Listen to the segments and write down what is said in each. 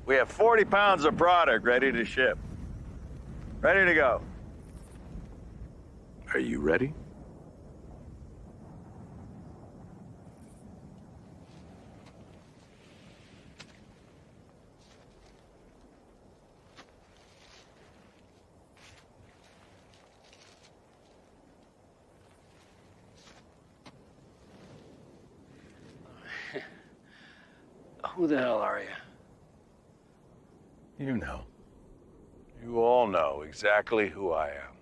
We have 40 pounds of product ready to ship. Ready to go. Are you ready? Who the hell are you? You know. You all know exactly who I am.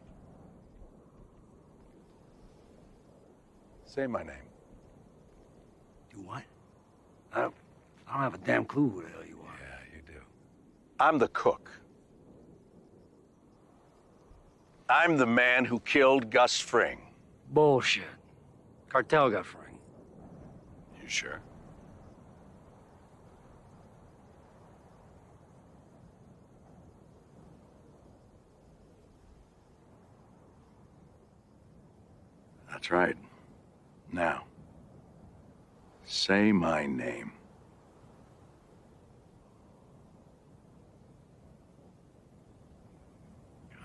Say my name. You what? I don't have a damn clue who the hell you are. Yeah, you do. I'm the cook. I'm the man who killed Gus Fring. Bullshit. Cartel got Fring. You sure? That's right. Now, say my name.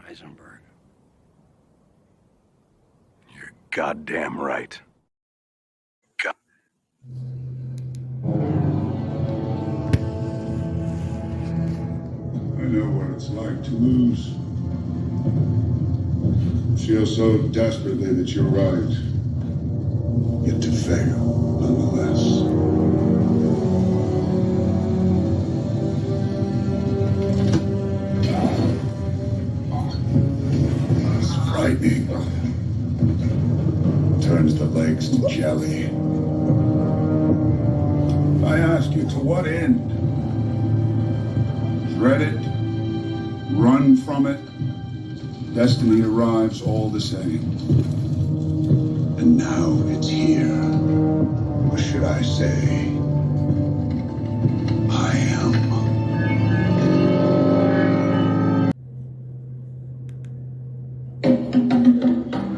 Heisenberg. You're goddamn right. I know what it's like to lose. Feel so desperately that you're right. Yet to fail, nonetheless. It's frightening. Turns the legs to jelly. I ask you, to what end? Dread it? Run from it? Destiny arrives all the same. And now it's here. Or should I say, I am.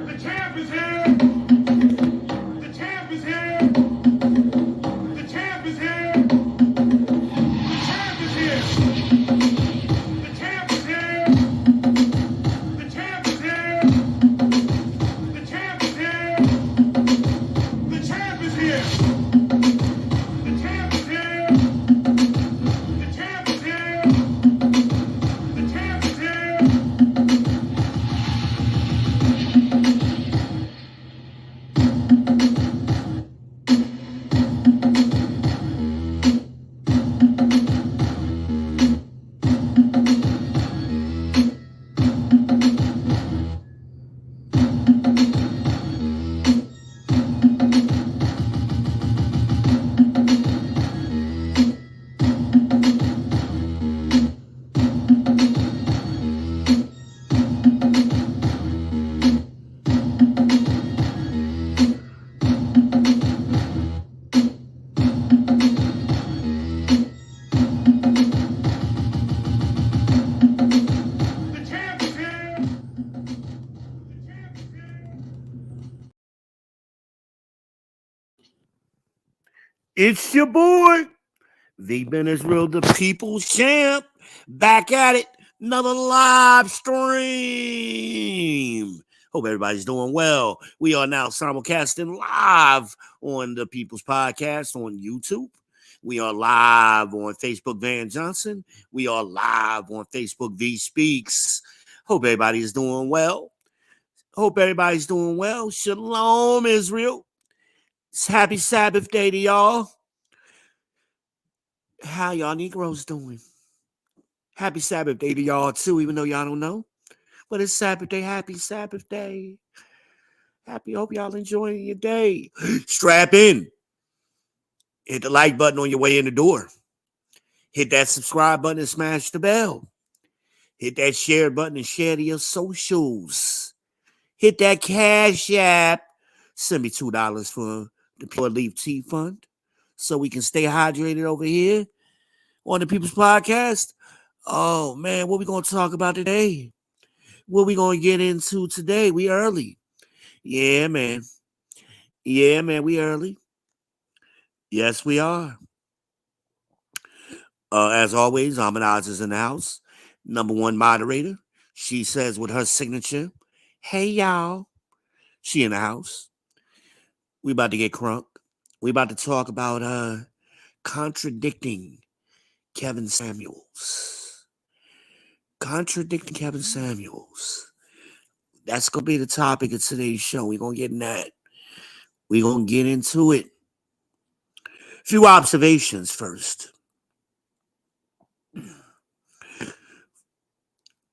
The champ is here! The champ is here! The champ is here! The champ is here! The champ is here! The champ is here! The champ is here! The champ is here! The champ is here! The champ is here! The champ is here! The champ is here! The champ is here! It's your boy, the Ben Israel, the People's Champ, back at it. Another live stream. Hope everybody's doing well. We are now simulcasting live on the People's Podcast on YouTube. We are live on Facebook, Van Johnson. We are live on Facebook, V Speaks. Hope everybody is doing well. Hope everybody's doing well. Shalom, Israel. It's happy Sabbath day to y'all. How y'all Negroes doing? Happy Sabbath day to y'all too, even though y'all don't know. But it's Sabbath day. Happy Sabbath day. Hope y'all enjoying your day. Strap in. Hit the like button on your way in the door. Hit that subscribe button and smash the bell. Hit that share button and share to your socials. Hit that Cash App. Send me $2 for the Pure Leaf Tea Fund so we can stay hydrated over here on the People's Podcast. Oh, man, what we going to talk about today? What we going to get into today? We early. Yeah, man. We early. Yes, we are. As always, Amanaz is in the house. Number one moderator. She says with her signature, "Hey y'all." She in the house. We about to get crunk. We about to talk about contradicting Kevin Samuels. Contradicting Kevin Samuels. That's gonna be the topic of today's show. We're gonna get in that. We're gonna get into it. A few observations first.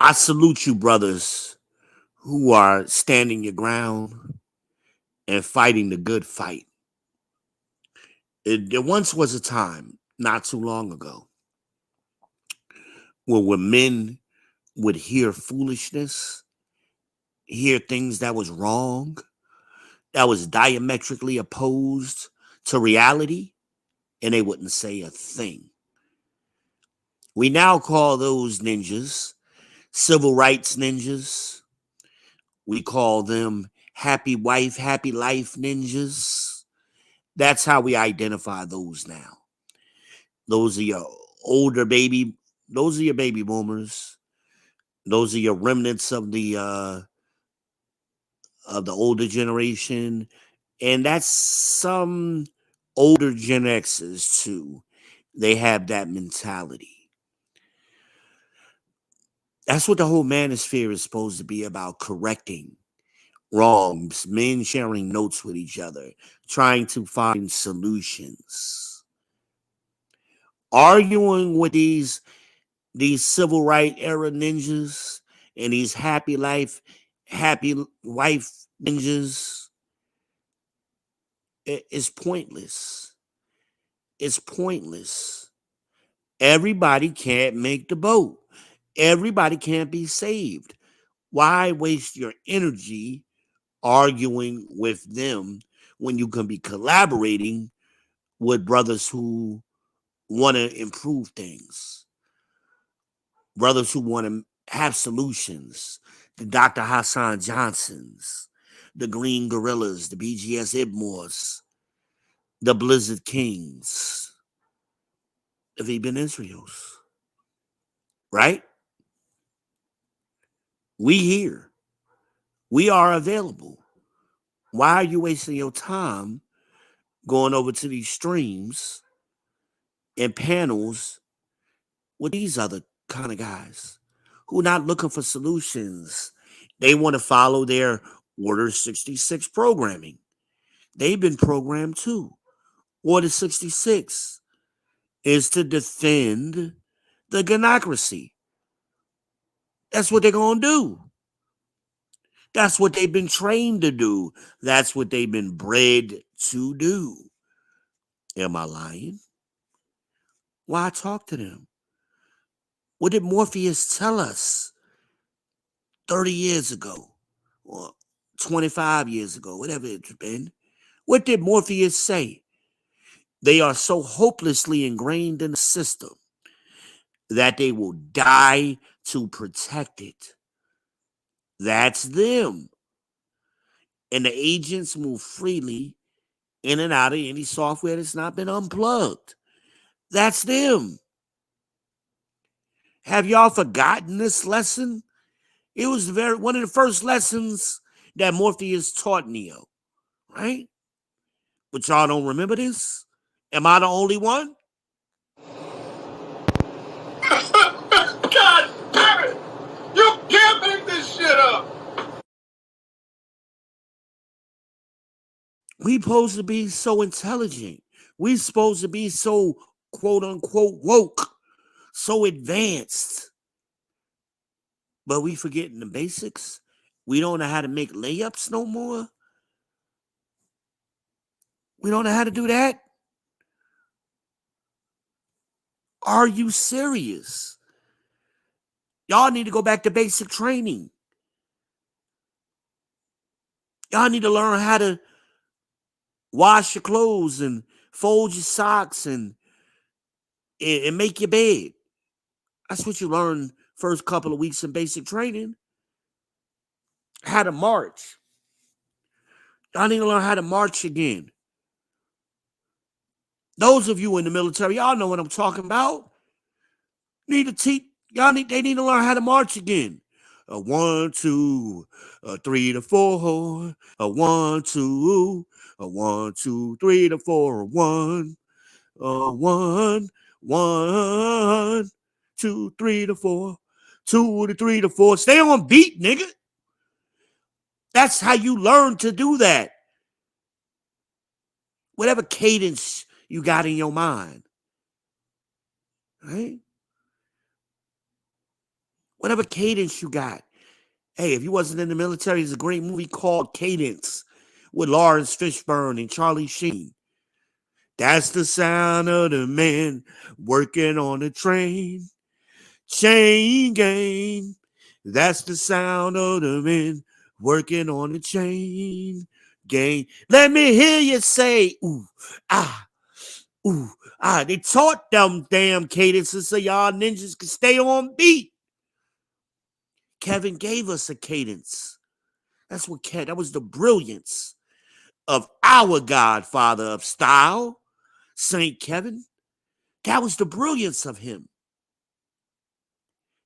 I salute you, brothers, who are standing your ground and fighting the good fight. There once was a time, not too long ago, where men would hear foolishness, hear things that was wrong, that was diametrically opposed to reality, and they wouldn't say a thing. We now call those ninjas civil rights ninjas. We call them happy wife, happy life ninjas. That's how we identify those now. Those are your older baby, those are your baby boomers. Those are your remnants of the older generation. And that's some older Gen X's too. They have that mentality. That's what the whole manosphere is supposed to be about, correcting wrongs, men sharing notes with each other, trying to find solutions. Arguing with these civil right era ninjas and these happy life, happy wife ninjas, it's pointless. It's pointless. Everybody can't make the boat. Everybody can't be saved. Why waste your energy arguing with them when you can be collaborating with brothers who want to improve things, brothers who want to have solutions? The Dr. Hassan Johnsons, the Green Gorillas, the BGS Ibmors, the Blizzard Kings of Ibn Israel's, right? We here. We are available. Why are you wasting your time going over to these streams and panels with these other kind of guys who are not looking for solutions? They want to follow their Order 66 programming. They've been programmed too. Order 66 is to defend the gynocracy. That's what they're going to do. That's what they've been trained to do. That's what they've been bred to do. Am I lying? Why talk to them? What did Morpheus tell us 30 years ago or 25 years ago, whatever it's been? What did Morpheus say? They are so hopelessly ingrained in the system that they will die to protect it. That's them. And the agents move freely in and out of any software that's not been unplugged. That's them. Have y'all forgotten this lesson? It was one of the first lessons that Morpheus taught Neo, right? But y'all don't remember this? Am I the only one? God damn it! You can't make this shit up! We supposed to be so intelligent. We supposed to be so quote unquote woke, so advanced. But we forgetting the basics. We don't know how to make layups no more. We don't know how to do that. Are you serious? Y'all need to go back to basic training. Y'all need to learn how to wash your clothes and fold your socks and make your bed. That's what you learn first couple of weeks in basic training. How to march. Y'all need to learn how to march again. Those of you in the military, y'all know what I'm talking about. Need to teach they need to learn how to march again. A 1, 2, a 3 to 4, a 1, 2, a 1, 2, 3 to 4, a 1, a 1, 1, 2, 3 to 4, 2 to 3 to 4. Stay on beat, nigga. That's how you learn to do that. Whatever cadence you got in your mind, right? Whatever cadence you got. Hey, if you wasn't in the military, there's a great movie called Cadence with Lawrence Fishburne and Charlie Sheen. That's the sound of the man working on the train. Chain gang. That's the sound of the men working on the chain gang. Let me hear you say, ooh, ah, ooh, ah. They taught them damn cadences so y'all ninjas could stay on beat. Kevin gave us a cadence. That was the brilliance of our godfather of style, St. Kevin. That was the brilliance of him.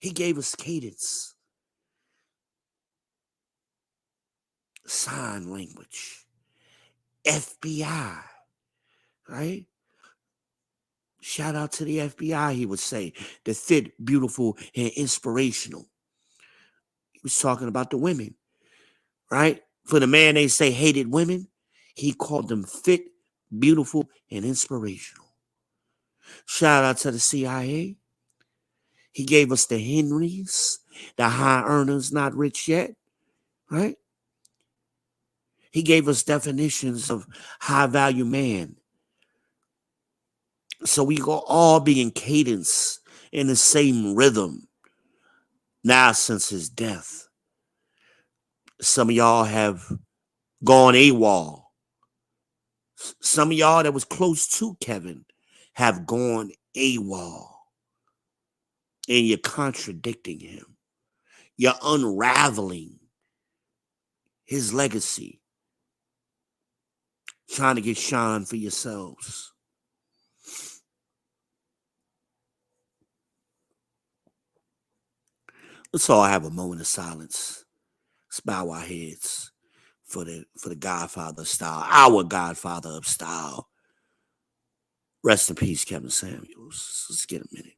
He gave us cadence, sign language, FBI, right? Shout out to the FBI, he would say, the fit, beautiful, and inspirational. He was talking about the women, right? For the man they say hated women, he called them fit, beautiful, and inspirational. Shout out to the CIA. He gave us the Henrys, the high earners not rich yet, right? He gave us definitions of high value man. So we go all be in cadence in the same rhythm now since his death. Some of y'all have gone AWOL. Some of y'all that was close to Kevin have gone AWOL. And you're contradicting him. You're unraveling his legacy. Trying to get shine for yourselves. Let's all have a moment of silence. Let's bow our heads for the Godfather of style, our Godfather of style. Rest in peace, Kevin Samuels. Let's get a minute.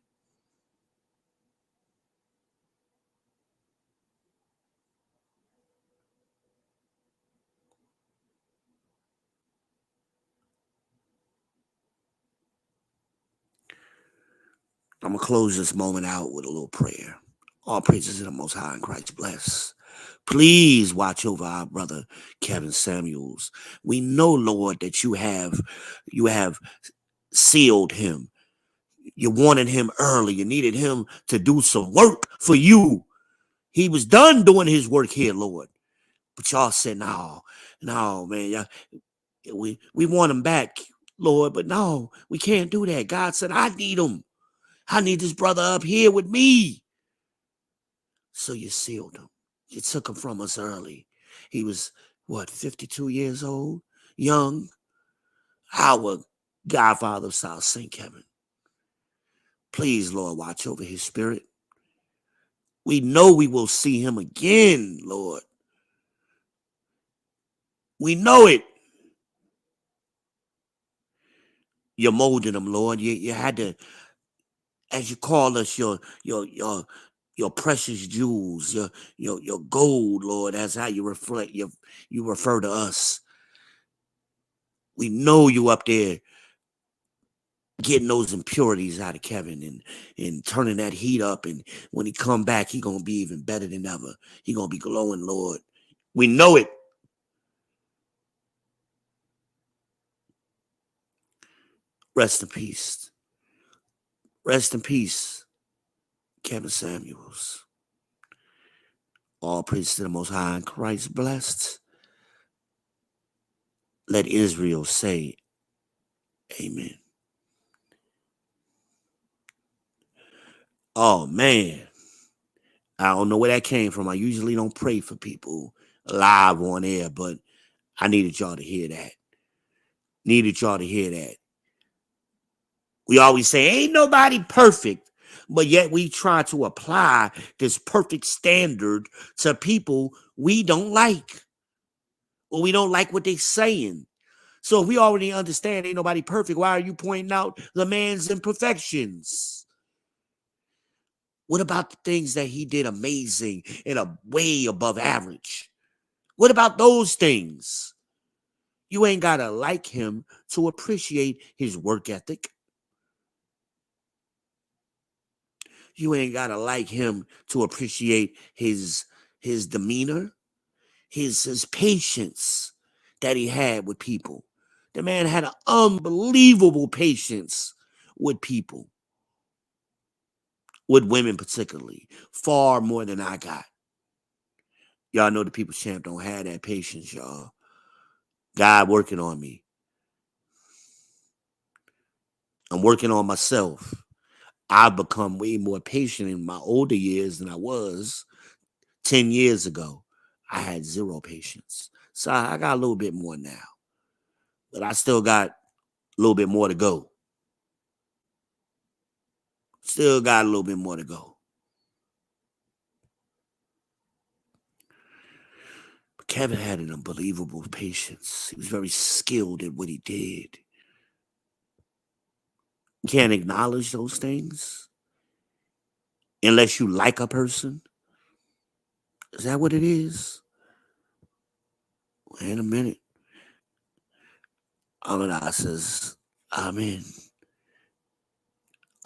I'm going to close this moment out with a little prayer. All praises to the Most High and Christ bless. Please watch over our brother Kevin Samuels. We know, Lord, that you have sealed him. You wanted him early. You needed him to do some work for you. He was done doing his work here, Lord. But y'all said, no, man. We want him back, Lord. But no, we can't do that. God said, I need him. I need this brother up here with me. So you sealed him. You took him from us early. He was, 52 years old? Young. Our Godfather of South St. Kevin. Please, Lord, watch over his spirit. We know we will see him again, Lord. We know it. You're molding him, Lord. You had to, as you call us, your precious jewels, your gold, Lord. That's how you refer to us. We know you up there getting those impurities out of Kevin and turning that heat up. And when he come back, he gonna be even better than ever. He gonna be glowing, Lord. We know it. Rest in peace. Rest in peace, Kevin Samuels. All praise to the Most High and Christ blessed. Let Israel say, amen. Oh, man. I don't know where that came from. I usually don't pray for people live on air, but I needed y'all to hear that. We always say, ain't nobody perfect. But yet we try to apply this perfect standard to people we don't like, or we don't like what they're saying. So if we already understand ain't nobody perfect, why are you pointing out the man's imperfections? What about the things that he did amazing and a way above average? What about those things? You ain't gotta like him to appreciate his work ethic. You ain't gotta like him to appreciate his demeanor, his patience that he had with people. The man had an unbelievable patience with people, with women particularly, far more than I got. Y'all know the People's Champ don't have that patience, y'all. God working on me. I'm working on myself. I've become way more patient in my older years than I was 10 years ago. I had zero patience. So I got a little bit more now. But I still got a little bit more to go. Still got a little bit more to go. But Kevin had an unbelievable patience. He was very skilled at what he did. You can't acknowledge those things unless you like a person. Is that what it is? Wait a minute. Amanah says, Amen.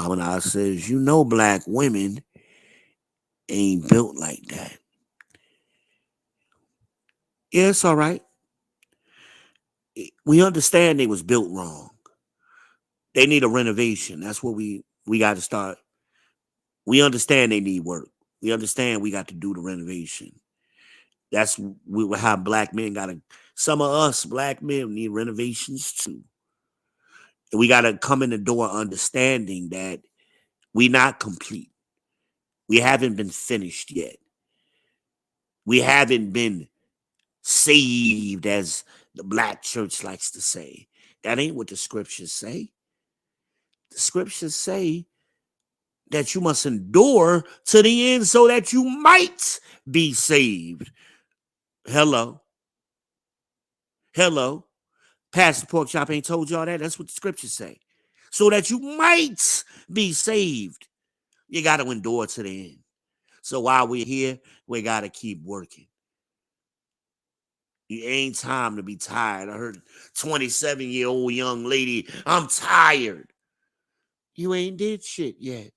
Amanah says, you know black women ain't built like that. Yeah, it's all right. We understand they was built wrong. They need a renovation. That's what we got to start. We understand they need work. We understand we got to do the renovation. That's how black men got to. Some of us black men need renovations too. And we got to come in the door understanding that we not complete. We haven't been finished yet. We haven't been saved, as the black church likes to say. That ain't what the scriptures say. The scriptures say that you must endure to the end so that you might be saved. Hello. Hello. Pastor Pork Chop ain't told y'all that. That's what the scriptures say. So that you might be saved. You got to endure to the end. So while we're here, we got to keep working. It ain't time to be tired. I heard 27-year-old young lady, I'm tired. You ain't did shit yet.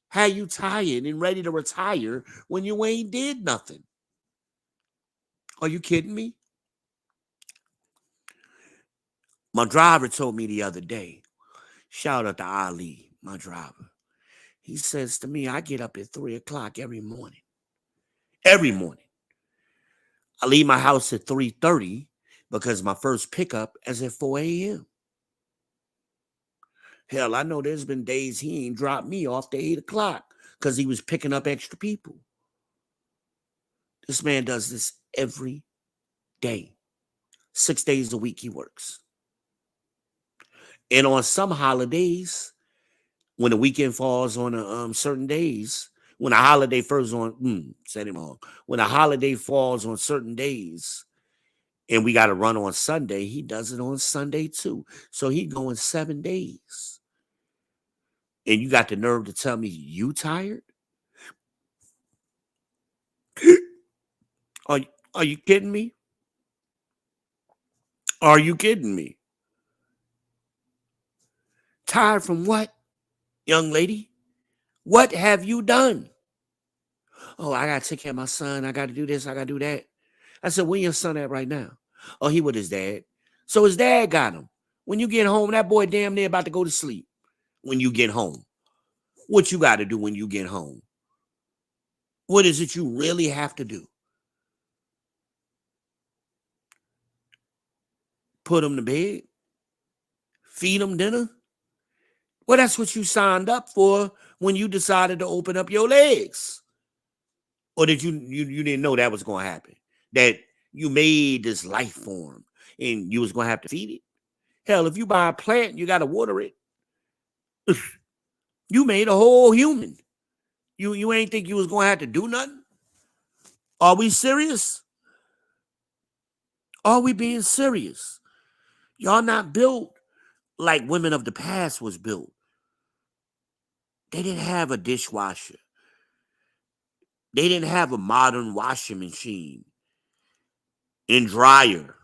How you tired and ready to retire when you ain't did nothing? Are you kidding me? My driver told me the other day, shout out to Ali, my driver. He says to me, I get up at 3 o'clock every morning. Every morning. I leave my house at 3:30 because my first pickup is at 4 a.m. Hell, I know there's been days he ain't dropped me off to 8 o'clock because he was picking up extra people. This man does this every day. 6 days a week he works. And on some holidays, when the weekend falls on certain days, when a holiday falls on, said him wrong. When a holiday falls on certain days, and we got to run on Sunday, he does it on Sunday too. So he going 7 days. And you got the nerve to tell me you tired? Are you kidding me? Are you kidding me? Tired from what, young lady? What have you done? Oh, I got to take care of my son. I got to do this. I got to do that. I said, where your son at right now? Oh, he with his dad. So his dad got him. When you get home, that boy damn near about to go to sleep when you get home. What you got to do when you get home? What is it you really have to do? Put him to bed? Feed him dinner? Well, that's what you signed up for when you decided to open up your legs. Or did you didn't know that was going to happen? That you made this life form and you was going to have to feed it? Hell, if you buy a plant, you got to water it. You made a whole human. You ain't think you was gonna have to do nothing? Are we serious? Are we being serious? Y'all not built like women of the past was built. They didn't have a dishwasher. They didn't have a modern washing machine and dryer.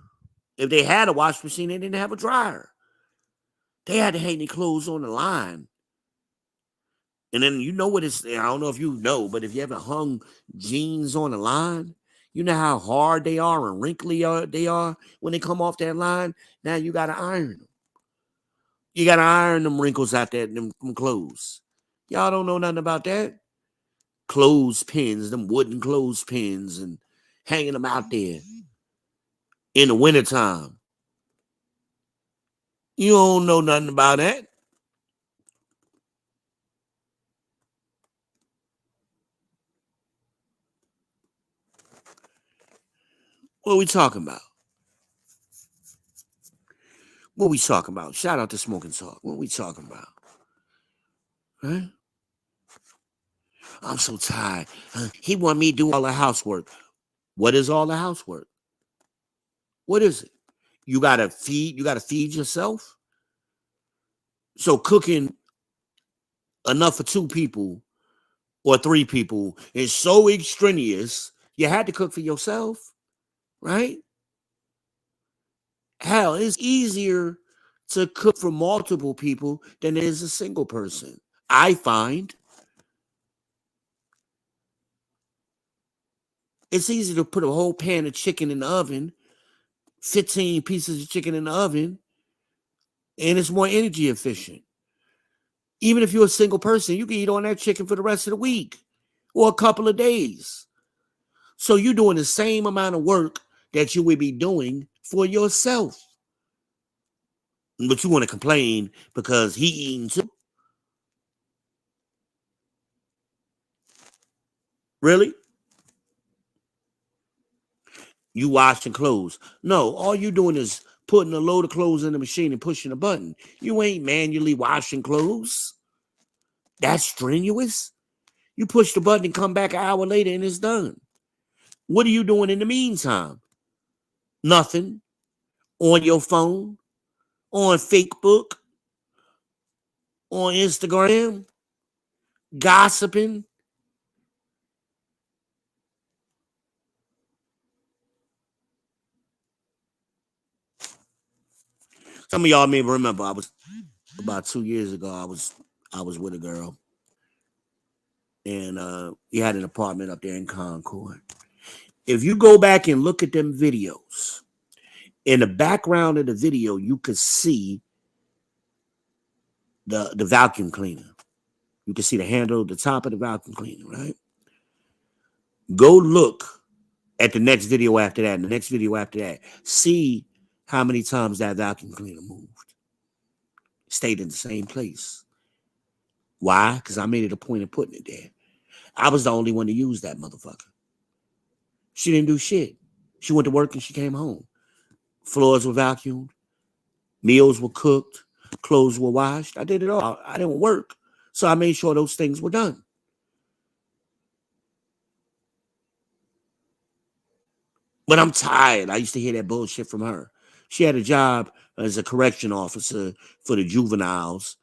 If they had a washing machine, they didn't have a dryer. They had to hang their clothes on the line. And then you know what it's, I don't know if you know, but if you ever hung jeans on the line, you know how hard they are and wrinkly they are when they come off that line. Now you got to iron them. You got to iron them wrinkles out there, them clothes. Y'all don't know nothing about that. Clothespins, them wooden clothespins, and hanging them out there in the wintertime. You don't know nothing about that. What are we talking about? What we talking about? Shout out to Smoking Talk. What we talking about? Huh? I'm so tired. He want me to do all the housework. What is all the housework? What is it? You gotta feed yourself. So cooking enough for 2 people or 3 people is so extraneous. You had to cook for yourself, right? Hell, it's easier to cook for multiple people than it is a single person. I find it's easy to put a whole pan of chicken in the oven, 15 pieces of chicken in the oven, and it's more energy efficient. Even if you're a single person, you can eat on that chicken for the rest of the week or a couple of days. So you're doing the same amount of work that you would be doing for yourself. But you want to complain because he eating too. Really? You washing clothes. No, all you doing is putting a load of clothes in the machine and pushing a button. You ain't manually washing clothes. That's strenuous. You push the button and come back an hour later and it's done. What are you doing in the meantime? Nothing. On your phone, on Facebook, on Instagram, gossiping. Some of y'all may remember I was about 2 years ago. I was with a girl, and we had an apartment up there in Concord. If you go back and look at them videos, in the background of the video, you could see the vacuum cleaner. You can see the handle, the top of the vacuum cleaner, right? Go look at the next video after that, and the next video after that. See how many times that vacuum cleaner moved. Stayed in the same place. Why? Because I made it a point of putting it there. I was the only one to use that motherfucker. She didn't do shit. She went to work and she came home. Floors were vacuumed. Meals were cooked. Clothes were washed. I did it all. I didn't work. So I made sure those things were done. But I'm tired. I used to hear that bullshit from her. She had a job as a correction officer for the juveniles.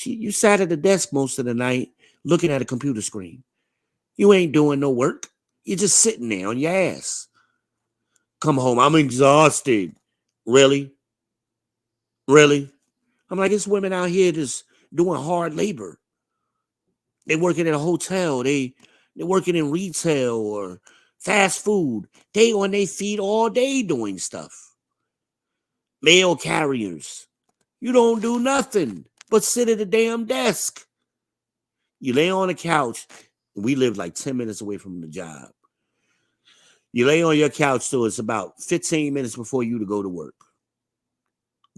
You sat at the desk most of the night looking at a computer screen. You ain't doing no work. You're just sitting there on your ass. Come home. I'm exhausted. Really? Really? I'm like, it's women out here just doing hard labor. They working at a hotel. They're working in retail or fast food. They on their feet all day doing stuff. Mail carriers. You don't do nothing but sit at a damn desk. You lay on the couch. We live like 10 minutes away from the job. You lay on your couch till it's about 15 minutes before you to go to work.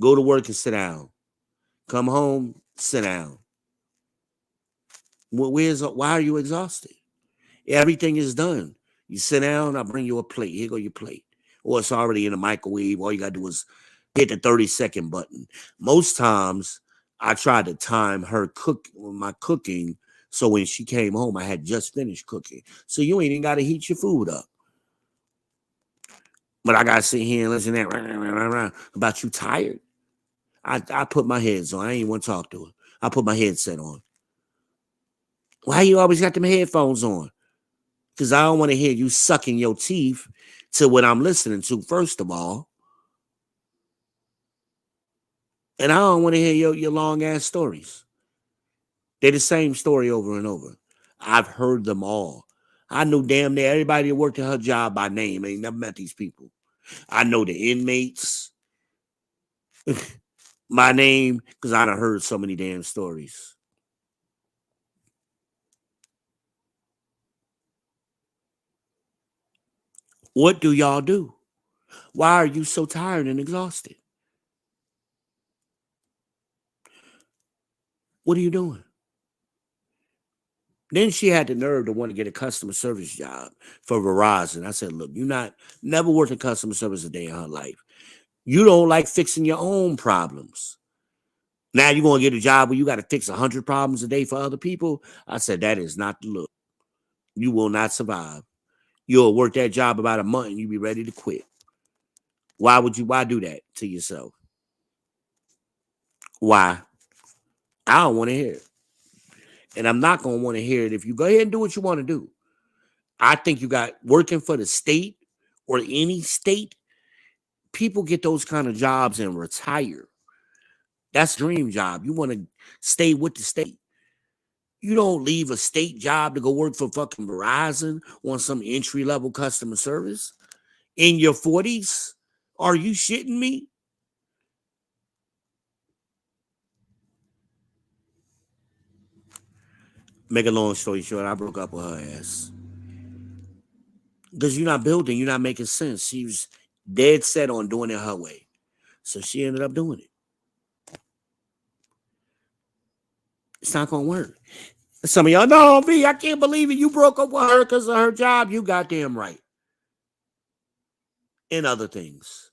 Go to work and sit down. Come home, sit down. Why are you exhausted? Everything is done. You sit down, I bring you a plate. Here go your plate. Or it's already in the microwave. All you got to do is hit the 30-second button. Most times, I tried to time my cooking, so when she came home, I had just finished cooking. So you ain't even got to heat your food up. But I gotta sit here and listen to that about you tired. I put my heads on. I ain't want to talk to her. I put my headset on. Why you always got them headphones on? Because I don't want to hear you sucking your teeth to what I'm listening to, first of all. And I don't want to hear your long ass stories. They're the same story over and over. I've heard them all. I knew damn near everybody that worked at her job by name. I ain't never met these people. I know the inmates by name because I done heard so many damn stories. What do y'all do? Why are you so tired and exhausted? What are you doing? Then she had the nerve to want to get a customer service job for Verizon. I said, look, never worked in customer service a day in her life. You don't like fixing your own problems. Now you're going to get a job where you got to fix 100 problems a day for other people? I said, that is not the look. You will not survive. You'll work that job about a month and you'll be ready to quit. Why do that to yourself? Why? I don't want to hear it. And I'm not going to want to hear it if you go ahead and do what you want to do. I think you got working for the state or any state, people get those kind of jobs and retire. That's dream job. You want to stay with the state. You don't leave a state job to go work for fucking Verizon on some entry-level customer service in your 40s. Are you shitting me? Make a long story short, I broke up with her ass. Because you're not building, you're not making sense. She was dead set on doing it her way. So she ended up doing it. It's not going to work. Some of y'all, no, V, I can't believe it. You broke up with her because of her job. You goddamn right. And other things.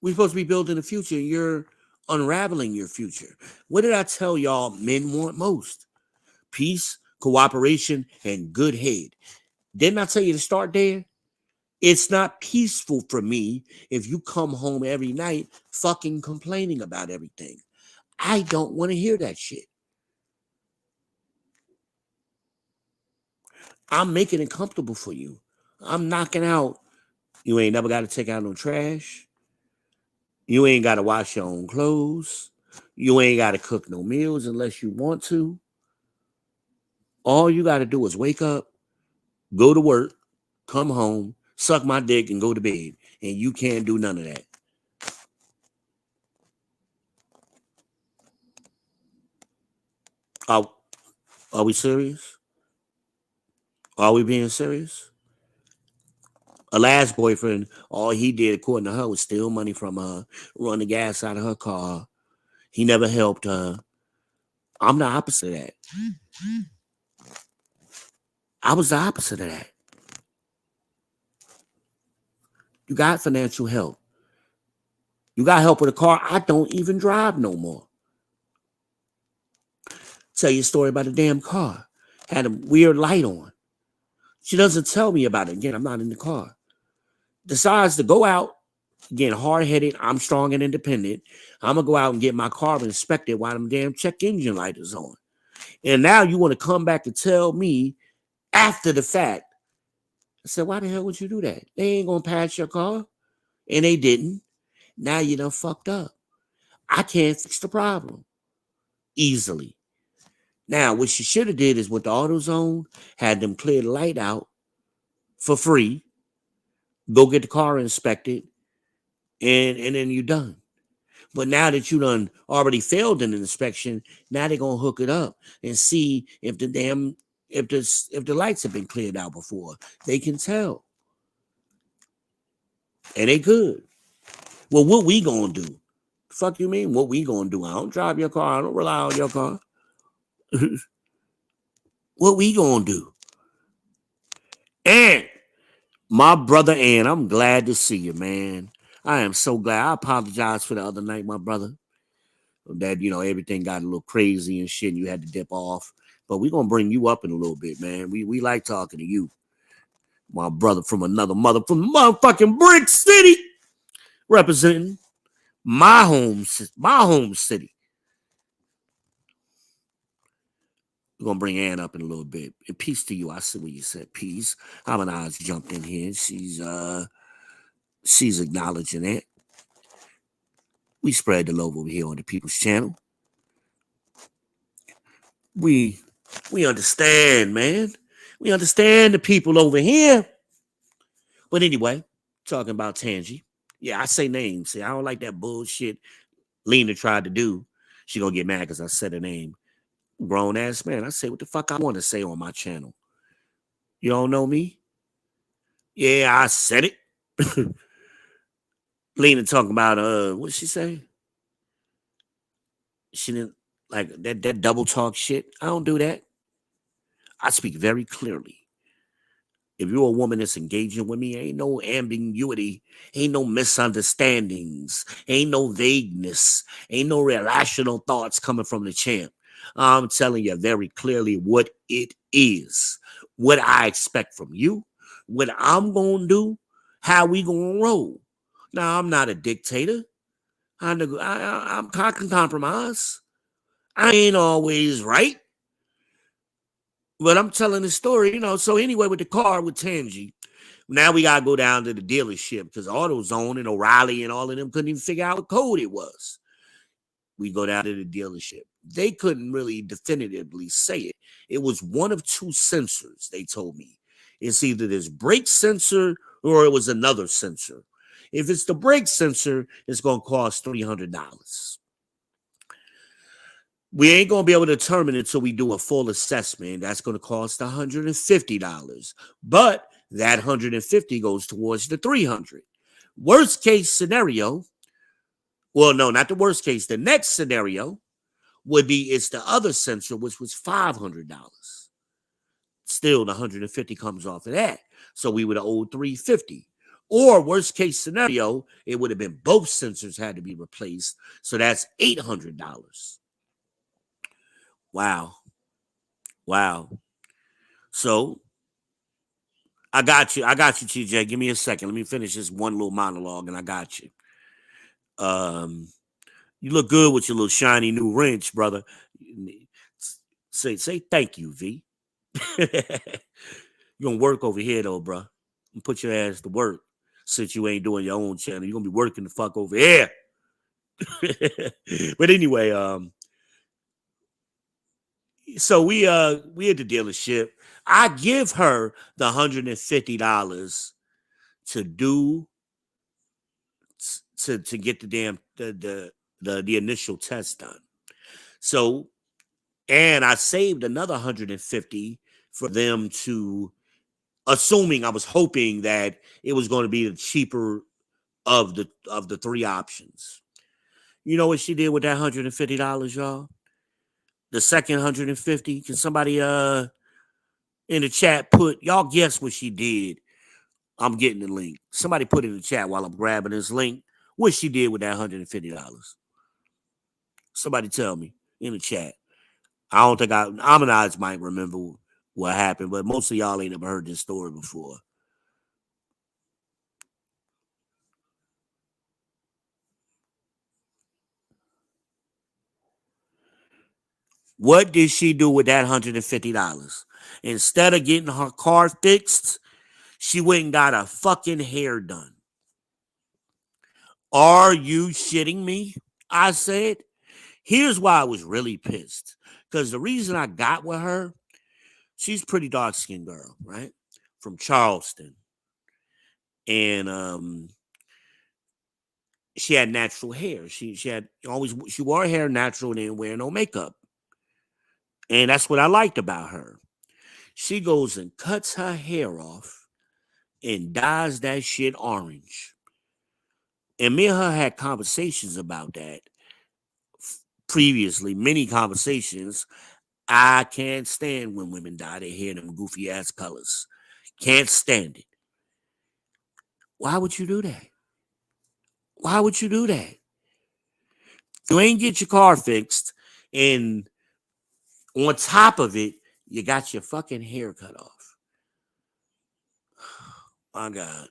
We're supposed to be building the future. You're unraveling your future. What did I tell y'all men want most? Peace, cooperation, and good head. Didn't I tell you to start there? It's not peaceful for me if you come home every night fucking complaining about everything. I don't want to hear that shit. I'm making it comfortable for you. I'm knocking out. You ain't never got to take out no trash. You ain't got to wash your own clothes. You ain't got to cook no meals unless you want to. All you got to do is wake up, go to work, come home, suck my dick, and go to bed. And you can't do none of that. Are we serious? Are we being serious? A last boyfriend, all he did, according to her, was steal money from her, run the gas out of her car. He never helped her. I'm the opposite of that. I was the opposite of that. You got financial help. You got help with a car. I don't even drive no more. Tell you a story about a damn car. Had a weird light on. She doesn't tell me about it. Again, I'm not in the car. Decides to go out, getting hard-headed. I'm strong and independent. I'm going to go out and get my car inspected while them damn check engine light is on. And now you want to come back and tell me after the fact. I said, why the hell would you do that? They ain't going to pass your car. And they didn't. Now you done fucked up. I can't fix the problem easily. Now, what she should have did is with the AutoZone, had them clear the light out for free, go get the car inspected, and then you're done. But now that you done already failed in the inspection, now they're gonna hook it up and see if the lights have been cleared out before. They can tell. And they could. Well, what we gonna do? Fuck you mean? What we gonna do? I don't drive your car. I don't rely on your car. What we gonna do? And my brother Ann, I'm glad to see you, man. I am so glad. I apologize for the other night, my brother. that, you know, everything got a little crazy and shit and you had to dip off. But we're gonna bring you up in a little bit, man. We like talking to you. My brother from another mother from motherfucking Brick City, representing my home city. We're gonna bring Ann up in a little bit. And peace to you. I see what you said. Peace. Harmonize jumped in here. She's acknowledging it. We spread the love over here on the People's Channel. We understand, man. We understand the people over here. But anyway, talking about Tangi. Yeah, I say names. See, I don't like that bullshit Lena tried to do. She gonna get mad because I said her name. Grown ass man. I say what the fuck I want to say on my channel. You don't know me? Yeah, I said it. Lena talking about what she say? She didn't like that double talk shit. I don't do that. I speak very clearly. If you're a woman that's engaging with me, ain't no ambiguity, ain't no misunderstandings, ain't no vagueness, ain't no irrational thoughts coming from the champ. I'm telling you very clearly what it is, what I expect from you, what I'm going to do, how we going to roll. Now, I'm not a dictator. I can compromise. I ain't always right. But I'm telling the story, you know. So anyway, with the car with Tangi, now we gotta go down to the dealership because AutoZone and O'Reilly and all of them couldn't even figure out what code it was. We go down to the dealership. They couldn't really definitively say it. It was one of two sensors, they told me. It's either this brake sensor or it was another sensor. If it's the brake sensor, it's gonna cost $300. We ain't going to be able to determine it until we do a full assessment. That's going to cost $150. But that $150 goes towards the $300. Worst case scenario, well, no, not the worst case. The next scenario would be it's the other sensor, which was $500. Still, the $150 comes off of that. So we would have owed $350. Or worst case scenario, it would have been both sensors had to be replaced. So that's $800. Wow. So I got you, TJ. Give me a second. Let me finish this one little monologue and I got you. You look good with your little shiny new wrench, brother. Say thank you, V. You're gonna work over here though, bro. And put your ass to work since you ain't doing your own channel. You're gonna be working the fuck over here. But anyway, so we at the dealership. I give her the $150 to do to get the damn the initial test done. So, and I saved another $150 for them to, assuming I was hoping that it was going to be the cheaper of the three options. You know what she did with that $150, y'all? The second 150. Can somebody in the chat put, y'all guess what she did? I'm getting the link. Somebody put in the chat while I'm grabbing this link what she did with that $150. Somebody tell me in the chat. I don't think Amanides might remember what happened, but most of y'all ain't ever heard this story before. What did she do with that $150? Instead of getting her car fixed, she went and got a fucking hair done. Are you shitting me? I said. Here's why I was really pissed. Because the reason I got with her, she's a pretty dark-skinned girl, right? From Charleston. And she had natural hair. She wore her hair natural and didn't wear no makeup. And that's what I liked about her. She goes and cuts her hair off and dyes that shit orange. And me and her had conversations about that previously, many conversations. I can't stand when women dye their hair in them goofy ass colors. Can't stand it. Why would you do that? Why would you do that? You ain't get your car fixed, and on top of it, you got your fucking hair cut off. My God.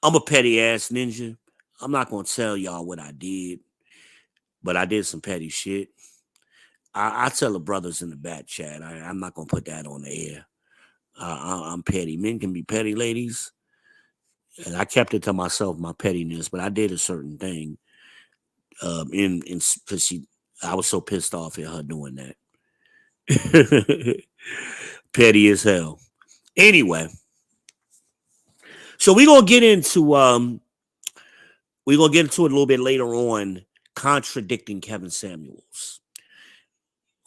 I'm a petty ass ninja. I'm not gonna tell y'all what I did, but I did some petty shit. I tell the brothers in the back chat. I'm not gonna put that on the air. I'm petty. Men can be petty, ladies. And I kept it to myself, my pettiness, but I did a certain thing. In because I was so pissed off at her doing that. Petty as hell. Anyway, so we're gonna get into it a little bit later on. Contradicting Kevin Samuels.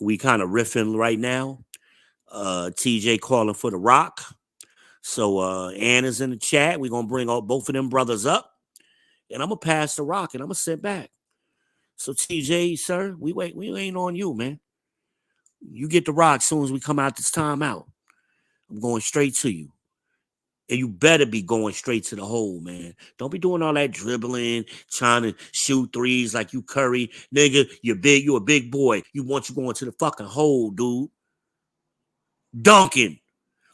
We kind of riffing right now. TJ calling for the Rock. So Ann is in the chat. We're gonna bring all both of them brothers up, and I'm gonna pass the Rock, and I'm gonna sit back. So TJ, sir, we ain't on you, man. You get the Rock as soon as we come out this time out. I'm going straight to you. And you better be going straight to the hole, man. Don't be doing all that dribbling, trying to shoot threes like you Curry. Nigga, you're big, you a big boy. You going to the fucking hole, dude. Dunking.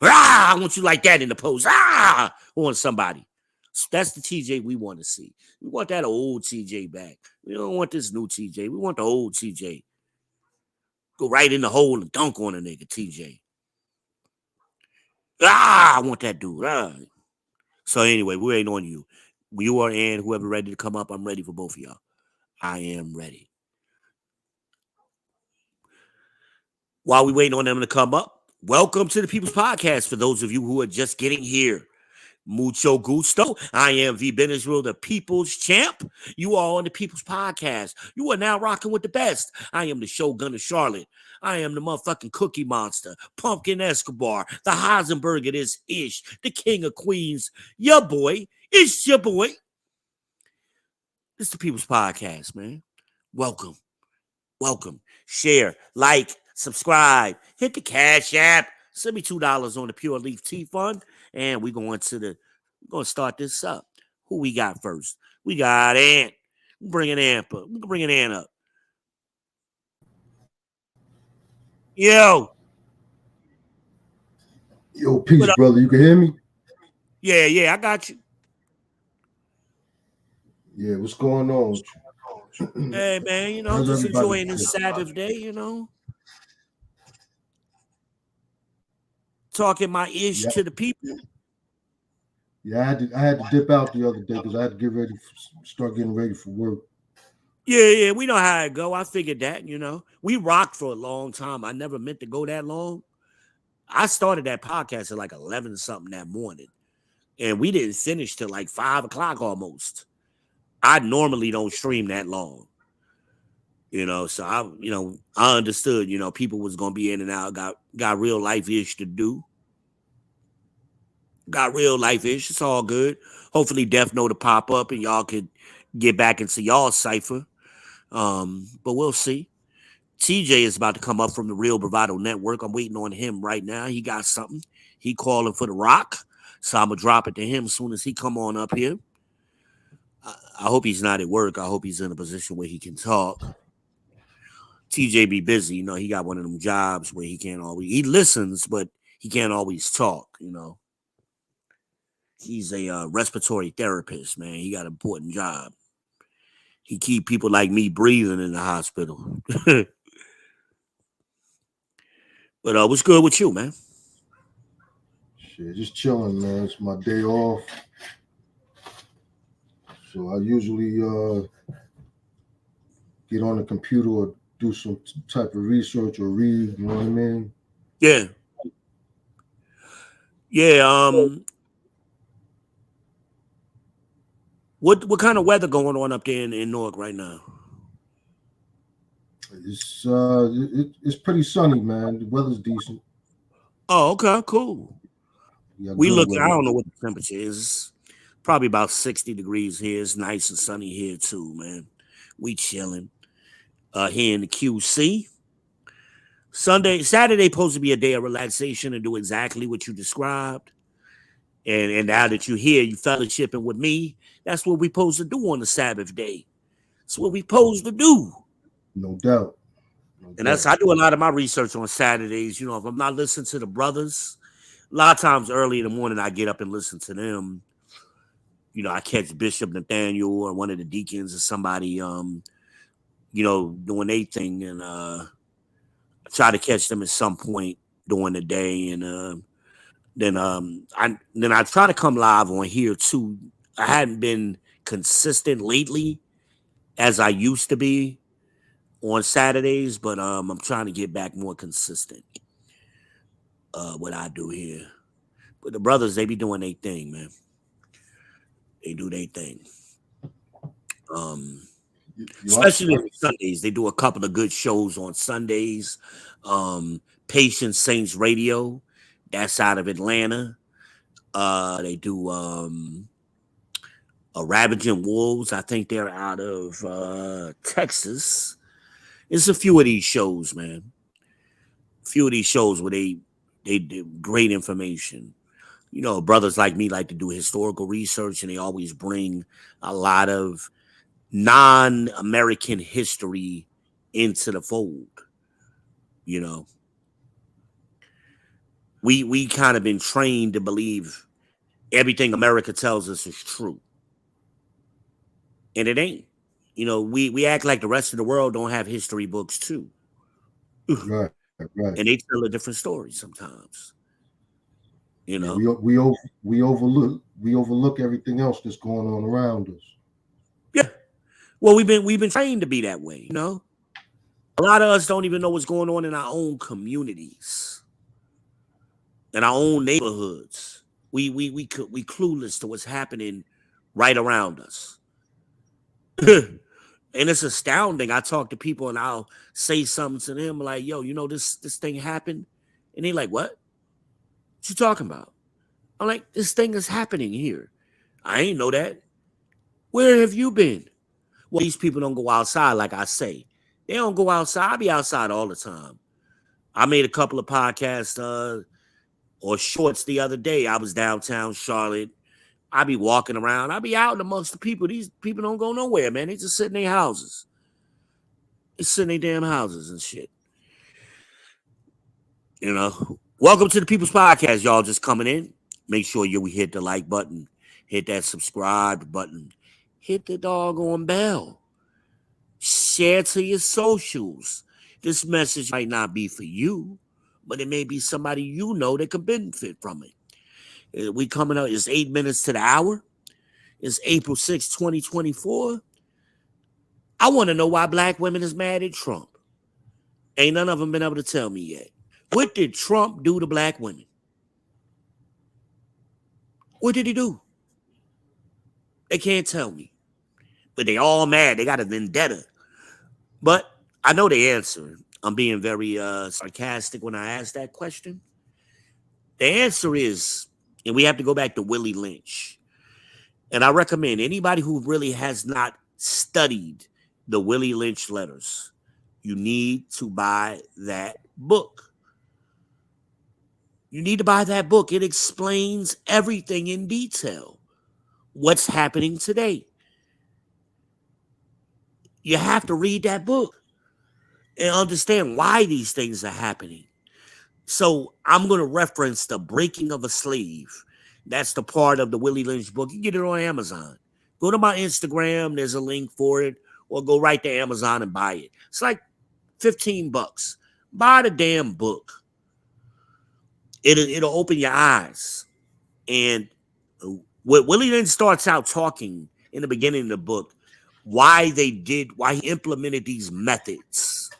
Ah, I want you like that in the post. Ah, I want somebody. That's the TJ we want to see. We want that old TJ back. We don't want this new TJ. We want the old TJ. Go right in the hole and dunk on a nigga, TJ. Ah, I want that dude. Ah. So anyway, we ain't on you. You are in. Whoever ready to come up, I'm ready for both of y'all. I am ready. While we waiting on them to come up, welcome to the People's Podcast. For those of you who are just getting here, mucho gusto. I am V. Ben Israel, the People's Champ. You are on the People's Podcast. You are now rocking with the best. I am the Shogun of Charlotte. I am the motherfucking Cookie Monster, Pumpkin Escobar, the Heisenberg of this ish, the King of Queens. Your boy, it's your boy. It's the People's Podcast, man. Welcome. Welcome. Share, like, subscribe, hit the Cash App. Send me $2 on the Pure Leaf Tea Fund, and we're going to start this up. Who we got first? We got Ant. Bringing Ant up. Bringing Ant up. Yo, peace, brother. You can hear me? Yeah, I got you. Yeah, what's going on with you? Hey, man, How's just everybody? enjoying this Sabbath day, Talking my ish to the people. Yeah, I had to dip out the other day because I had to start getting ready for work. Yeah, we know how it go. I figured that, We rocked for a long time. I never meant to go that long. I started that podcast at like 11 something that morning, and we didn't finish till like 5 o'clock almost. I normally don't stream that long, so I understood, people was going to be in and out, got real life ish to do. Got real life ish. It's all good. Hopefully Death Note to pop up and y'all could get back into y'all cipher. But we'll see. TJ is about to come up from the Real Bravado Network. I'm waiting on him right now. He got something. He calling for the Rock. So I'm going to drop it to him as soon as he come on up here. I hope he's not at work. I hope he's in a position where he can talk. TJ be busy. He got one of them jobs where he listens, but he can't always talk, He's a respiratory therapist, man. He got an important job. He keep people like me breathing in the hospital. But what's good with you, man? Shit, just chilling, man. It's my day off. So I usually get on the computer or do some type of research or read, you know what I mean? Yeah. What kind of weather going on up there in Newark right now? It's pretty sunny, man. The weather's decent. Oh, okay, cool. We look. Weather. I don't know what the temperature is. Probably about 60 degrees here. It's nice and sunny here too, man. We chilling. Here in the QC. Saturday supposed to be a day of relaxation and do exactly what you described. And now that you're here, you fellowshipping with me. That's what we supposed to do on the Sabbath day. It's what we supposed to do. No doubt. No And that's, doubt. I do a lot of my research on Saturdays. You know, if I'm not listening to the brothers, a lot of times early in the morning, I get up and listen to them. You know, I catch Bishop Nathaniel or one of the deacons or somebody, you know, doing their thing. And I try to catch them at some point during the day. And then I try to come live on here too. I hadn't been consistent lately as I used to be on Saturdays, but I'm trying to get back more consistent. What I do here. But the brothers, they be doing their thing, man. They do their thing. Especially on Sundays. They do a couple of good shows on Sundays. Patient Saints Radio, that's out of Atlanta. They do Ravaging Wolves. I think they're out of Texas. There's a few of these shows, man. A few of these shows where they do great information. You know, brothers like me like to do historical research, and they always bring a lot of non-American history into the fold. You know, we kind of been trained to believe everything America tells us is true, and it ain't. You know, we act like the rest of the world don't have history books too. Right, right. And they tell a different story sometimes. You know, we overlook everything else that's going on around us. Yeah. Well, we've been trained to be that way. You know, a lot of us don't even know what's going on in our own communities, in our own neighborhoods. We clueless to what's happening right around us. And it's astounding. I talk to people and I'll say something to them like, yo, you know, this thing happened. And they're like, what? What you talking about? I'm like, this thing is happening here. I ain't know that. Where have you been? Well, these people don't go outside, like I say. They don't go outside. I be outside all the time. I made a couple of podcasts or shorts the other day. I was downtown Charlotte. I be walking around. I be out amongst the people. These people don't go nowhere, man. They just sit in their houses. They sit in their damn houses and shit. You know, welcome to the People's Podcast, y'all just coming in. Make sure you hit the like button, hit that subscribe button, hit the doggone bell, share to your socials. This message might not be for you, but it may be somebody you know that could benefit from it. We coming up, it's 8 minutes to the hour. It's April 6, 2024. I want to know why black women is mad at Trump. Ain't none of them been able to tell me yet. What did Trump do to black women? What did he do? They can't tell me. But they all mad. They got a vendetta. But I know the answer. I'm being very sarcastic when I ask that question. The answer is, and we have to go back to Willie Lynch. And I recommend anybody who really has not studied the Willie Lynch letters, you need to buy that book. You need to buy that book. It explains everything in detail. What's happening today. You have to read that book and understand why these things are happening. So I'm going to reference The Breaking of a Slave. That's the part of the Willie Lynch book. You can get it on Amazon. Go to my Instagram. There's a link for it. Or go right to Amazon and buy it. It's like $15. Buy the damn book. It'll open your eyes. And what Willie Lynch starts out talking in the beginning of the book, why he implemented these methods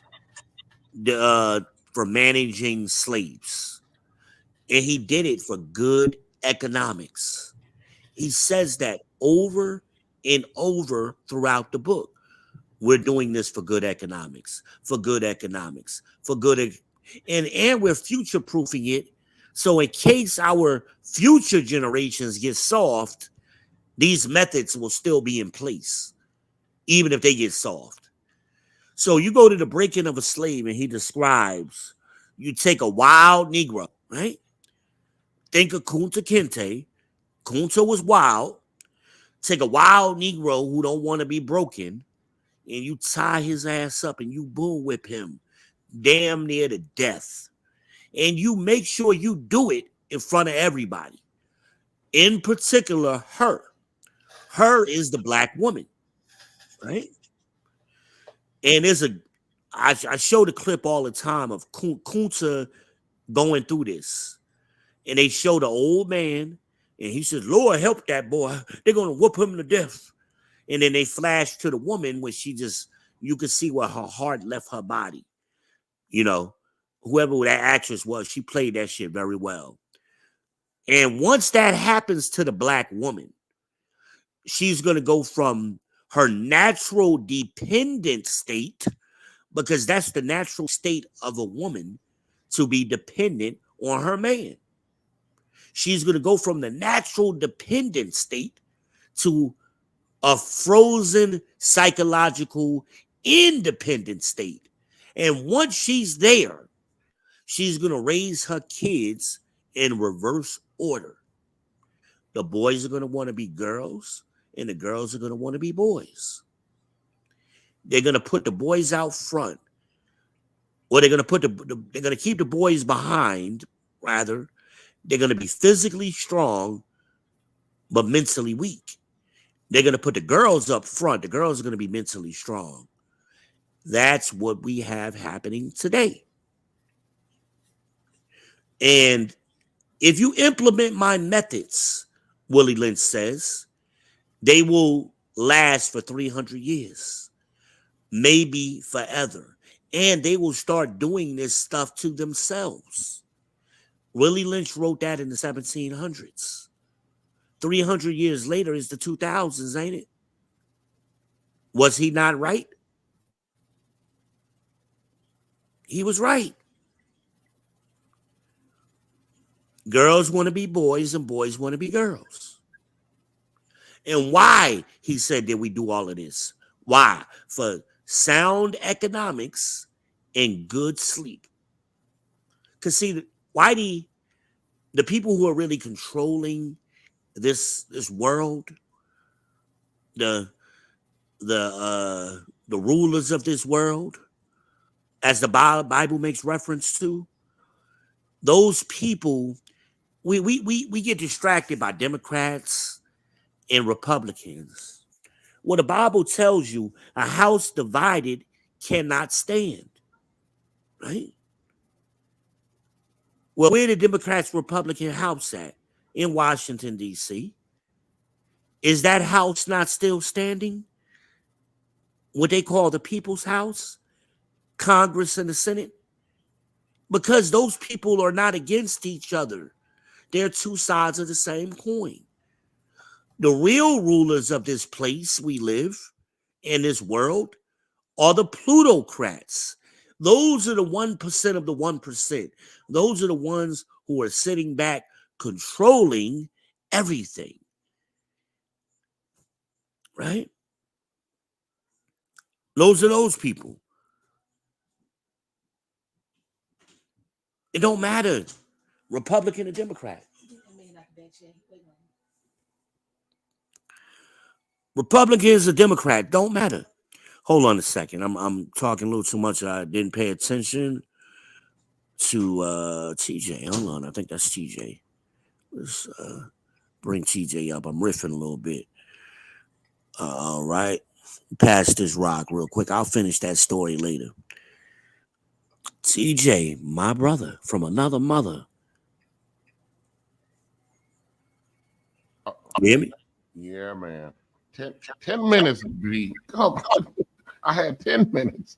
for managing slaves. And he did it for good economics. He says that over and over throughout the book. We're doing this for good economics, for good economics, for good. And we're future-proofing it. So in case our future generations get soft, these methods will still be in place, even if they get soft. So you go to The Breaking of a Slave, and he describes, you take a wild Negro, right? Think of Kunta Kinte. Kunta was wild. Take a wild Negro who don't want to be broken, and you tie his ass up and you bull whip him damn near to death. And you make sure you do it in front of everybody. In particular, her. Her is the black woman, right? And I show the clip all the time of Kunta going through this. And they show the old man, and he says, Lord, help that boy. They're going to whoop him to death. And then they flash to the woman where you could see where her heart left her body. You know, whoever that actress was, she played that shit very well. And once that happens to the black woman, she's going to go from her natural dependent state, because that's the natural state of a woman, to be dependent on her man. She's going to go from the natural dependent state to a frozen psychological independent state. And once she's there, she's going to raise her kids in reverse order. The boys are going to want to be girls, and the girls are going to want to be boys. They're going to put the boys out front, or they're going to they're going to keep the boys behind, rather. They're going to be physically strong, but mentally weak. They're going to put the girls up front. The girls are going to be mentally strong. That's what we have happening today. And if you implement my methods, Willie Lynch says, they will last for 300 years, maybe forever. And they will start doing this stuff to themselves. Willie Lynch wrote that in the 1700s. 300 years later is the 2000s, ain't it? Was he not right? He was right. Girls want to be boys and boys want to be girls. And why, he said, did we do all of this? Why? For sound economics and good sleep. Because see, Whitey, the people who are really controlling this world, the rulers of this world, as the Bible makes reference to, those people, we get distracted by Democrats and Republicans. Well, the Bible tells you a house divided cannot stand, right? Well, where the Democrats Republican house at? In Washington, D.C. Is that house not still standing? What they call the people's house? Congress and the Senate? Because those people are not against each other. They're two sides of the same coin. The real rulers of this place we live in, this world, are the plutocrats. Those are the 1% of the 1%. Those are the ones who are sitting back controlling everything. Right? Those are those people. It don't matter, Republican or Democrat. Republicans or Democrat, don't matter. Hold on a second. I'm talking a little too much. I didn't pay attention to TJ. Hold on. I think that's TJ. Let's bring TJ up. I'm riffing a little bit. All right. Pass this rock real quick. I'll finish that story later. TJ, my brother from another mother. You hear me? Yeah, man. 10 minutes, B. Come on. I had 10 minutes.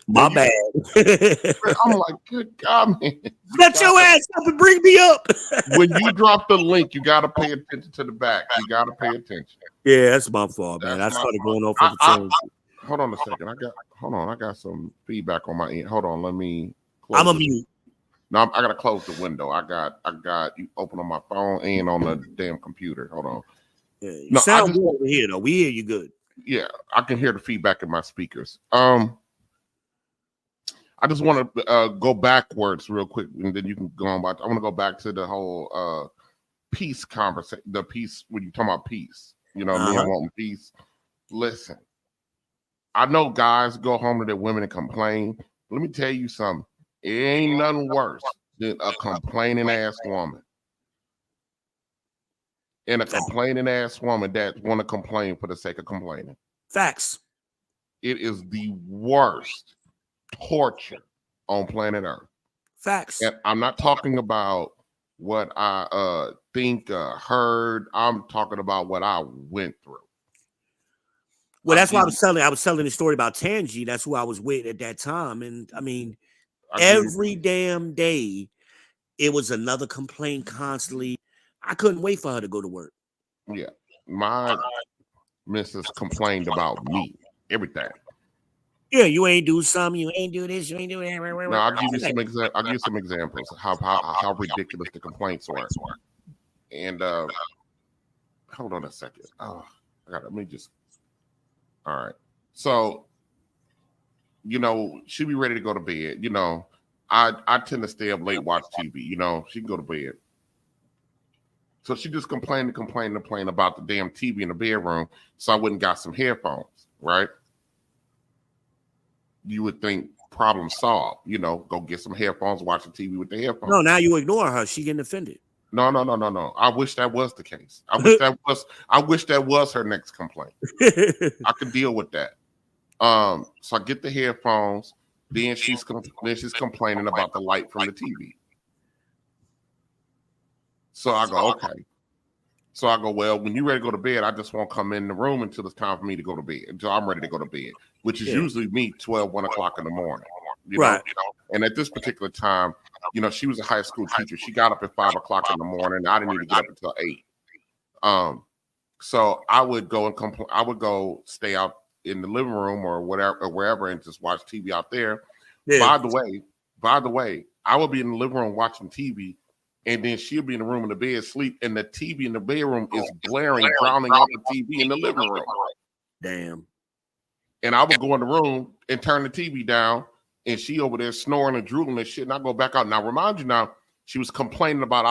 My bad. I'm like, good God, man. Shut your ass up and bring me up. When you drop the link, you got to pay attention to the back. You got to pay attention. Yeah, that's my fault, man. I started going off on the tone. Hold on a second. I got some feedback on my end. Hold on, let me close. I'm a mute. No, I gotta close the window. I got you open on my phone and on the damn computer. Hold on. Yeah, you sound good over here though. We hear you good. Yeah, I can hear the feedback in my speakers. I just want to go backwards real quick, and then you can go on. I want to go back to the whole peace conversation. The peace when you talk about peace, you know, me wanting peace. Listen, I know guys go home to their women and complain. Let me tell you something. It ain't nothing worse than a complaining ass woman. And a complaining ass woman that want to complain for the sake of complaining. Facts. It is the worst torture on planet Earth. Facts. And I'm not talking about what I think heard. I'm talking about what I went through. Well, that's why I was telling the story about Tangi. That's who I was with at that time. And I mean, every damn day, it was another complaint constantly. I couldn't wait for her to go to work. Yeah. My missus complained about me, everything. Yeah, you ain't do something, you ain't do this, you ain't do that. No, I'll give you some examples of how ridiculous the complaints were. And hold on a second. Oh, let me just. All right. So, you know, she be ready to go to bed. You know, I tend to stay up late, watch TV. You know, she can go to bed. So she just complained about the damn TV in the bedroom. So I went and got some headphones, right? You would think problem solved, you know, go get some headphones, watch the TV with the headphones. No, now you ignore her. She getting offended. No. I wish that was the case. I wish that was her next complaint. I could deal with that. So I get the headphones, then she's complaining about the light from the TV. So I go, okay. So I go, well, when you're ready to go to bed, I just won't come in the room until it's time for me to go to bed, until I'm ready to go to bed, which is usually me 1 o'clock in the morning. You know? And at this particular time, you know, she was a high school teacher. She got up at 5 o'clock in the morning. I didn't need to get up until 8. So I would go and I would go stay out in the living room or whatever, or wherever, and just watch TV out there. Yeah. By the way, I would be in the living room watching TV. And then she'll be in the room in the bed, sleep, and the TV in the bedroom is blaring, drowning out the TV in the living room. Damn. And I would go in the room and turn the TV down, and she over there snoring and drooling and shit. And I go back out. Now, remind you now, she was complaining about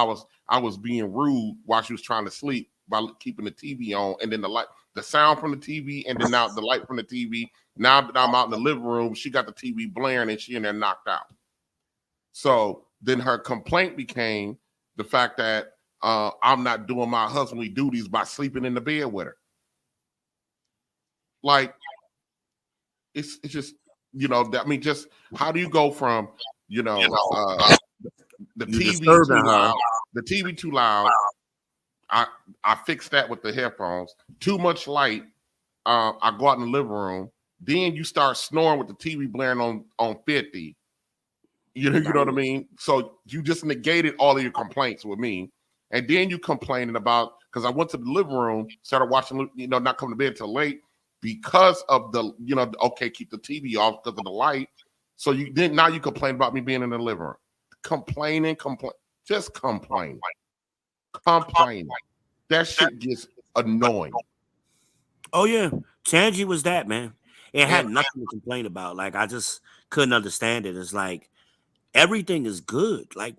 I was being rude while she was trying to sleep by keeping the TV on, and then the sound from the TV, and then now the light from the TV. Now that I'm out in the living room, she got the TV blaring, and she in there knocked out. So then her complaint became the fact that I'm not doing my husbandly duties by sleeping in the bed with her. Like, it's just, you know, I mean, just how do you go from, you know, the TV too loud, the TV too loud. I fixed that with the headphones. Too much light. I go out in the living room. Then you start snoring with the TV blaring on 50. You know what I mean? So you just negated all of your complaints with me. And then you complaining about, because I went to the living room, started watching, you know, not coming to bed till late because of the, you know, okay, keep the TV off because of the light. So now you complain about me being in the living room. Complaining. That shit gets annoying. Oh, yeah. Tangi was that, man. It had nothing to complain about. Like, I just couldn't understand it. It's like, everything is good. Like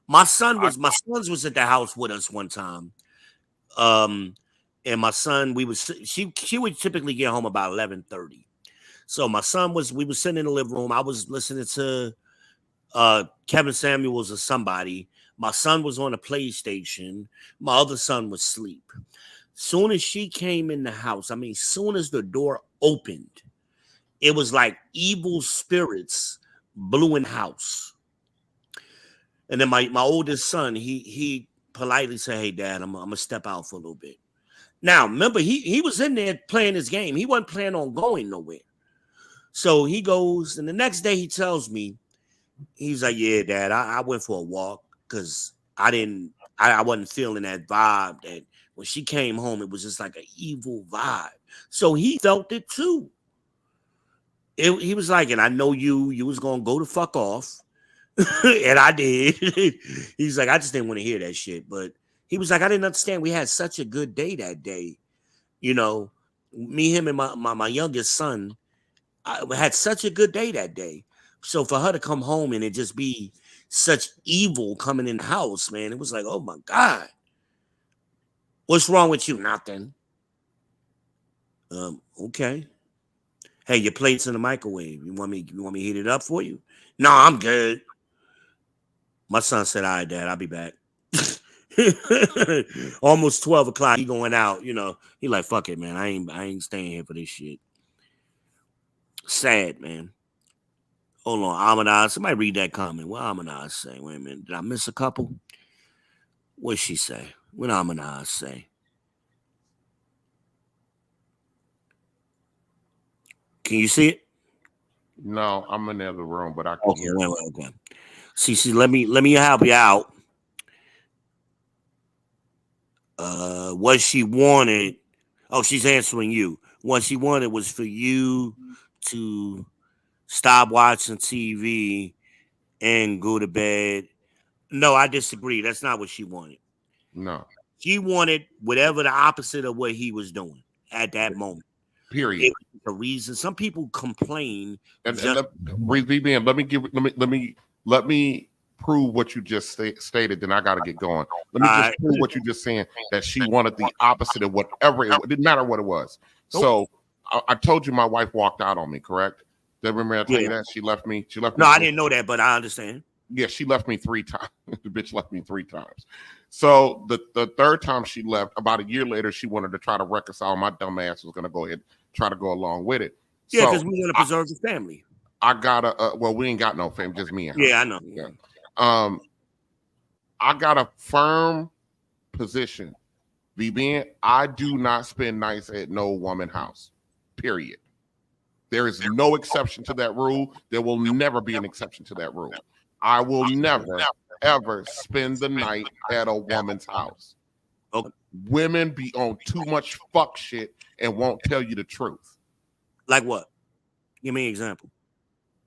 my sons was at the house with us one time. And my son, she would typically get home about 11:30. So my son we were sitting in the living room. I was listening to Kevin Samuels or somebody. My son was on a PlayStation. My other son was asleep. Soon as she came in the house, I mean, soon as the door opened, it was like evil spirits blew in the house. And then my oldest son, he politely said, "Hey, Dad, I'm gonna step out for a little bit." Now, remember, he was in there playing his game. He wasn't planning on going nowhere. So he goes, and the next day he tells me, he's like, "Yeah, Dad, I went for a walk because I wasn't feeling that vibe. That when she came home, it was just like an evil vibe." So he felt it too. He was like, "And I know you was gonna go the fuck off." And I did. He's like, I just didn't want to hear that shit. But he was like, I didn't understand. We had such a good day that day. You know, me, him, and my youngest son, I had such a good day that day. So for her to come home and it just be such evil coming in the house, man, it was like, oh my God. What's wrong with you? Nothing. Okay. Hey, your plate's in the microwave. You want me to heat it up for you? No, I'm good. My son said, all right, Dad, I'll be back. Almost 12 o'clock. He going out, you know. He like, fuck it, man. I ain't staying here for this shit. Sad, man. Hold on, Amanaz. Somebody read that comment. What Amanaz say? Wait a minute. Did I miss a couple? What'd she say? What Amanaz say? Can you see it? No, I'm in the other room, but I can hear it. Okay. See, let me help you out. What she wanted. Oh, she's answering you. What she wanted was for you to stop watching TV and go to bed. No, I disagree. That's not what she wanted. No. She wanted whatever the opposite of what he was doing at that moment. Period. The reason some people complain. And let me prove what you just stated. Then I got to get going. Let me just prove what you just saying, that she wanted the opposite of whatever it didn't matter what it was. So I told you my wife walked out on me, correct? Did I remember I tell you that she left me? No, I didn't know that, but I understand. Yeah, she left me 3 times. The bitch left me 3 times. So the third time she left, about a year later, she wanted to try to reconcile. My dumb ass was going to go ahead and try to go along with it. Yeah, because we want to preserve the family. I got well, we ain't got no family, just me and her. Yeah, I know. Yeah. I got a firm position. I do not spend nights at no woman's house. Period. There is no exception to that rule. There will never be an exception to that rule. I will never, ever spend the night at a woman's house. Okay. Women be on too much fuck shit and won't tell you the truth. Like what? Give me an example.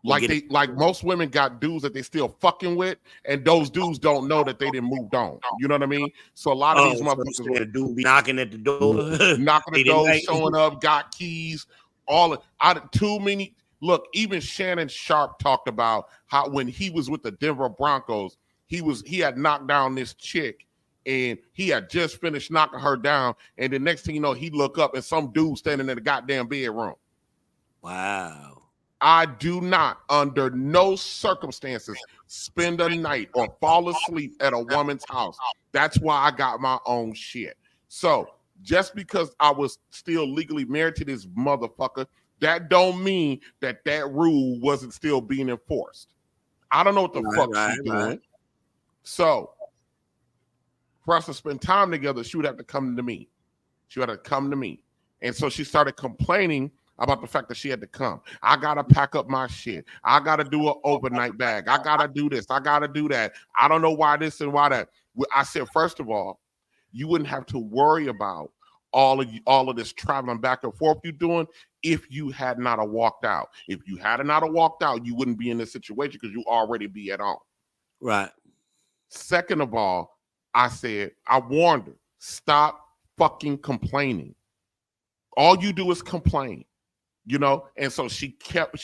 Like most women got dudes that they still fucking with, and those dudes don't know that they didn't moved on. You know what I mean? So a lot of these motherfuckers would do be knocking at the door, knocking the door, showing up, got keys, too many. Look, even Shannon Sharp talked about how when he was with the Denver Broncos, he had knocked down this chick, and he had just finished knocking her down, and the next thing you know, he look up and some dude standing in the goddamn bedroom. Wow. I do not, under no circumstances, spend a night or fall asleep at a woman's house. That's why I got my own shit. So just because I was still legally married to this motherfucker, that don't mean that rule wasn't still being enforced. I don't know what the fuck she's doing. So for us to spend time together, she would have to come to me. And so she started complaining about the fact that she had to come. I got to pack up my shit. I got to do an overnight bag. I got to do this. I got to do that. I don't know why this and why that. I said, first of all, you wouldn't have to worry about all of this traveling back and forth you're doing if you had not have walked out. If you had not have walked out, you wouldn't be in this situation because you already be at home. Right. Second of all, I said, I warned her, stop fucking complaining. All you do is complain. You know, and so she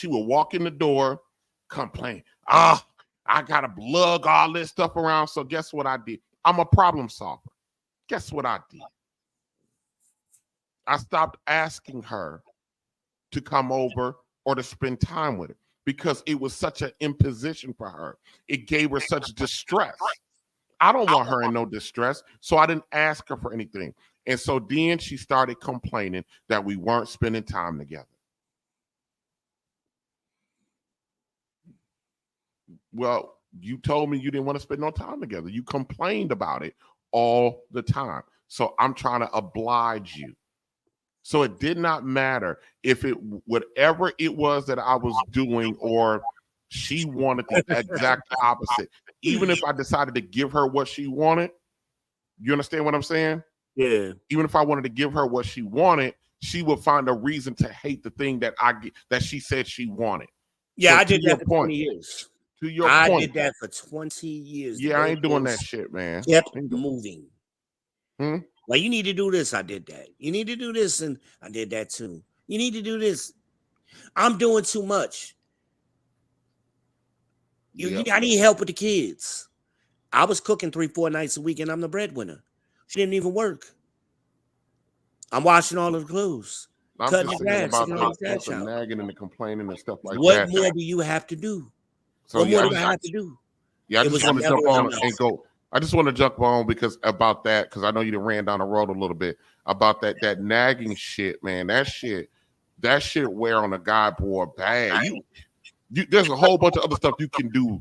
would walk in the door, complain. I gotta lug all this stuff around. So guess what I did? I'm a problem solver. Guess what I did? I stopped asking her to come over or to spend time with her because it was such an imposition for her. It gave her such distress. I don't want her in no distress, so I didn't ask her for anything. And so then she started complaining that we weren't spending time together. Well, you told me you didn't want to spend no time together. You complained about it all the time. So I'm trying to oblige you. So it did not matter if whatever it was that I was doing or she wanted the exact opposite. Even if I decided to give her what she wanted, you understand what I'm saying? Yeah. Even if I wanted to give her what she wanted, she would find a reason to hate the thing that she said she wanted. Yeah, so I did that for 20 years. To your point. I did that for 20 years. Yeah, I ain't doing that shit, man. Kept moving. Like, you need to do this. I did that. You need to do this, and I did that too. You need to do this. I'm doing too much. I need help with the kids. I was cooking 3-4 nights a week, and I'm the breadwinner. She didn't even work. I'm washing all of the clothes. I'm cutting just the saying grass, about sitting on the, the just trash the out. nagging and the complaining and stuff like What that. more do you have to do? So What yeah, more do I have to do? I It just was want to never jump on enough. and go. I just want to jump on because about that, because I know you done ran down the road a little bit about that nagging shit, man. That shit wear on a guy, boy, bad. You there's a whole bunch of other stuff you can do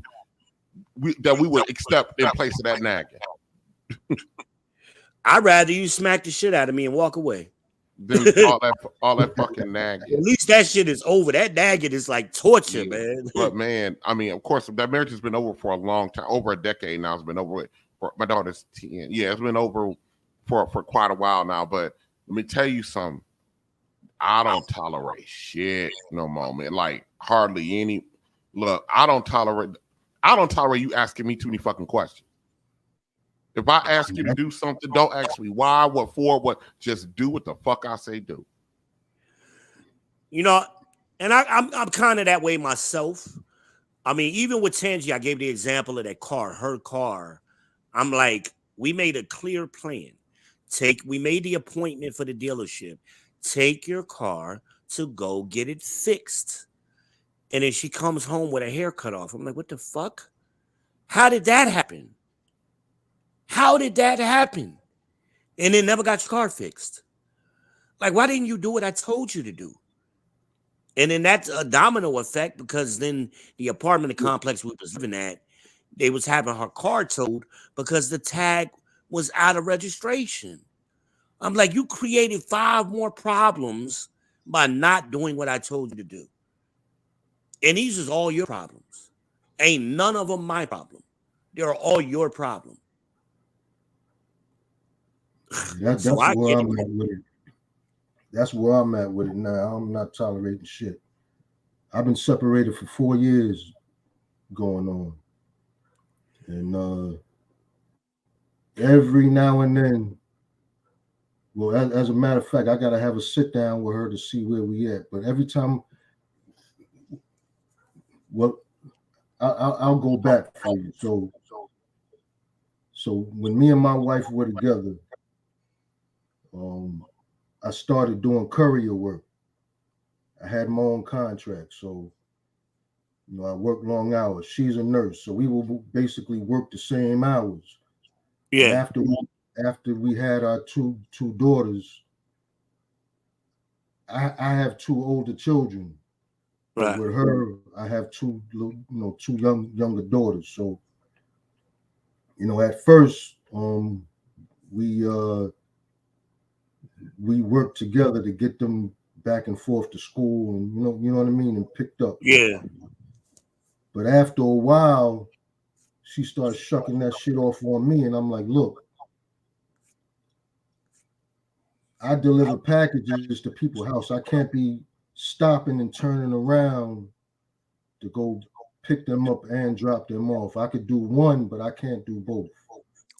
that we would accept in place of that nagging. I'd rather you smack the shit out of me and walk away. Then all that fucking nagging. At least that shit is over. That nagging is like torture, Yeah. man. But man, I mean, of course, that marriage has been over for a long time, over a decade now. It's been over for my daughter's 10. Yeah, it's been over for quite a while now. But let me tell you something. I don't tolerate shit no more, man. Like hardly any. Look, I don't tolerate you asking me too many fucking questions. If I ask you to do something, don't ask me why, what for, what. Just do what the fuck I say do. You know, and I'm kind of that way myself. I mean, even with Tangi, I gave the example of that car, her car. I'm like, we made a clear plan. We made the appointment for the dealership. Take your car to go get it fixed. And then she comes home with her hair cut off. I'm like, what the fuck? How did that happen? How did that happen? And then never got your car fixed. Like, why didn't you do what I told you to do? And then that's a domino effect because then the apartment complex we was living at, they was having her car towed because the tag was out of registration. I'm like, you created 5 more problems by not doing what I told you to do. And these is all your problems. Ain't none of them my problem. They're all your problem. That's So I where get I'm at with it. That's where I'm at with it now. I'm not tolerating shit. I've been separated for 4 years going on. And every now and then, well, as a matter of fact, I got to have a sit down with her to see where we at. But every time, well, I'll go back for you. So when me and my wife were together, I started doing courier work. I had my own contract, so I worked long hours. She's a nurse, so we will basically work the same hours. Yeah. And after we had our two daughters, I have 2 older children. Right. With her, I have 2 younger daughters. So, at first, we worked together to get them back and forth to school, and you know what I mean, and picked up. Yeah. But after a while, she started shucking that shit off on me, and I'm like, look, I deliver packages to people's house. I can't be stopping and turning around to go pick them up and drop them off. I could do one, but I can't do both.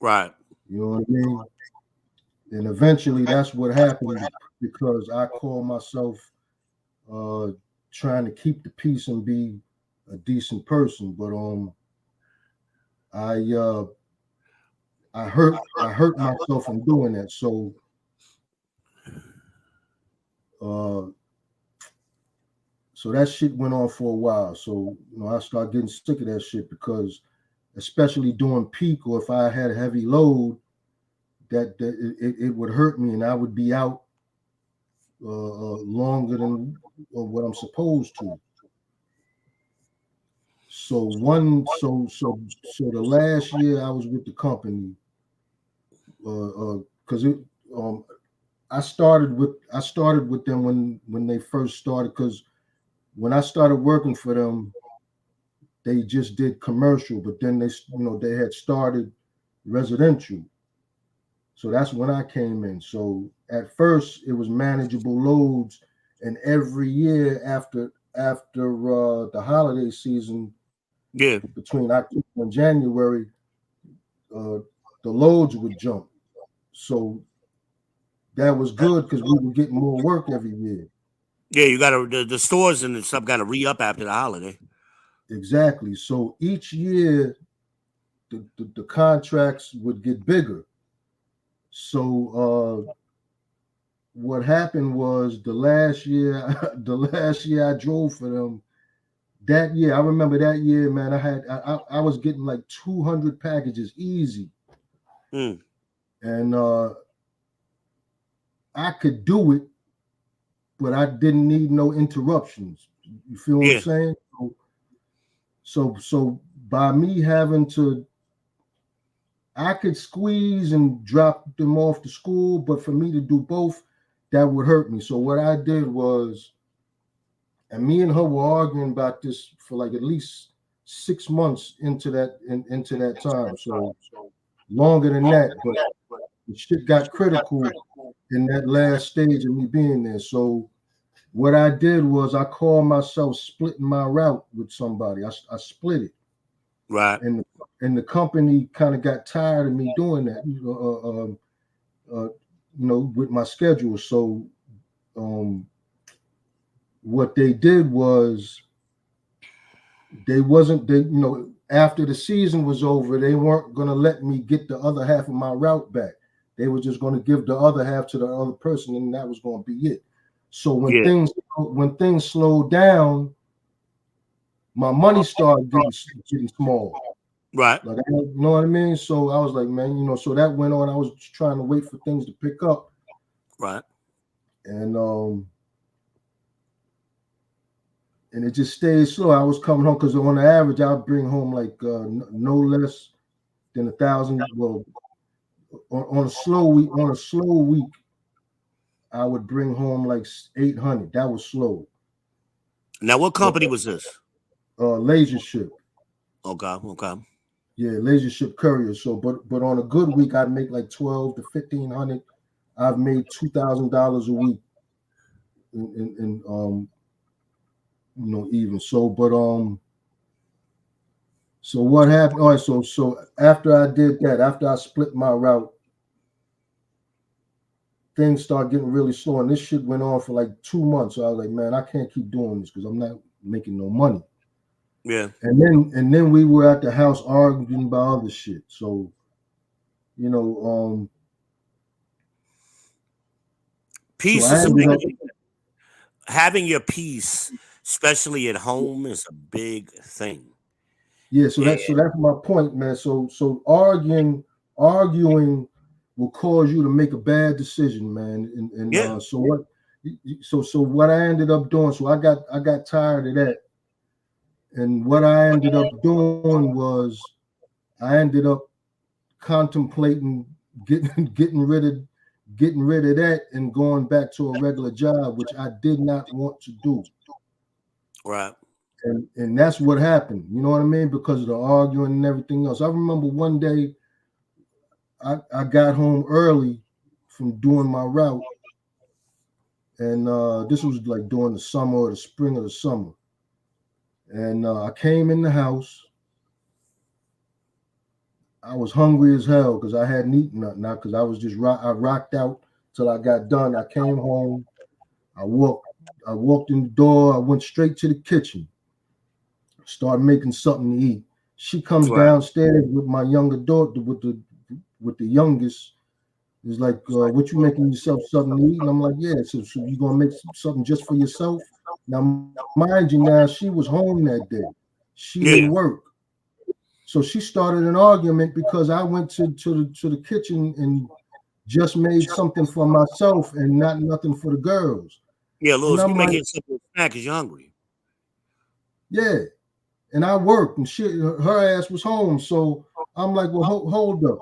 Right. You know what I mean? And eventually that's what happened because I call myself trying to keep the peace and be a decent person. But I hurt myself in doing that. So so that shit went on for a while. So I started getting sick of that shit because especially during peak or if I had a heavy load, that it would hurt me and I would be out longer than what I'm supposed to. So the last year I was with the company, because I started with them when they first started, because when I started working for them, they just did commercial, but then they had started residential. So that's when I came in. So at first it was manageable loads, and every year after the holiday season, between October and January, the loads would jump. So that was good because we were getting more work every year. Yeah, you gotta the stores and stuff gotta re-up after the holiday. Exactly. So each year the contracts would get bigger. So what happened was the last year, the last year I drove for them. That year, I remember that year, man. I was getting like 200 packages easy, Mm. and I could do it, but I didn't need no interruptions. You feel what I'm Yeah. saying? So by me having to, I could squeeze and drop them off to school, but for me to do both, that would hurt me. So what I did was, and me and her were arguing about this for like at least 6 months into that time. So longer than that, but the shit got critical in that last stage of me being there. So what I did was I called myself splitting my route with somebody. I split it. Right. And the company kind of got tired of me doing that, with my schedule. So what they did was after the season was over, they weren't going to let me get the other half of my route back. They were just going to give the other half to the other person, and that was going to be it. So when things slowed down, my money started getting small. Right. Like, you know what I mean? So I was like, man, so that went on. I was trying to wait for things to pick up. Right. And it just stayed slow. I was coming home because on the average, I'd bring home like no less than 1,000. Well, on a slow week, I would bring home like 800. That was slow. Now, what company was this? Laser Ship. Okay. Yeah, Laser Ship Courier. So, but on a good week, I'd make like 1,200 to 1,500. I've made $2,000 a week in even so. But so what happened? All right, so after I did that, after I split my route, things started getting really slow, and this shit went on for like 2 months. So I was like, man, I can't keep doing this because I'm not making no money. Yeah. And then we were at the house arguing about other shit. So, Peace so is a big thing. Having your peace, especially at home, is a big thing. Yeah, so that's my point, man. So arguing will cause you to make a bad decision, man. And so what I ended up doing, so I got tired of that. And what I ended up doing was I ended up contemplating getting rid of that and going back to a regular job, which I did not want to do. Right. And that's what happened. You know what I mean? Because of the arguing and everything else. I remember one day I got home early from doing my route. And this was like during the summer or the spring of the summer. And I came in the house. I was hungry as hell because I hadn't eaten nothing now because I was just I rocked out till I got done. I came home. I walked in the door. I went straight to the kitchen. Started making something to eat. She comes downstairs with my younger daughter, with the youngest. It's like, what you making yourself something to eat? And I'm like, yeah. So you gonna make something just for yourself? Now, mind you, now she was home that day. She didn't work. So she started an argument because I went to the kitchen and just made something for myself and not nothing for the girls. Yeah, Louis, you like, making something snack because you're hungry. Yeah. And I worked and her ass was home. So I'm like, well, hold up.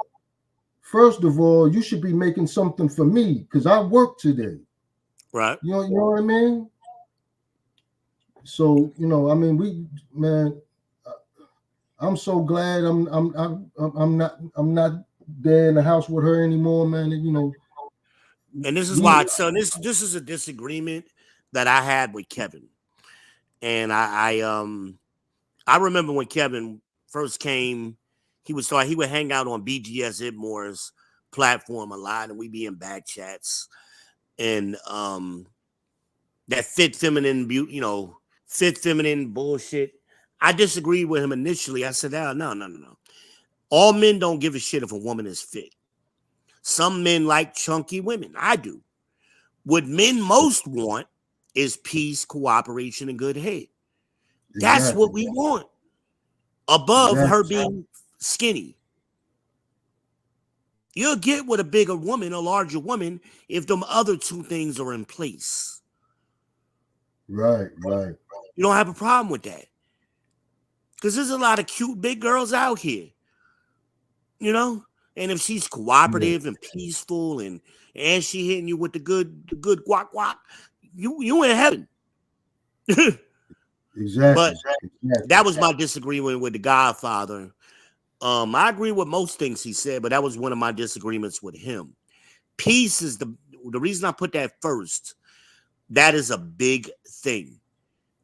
First of all, you should be making something for me because I work today. Right. You know what I mean? So, I mean, I'm so glad I'm not there in the house with her anymore, man. And this is why. So this is a disagreement that I had with Kevin, and I remember when Kevin first came, he would hang out on BGS Idmore's platform a lot, and we'd be in back chats, and that fit feminine bullshit. I disagreed with him initially. I said, no. All men don't give a shit if a woman is fit. Some men like chunky women. I do. What men most want is peace, cooperation, and good head. That's Exactly. what we want. Above her Exactly. being skinny. You'll get with a bigger woman, a larger woman, if them other two things are in place. Right, right. You don't have a problem with that. Because there's a lot of cute big girls out here. You know? And if she's cooperative and peaceful and she hitting you with the good guac guac, you in heaven. Exactly. But exactly. that was my disagreement with the Godfather. I agree with most things he said, but that was one of my disagreements with him. Peace is the reason I put that first. That is a big thing.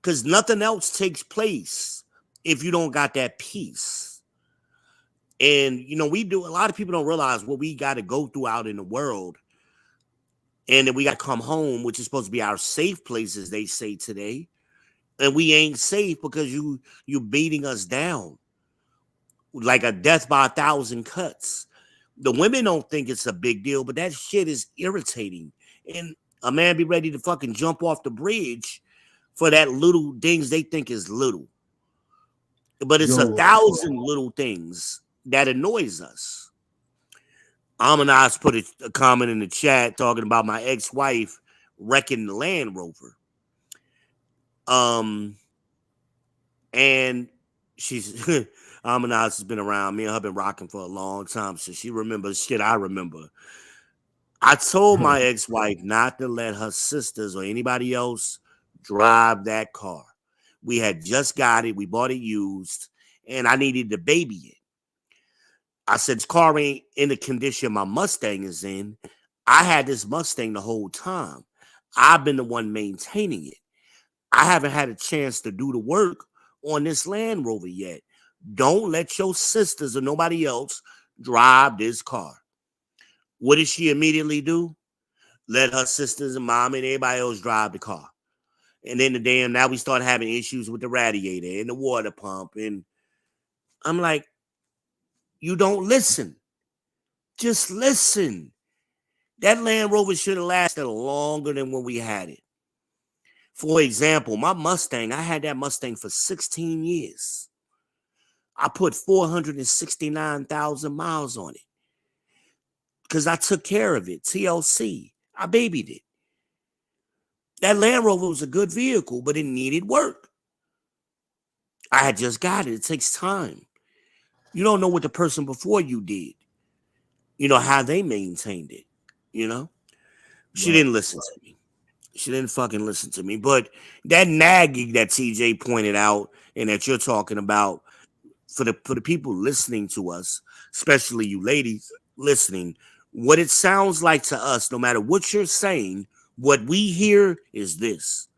Because nothing else takes place if you don't got that peace. And, you know, a lot of people don't realize what we got to go through out in the world. And then we got to come home, which is supposed to be our safe place, as they say today. And we ain't safe because you beating us down like a death by 1,000 cuts. The women don't think it's a big deal, but that shit is irritating. And a man be ready to fucking jump off the bridge for that little things they think is little. But it's 1,000 little things that annoys us. Amanas put a comment in the chat talking about my ex-wife wrecking the Land Rover. And she's Amanas has been around. Me and her been rocking for a long time, so she remembers shit I remember. I told my ex-wife not to let her sisters or anybody else drive that car. We had just got it. We bought it used, and I needed to baby it. I said, this car ain't in the condition my Mustang is in. I had this Mustang the whole time. I've been the one maintaining it. I haven't had a chance to do the work on this Land Rover yet. Don't let your sisters or nobody else drive this car. What did she immediately do? Let her sisters and mom and everybody else drive the car. And then now we start having issues with the radiator and the water pump. And I'm like, you don't listen. Just listen. That Land Rover should have lasted longer than when we had it. For example, my Mustang, I had that Mustang for 16 years. I put 469,000 miles on it because I took care of it. TLC. I babied it. That Land Rover was a good vehicle, but it needed work. I had just got it. It takes time. You don't know what the person before you did. You know, how they maintained it, you know? She didn't listen to me. She didn't fucking listen to me. But that nagging that TJ pointed out and that you're talking about, for the people listening to us, especially you ladies listening, what it sounds like to us, no matter what you're saying, what we hear is this.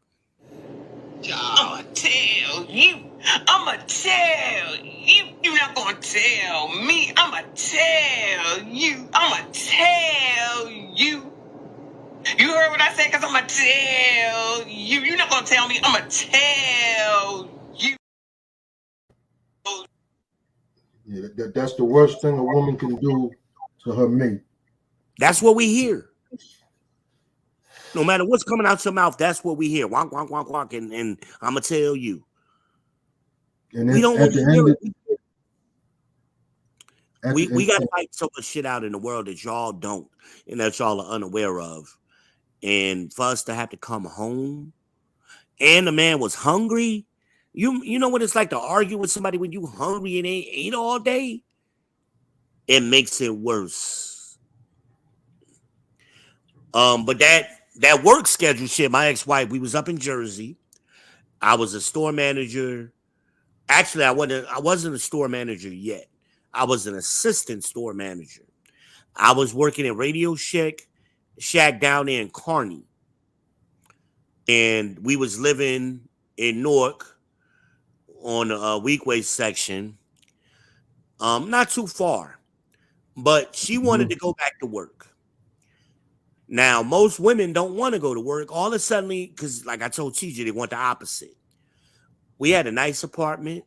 I'ma tell you. I'ma tell you. You're not gonna tell me. I'ma tell you. I'ma tell you. You heard what I said? Because I'ma tell you. You're not gonna tell me. I'ma tell you. Yeah, that's the worst thing a woman can do to her mate. That's what we hear. No matter what's coming out your mouth, that's what we hear. Wonk, wonk, wonk, wonk, and I'm going to tell you. And we don't at the end of, we got to fight so much shit out in the world that y'all don't and that y'all are unaware of. And for us to have to come home and the man was hungry, you know what it's like to argue with somebody when you hungry and ain't ate all day? It makes it worse. But that work schedule shit, my ex-wife, we was up in Jersey. I was a store manager. Actually, I wasn't a store manager yet. I was an assistant store manager. I was working at Radio Shack down there in Kearney. And we was living in Newark on a Weekway section. Not too far. But she wanted to go back to work. Now, most women don't want to go to work. All of a sudden, because like I told TJ, they want the opposite. We had a nice apartment,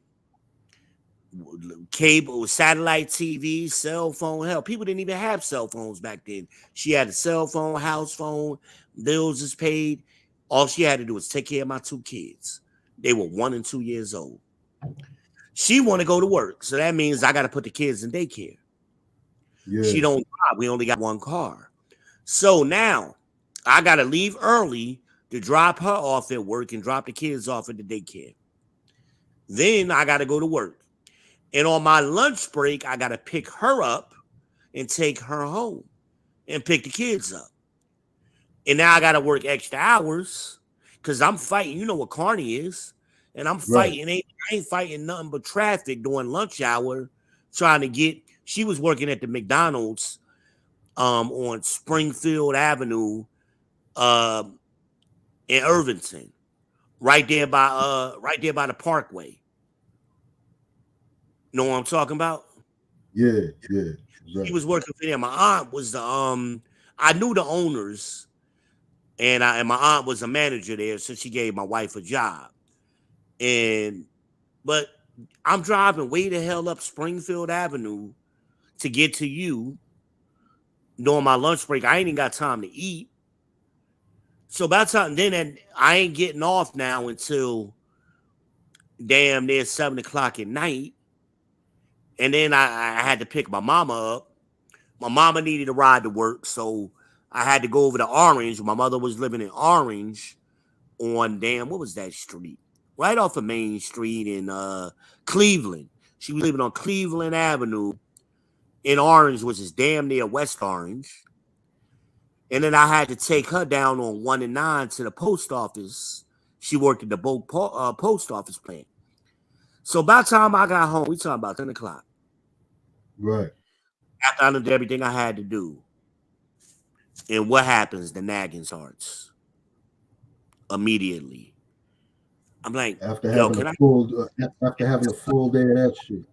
cable, satellite TV, cell phone. Hell, people didn't even have cell phones back then. She had a cell phone, house phone, bills is paid. All she had to do was take care of my 2 kids. They were 1 and 2 years old. She want to go to work, so that means I got to put the kids in daycare. Yeah. She don't drive. We only got 1 car. So now I got to leave early to drop her off at work and drop the kids off at the daycare. Then I got to go to work. And on my lunch break, I got to pick her up and take her home and pick the kids up. And now I got to work extra hours because I'm fighting. You know what Carney is. And I'm fighting. I ain't fighting nothing but traffic during lunch hour trying to get. She was working at the McDonald's on Springfield Avenue in Irvington, right there by the Parkway. Know what I'm talking about? Yeah. Exactly. He was working for them. My aunt was the I knew the owners, and my aunt was a manager there, so she gave my wife a job. But I'm driving way the hell up Springfield Avenue to get to you during my lunch break. I ain't even got time to eat. So by the time then I ain't getting off now until damn near 7 o'clock at night. And then I had to pick my mama up. My mama needed a ride to work, so I had to go over to Orange. My mother was living in Orange on what was that street? Right off of Main Street in Cleveland. She was living on Cleveland Avenue in Orange, which is damn near West Orange. And then I had to take her down on 1 and 9 to the post office. She worked at the post office plant. So by the time I got home, we talking about 10 o'clock. Right. After I did everything I had to do. And what happens? The nagging starts immediately. I'm like, after having a full day of that shit.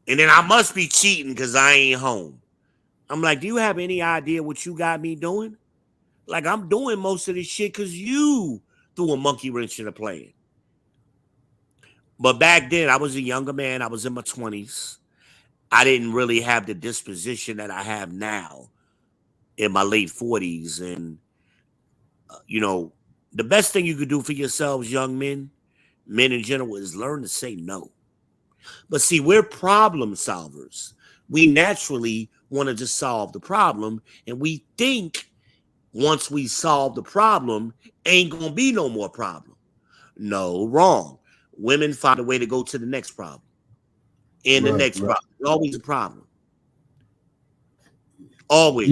And then I must be cheating because I ain't home. I'm like, do you have any idea what you got me doing? Like, I'm doing most of this shit because you threw a monkey wrench in the plan. But back then, I was a younger man. I was in my 20s. I didn't really have the disposition that I have now in my late 40s. And, the best thing you could do for yourselves, young men in general, is learn to say no. But see, we're problem solvers. We naturally want to just solve the problem. And we think once we solve the problem, ain't going to be no more problem. No, wrong. Women find a way to go to the next problem. And the next problem. There's always a problem. Always.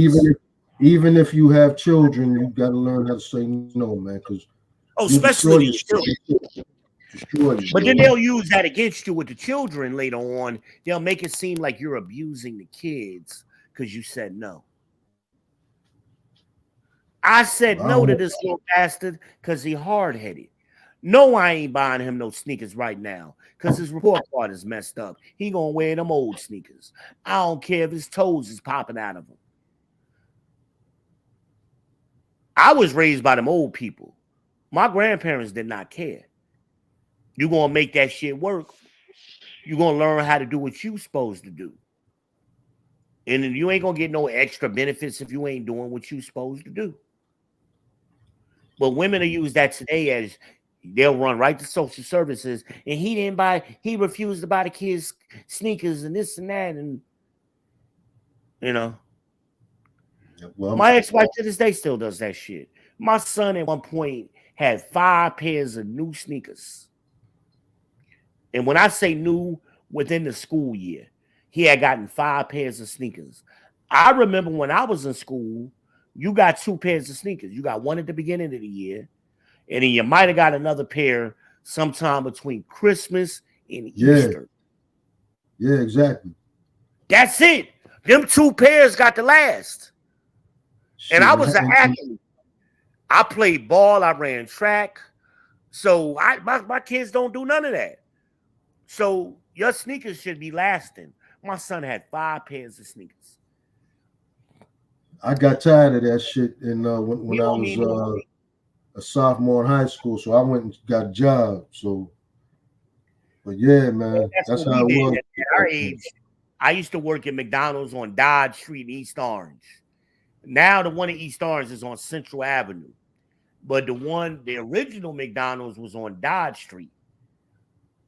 Even if you have children, you got to learn how to say no, man. Because especially the children. But then they'll use that against you with the children later on. They'll make it seem like you're abusing the kids because you said no. I said no to this little bastard because he hard-headed. No, I ain't buying him no sneakers right now because his report card is messed up. He gonna wear them old sneakers. I don't care if his toes is popping out of him. I was raised by them old people. My grandparents did not care. You're gonna make that shit work. You're gonna learn how to do what you supposed to do. And you ain't gonna get no extra benefits if you ain't doing what you supposed to do. But women will use that today as they'll run right to social services, and he refused to buy the kids sneakers and this and that, and my ex-wife to this day still does that shit. My son at one point had 5 pairs of new sneakers. And when I say new, within the school year, he had gotten 5 pairs of sneakers. I remember when I was in school, you got 2 pairs of sneakers. You got one at the beginning of the year, and then you might have got another pair sometime between Christmas and Easter. Yeah, exactly. That's it. Them 2 pairs got to last. And I was an athlete. I played ball. I ran track. So my kids don't do none of that. So your sneakers should be lasting. My son had 5 pairs of sneakers. I got tired of that shit. And when I was a sophomore in high school, so I went and got a job. So But yeah, man, That's that's what we how it did was. at our age. I used to work at McDonald's on Dodge Street in East Orange. Now the one in East Orange is on Central Avenue. But the original McDonald's was on Dodge Street,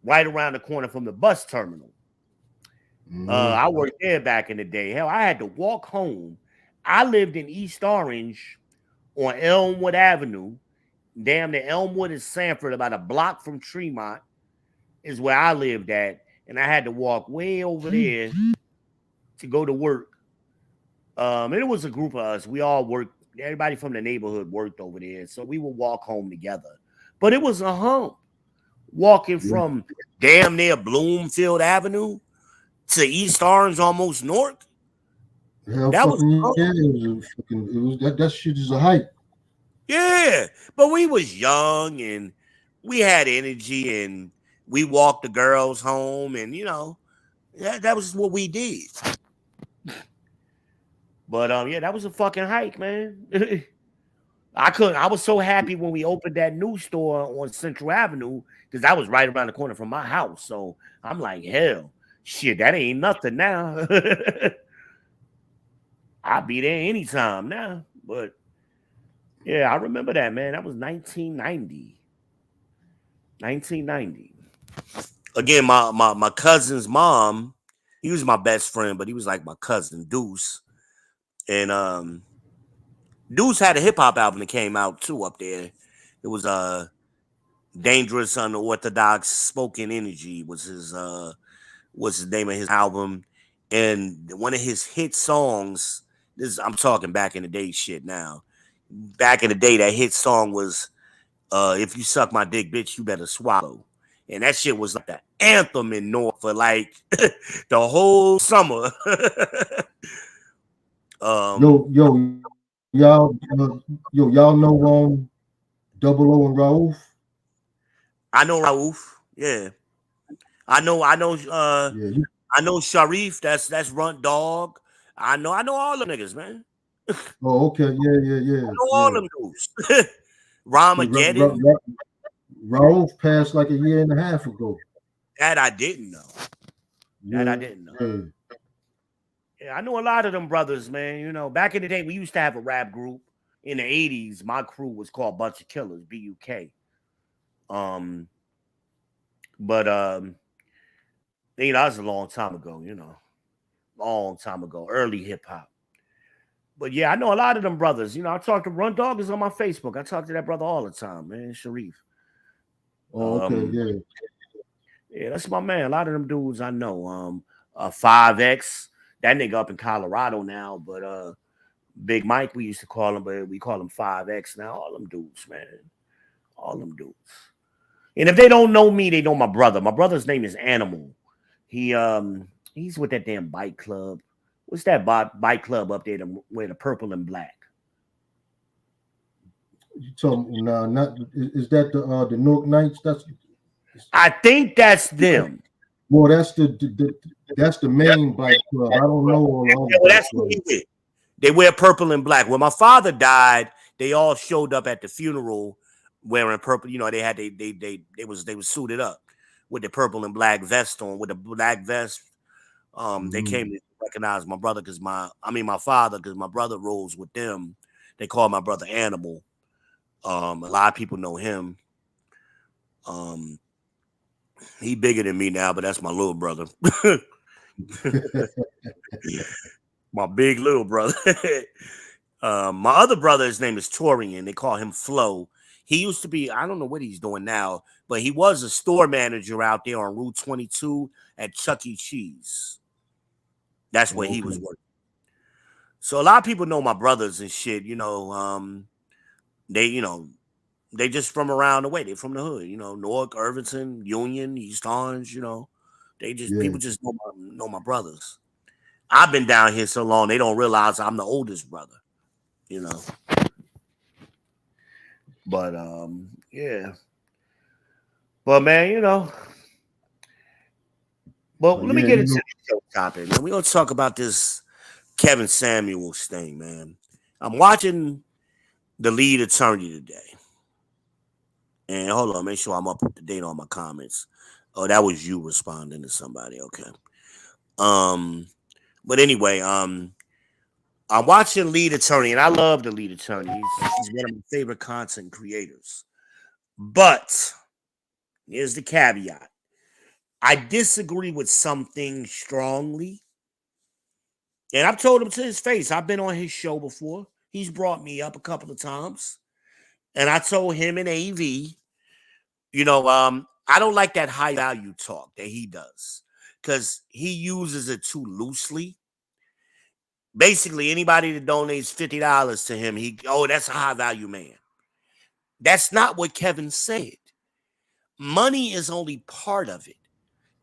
right around the corner from the bus terminal. I worked there back in the day. Hell, I had to walk home. I lived in East Orange on Elmwood Avenue. Damn, the Elmwood is Sanford, about a block from Tremont, is where I lived at. And I had to walk way over there to go to work. And it was a group of us. We all worked. Everybody from the neighborhood worked over there. So we would walk home together. But it was a hump. Walking from damn near Bloomfield Avenue to East Orange, almost north. Hell, That was that shit is a hype. Yeah, but we was young and we had energy and we walked the girls home and that was what we did. But yeah, that was a fucking hike, man. I was so happy when we opened that new store on Central Avenue because that was right around the corner from my house. So I'm like, hell, shit, that ain't nothing now. I'll be there anytime now. But yeah, I remember that, man. That was 1990. 1990. Again, my cousin's mom, he was my best friend, but he was like my cousin, Deuce. And Deuce had a hip-hop album that came out too up there. It was Dangerous Unorthodox Spoken Energy was his name of his album. And one of his hit songs, I'm talking back in the day shit now. Back in the day, that hit song was If You Suck My Dick, Bitch, You Better Swallow. And that shit was like the anthem in North for like the whole summer. Y'all know Double O and Raouf? I know Raouf, yeah. I know Sharif, that's Runt Dog. I know all the niggas, man. Oh, okay, yeah. I know all them dudes. Ramageddon. Raouf passed like a year and a half ago. That I didn't know. Yeah, I know a lot of them brothers, man. Back in the day, we used to have a rap group in the 80s. My crew was called Bunch of Killers, BUK. But that was a long time ago, long time ago, early hip hop. But yeah, I know a lot of them brothers. I talk to Run Dog is on my Facebook. I talk to that brother all the time, man, Sharif. Oh, okay, yeah. Yeah, that's my man. A lot of them dudes I know. 5X, that nigga up in Colorado now, but Big Mike, we used to call him, but we call him 5X now. All them dudes, man. All them dudes. And if they don't know me, they know my brother. My brother's name is Animal. He's with that damn bike club. What's that bike club up there where the purple and black? You told me is that the Newark Knights? I think that's them. Well, that's the main bike club. I don't know all of them. That's what he did. They wear purple and black. When my father died, they all showed up at the funeral wearing purple. They had they was suited up with the purple and black vest on, with the black vest. They came to recognize my brother my father, because my brother rolls with them. They call my brother Animal. A lot of people know him. He bigger than me now, but that's my little brother. My big little brother. My other brother, his name is Torian. They call him Flo. He used to be, I don't know what he's doing now, but he was a store manager out there on Route 22 at Chuck E. Cheese. That's where he was working. So a lot of people know my brothers and shit. They just from around the way. They from the hood. Newark, Irvington, Union, East Orange. People just know my brothers. I've been down here so long, they don't realize I'm the oldest brother. But yeah. But man, But let me get into the show topic, man. We're gonna talk about this Kevin Samuels thing, man. I'm watching The Lead Attorney today. And hold on, make sure I'm up to date on my comments. Oh, that was you responding to somebody. Okay. But anyway, I'm watching Lead Attorney, and I love the Lead Attorney. He's one of my favorite content creators. But here's the caveat. I disagree with some things strongly. And I've told him to his face. I've been on his show before. He's brought me up a couple of times. And I told him in AV, I don't like that high value talk that he does because he uses it too loosely. Basically, anybody that donates $50 to him, that's a high value man. That's not what Kevin said. Money is only part of it.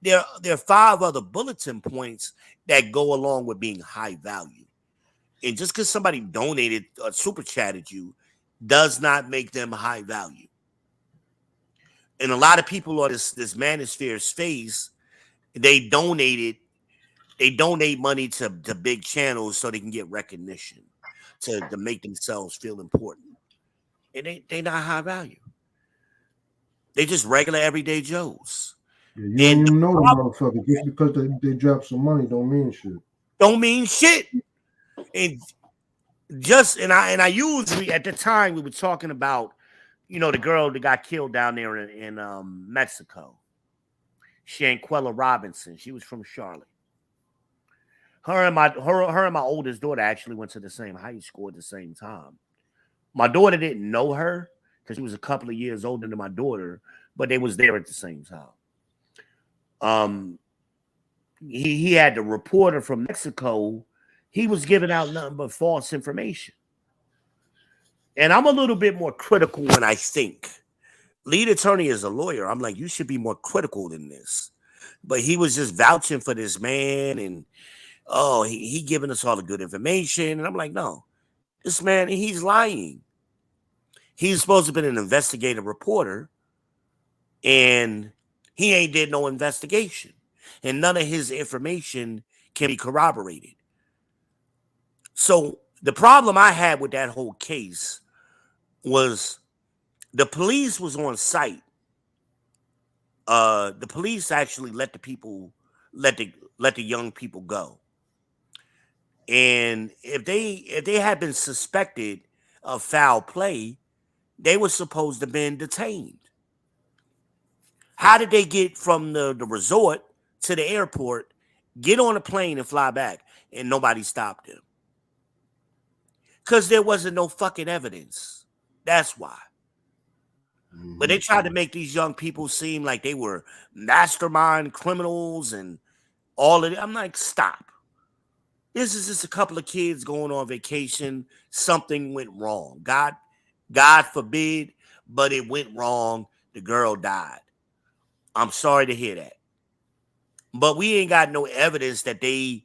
There are 5 other bulletin points that go along with being high value. And just because somebody donated or super chatted you does not make them high value. And a lot of people on this Manosphere space, they donate money to big channels so they can get recognition, to make themselves feel important. And they not high value. They just regular everyday Joes. Yeah, you don't even know the motherfucker. Just because they drop some money don't mean shit. Don't mean shit. And I usually at the time we were talking about, the girl that got killed down there in Mexico. Shanquella Robinson. She was from Charlotte. Her and my oldest daughter actually went to the same high school at the same time. My daughter didn't know her because she was a couple of years older than my daughter, but they was there at the same time. He had the reporter from Mexico. He was giving out nothing but false information. And I'm a little bit more critical when I think. Lead Attorney is a lawyer. I'm like, you should be more critical than this. But he was just vouching for this man and he giving us all the good information. And I'm like, no, this man, he's lying. He's supposed to have been an investigative reporter, and he ain't did no investigation. And none of his information can be corroborated. So the problem I had with that whole case was the police was on site. The police actually let the young people go. And if they had been suspected of foul play, they were supposed to have been detained. How did they get from the resort to the airport, get on a plane and fly back, and nobody stopped them? Because there wasn't no fucking evidence. That's why. But they tried to make these young people seem like they were mastermind criminals and all of it. I'm like, stop. This is just a couple of kids going on vacation. Something went wrong. God forbid, but it went wrong. The girl died. I'm sorry to hear that. But we ain't got no evidence that they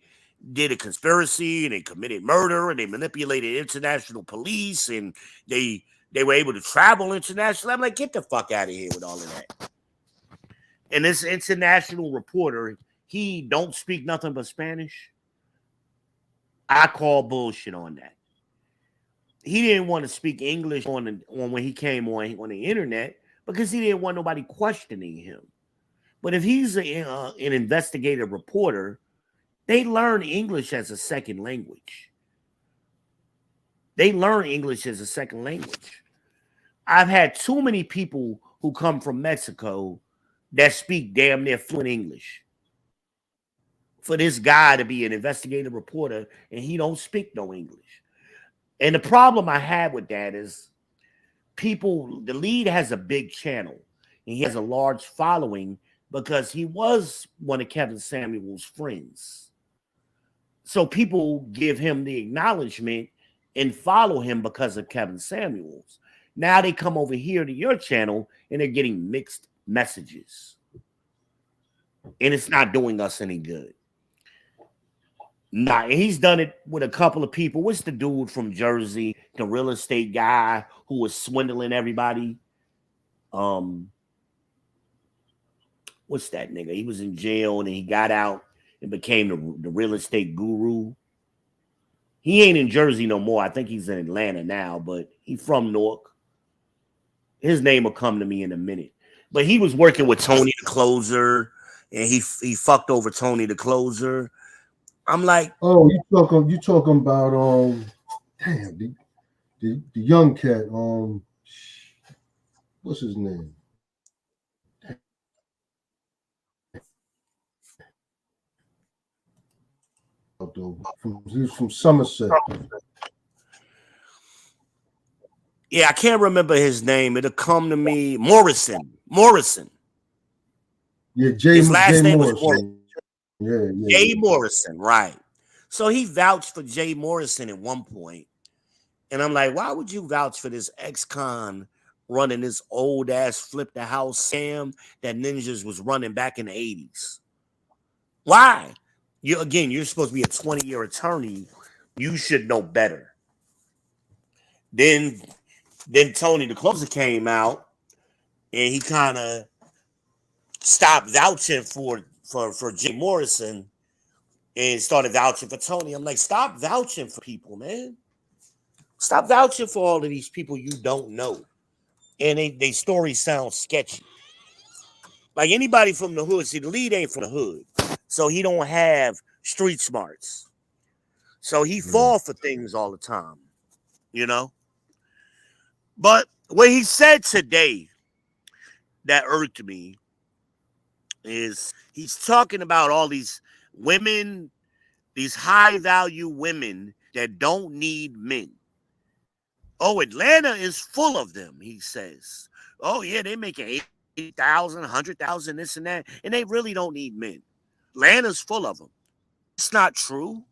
did a conspiracy and they committed murder and they manipulated international police and they were able to travel internationally. I'm like, get the fuck out of here with all of that. And this international reporter, he don't speak nothing but Spanish. I call bullshit on that. He didn't want to speak English on when he came on the internet because he didn't want nobody questioning him. But if he's an investigative reporter, they learn English as a second language. I've had too many people who come from Mexico that speak damn near fluent English. For this guy to be an investigative reporter and he don't speak no English. And the problem I have with that is the lead has a big channel and he has a large following because he was one of Kevin Samuels' friends. So people give him the acknowledgement and follow him because of Kevin Samuels. Now they come over here to your channel and they're getting mixed messages. And it's not doing us any good. Nah, he's done it with a couple of people. What's the dude from Jersey, the real estate guy who was swindling everybody? What's that nigga? He was in jail and he got out and became the real estate guru. He ain't in Jersey no more. I think he's in Atlanta now, but he's from Newark. His name will come to me in a minute. But he was working with Tony the Closer, and he fucked over Tony the Closer. I'm like, oh, you talking about damn the young cat, what's his name? He's from Somerset. yeah, I can't remember his name. It'll come to me. Morrison. Yeah, His last name was Morrison. Morrison. Yeah. Jay Morrison, right. So he vouched for Jay Morrison at one point. And I'm like, why would you vouch for this ex-con running this old ass flip the house Sam that Ninjas was running back in the 80s? Why? You're supposed to be a 20-year attorney. You should know better. Then Tony the Closer came out and he kind of stopped vouching for Jay Morrison and started vouching for Tony. I'm like, stop vouching for people, man. Stop vouching for all of these people you don't know. And they stories sound sketchy. Like anybody from the hood, see, the lead ain't from the hood. So he don't have street smarts. So he fall for things all the time, you know? But what he said today that irked me is he's talking about all these women, these high value women that don't need men. Oh, Atlanta is full of them, he says. Oh, yeah, they make 80,000, 100,000, this and that, and they really don't need men. Atlanta's full of them. It's not true.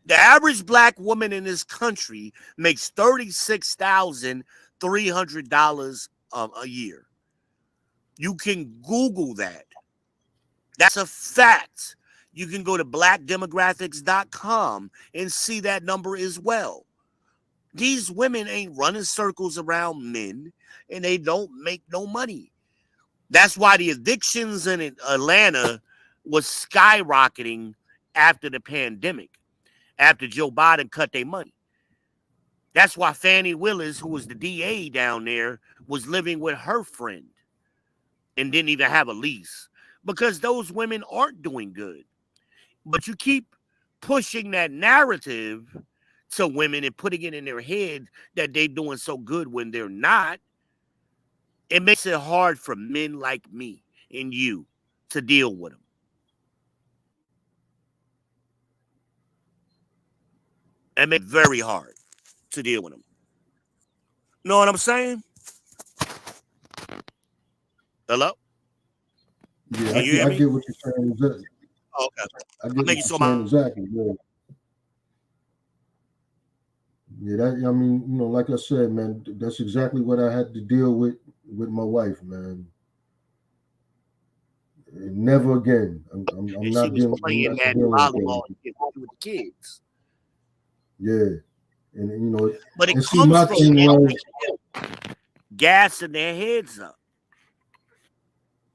The average black woman in this country makes $36,300 a year. You can Google that. That's a fact. You can go to blackdemographics.com and see that number as well. These women ain't running circles around men, and they don't make no money. That's why the evictions in Atlanta was skyrocketing after the pandemic, after Joe Biden cut their money. That's why Fannie Willis, who was the DA down there, was living with her friend and didn't even have a lease because those women aren't doing good. But you keep pushing that narrative to women and putting it in their head that they're doing so good when they're not. It makes it hard for men like me and you to deal with them. It makes it very hard to deal with them. Know what I'm saying? Hello? Yeah, Can you hear I me? get what you're saying. Exactly. Okay. I get what you're saying exactly. Yeah, I mean, like I said, man, that's exactly what I had to deal with my wife, man. Never again. I'm And not she was dealing. playing that volleyball with the kids. Yeah, and But it and see, comes my from thing was gassing their heads up.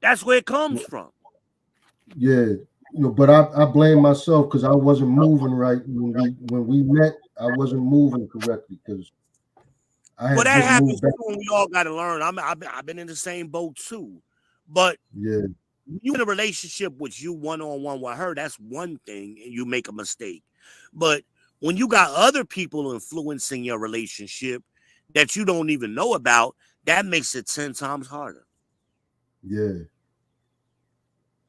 That's where it comes from. Yeah, but I blame myself because I wasn't moving right when we met. I wasn't moving correctly because I had Well, that just happens moved back. too, and we all got to learn. I've been in the same boat too. But Yeah, you in a relationship with you one-on-one with her, that's one thing, and you make a mistake. But when you got other people influencing your relationship that you don't even know about, that makes it 10 times harder. yeah.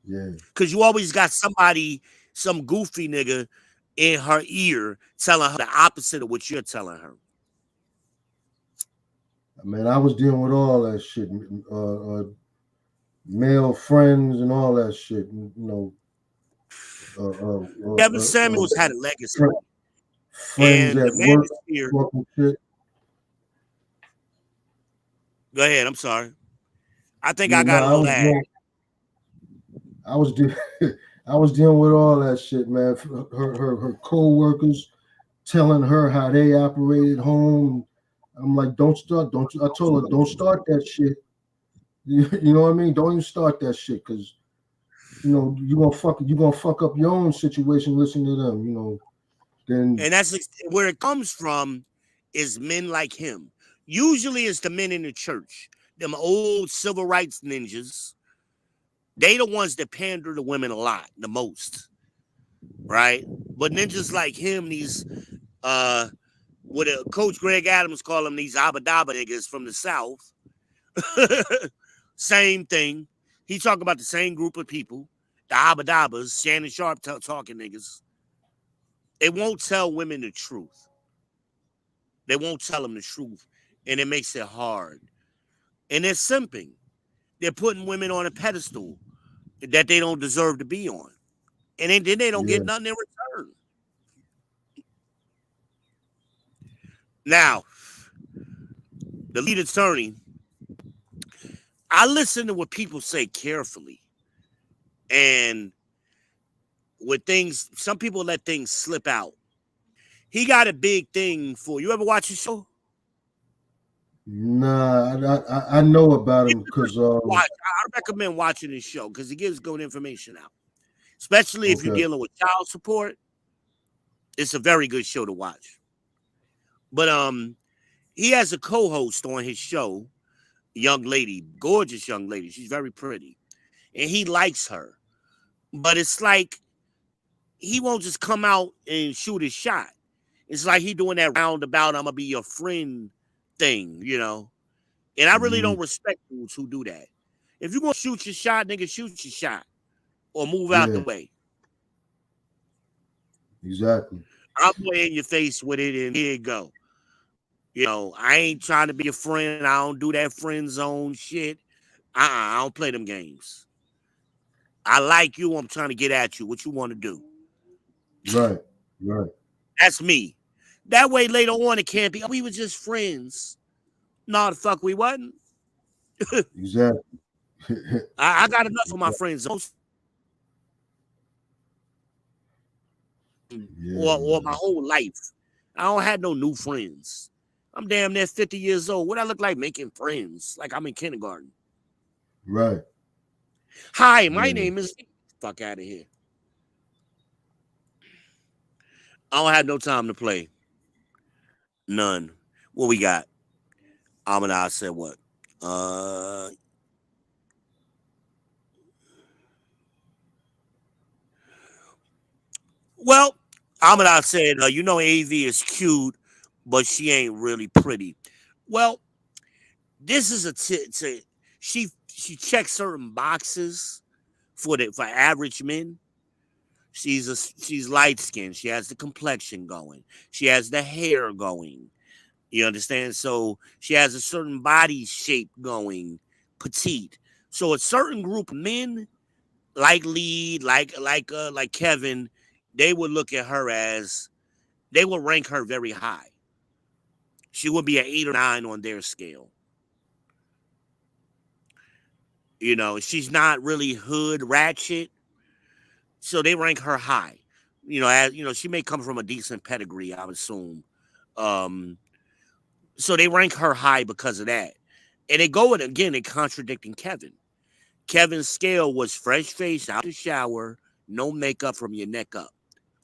Because you always got somebody, some goofy nigga in her ear telling her the opposite of what you're telling her. Man, I was dealing with all that shit. Male friends and all that shit. Kevin Samuels had a legacy. Friends And at the work, shit. Go ahead. I'm sorry. I think I got a little lag. I was dealing with all that shit, man. Her co-workers telling her how they operated home. I'm like, I told her, don't start that shit. You know what I mean? Don't even start that shit because you're gonna fuck up your own situation listening to them, Then and that's where it comes from is men like him. Usually it's the men in the church. them old civil rights ninjas, they the ones that pander to women a lot, the most, right? But ninjas like him, these what Coach Greg Adams call them, these abadaba niggas from the South, same thing. He talking about the same group of people, the abadabas, Shannon Sharp talking niggas. They won't tell women the truth. They won't tell them the truth, and it makes it hard. And they're simping. They're putting women on a pedestal that they don't deserve to be on. And then they don't Yeah. get nothing in return. Now, the lead attorney, I listen to what people say carefully. And with things, some people let things slip out. He got a big thing for you. Ever watch his show? Nah, I know about him because I recommend watching his show because he gives good information out. Especially if you're okay. dealing with child support. It's a very good show to watch. But he has a co-host on his show, young lady, gorgeous young lady. She's very pretty. And he likes her. But it's like he won't just come out and shoot his shot. It's like he doing that roundabout, I'm gonna be your friend thing, you know. And I really don't respect dudes who do that. If you're gonna shoot your shot, nigga, shoot your shot. Or move out the way. Exactly. I'm way in your face with it, and here you go. You know, I ain't trying to be a friend. I don't do that friend zone shit. I don't play them games. I like you. I'm trying to get at you. What you want to do? Right. Right. That's me. That way later on it can't be, oh, we were just friends. No, the fuck we wasn't. Exactly. I got enough of my friends. Or my whole life. I don't have no new friends. I'm damn near 50 years old. What I look like making friends? Like I'm in kindergarten. Right. Hi, my name is... Fuck out of here. I don't have no time to play. None. What we got? Amina said what? Well, Amina said, you know, AV is cute, but she ain't really pretty. Well, this is she checks certain boxes for average men. She's light skinned. She has the complexion going. She has the hair going. You understand? So she has a certain body shape going, petite. So a certain group of men, like Lee, like Kevin, they would look at her as, they would rank her very high. She would be an 8 or 9 on their scale. You know, she's not really hood ratchet, so they rank her high. You know, as you know, she may come from a decent pedigree, I would assume. So they rank her high because of that. And they go with, again, they contradicting Kevin. Kevin's scale was fresh face, out the shower, no makeup from your neck up.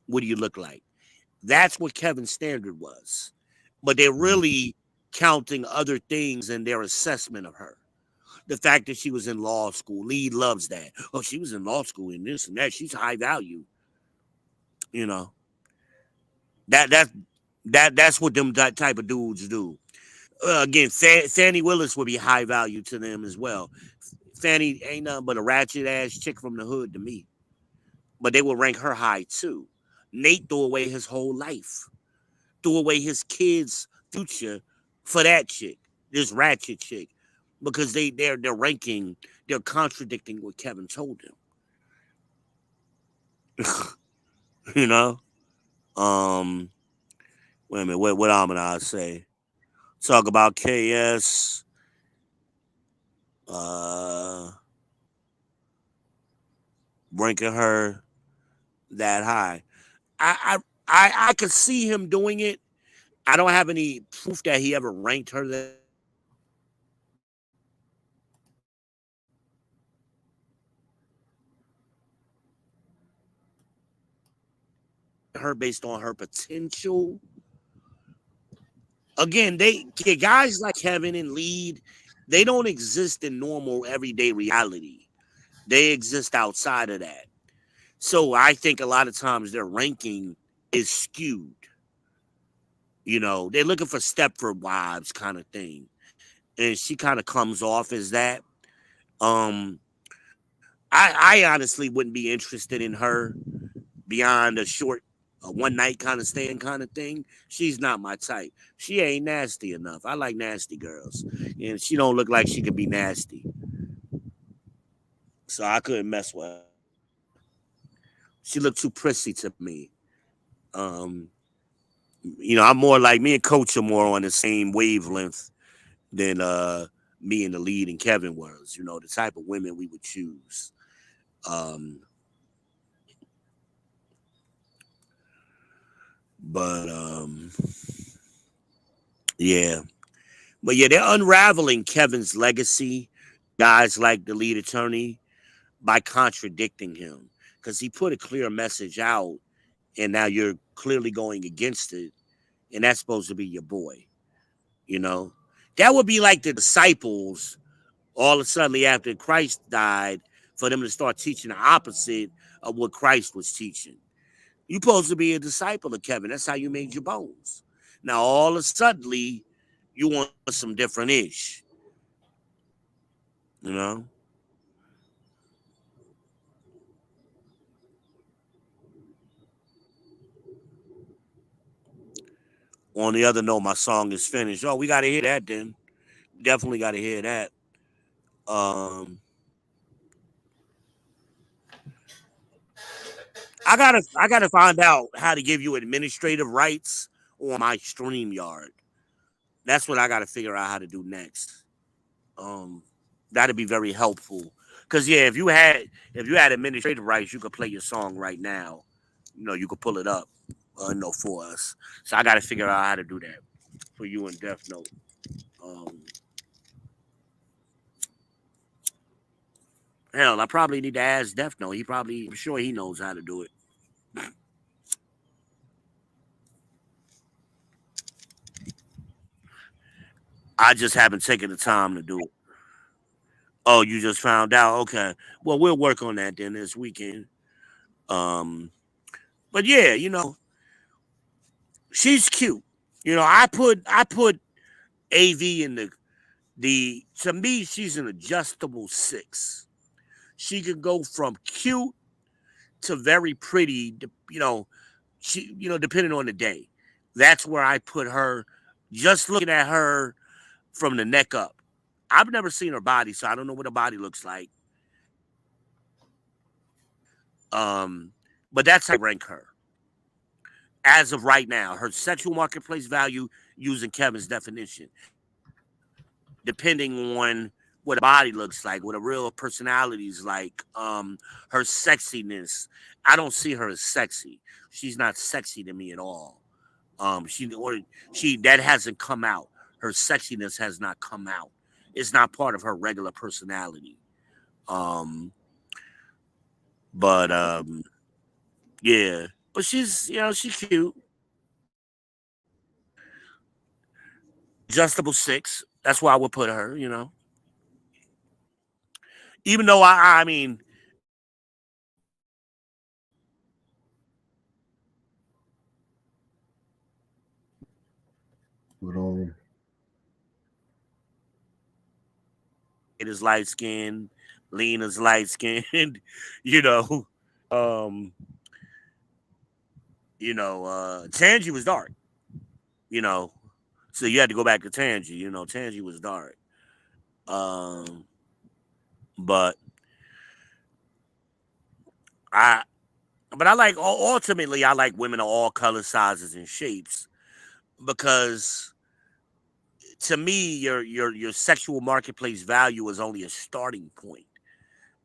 What do you look like? That's what Kevin's standard was. But they're really counting other things in their assessment of her. The fact that she was in law school. Lee loves that. Oh, she was in law school and this and that. She's high value. You know. That's what them type of dudes do. Again, Fannie Willis would be high value to them as well. Fannie ain't nothing but a ratchet ass chick from the hood to me. But they will rank her high too. Nate threw away his whole life, threw away his kids' future for that chick, this ratchet chick, because they're ranking, they're contradicting what Kevin told them. You know? Wait a minute, what Amina say? Talk about KS. Ranking her that high. I could see him doing it. I don't have any proof that he ever ranked her that. Her based on her potential. Again, they guys like Kevin and Lead, They don't exist in normal everyday reality. They exist outside of that. So I think a lot of times their ranking is skewed. They're looking for Stepford wives kind of thing. And she kind of comes off as that. Um, I honestly wouldn't be interested in her beyond a one night kind of stand kind of thing. She's not my type. She ain't nasty enough. I like nasty girls, and she don't look like she could be nasty. So I couldn't mess with her. She looked too prissy to me. Um, I'm more like me and Coach are more on the same wavelength than me and the lead and Kevin was. The type of women we would choose. Um, but yeah. But yeah, they're unraveling Kevin's legacy, guys like the lead attorney, by contradicting him. Because he put a clear message out, and now you're clearly going against it, and that's supposed to be your boy. You know? That would be like the disciples all of a sudden after Christ died, for them to start teaching the opposite of what Christ was teaching. You're supposed to be a disciple of Kevin. That's how you made your bones. Now, all of a sudden, you want some different ish. You know? On the other note, my song is finished. Oh, we got to hear that then. Definitely got to hear that. I gotta find out how to give you administrative rights on my StreamYard. That's what I gotta figure out how to do next. Um, that'd be very helpful. Cause yeah, if you had administrative rights, you could play your song right now. You could pull it up, for us. So I gotta figure out how to do that for you and Death Note. Um, hell, I probably need to ask Death Note. I'm sure he knows how to do it. I just haven't taken the time to do it. Oh, you just found out? Okay. Well, we'll work on that then this weekend. Um, but yeah, she's cute. I put AV in the to me, she's an adjustable 6. She could go from cute to very pretty, depending on the day. That's where I put her. Just looking at her from the neck up. I've never seen her body, so I don't know what her body looks like. Um, but that's how I rank her as of right now. Her sexual marketplace value using Kevin's definition, depending on what a body looks like, what a real personality is like, her sexiness. I don't see her as sexy. She's not sexy to me at all. She that hasn't come out. Her sexiness has not come out. It's not part of her regular personality. Um, but yeah. But she's cute. Adjustable 6. That's why I would put her. Even though I mean, But it is light skinned, Lena's light skinned, you know. Um, Tangy was dark, you know. So you had to go back to Tangy, Tangy was dark. Um, but I but I like ultimately I like women of all color sizes and shapes because to me your sexual marketplace value is only a starting point.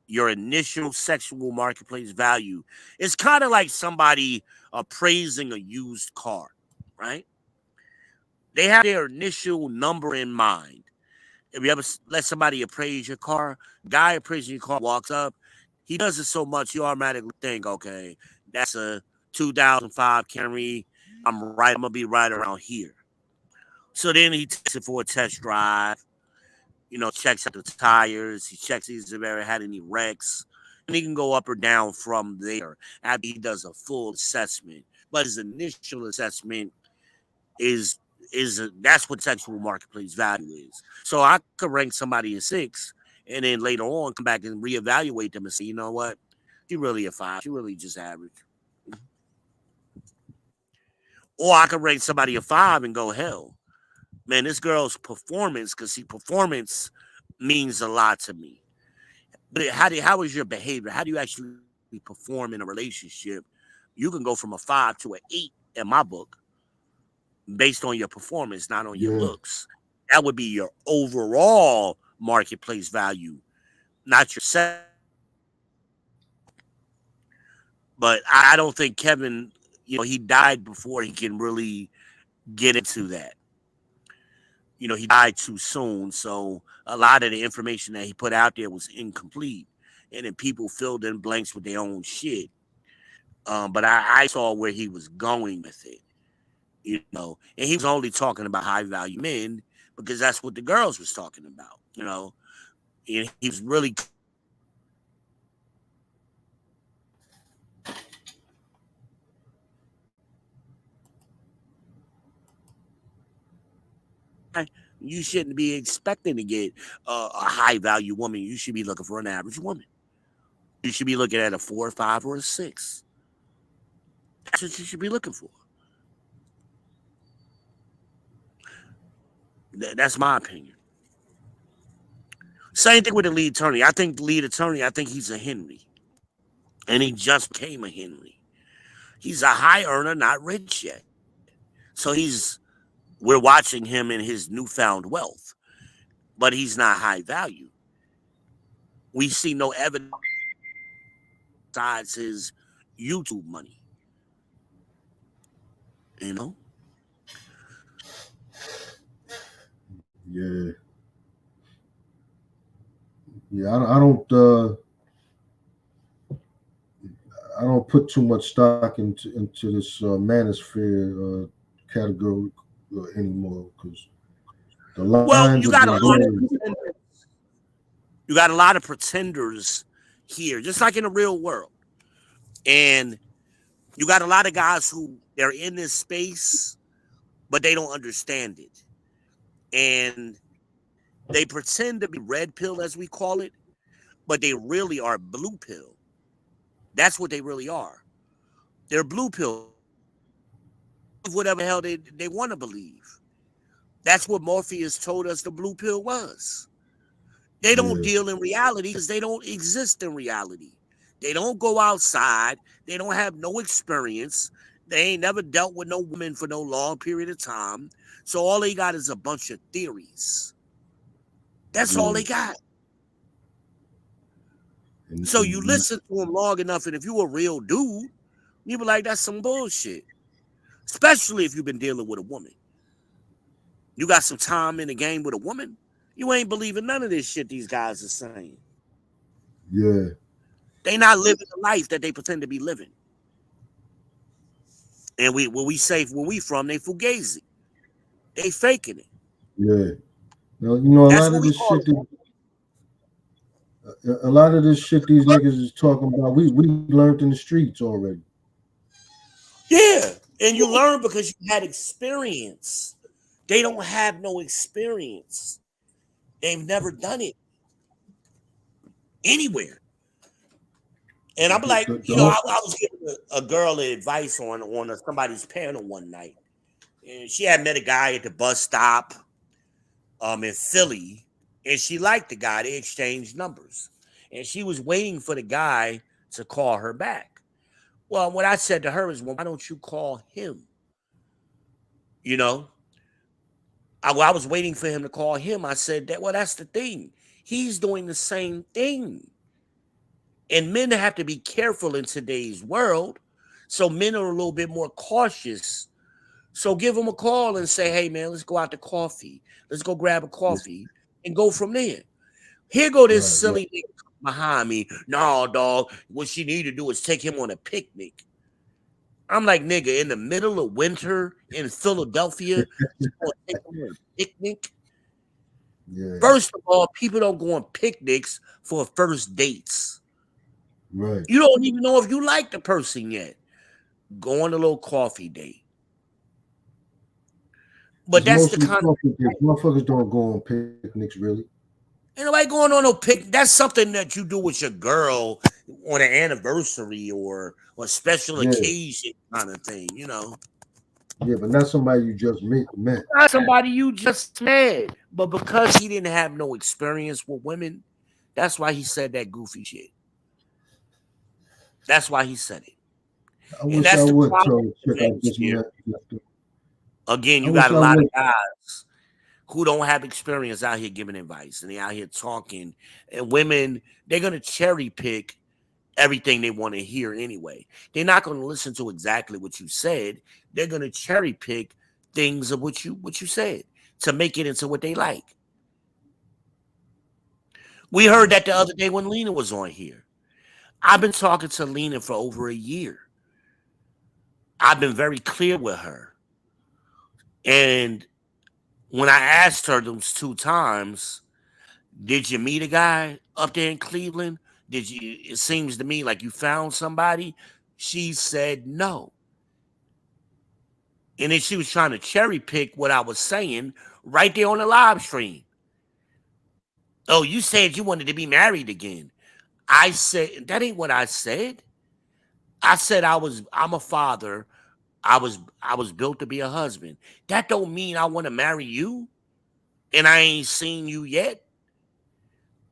Your initial sexual marketplace value is kind of like somebody appraising a used car, right? They have their initial number in mind. If you ever let somebody appraise your car, guy appraising your car walks up, he does it so much you automatically think, okay, that's a 2005 Camry. I'm gonna be right around here. So then he takes it for a test drive. checks out the tires. He checks if he's ever had any wrecks. And he can go up or down from there after he does a full assessment. But his initial assessment is that's what sexual marketplace value is. So I could rank somebody a 6, and then later on come back and reevaluate them and say, you know what, she really a 5. She really just average. Or I could rank somebody a 5 and go, hell, man, this girl's performance, because see, performance means a lot to me. But how is your behavior? How do you actually perform in a relationship? You can go from a 5 to an 8 in my book based on your performance, not on your looks. That would be your overall marketplace value, not your set. But I don't think Kevin, he died before he can really get into that. He died too soon. So a lot of the information that he put out there was incomplete. And then people filled in blanks with their own shit. But I saw where he was going with it. And he was only talking about high value men because that's what the girls was talking about, and he was really you shouldn't be expecting to get a high value woman. You should be looking for an average woman. You should be looking at a 4, 5, or a 6. That's what you should be looking for. That's my opinion. Same thing with the lead attorney. I think he's a Henry. And he just became a Henry. He's a high earner, not rich yet. So we're watching him in his newfound wealth. But he's not high value. We see no evidence besides his YouTube money. Yeah. Yeah, I don't put too much stock into this manosphere category anymore because the lines you got a lot of pretenders here, just like in the real world, and you got a lot of guys who they're in this space, but they don't understand it, and they pretend to be red pill, as we call it, but they really are blue pill. That's what they really are. They're blue pill. Whatever the hell they want to believe. That's what Morpheus told us the blue pill was. They don't deal in reality because they don't exist in reality. They don't go outside. They don't have no experience. They ain't never dealt with no woman for no long period of time. So all they got is a bunch of theories. That's all they got. So you listen to them long enough, and if you a real dude, you be like, that's some bullshit. Especially if you've been dealing with a woman. You got some time in the game with a woman, you ain't believing none of this shit these guys are saying. Yeah. They not living the life that they pretend to be living. And when we say where we from, they fugazi. They faking it. Yeah. Well, a lot of this shit these niggas is talking about, we learned in the streets already. Yeah. And you learn because you had experience. They don't have no experience. They've never done it anywhere. And I'm like, I was giving a girl advice on somebody's panel one night. And she had met a guy at the bus stop in Philly. And she liked the guy. They exchanged numbers. And she was waiting for the guy to call her back. Well, what I said to her is, well, why don't you call him? I was waiting for him to call him. I said, that's the thing. He's doing the same thing. And men have to be careful in today's world. So men are a little bit more cautious. So give him a call and say, hey, man, let's go out to coffee. Let's go grab a coffee and go from there. Here go this silly nigga behind me. No, dog, what she need to do is take him on a picnic. I'm like, nigga, in the middle of winter in Philadelphia, take him on a picnic? Yeah. First of all, people don't go on picnics for first dates. Right. You don't even know if you like the person yet. Go on a little coffee date. But It's that's the mostly kind of coffee dates. Motherfuckers don't go on picnics, really. ain't nobody going on no pic. That's something that you do with your girl on an anniversary or special Yeah. occasion kind of thing, you know. Yeah, but not somebody you just met. Not somebody you just met. But because he didn't have no experience with women, that's why he said that goofy shit. That's why he said it. I And wish I that's the would problem tell a with chick I just Manosphere. met. Again, I you got wish a I lot of would. guys who don't have experience out here giving advice and they out here talking. And women, they're gonna cherry pick everything they want to hear anyway. They're not gonna listen to exactly what you said. They're gonna cherry pick things of what you said to make it into what they like. We heard that the other day when Lena was on here. I've been talking to Lena for over a year. I've been very clear with her. And when I asked her those 2 times, did you meet a guy up there in Cleveland? Did you? It seems to me like you found somebody. She said no. And then she was trying to cherry pick what I was saying right there on the live stream. Oh, you said you wanted to be married again. I said that ain't what I said. I said I'm a father. I was built to be a husband. That don't mean I want to marry you and I ain't seen you yet.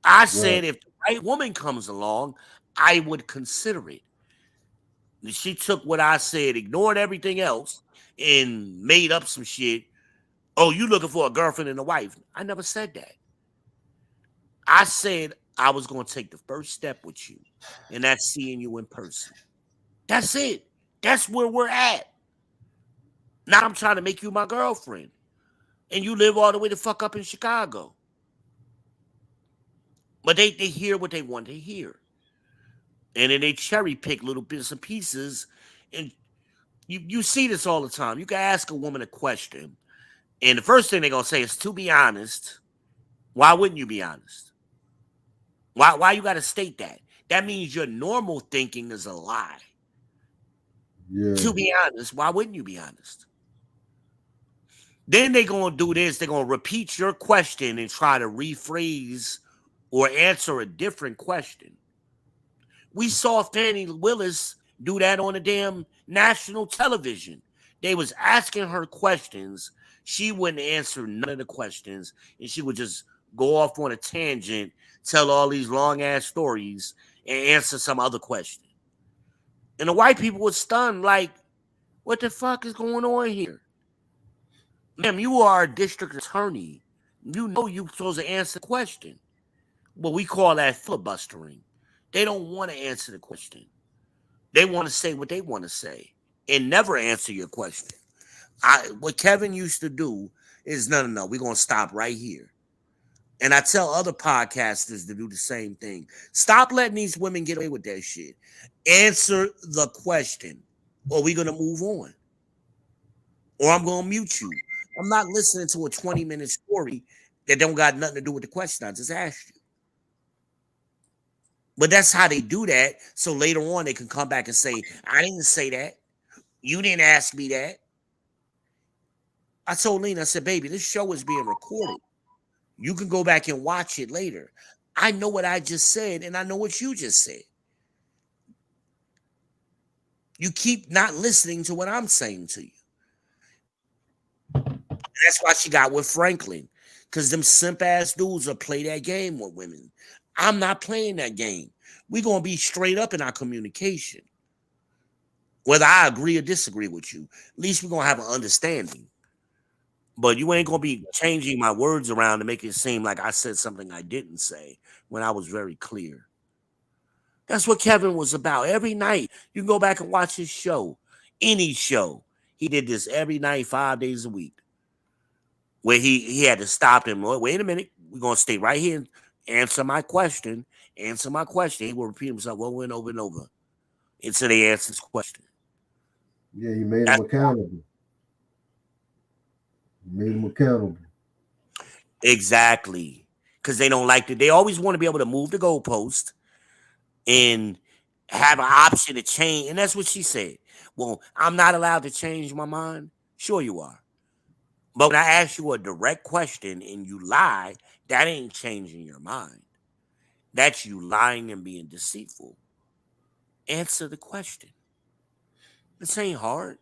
I Right. said if the right woman comes along, I would consider it. She took what I said, ignored everything else, and made up some shit. Oh, you looking for a girlfriend and a wife? I never said that. I said I was going to take the first step with you, and that's seeing you in person. That's it. That's where we're at. Now I'm trying to make you my girlfriend, and you live all the way the fuck up in Chicago. But they hear what they want to hear, and then they cherry pick little bits and pieces. And you see this all the time. You can ask a woman a question, and the first thing they're gonna say is, "To be honest." Why wouldn't you be honest? Why you got to state that? That means your normal thinking is a lie. Yeah. To be honest, why wouldn't you be honest? Then they're going to do this. They're going to repeat your question and try to rephrase or answer a different question. We saw Fannie Willis do that on the damn national television. They was asking her questions. She wouldn't answer none of the questions, and she would just go off on a tangent, tell all these long ass stories, and answer some other question. And the white people were stunned, like, what the fuck is going on here? Ma'am, you are a district attorney. You know you're supposed to answer the question. Well, we call that filibustering. They don't want to answer the question. They want to say what they want to say and never answer your question. What Kevin used to do is no. We're gonna stop right here. And I tell other podcasters to do the same thing. Stop letting these women get away with that shit. Answer the question, or we're gonna move on. Or I'm gonna mute you. I'm not listening to a 20-minute story that don't got nothing to do with the question I just asked you. But that's how they do that. So later on, they can come back and say, I didn't say that. You didn't ask me that. I told Lena, I said, baby, this show is being recorded. You can go back and watch it later. I know what I just said, and I know what you just said. You keep not listening to what I'm saying to you. And that's why she got with Franklin. Because them simp ass dudes will play that game with women. I'm not playing that game. We're going to be straight up in our communication. Whether I agree or disagree with you, at least we're going to have an understanding. But you ain't going to be changing my words around to make it seem like I said something I didn't say when I was very clear. That's what Kevin was about. Every night, you can go back and watch his show, any show. He did this every night, 5 days a week, where he had to stop him. Wait a minute. We're going to stay right here and answer my question. Answer my question. He will repeat himself over and over and over until they answer his question. Yeah, you made them accountable. You made them accountable. Exactly. Because they don't like to, they always want to be able to move the goalpost and have an option to change. And that's what she said. Well, I'm not allowed to change my mind. Sure you are. But when I ask you a direct question and you lie, that ain't changing your mind. That's you lying and being deceitful. Answer the question. This ain't hard.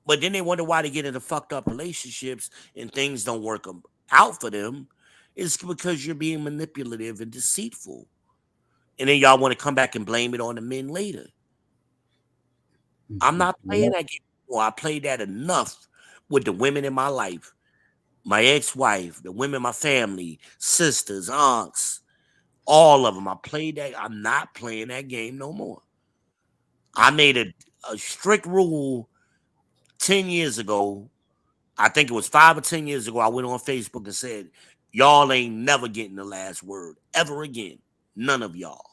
But then they wonder why they get into fucked up relationships and things don't work out for them. It's because you're being manipulative and deceitful. And then y'all want to come back and blame it on the men later. I'm not playing that game anymore. I played that enough with the women in my life. My ex-wife, the women in my family, sisters, aunts, all of them. I played that. I'm not playing that game no more. I made a strict rule 10 years ago. I think it was 5 or 10 years ago. I went on Facebook and said, y'all ain't never getting the last word ever again. None of y'all.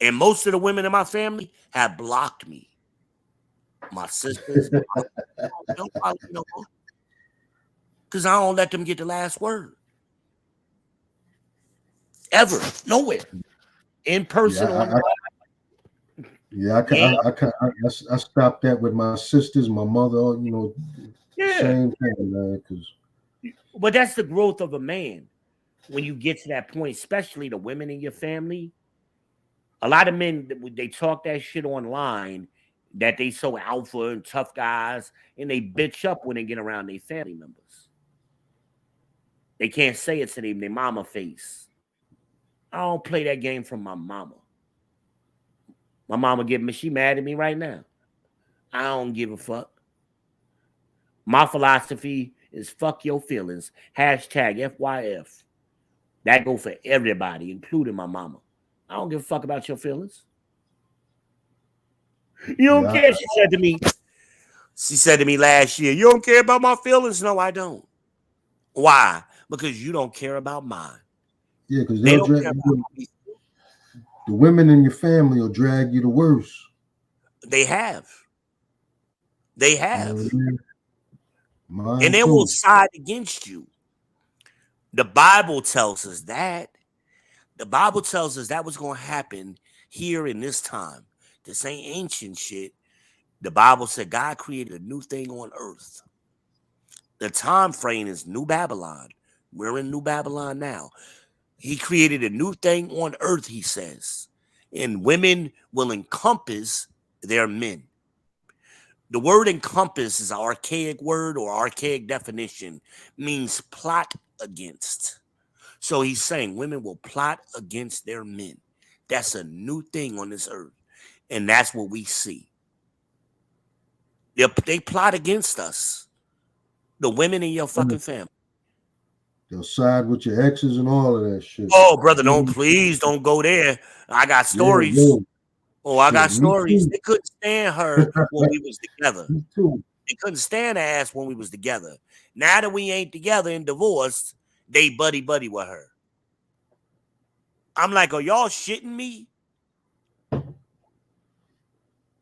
And most of the women in my family have blocked me. My sisters, my don't follow me no more. Because I don't let them get the last word. Ever. Nowhere. In person or I stopped that with my sisters, my mother, same thing, man. But that's the growth of a man. When you get to that point, especially the women in your family, a lot of men, they talk that shit online that they so alpha and tough guys, and they bitch up when they get around their family members. They can't say it to their mama face. I don't play that game from my mama. My mama she mad at me right now. I don't give a fuck. My philosophy is fuck your feelings. Hashtag FYF. That go for everybody, including my mama. I don't give a fuck about your feelings. You don't care, she said to me. She said to me last year, you don't care about my feelings? No, I don't. Why? Because you don't care about mine. Yeah, because they they'll don't drag care about you. The women in your family will drag you the worst. They have. They have. Mine and they too. will side against you. The Bible tells us that. The Bible tells us that was going to happen here in this time. This ain't ancient shit. The Bible said God created a new thing on earth. The time frame is New Babylon. We're in New Babylon now. He created a new thing on earth, he says. And women will encompass their men. The word encompass is an archaic word or archaic definition, means plot against. So he's saying women will plot against their men. That's a new thing on this earth. And that's what we see. They plot against us. The women in your fucking family. They'll side with your exes and all of that shit. Oh, brother, please don't go there. I got stories. Yeah. Oh, I got stories. Too. They couldn't stand her when we was together. Me too. They couldn't stand her ass when we was together. Now that we ain't together and divorced, they buddy with her. I'm like, are y'all shitting me?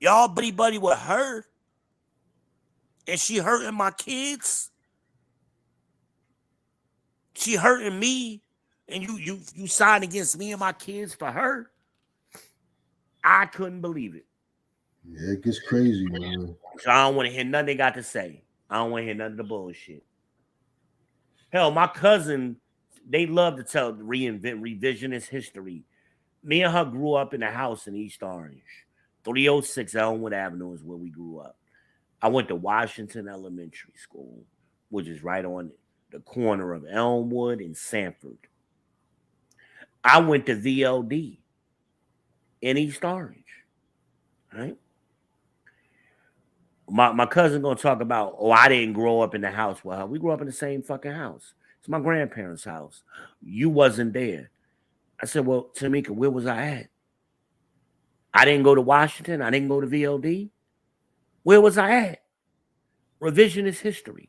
Y'all buddy with her? And she hurting my kids? She hurting me? And you signed against me and my kids for her? I couldn't believe it. Yeah, it gets crazy, man. So I don't want to hear nothing they got to say. I don't want to hear none of the bullshit. Hell, my cousin, they love to reinvent revisionist history. Me and her grew up in a house in East Orange. 306 Elmwood Avenue is where we grew up. I went to Washington Elementary School, which is right on the corner of Elmwood and Sanford. I went to VLD in East Orange, right? My cousin gonna talk about, I didn't grow up in the house with her. We grew up in the same fucking house. It's my grandparents' house. You wasn't there. I said, well, Tamika, where was I at? I didn't go to Washington. I didn't go to VLD. Where was I at? Revisionist history.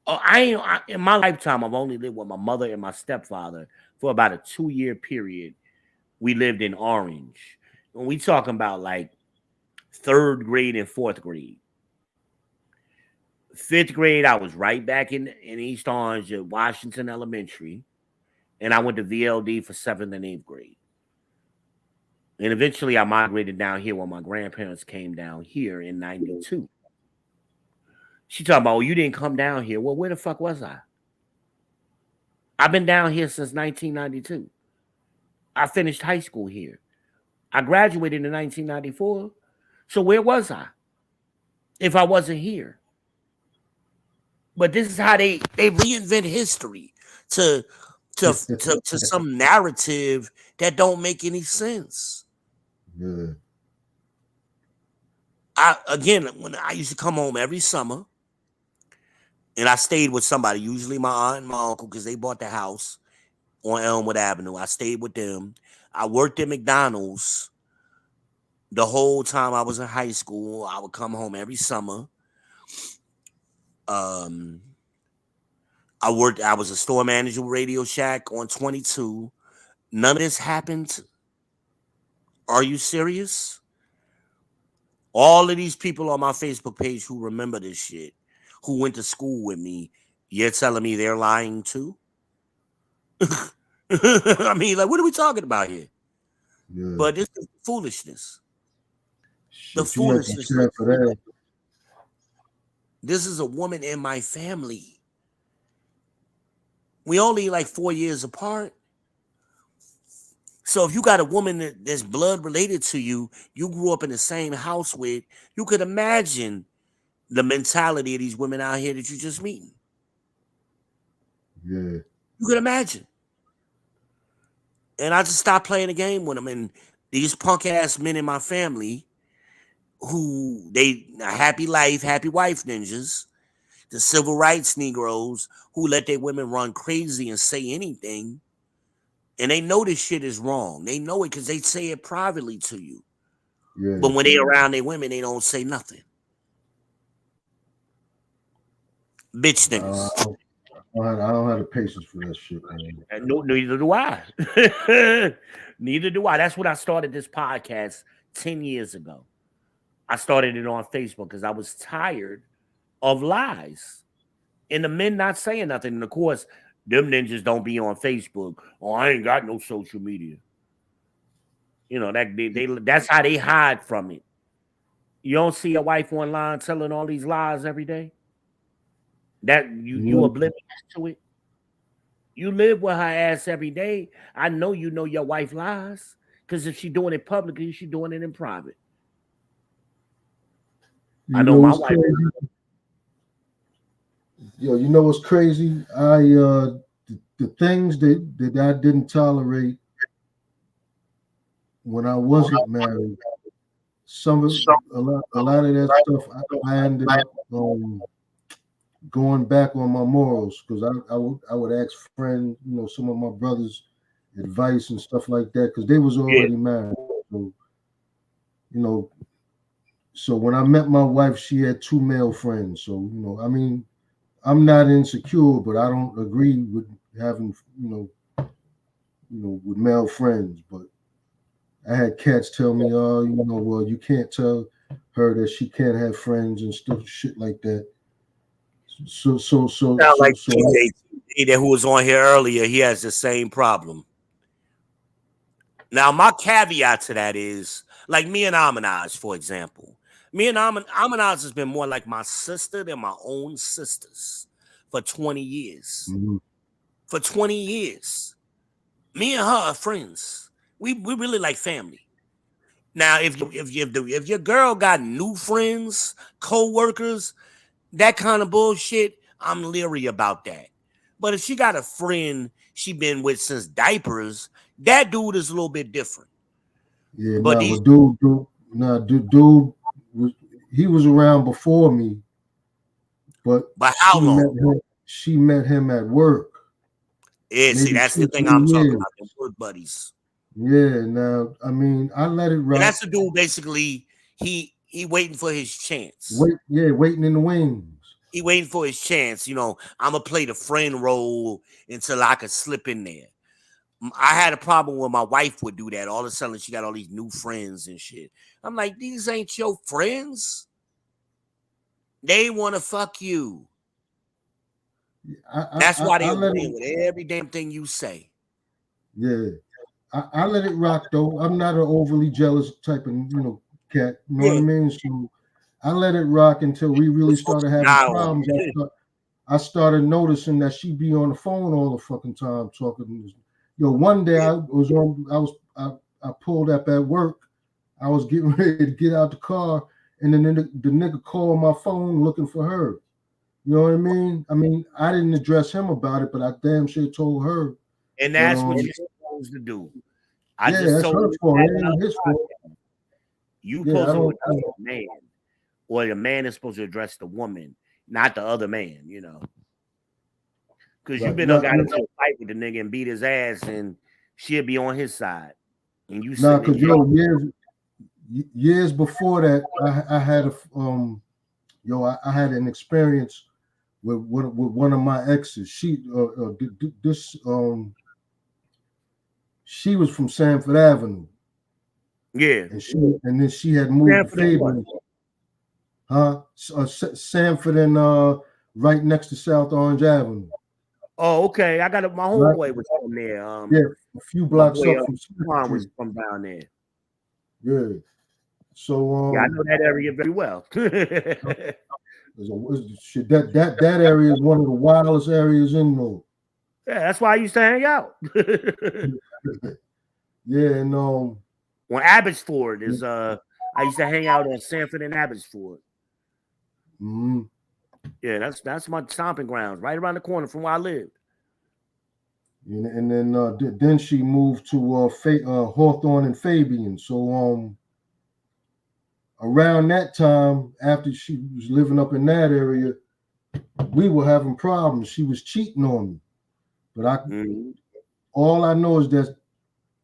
In my lifetime, I've only lived with my mother and my stepfather for about a 2-year period. We lived in Orange. When we talking about like 3rd grade and 4th grade. 5th grade, I was right back in East Orange at Washington Elementary, and I went to VLD for 7th and 8th grade. And eventually I migrated down here when my grandparents came down here in 92. She talking about, oh, you didn't come down here. Well, where the fuck was I? I've been down here since 1992. I finished high school here. I graduated in 1994. So where was I if I wasn't here? But this is how they reinvent history to some narrative that don't make any sense. Yeah. When I used to come home every summer, and I stayed with somebody, usually my aunt and my uncle, because they bought the house on Elmwood Avenue. I stayed with them. I worked at McDonald's the whole time I was in high school. I would come home every summer. I was a store manager with Radio Shack on 22. None of this happened. Are you serious? All of these people on my Facebook page who remember this shit, who went to school with me, you're telling me they're lying too? I mean, like, what are we talking about here? Yeah. But this is foolishness. Shit, the foolishness. This is a woman in my family. We only like 4 years apart. So if you got a woman that's blood related to you, you grew up in the same house with, you could imagine the mentality of these women out here that you just meeting. Yeah. You could imagine. And I just stopped playing the game with them. And these punk ass men in my family who they happy life, happy wife ninjas, the civil rights Negroes who let their women run crazy and say anything. And they know this shit is wrong. They know it because they say it privately to you. Yeah. But when they around their women, they don't say nothing. Bitch niggas. I don't have the patience for that shit, man. No, neither do I. Neither do I. That's when I started this podcast 10 years ago. I started it on Facebook because I was tired of lies and the men not saying nothing. And of course, them ninjas don't be on Facebook. Oh, I ain't got no social media. You know, that's how they hide from it. You don't see your wife online telling all these lies every day. That you oblivious to it. You live with her ass every day. I know you know your wife lies. Because if she's doing it publicly, she's doing it in private. I know my wife. Yo, you know what's crazy? The things that I didn't tolerate when I wasn't married, a lot of that stuff I ended up going back on my morals, because I would ask friends, you know, some of my brothers' advice and stuff like that, because they was already married. So, you know, so when I met my wife, she had 2 male friends. So, you know, I mean, I'm not insecure, but I don't agree with having, you know, with male friends. But I had cats tell me, oh, you know, well, you can't tell her that she can't have friends and stuff, shit like that. So TJ, who was on here earlier, he has the same problem. Now, my caveat to that is, like me and Amanaz, for example. Me and Amanaz has been more like my sister than my own sisters for 20 years. Mm-hmm. For 20 years. Me and her are friends. We really like family. Now, if your girl got new friends, co-workers, that kind of bullshit, I'm leery about that. But if she got a friend she been with since diapers, that dude is a little bit different. Yeah, but dude, he was around before me, but how long? She met him at work. Yeah, see, that's the thing I'm talking about, the work buddies. Yeah, now, I mean, I let it rock. And that's the dude, basically, he waiting for his chance. Waiting in the wings. He waiting for his chance. You know, I'm going to play the friend role until I could slip in there. I had a problem when my wife would do that. All of a sudden, she got all these new friends and shit. I'm like, these ain't your friends. They want to fuck you. I That's why they I let agree it. with every damn thing you say. Yeah, I let it rock though. I'm not an overly jealous type of cat. You know what I Yeah. mean? So I let it rock until we really You're supposed started to having die on problems. it. I started noticing that she be on the phone all the fucking time talking. Yo, one day I pulled up at work. I was getting ready to get out the car, and then the nigga called my phone looking for her. You know what I mean? I mean, I didn't address him about it, but I damn sure told her And that that's what you're supposed to do. I yeah, just that's told her you fault. that It ain't his fault. you Yeah, supposed I to don't. address the man, or the man is supposed to address the woman, not the other man. Because you've Right, been nah, got into a fight with the nigga and beat his ass, and she'll be on his side, and you nah, sitting in cause jail. years before that, I had I had an experience with one of my exes. She was from Sanford Avenue, Yeah, and then she had moved to Stanford and what? Fabian, huh? Sanford and right next to South Orange Avenue. Oh, okay. I got my Right? homeboy was from there. Yeah, a few My blocks boy up from Second Juan was Street. from down there. Yeah. So Yeah, I know that area very well. that area is one of the wildest areas in North. Yeah, that's why I used to hang out. Yeah, and On Abbotsford is I used to hang out on Sanford and Abbotsford. mm-hmm. Yeah, that's my stomping grounds, right around the corner from where I lived. And then she moved to Hawthorne and Fabian. So around that time, after she was living up in that area, we were having problems. She was cheating on me, but all I know is that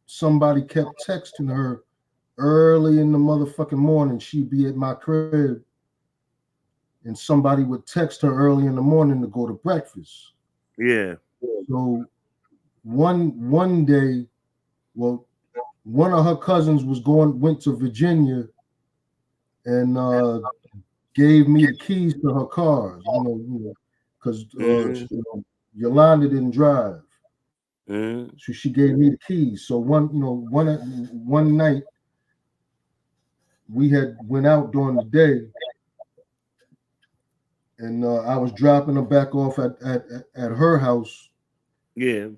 somebody kept texting her early in the motherfucking morning. She'd be at my crib, and somebody would text her early in the morning to go to breakfast. Yeah. So one day, well, one of her cousins went to Virginia and gave me the keys to her cars. Because Yolanda didn't drive, so she gave me the keys. So one night we had went out during the day, and I was dropping her back off at her house. Yeah.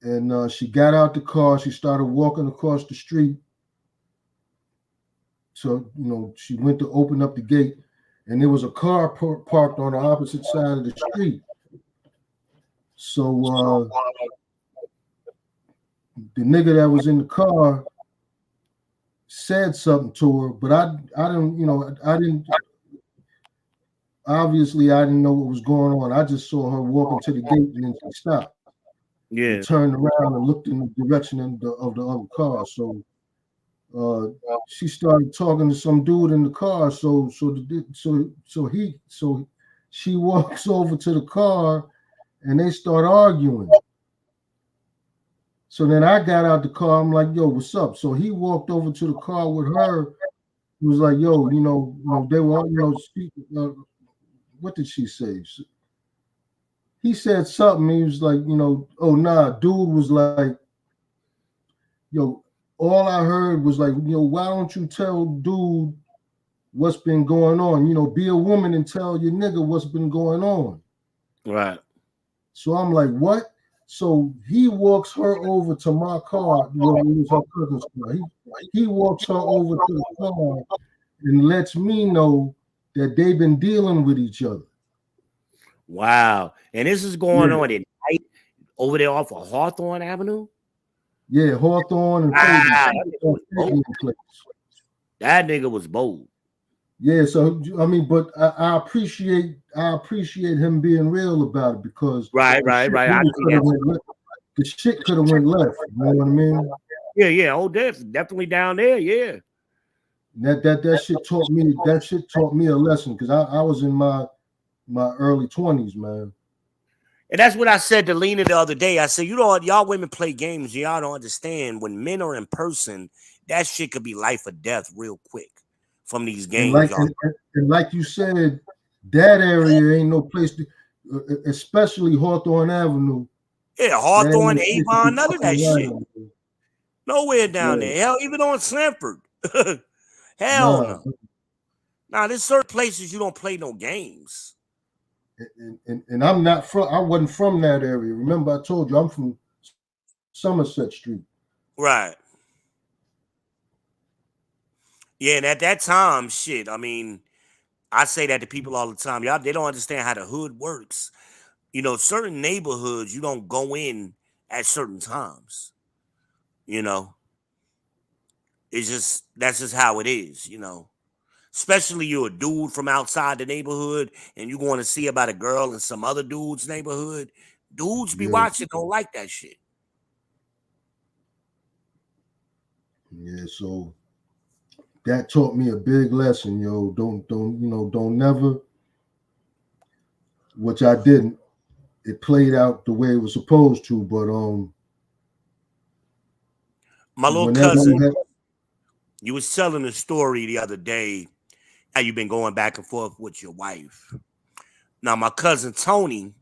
And she got out the car. She started walking across the street. So she went to open up the gate, and there was a car parked on the opposite side of the street. So the nigga that was in the car said something to her, but I didn't. Obviously, I didn't know what was going on. I just saw her walking to the gate, and then she stopped. Yeah. And turned around and looked in the direction of the other car. So she started talking to some dude in the car. So she walks over to the car, and they start arguing. So then I got out the car. I'm like, "Yo, what's up?" So he walked over to the car with her. He was like, "Yo, they were, what did she say?" He said something. He was like, "Oh nah." Dude was like, "Yo, all I heard was like, why don't you tell dude what's been going on? Be a woman and tell your nigga what's been going on." Right. So I'm like, what? So he walks her over to my car. Well, it was her cousin's car. He walks her over to the car and lets me know that they've been dealing with each other. Wow. And this is going on at night over there off of Hawthorne Avenue? Yeah, Hawthorne and That nigga was bold. Yeah, so I mean, but I appreciate him being real about it, because right. The shit could have went left. You know what I mean? Yeah. Oh, definitely down there. Yeah. That shit taught me a lesson, because I was in my early 20s, man. And that's what I said to Lena the other day. I said, y'all women play games. Y'all don't understand. When men are in person, that shit could be life or death real quick from these games. And like you said, that area ain't no place to, especially Hawthorne Avenue. Yeah, That ain't Hawthorne, no place to Avon, be none of that fucking shit. around. Nowhere down Yeah. there. Hell, even on Sanford. Hell Nah. no. Nah, there's certain places you don't play no games. And I'm not from. I wasn't from that area. Remember, I told you I'm from Somerset Street. Right. Yeah, and at that time, shit, I mean, I say that to people all the time. Y'all, they don't understand how the hood works. You know, certain neighborhoods you don't go in at certain times. You know, it's just that's just how it is. You know, especially you're a dude from outside the neighborhood and you want to see about a girl in some other dude's neighborhood. Dudes be Yeah. watching, don't like that shit. Yeah. So that taught me a big lesson, yo. Don't never. Which I didn't. It played out the way it was supposed to, but My little whenever you cousin, have, you was telling a story the other day how you've been going back and forth with your wife. Now, my cousin Tony,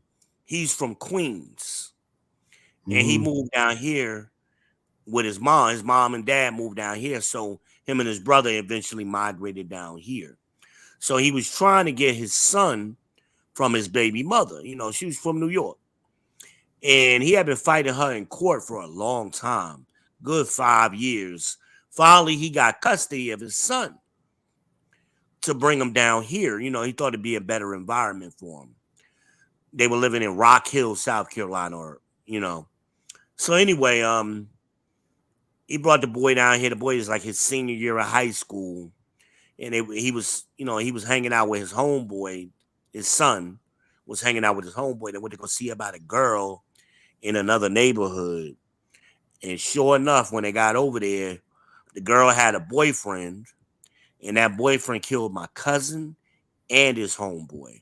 he's from Queens, and he moved down here with his mom. His mom and dad moved down here, so him and his brother eventually migrated down here. So he was trying to get his son from his baby mother. You know, she was from New York, and he had been fighting her in court for a long time, good 5 years. Finally, he got custody of his son to bring him down here. You know, he thought it'd be a better environment for him. They were living in Rock Hill, South Carolina, or you know. So anyway, he brought the boy down here. The boy is like his senior year of high school, and he was, you know, he was hanging out with his homeboy. His son was hanging out with his homeboy. They went to go see about a girl in another neighborhood, and sure enough, when they got over there, the girl had a boyfriend, and that boyfriend killed my cousin and his homeboy.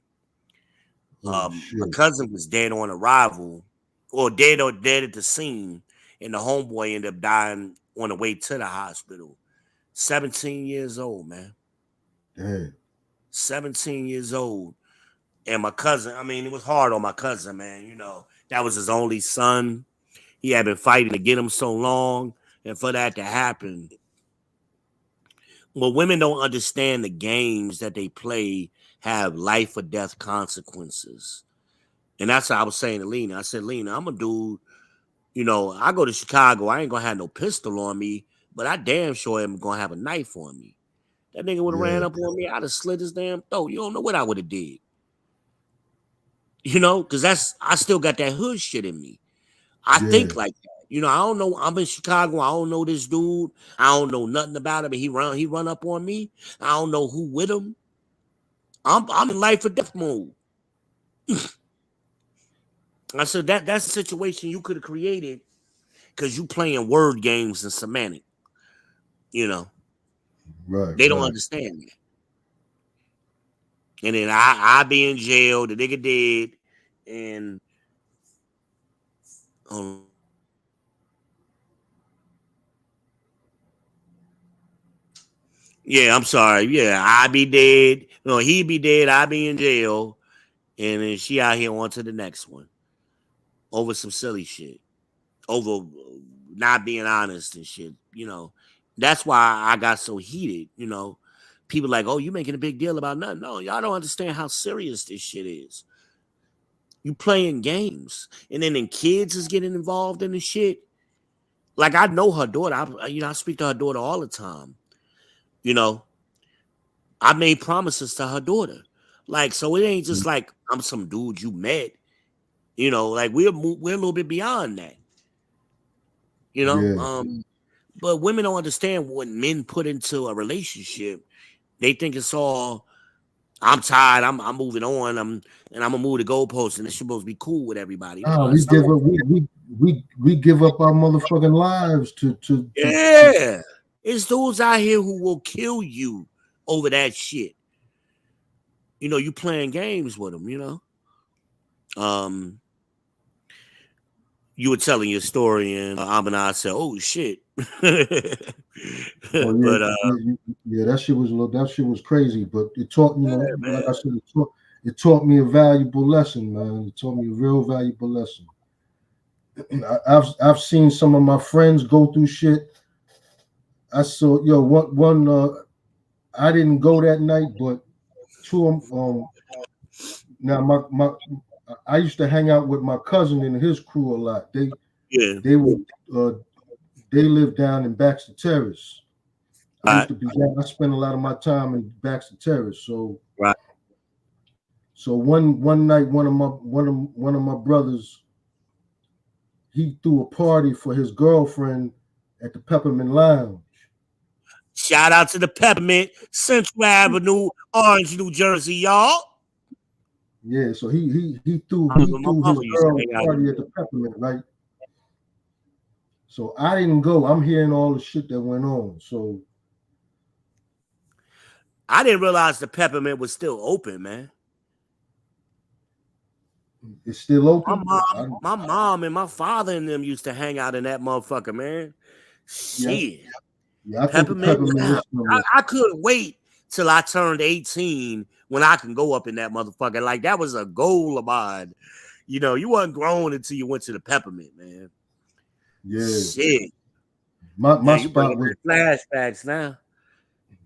My cousin was dead on arrival, or dead at the scene, and the homeboy ended up dying on the way to the hospital. 17 years old, man. Damn. 17 years old. And my cousin, I mean, it was hard on my cousin, man. You know, that was his only son. He had been fighting to get him so long, and for that to happen. Well, women don't understand the games that they play have life or death consequences. And that's how I was saying to Lena. I said, Lena, I'm a dude, you know, I go to Chicago. I ain't gonna have no pistol on me, but I damn sure am gonna have a knife on me. That nigga would have ran up on me. I'd have slit his damn throat. You don't know what I would have did. You know, because I still got that hood shit in me. I think like that. You know, I don't know. I'm in Chicago. I don't know this dude. I don't know nothing about him. He run up on me. I don't know who with him. I'm in life or death mode. I said that's a situation you could have created because you playing word games and semantic. You know, they don't understand that. And then I be in jail. The nigga dead, and yeah, I'm sorry. Yeah, I be dead. No, he be dead. I be in jail, and then she out here on to the next one over some silly shit, over not being honest and shit. You know, that's why I got so heated. You know, people like, oh, you making a big deal about nothing. No, y'all don't understand how serious this shit is. You playing games, and then kids is getting involved in the shit. Like I know her daughter. I speak to her daughter all the time. You know, I made promises to her daughter. Like, so it ain't just like I'm some dude you met. You know, like we're a little bit beyond that. You know, but women don't understand what men put into a relationship. They think it's all. I'm tired. I'm moving on. I'm gonna move the goalposts, and it's supposed to be cool with everybody. No, we give up. We give up our motherfucking lives to yeah. It's dudes out here who will kill you over that shit. You know, you playing games with them. You know. You were telling your story, and Amanah said, "Oh shit!" But that shit was crazy. But it taught, you know, like I said, it taught me a valuable lesson, man. It taught me a real valuable lesson. I've seen some of my friends go through shit. I saw one I didn't go that night, but two of them. Now my I used to hang out with my cousin and his crew a lot. They would they lived down in Baxter Terrace. I used to be down. I spent a lot of my time in Baxter Terrace. So So one night, one of my brothers, he threw a party for his girlfriend at the Peppermint Lounge. Shout out to the Peppermint, Central Avenue, Orange, New Jersey, y'all. Yeah, so he threw his girl a party at the Peppermint, right? So I didn't go. I'm hearing all the shit that went on. So I didn't realize the Peppermint was still open, man. It's still open. My mom and my father and them used to hang out in that motherfucker, man. Shit. Yeah, I think the Peppermint I couldn't wait till I turned 18 when I can go up in that motherfucker. Like, that was a goal of mine. You know, you wasn't grown until you went to the Peppermint, man. Yeah. Shit. My spot was flashbacks now.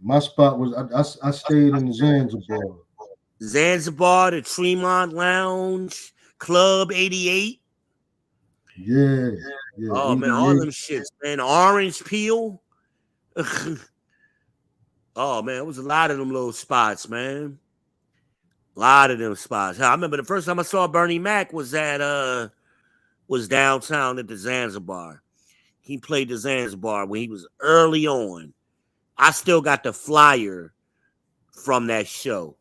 My spot was I stayed in Zanzibar. Zanzibar, the Tremont Lounge, Club 88. Yeah. Oh 88. Man, all them shits, man. Orange Peel. Oh man, it was a lot of them little spots, man. A lot of them spots. I remember the first time I saw Bernie Mac was downtown at the Zanzibar. He played the Zanzibar when he was early on. I still got the flyer from that show.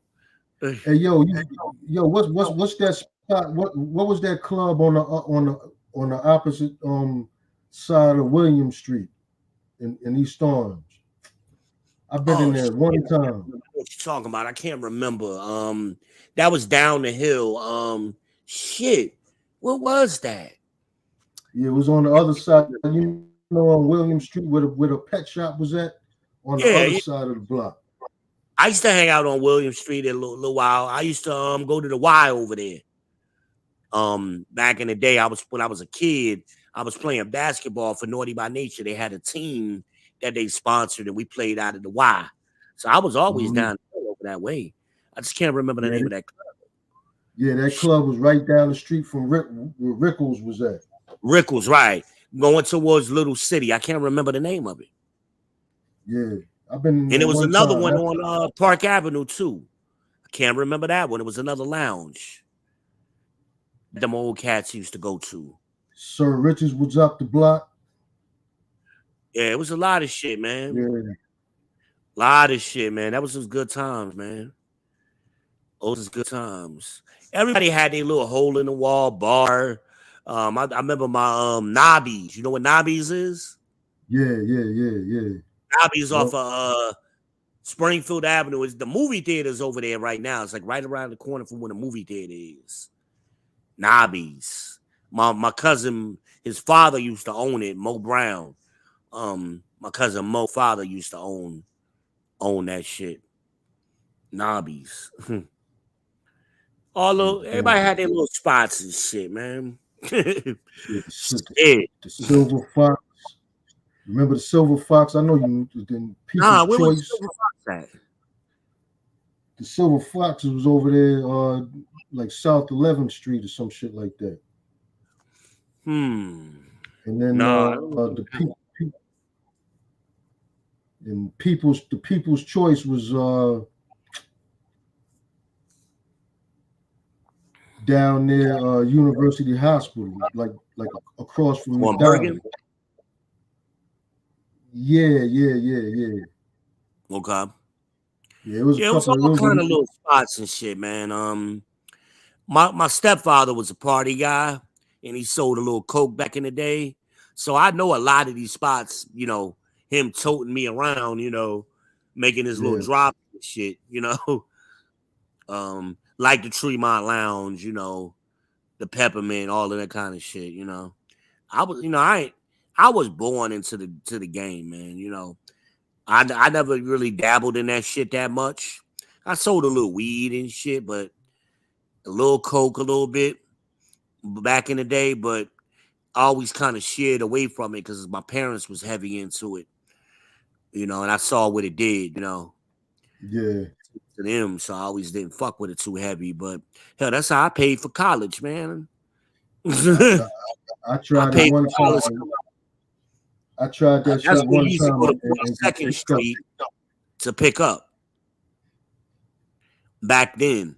Hey yo, what's that spot? What was that club on the opposite side of William Street in East Orange? I've been in there one time. What you talking about? I can't remember. That was down the hill. Shit, what was that? Yeah, it was on the other side. You know, on William Street where the pet shop was at, on the other side of the block. I used to hang out on William Street a little while. I used to go to the Y over there. Back in the day, when I was a kid, I was playing basketball for Naughty by Nature. They had a team that they sponsored, and we played out of the Y. So I was always down over that way. I just can't remember the name of that club. Yeah, that club was right down the street from where Rickles was at. Rickles, right. Going towards Little City. I can't remember the name of it. Yeah. I've been and it was another one on Park Avenue too. I can't remember that one. It was another lounge. Them old cats used to go to. Sir Richards was up the block. Yeah, it was a lot of shit, man. Yeah. A lot of shit, man. That was some good times, man. Those was good times. Everybody had their little hole in the wall bar. I remember my Nobbies. You know what Nobbies is? Yeah. Nobbies off of Springfield Avenue. Is the movie theater's over there right now. It's like right around the corner from where the movie theater is. Nobbies. My cousin, his father used to own it, Mo Brown. My cousin Mo father used to own that shit. Nobbies. Everybody had their little spots and shit, man. The Silver Fox. Remember the Silver Fox? I know you didn't. Where was the Silver Fox at? The Silver Fox was over there, like South 11th Street or some shit like that. And then the People's Choice was down there, University Hospital, like across from McDonald's. Yeah. Okay. Yeah, it was all kind of little spots and shit, man. My stepfather was a party guy, and he sold a little coke back in the day. So I know a lot of these spots, you know, him toting me around, you know, making his little drop and shit, you know. Like the Tremont Lounge, you know, the Peppermint, all of that kind of shit, you know. I was born into the game, man, you know. I never really dabbled in that shit that much. I sold a little weed and shit, but a little coke, a little bit back in the day, but I always kind of sheered away from it because my parents was heavy into it, and I saw what it did, Yeah. to them. So I always didn't fuck with it too heavy. But hell, that's how I paid for college, man. I, I I tried it paid one for college. time. I tried that That's shit when one you used to time go to and got 42nd picked up. Street to pick up. Back then,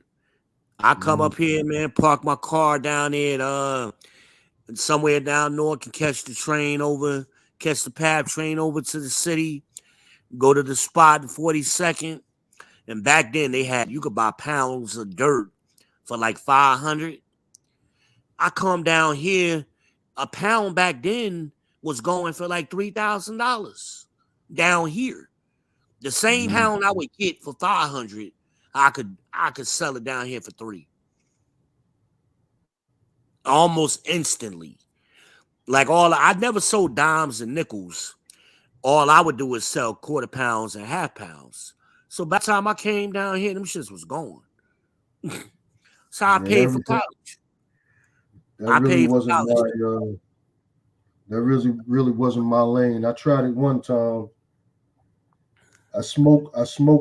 I come up here, man, park my car down there, somewhere down north, and catch the PAB train over to the city, go to the spot in 42nd. And back then you could buy pounds of dirt for like 500. I come down here, a pound back then was going for like $3,000 down here. The same pound I would get for 500, I could sell it down here for $3. Almost instantly. Like I never sold dimes and nickels. All I would do is sell quarter pounds and half pounds. So by the time I came down here, them shits was gone. So I Man, paid for college. that I really paid for wasn't college. that really wasn't my lane. I tried it one time. I smoked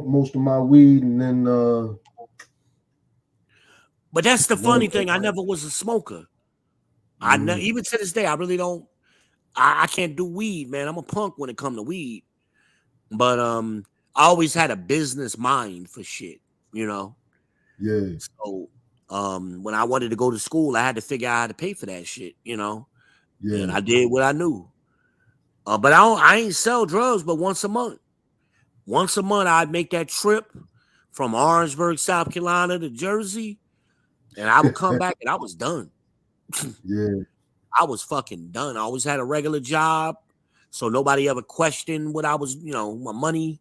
most of my weed, and then But that's the funny thing. I never was a smoker. Even to this day, I really don't. I can't do weed, man. I'm a punk when it comes to weed. But I always had a business mind for shit, Yeah. So when I wanted to go to school, I had to figure out how to pay for that shit, Yeah. And I did what I knew. But I ain't sell drugs, but once a month. Once a month, I'd make that trip from Orangeburg, South Carolina to Jersey, and I would come back and I was done. Yeah. I was fucking done. I always had a regular job, so nobody ever questioned what I was, my money.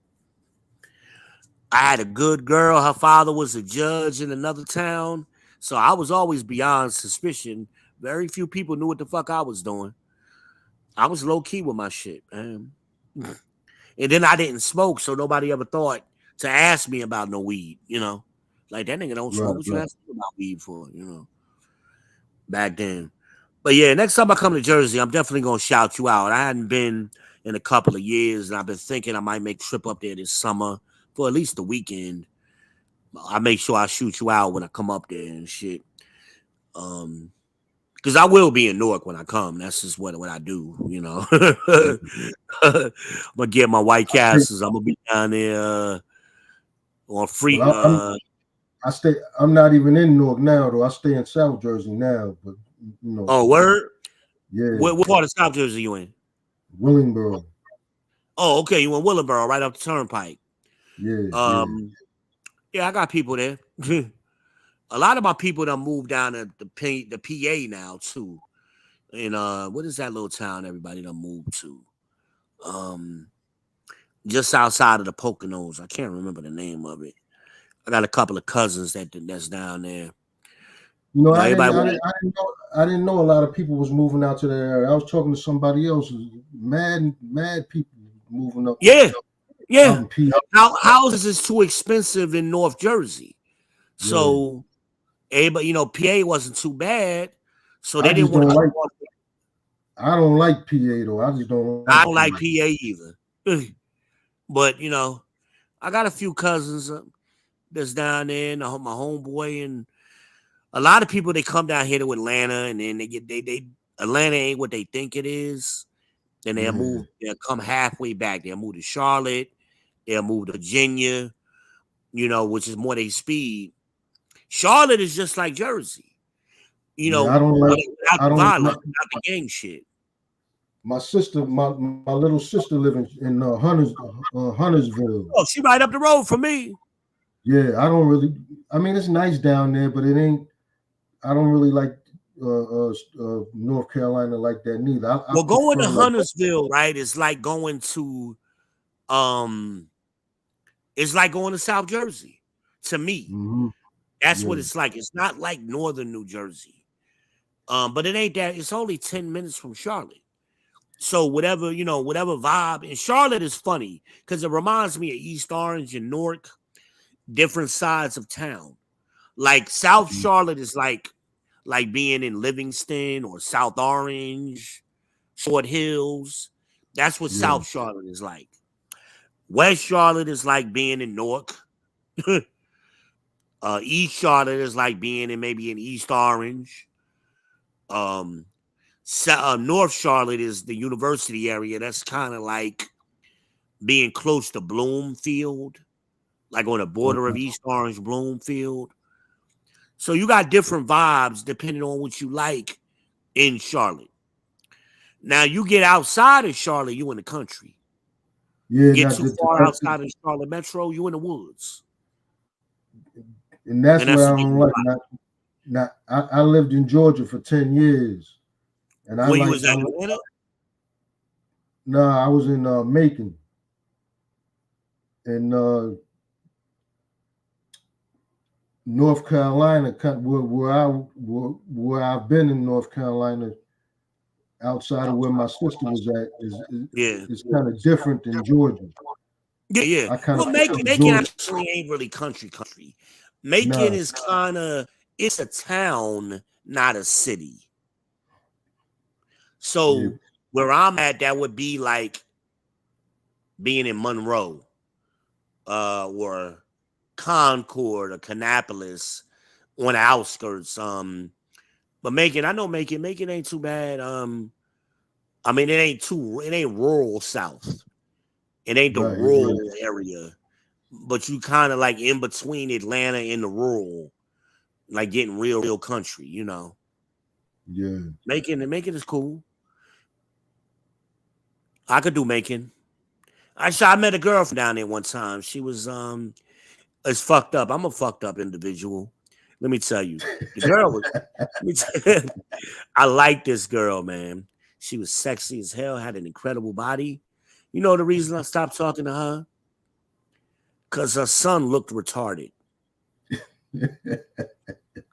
I had a good girl. Her father was a judge in another town, so I was always beyond suspicion. Very few people knew what the fuck I was doing. I was low key with my shit, man. And then I didn't smoke, so nobody ever thought to ask me about no weed, Like, that nigga don't smoke. What you asking about weed for, back then. But yeah, next time I come to Jersey, I'm definitely going to shout you out. I hadn't been in a couple of years, and I've been thinking I might make a trip up there this summer for at least the weekend. I make sure I shoot you out when I come up there and shit. Because I will be in Newark when I come. That's just what I do, I'm gonna get my White Castles. I'm gonna be down there on free. Well, I'm not even in Newark now, though. I stay in South Jersey now, but Oh, word. Yeah. What part of South Jersey you in? Willingboro. Oh, okay. You in Willingboro, right up the turnpike. Yeah. Yeah, I got people there. A lot of my people done moved down to the PA now too. And what is that little town everybody done moved to? Just outside of the Poconos. I can't remember the name of it. I got a couple of cousins that's down there. I didn't know a lot of people was moving out to that area. I was talking to somebody else. Mad people moving up. Yeah. Houses is too expensive in North Jersey. So everybody, PA wasn't too bad. So they didn't want to. I don't like PA though. I don't like PA either. But I got a few cousins that's down there, and my homeboy, and a lot of people, they come down here to Atlanta, and then they Atlanta ain't what they think it is. Then they'll come halfway back. They'll move to Charlotte, they'll move to Virginia, which is more their speed. Charlotte is just like Jersey, I don't like not the gang shit. My sister, my little sister living in Huntersville. Oh, she right up the road from me. Yeah, I mean, it's nice down there, but it ain't. I don't really like North Carolina like that neither. Going to Huntersville, right, is like going to, it's like going to South Jersey. To me, that's what it's like. It's not like northern New Jersey, but it ain't that. It's only 10 minutes from Charlotte. So whatever vibe. And Charlotte is funny because it reminds me of East Orange and Newark, different sides of town. Like South Charlotte is like being in Livingston or South Orange, Short Hills. That's what Yeah. South Charlotte is like. West Charlotte is like being in Newark. East Charlotte is like being in maybe in East Orange. North Charlotte is the university area. That's kind of like being close to Bloomfield, like on the border of Okay. East Orange, Bloomfield. So you got different vibes depending on what you like in Charlotte. Now you get outside of Charlotte, you in the country. Yeah. Get Now, too far outside of Charlotte Metro, you in the woods. and that's And what that's I what don't like. Now, I lived in Georgia for 10 years, and I where you like. was at Atlanta? No, I was in Macon, in North Carolina, where I've been in North Carolina, outside of where my sister was at, is kind of different than Georgia. Yeah. I kind Well, of Macon actually ain't really country. Macon is kind of, it's a town, not a city. So where I'm at, that would be like being in Monroe, or Concord or Kannapolis on the outskirts. But Macon, I know Macon ain't too bad. I mean, it ain't rural South. It ain't the rural area, but you kind of like in between Atlanta and the rural, like getting real country, you know. Yeah. Macon is cool. I could do Macon. I met a girl from down there one time. She was it's fucked up. I'm a fucked up individual. Let me tell you. The girl was I like this girl, man. She was sexy as hell, had an incredible body. You know the reason I stopped talking to her? Because her son looked retarded.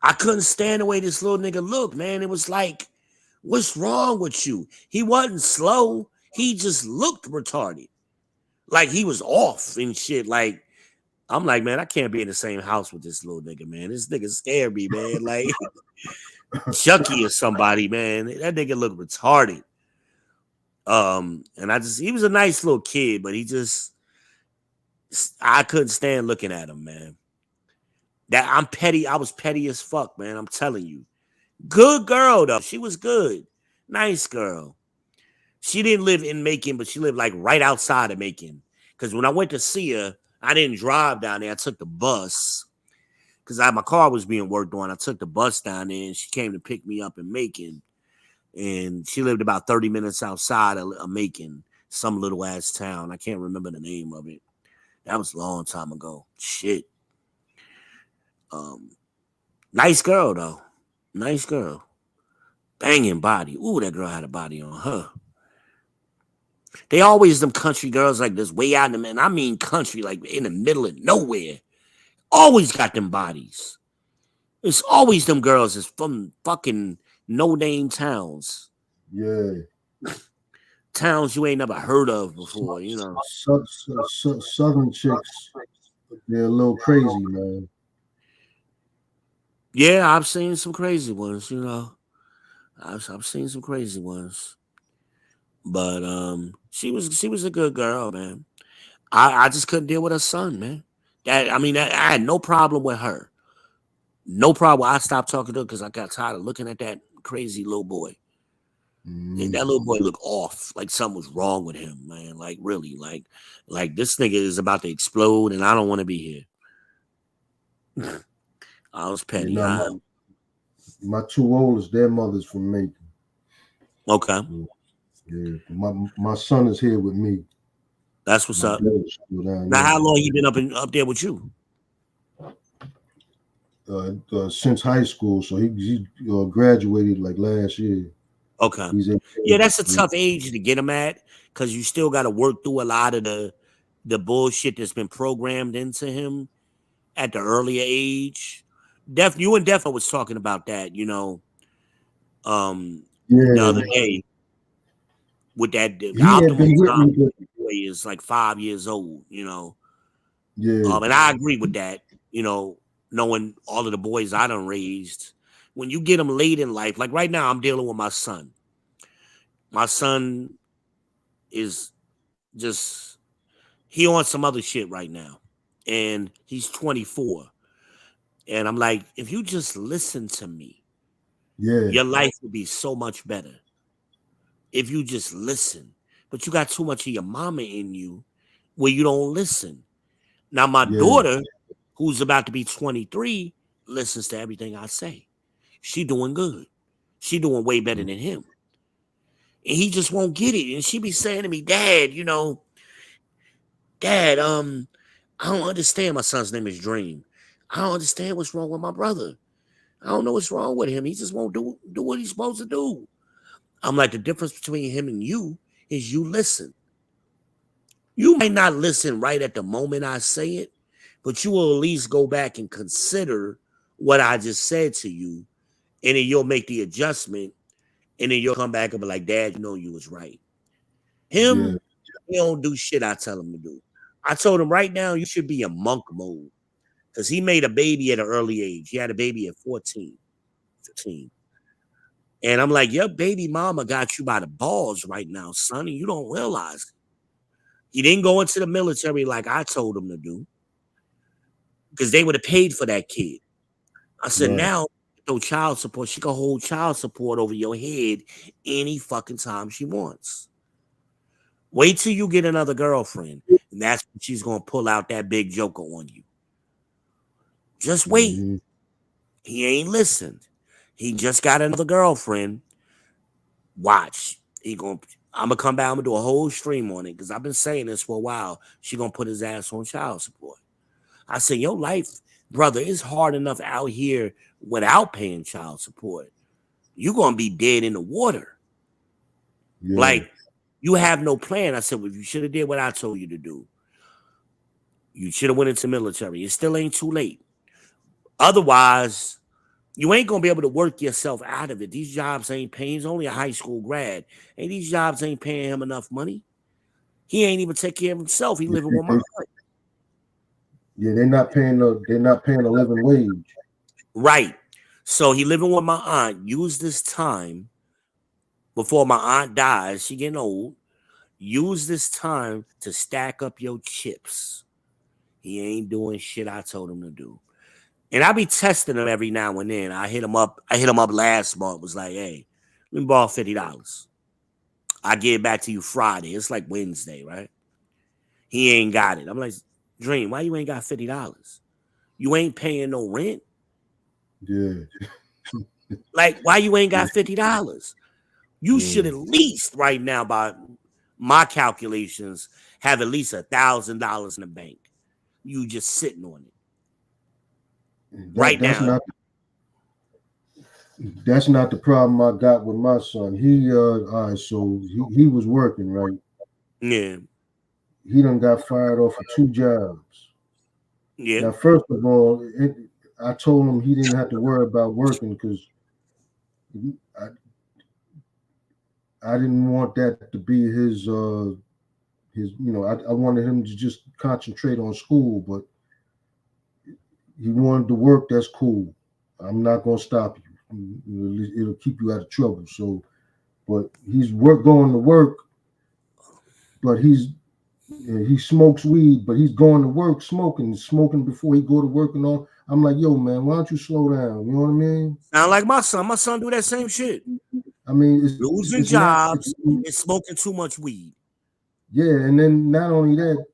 I couldn't stand the way this little nigga looked, man. It was like, what's wrong with you? He wasn't slow. He just looked retarded. Like he was off and shit. Like, I'm like, man, I can't be in the same house with this little nigga, man. This nigga scared me, man. Like Chucky or somebody, man. That nigga looked retarded. And he was a nice little kid, but I couldn't stand looking at him, man. I'm petty. I was petty as fuck, man. I'm telling you. Good girl, though. She was good. Nice girl. She didn't live in Macon, but she lived like right outside of Macon. Because when I went to see her, I didn't drive down there. I took the bus because my car was being worked on. I took the bus down there, and she came to pick me up in Macon. And she lived about 30 minutes outside of Macon, some little ass town. I can't remember the name of it. That was a long time ago. Shit. Nice girl, though. Nice girl. Banging body. Ooh, that girl had a body on her. They always them country girls like this way out in the man. I mean country, like in the middle of nowhere. Always got them bodies. It's always them girls that's from fucking no-name towns. Yeah. Towns you ain't never heard of before, you know. Southern chicks, they're a little crazy, man. Yeah, I've seen some crazy ones, you know. I've seen some crazy ones. But she was a good girl, man. I just couldn't deal with her son, man. I had no problem with her. No problem. I stopped talking to her because I got tired of looking at that crazy little boy. And that little boy looked off, like something was wrong with him, man. Like really, like this nigga is about to explode, and I don't want to be here. I was petty. My two oldest, their mothers from Macon. Okay. Yeah. My son is here with me. That's what's up. Now, how long he been up there with you? Since high school, so he graduated like last year. Okay. Yeah, that's a tough age to get him at because you still got to work through a lot of the bullshit that's been programmed into him at the earlier age. You and Defo was talking about that, you know, the other day with that. The optimal boy is like 5 years old, you know. Yeah. And I agree with that, you know. knowing all of the boys I done raised. When you get them late in life, like right now, I'm dealing with my son. My son is just, he on some other shit right now. And he's 24. And I'm like, if you just listen to me, your life would be so much better. If you just listen. But you got too much of your mama in you where you don't listen. Now, my daughter, who's about to be 23, listens to everything I say. She doing good. She doing way better than him. And he just won't get it. And she be saying to me, Dad, Dad, I don't understand. My son's name is Dream. I don't understand what's wrong with my brother. I don't know what's wrong with him. He just won't do what he's supposed to do. I'm like, the difference between him and you is you listen. You might not listen right at the moment I say it, but you will at least go back and consider what I just said to you, and then you'll make the adjustment, and then you'll come back and be like, Dad, you was right. Him, he don't do shit I tell him to do. I told him right now, you should be in monk mode, because he made a baby at an early age. He had a baby at 14, 15. And I'm like, your baby mama got you by the balls right now, son, and you don't realize it. He didn't go into the military like I told him to do, because they would have paid for that kid. I said, now, no child support. She can hold child support over your head any fucking time she wants. Wait till you get another girlfriend, and that's when she's going to pull out that big joker on you. Just wait. He ain't listened. He just got another girlfriend. Watch. I'm going to come back. I'm going to do a whole stream on it, because I've been saying this for a while. She going to put his ass on child support. I said, your life, brother, is hard enough out here without paying child support. You're going to be dead in the water. Like, you have no plan. I said, well, you should have did what I told you to do. You should have went into military. It still ain't too late. Otherwise, you ain't going to be able to work yourself out of it. These jobs ain't paying. He's only a high school grad. And these jobs ain't paying him enough money. He ain't even take care of himself. He living with my aunt. Yeah, they're not paying a living wage. Right. So he living with my aunt. Use this time before my aunt dies. She getting old. Use this time to stack up your chips. He ain't doing shit I told him to do. And I be testing him every now and then. I hit him up last month. Was like, hey, let me borrow $50. I get it back to you Friday. It's like Wednesday, right? He ain't got it. I'm like, Dream, why you ain't got $50? You ain't paying no rent? Yeah. Like, why you ain't got $50? You should at least right now, by my calculations, have at least $1,000 in the bank. You just sitting on it now. That's not the problem I got with my son. So he was working, right? Yeah. He done got fired off of 2 jobs. Yeah. Now, first of all, I told him he didn't have to worry about working, because I didn't want that to be his I wanted him to just concentrate on school, but he wanted to work. That's cool. I'm not going to stop you. It'll keep you out of trouble. So, but he's going to work, but he smokes weed, but he's going to work smoking before he go to work and all. I'm like, yo, man, why don't you slow down? You know what I mean? Sound like my son. My son do that same shit. I mean, losing jobs and smoking too much weed. Yeah, and then not only that,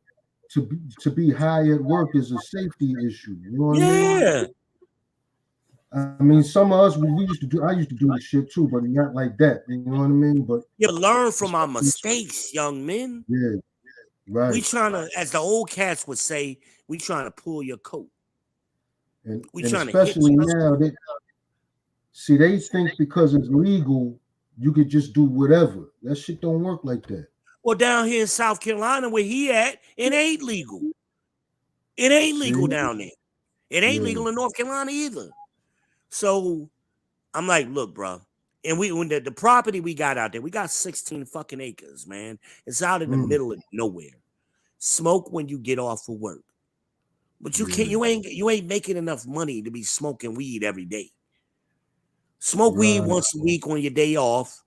to be high at work is a safety issue. You know what I mean? I mean, some of us I used to do this shit too, but not like that. You know what I mean? But you learn from our mistakes, young men. Yeah, right. We trying to, as the old cats would say, we trying to pull your coat. And especially now, they think because it's legal, you could just do whatever. That shit don't work like that. Well, down here in South Carolina, where he at, it ain't legal. It ain't legal down there. It ain't legal in North Carolina either. So I'm like, look, bro. And when the property we got out there, we got 16 fucking acres, man. It's out in the middle of nowhere. Smoke when you get off of work. But you can't. You ain't making enough money to be smoking weed every day. Smoke weed once a week on your day off,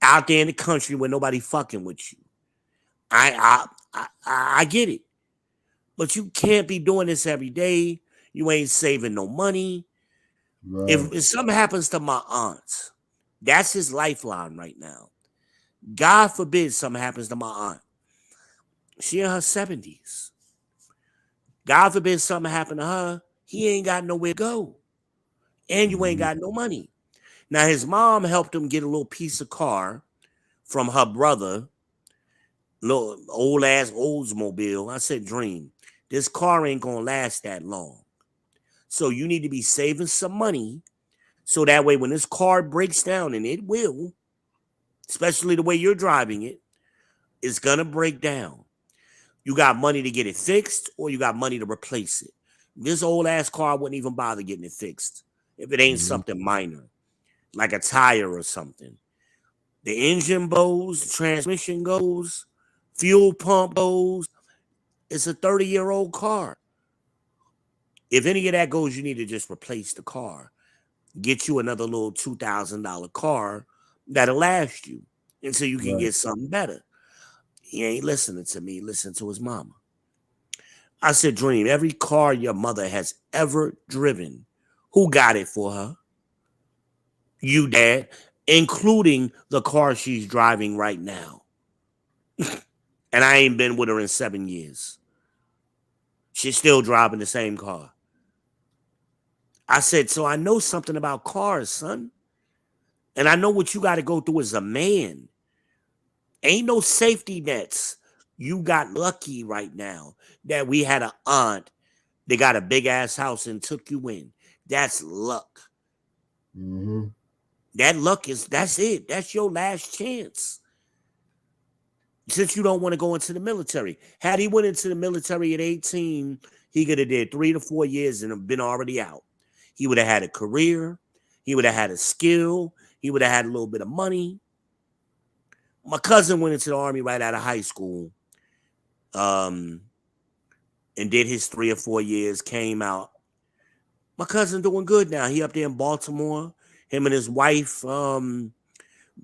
out there in the country where nobody fucking with you. I get it, but you can't be doing this every day. You ain't saving no money. If something happens to my aunt, that's his lifeline right now. God forbid something happens to my aunt. She in her 70s. God forbid something happened to her. He ain't got nowhere to go. And you ain't got no money. Now, his mom helped him get a little piece of car from her brother, little old ass Oldsmobile. I said, Dream, this car ain't gonna last that long. So you need to be saving some money so that way when this car breaks down, and it will, especially the way you're driving it, it's gonna break down. You got money to get it fixed or you got money to replace it. This old ass car wouldn't even bother getting it fixed if it ain't something minor, like a tire or something. The engine blows, the transmission goes, fuel pump goes. It's a 30-year-old car. If any of that goes, you need to just replace the car. Get you another little $2,000 car that'll last you until you can get something better. He ain't listening to me. Listen to his mama. I said, Dream, every car your mother has ever driven, who got it for her? You, Dad, including the car she's driving right now. And I ain't been with her in 7 years. She's still driving the same car. I said, so I know something about cars, son. And I know what you got to go through as a man. Ain't no safety nets. You got lucky right now that we had an aunt that got a big ass house and took you in. That's luck. That luck that's it. That's your last chance. Since you don't want to go into the military. Had he went into the military at 18, he could have did 3 to 4 years and have been already out. He would have had a career. He would have had a skill. He would have had a little bit of money. My cousin went into the Army right out of high school, and did his 3 or 4 years, came out. My cousin doing good now. He up there in Baltimore. Him and his wife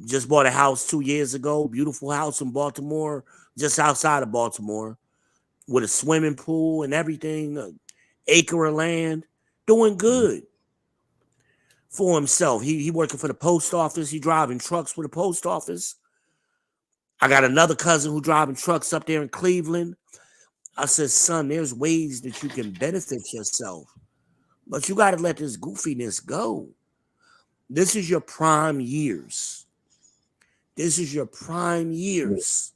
just bought a house 2 years ago. Beautiful house in Baltimore, just outside of Baltimore, with a swimming pool and everything, an acre of land. Doing good for himself. He working for the post office. He driving trucks for the post office. I got another cousin who driving trucks up there in Cleveland. I said, son, there's ways that you can benefit yourself, but you got to let this goofiness go. This is your prime years. This is your prime years.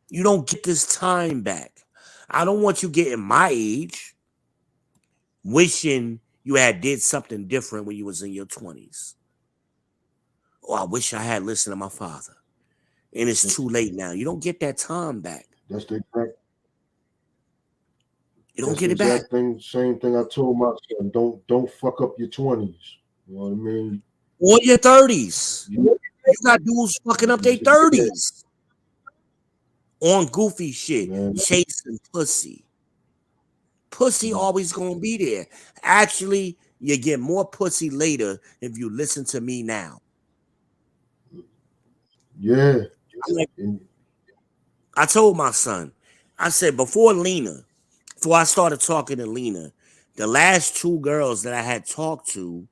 You don't get this time back. I don't want you getting my age, wishing you had did something different when you was in your 20s. Oh, I wish I had listened to my father. And it's too late now. You don't get that time back. That's the exact. You don't get it back. Same thing I told my son. Don't fuck up your 20s. You know what I mean? Or your 30s. You got dudes fucking up their 30s on goofy shit, chasing pussy. Pussy always gonna be there. Actually, you get more pussy later if you listen to me now. Yeah. I told my son, I said, before I started talking to Lena, the last 2 girls that I had talked to,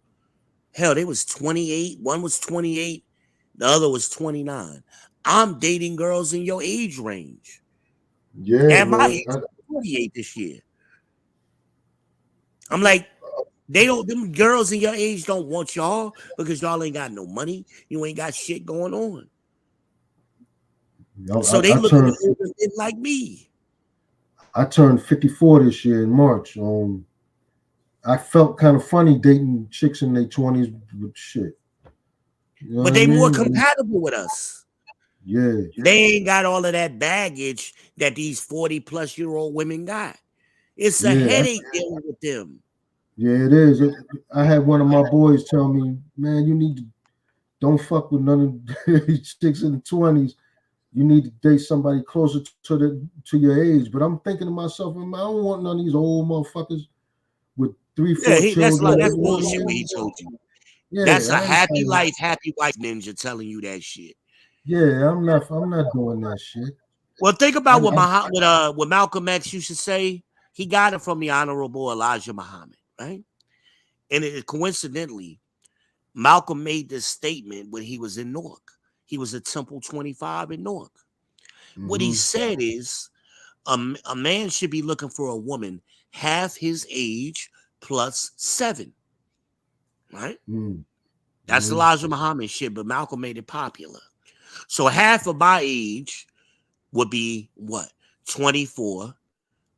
hell, they was 28. One was 28. The other was 29. I'm dating girls in your age range. Yeah. At my age, I'm 28 this year. I'm like, them girls in your age don't want y'all because y'all ain't got no money. You ain't got shit going on. So they look at it like me. I turned 54 this year in March. I felt kind of funny dating chicks in their 20s with shit. You know but they more compatible with us. Yeah. They ain't got all of that baggage that these 40-plus-year-old women got. It's a headache dealing with them. Yeah, it is. I had one of my boys tell me, man, you need to don't fuck with none of these chicks in the 20s. you need to date somebody closer to your age. But I'm thinking to myself, man, I don't want none of these old motherfuckers with 3, 4 children. That's bullshit what he told you. Yeah, That's a happy life, happy wife ninja telling you that shit. Yeah, I'm not doing that shit. Well, think about what Malcolm X used to say. He got it from the Honorable Elijah Muhammad, right? And coincidentally, Malcolm made this statement when he was in Newark. He was at Temple 25 in Newark. Mm-hmm. What he said is a man should be looking for a woman half his age plus 7. Right? Mm-hmm. That's Elijah Muhammad shit, but Malcolm made it popular. So half of my age would be what? 24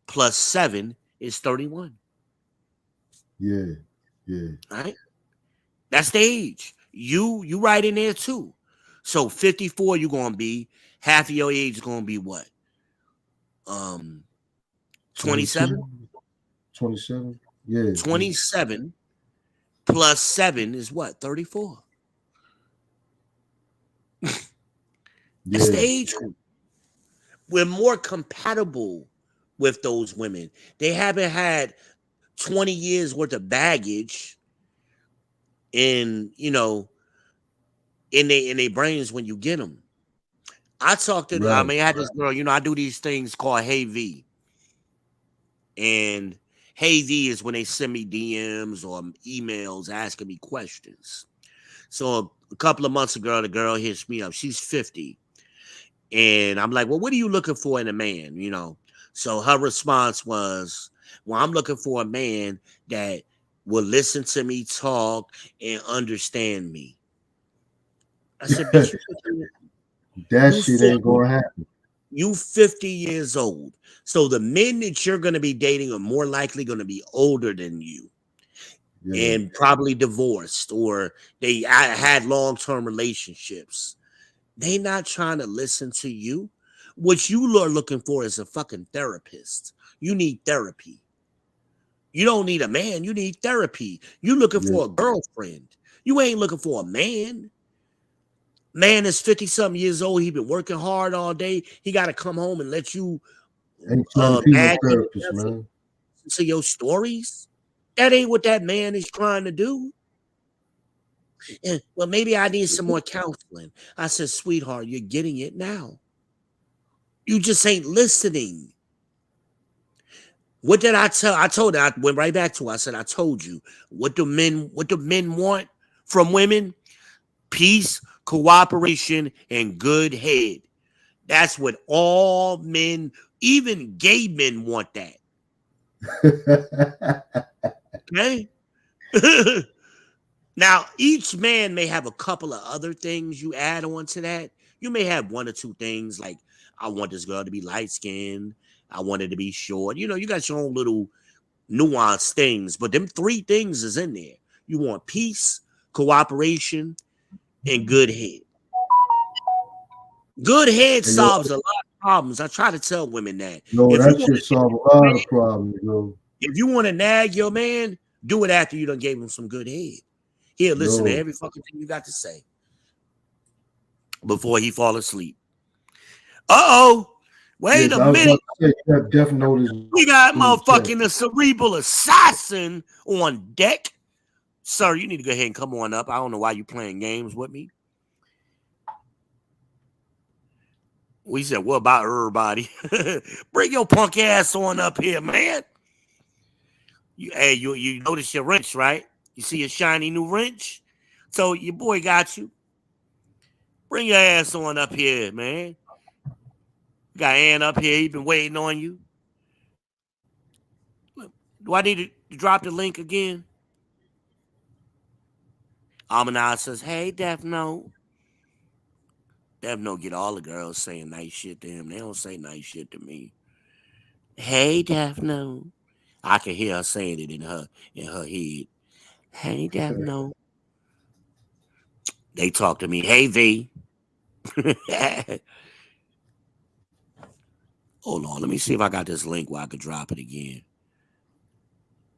plus 7 is 31. Yeah. Right? That's the age. You right in there too. So 54, you're gonna be half of your age is gonna be what? 27? 27. Yeah. 27 plus 7 is what? 34. That's the age group. We're more compatible with those women. They haven't had 20 years worth of baggage in their brains when you get them. I talked to I had this girl, I do these things called Hey V. And Hey V is when they send me DMs or emails asking me questions. So a couple of months ago, the girl hits me up. She's 50. And I'm like, well, what are you looking for in a man? So her response was, well, I'm looking for a man that will listen to me talk and understand me. I said, bitch, that shit ain't gonna happen. You 50 years old. So the men that you're going to be dating are more likely going to be older than you and probably divorced, or they had long-term relationships. They not trying to listen to you. What you are looking for is a fucking therapist. You need therapy. You don't need a man. You need therapy. You looking for a girlfriend. You ain't looking for a man. Man is 50-something years old. He been working hard all day. He got to come home and let you therapist, man. To your stories. That ain't what that man is trying to do. And, well, maybe I need some more counseling. I said, sweetheart, you're getting it now. You just ain't listening. What did I tell? I told her, I went right back to her. I said, I told you. What do men want from women? Peace, cooperation, and good head. That's what all men, even gay men, want that. Okay? Now, each man may have a couple of other things you add on to that. You may have 1 or 2 things like, I want this girl to be light-skinned. I want her to be short. You got your own little nuanced things, but them 3 things is in there. You want peace, cooperation, and good head. Good head solves a lot of problems. I try to tell women that. That should solve a lot of problems, yo. If you want to nag your man, do it after you done gave him some good head. He'll listen to every fucking thing you got to say before he fall asleep. Wait a minute. We got motherfucking a cerebral assassin on deck. Sir, you need to go ahead and come on up. I don't know why you playing games with me. We said, what about everybody? Bring your punk ass on up here, man. You notice your wrench, right? You see a shiny new wrench? So your boy got you. Bring your ass on up here, man. Got Ann up here. He been waiting on you. Do I need to drop the link again? Amanaz says, hey, Death Note. Death Note get all the girls saying nice shit to him. They don't say nice shit to me. Hey, Death Note. I can hear her saying it in her head. Hey, Death Note. They talk to me. Hey, V. Hold on. Let me see if I got this link where I could drop it again.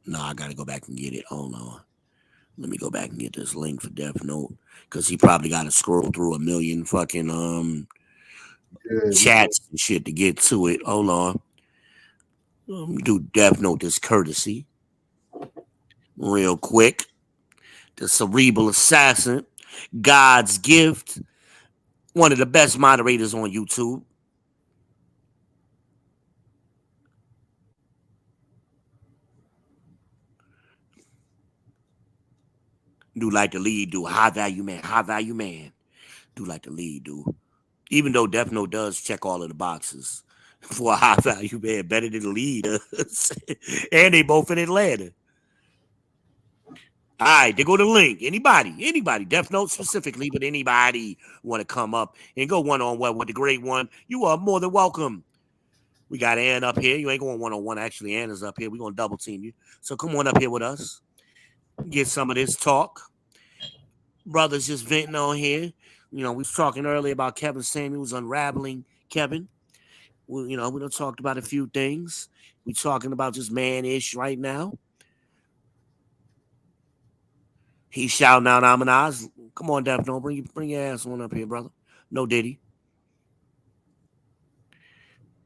No, I got to go back and get it. Hold on. Let me go back and get this link for Death Note, because he probably got to scroll through a million fucking Yeah, chats and shit to get to it. Hold on. Do Death Note this courtesy. Real quick. The Cerebral Assassin. God's Gift. One of the best moderators on YouTube. Do like the lead, do high value man. Do like the lead, dude. Even though Death Note does check all of the boxes for a high value man, better than the lead. And they both in Atlanta. All right, they go to link. Anybody, Death Note specifically, but anybody want to come up and go one-on-one with the great one, you are more than welcome. We got Ann up here. You ain't going one-on-one. Actually, Ann is up here. We're going to double team you. So come on up here with us. Get some of this talk. Brothers just venting on here. You know, we was talking earlier about Kevin Samuels unraveling Kevin. We done talked about a few things. We talking about just man-ish right now. He's shouting out Amanaz. Come on, Death Note. Bring your ass on up here, brother. No Diddy.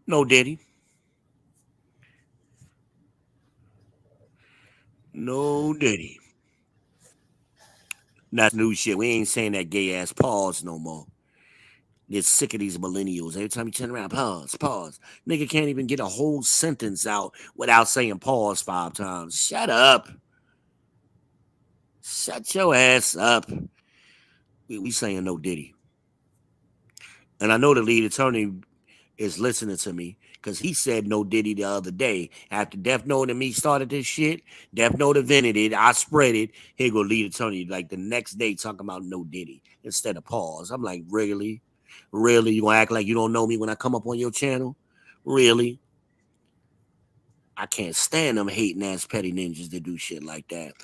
No Diddy. No Diddy. That's new shit. We ain't saying that gay ass pause no more. Get sick of these millennials. Every time you turn around, pause. Nigga can't even get a whole sentence out without saying pause 5 times. Shut up. Shut your ass up. We saying no Diddy. And I know the lead attorney is listening to me because he said no Diddy the other day. After Death Note and me started this shit, Death Note invented it. I spread it. Here go lead attorney like the next day talking about no Diddy instead of pause. I'm like, really? Really? You gonna act like you don't know me when I come up on your channel? Really? I can't stand them hating ass petty ninjas that do shit like that.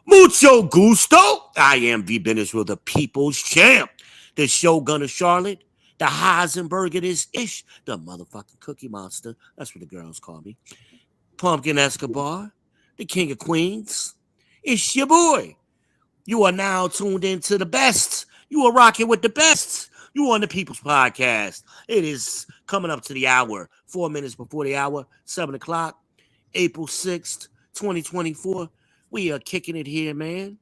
Mucho gusto. I am V. Benesville, the people's champ. The Shogun of Charlotte. The Heisenberg of this ish. The motherfucking Cookie Monster. That's what the girls call me. Pumpkin Escobar. The King of Queens. It's your boy. You are now tuned into the best. You are rocking with the best. You on the People's Podcast. It is coming up to the hour. 4 minutes before the hour. 7 o'clock. April 6th, 2024. We are kicking it here, man.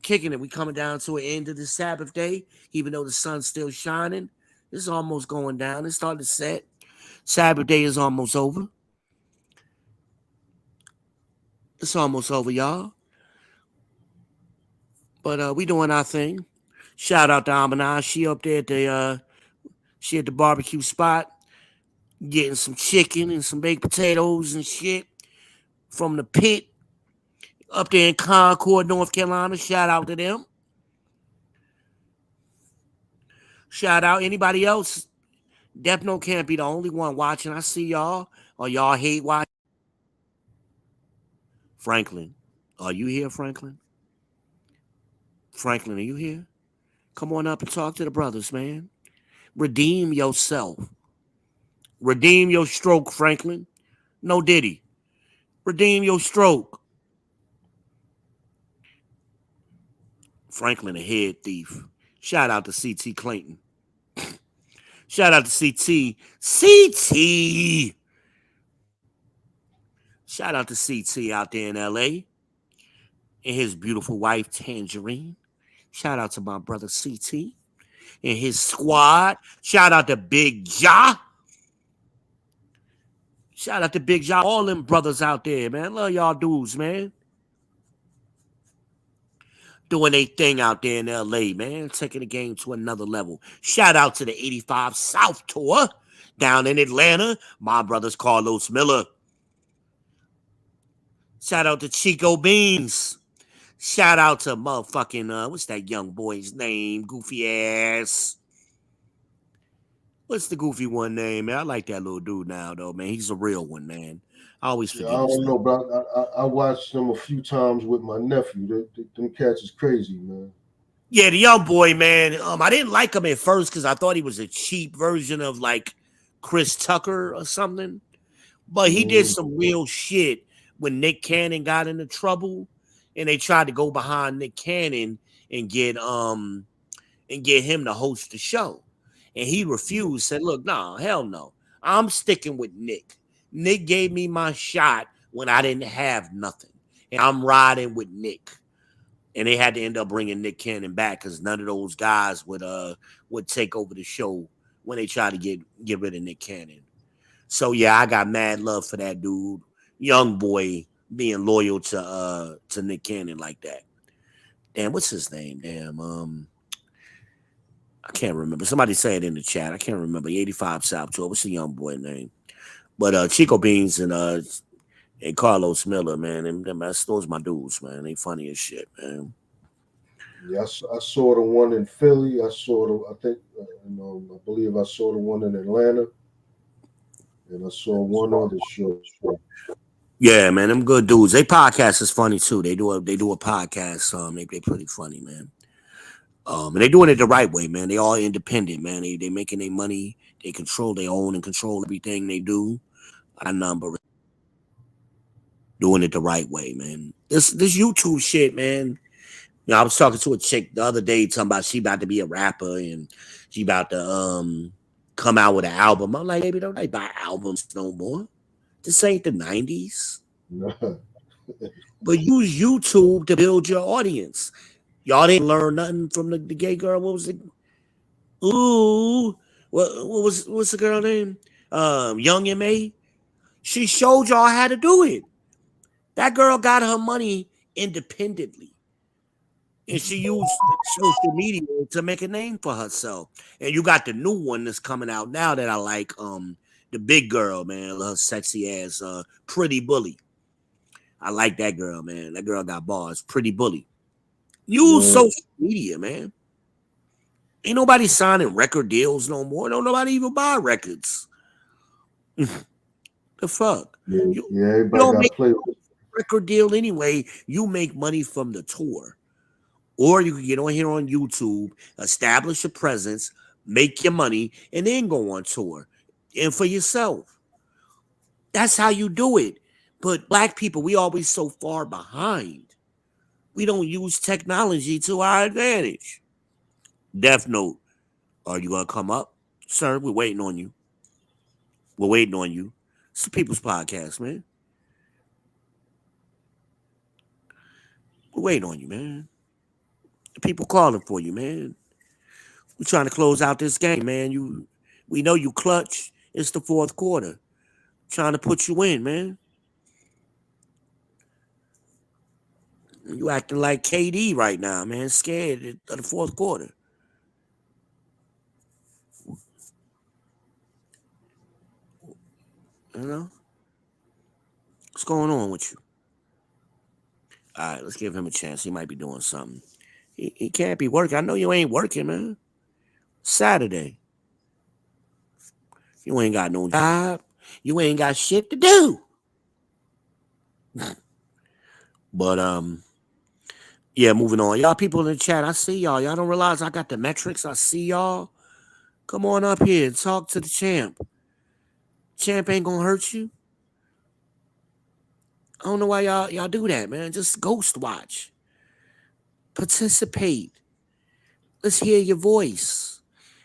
Kicking it. We coming down to an end of the Sabbath day, even though the sun's still shining. It's almost going down. It's starting to set. Sabbath day is almost over. It's almost over, y'all. But we doing our thing. Shout out to Amana. She up there at the barbecue spot, getting some chicken and some baked potatoes and shit from the pit up there in Concord, North Carolina. Shout out to them. Shout out anybody else. Death Note can't be the only one watching. I see y'all. Or y'all hate watching. Franklin, are you here, Franklin? Franklin, are you here? Come on up and talk to the brothers, man. Redeem yourself. Redeem your stroke, Franklin. No Diddy. Redeem your stroke. Franklin, a head thief. Shout out to CT Clayton. Shout out to CT. CT. Shout out to CT out there in LA. And his beautiful wife, Tangerine. Shout out to my brother CT and his squad. Shout out to Big Ja. Shout out to Big Ja. All them brothers out there, man. Love y'all dudes, man. Doing a thing out there in LA, man. Taking the game to another level. Shout out to the 85 South Tour down in Atlanta. My brother's Carlos Miller. Shout out to Chico Beans. Shout out to motherfucking, what's that young boy's name? Goofy ass. What's the goofy one name, man? I like that little dude now, though, man. He's a real one, man. I always forget. I don't know, but I watched them a few times with my nephew. Them cats is crazy, man. Yeah, the young boy, man. I didn't like him at first because I thought he was a cheap version of like Chris Tucker or something. But he did some real shit when Nick Cannon got into trouble, and they tried to go behind Nick Cannon and get him to host the show. And he refused, said, look, no, hell no. I'm sticking with Nick. Nick gave me my shot when I didn't have nothing. And I'm riding with Nick. And they had to end up bringing Nick Cannon back because none of those guys would take over the show when they tried to get rid of Nick Cannon. So yeah, I got mad love for that dude, young boy being loyal to Nick Cannon like that. Damn, what's his name? Damn, I can't remember. Somebody say it in the chat. I can't remember. 85 South Tour. What's the young boy name? But Chico Beans and Carlos Miller, man, those my dudes, man. They funny as shit, man. Yes, I saw the one in Philly. I believe I saw the one in Atlanta, and I saw one other show. Yeah, man, them good dudes. They podcast is funny too. They do a podcast. They pretty funny, man. And they doing it the right way, man. They all independent, man. They making their money. They control their own and control everything they do. I number doing it the right way, man. This YouTube shit, man. You know, I was talking to a chick the other day talking about she about to be a rapper and she about to come out with an album. I'm like, baby, don't they buy albums no more? This ain't the 90s. But use YouTube to build your audience. Y'all didn't learn nothing from the gay girl. What was it? Ooh, what's the girl name? Young M.A. She showed y'all how to do it. That girl got her money independently. And she used social media to make a name for herself. And you got the new one that's coming out now that I like. The big girl, man, her sexy ass, Pretty Bully. I like that girl, man. That girl got bars. Pretty Bully. Use social media, man. Ain't nobody signing record deals no more. Don't nobody even buy records. The fuck? Everybody got to play with record deal anyway. You make money from the tour. Or you can get on here on YouTube, establish a presence, make your money, and then go on tour. And for yourself. That's how you do it. But black people, we always so far behind. We don't use technology to our advantage. Death Note, are you going to come up? Sir, we're waiting on you. We're waiting on you. It's the People's Podcast, man. We're waiting on you, man. The people calling for you, man. We're trying to close out this game, man. We know you clutch. It's the fourth quarter. Trying to put you in, man. You acting like KD right now, man. Scared of the fourth quarter. You know? What's going on with you? All right, let's give him a chance. He might be doing something. He can't be working. I know you ain't working, man. Saturday. You ain't got no job. You ain't got shit to do. But, yeah, moving on. Y'all people in the chat, I see y'all. Y'all don't realize I got the metrics. I see y'all. Come on up here and talk to the champ. Champ ain't gonna hurt you. I don't know why y'all do that, man. Just ghost watch. Participate. Let's hear your voice.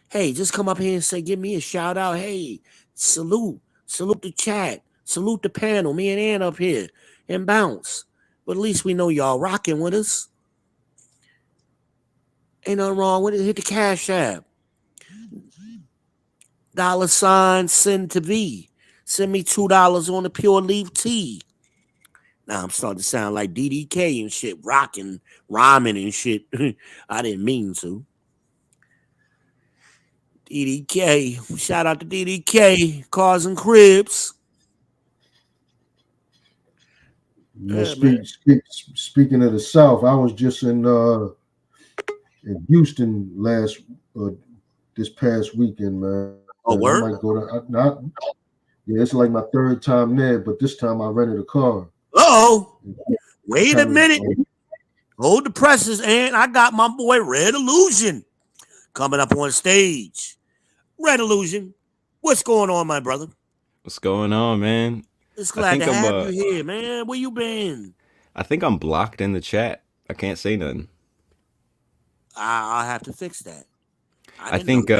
Hey, just come up here and say, give me a shout out. Hey, salute. Salute the chat. Salute the panel. Me and Ann up here. And bounce. But at least we know y'all rocking with us. Ain't nothing wrong with it. Hit the Cash App. $ send to V. Send me $2 on the Pure Leaf Tea. Now I'm starting to sound like DDK and shit, rocking, rhyming and shit. I didn't mean to. DDK. Shout out to DDK. Cars and Cribs. Speaking of the South, I was just in Houston this past weekend, man. Oh, word? I might go to, yeah, it's like my third time there, but this time I rented a car. Oh, wait a minute. Hold the presses, and I got my boy Red Illusion coming up on stage. Red Illusion, what's going on, my brother? What's going on, man? It's glad to have you here, man. Where you been? I think I'm blocked in the chat. I can't say nothing. I'll have to fix that. I think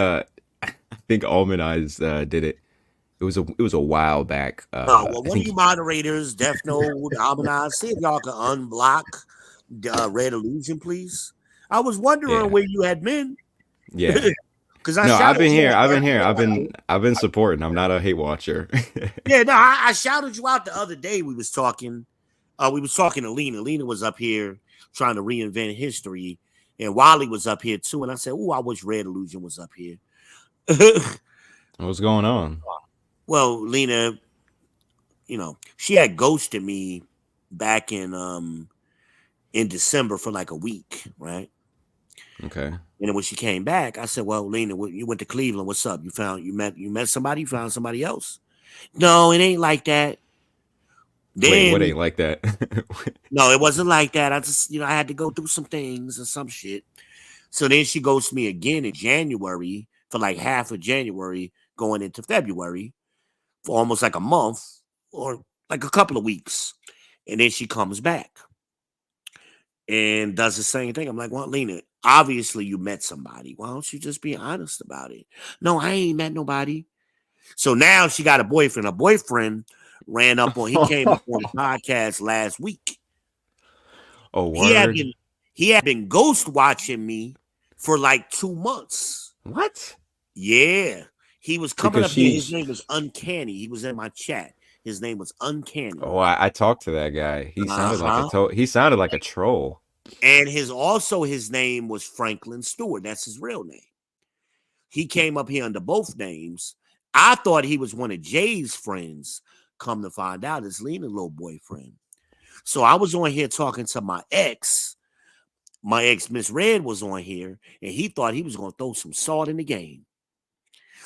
think Almond Eyes did it. It was a while back. Well, I one of think you moderators, Death Note, Almanac, see if y'all can unblock Red Illusion, please. I was wondering yeah, where you had been. yeah. Because I No, I've shouted been you here. out I've the been other here. day. I've been supporting. I'm not a hate watcher. Yeah, no, I shouted you out the other day. We was talking to Lena. Lena was up here trying to reinvent history, and Wally was up here too. And I said, "Oh, I wish Red Illusion was up here." What's going on? Well, Lena, she had ghosted me back in December for like a week, right? Okay. And then when she came back, I said, "Well, Lena, you went to Cleveland. What's up? You met somebody? You found somebody else?" No, it ain't like that. Wait, what Then ain't like that? no, it wasn't like that. I just, I had to go through some things and some shit. So then she goes to me again in January for like half of January, going into February for almost like a month or like a couple of weeks. And then she comes back and does the same thing. I'm like, well, Lena, obviously you met somebody. Why don't you just be honest about it? No, I ain't met nobody. So now she got a boyfriend. A boyfriend he came up on the podcast last week. Oh, He had word. been ghost watching me for like 2 months. What? Yeah. He was coming Because up here. His she's. name was Uncanny. He was in my chat. His name was Uncanny. Oh, I talked to that guy. He sounded like Uh-huh. he sounded like a troll. And his name was Franklin Stewart. That's his real name. He came up here under both names. I thought he was one of Jay's friends. Come to find out, it's Lena's little boyfriend. So I was on here talking to my ex. My ex, Miss Red, was on here, and he thought he was going to throw some salt in the game.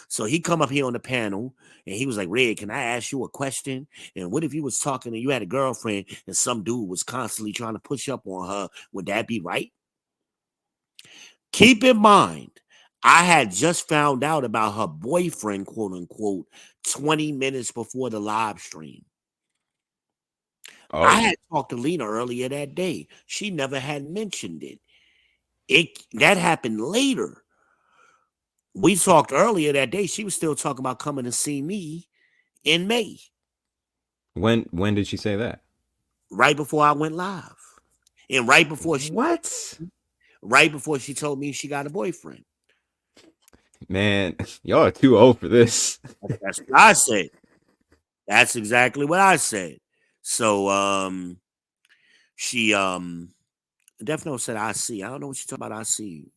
So he come up here on the panel, and he was like, Red, can I ask you a question? And what if you was talking and you had a girlfriend and some dude was constantly trying to push up on her? Would that be right? Keep in mind, I had just found out about her boyfriend, quote unquote, 20 minutes before the live stream. I Oh, had talked to Lena earlier that day. She never had mentioned it. That happened later. We talked earlier that day. She was still talking about coming to see me in May, when did she say that? right before I went live. And right before What? she told me she got a boyfriend. Man, y'all are too old for this. That's what I said. That's exactly what I said. So she definitely said I see. I don't know what you talking about. I see.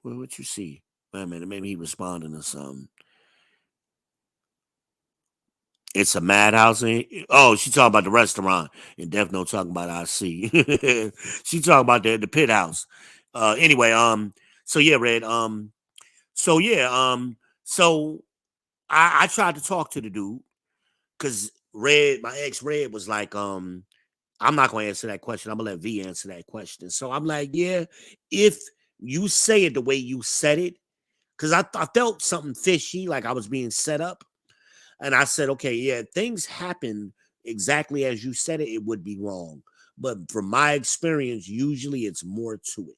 What you see? Wait a minute, maybe he responding to something. It's a madhouse. Oh, she talking about the restaurant, and Def No talking about I see. She talking about the pit house. Anyway, so yeah, Red. So yeah, so I tried to talk to the dude because Red, my ex Red, was like, I'm not gonna answer that question. I'm gonna let V answer that question. So I'm like, yeah, if you say it the way you said it, because I felt something fishy, like I was being set up. And I said, okay, yeah, things happen exactly as you said it, it would be wrong. But from my experience, usually it's more to it.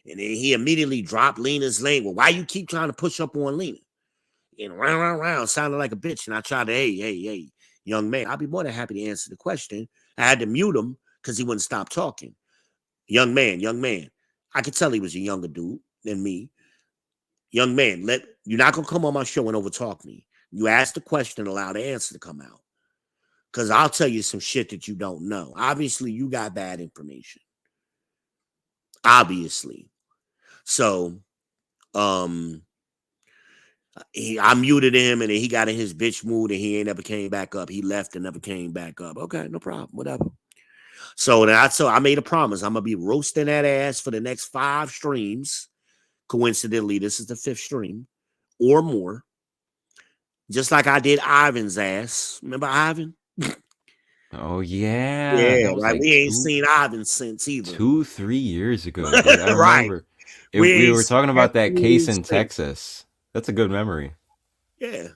And then he immediately dropped Lena's lane. Well, why you keep trying to push up on Lena? And round, sounded like a bitch. And I tried to, hey, young man, I'll be more than happy to answer the question. I had to mute him because he wouldn't stop talking. Young man. I could tell he was a younger dude than me. Young man, you're not gonna come on my show and overtalk me. You ask the question, allow the answer to come out. Because I'll tell you some shit that you don't know. Obviously, you got bad information. Obviously. So, I muted him and then he got in his bitch mood and he ain't never came back up. He left and never came back up. Okay, no problem. Whatever. So I made a promise. I'm gonna be roasting that ass for the next 5 streams. Coincidentally, this is the 5th stream or more. Just like I did Ivan's ass. Remember Ivan? Oh yeah, Yeah, that was right. like We ain't seen Ivan since either. 3 years ago, dude. I Right. remember. We We ain't were seen talking that about that case 3 years in straight. Texas. That's a good memory. Yeah.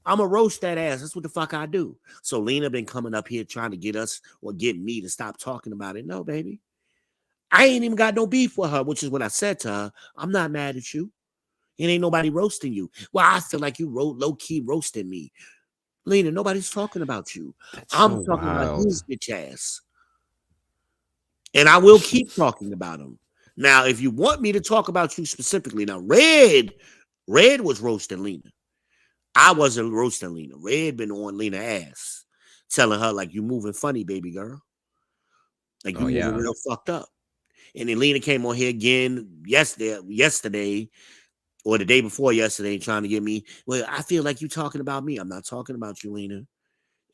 I'm a roast that ass. That's what the fuck I do. So Lena been coming up here trying to get us or get me to stop talking about it. No, baby. I ain't even got no beef with her, which is what I said to her. I'm not mad at you. and ain't nobody roasting you. Well, I feel like you low-key roasting me. Lena, nobody's talking about you. I'm so talking about wild. his bitch ass. And I will keep talking about him. Now, if you want me to talk about you specifically, now Red was roasting Lena. I wasn't roasting Lena. Red been on Lena ass, telling her like you moving funny, baby girl. Like you moving real fucked up. And then Lena came on here again yesterday or the day before yesterday, trying to get me. Well, I feel like you talking about me. I'm not talking about you, Lena.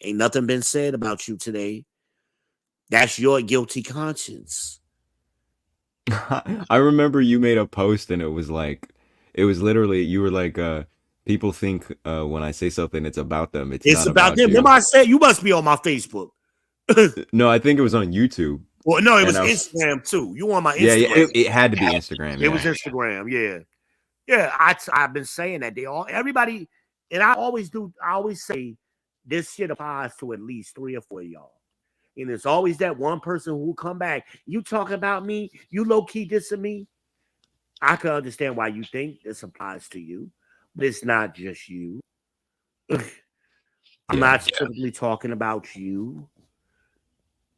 Ain't nothing been said about you today. That's your guilty conscience. I remember you made a post and it was literally, you were like, people think when I say something, it's about them. It's not about about them. you. Remember I said you must be on my Facebook. No, I think it was on YouTube. Well, no, it was Instagram too. You on my Yeah, Instagram? it had to be Instagram. It was Instagram. Yeah. I've been saying that everybody, and I always say this shit applies to at least 3 or 4 of y'all. And it's always that one person who will come back. You talking about me? You low key dissing me? I can understand why you think this applies to you, but it's not just you. I'm not specifically talking about you.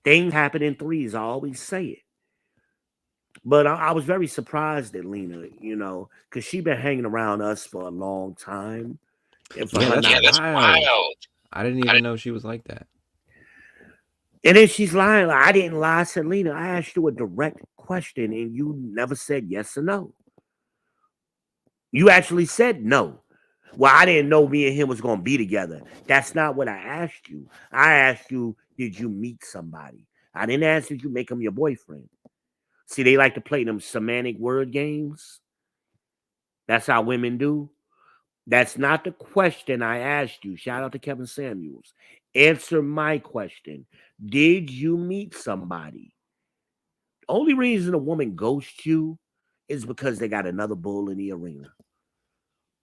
Things happen in threes. I always say it. But I was very surprised at Lena, because she been hanging around us for a long time. And that's wild. I didn't even know she was like that. And then she's lying. Like, I didn't lie. I said, Lena, I asked you a direct question, and you never said yes or no. You actually said no. Well, I didn't know me and him was going to be together. That's not what I asked you. I asked you, did you meet somebody? I didn't ask, did you make him your boyfriend? See, they like to play them semantic word games. That's how women do. That's not the question I asked you. Shout out to Kevin Samuels. Answer my question. Did you meet somebody? Only reason a woman ghosts you is because they got another bull in the arena.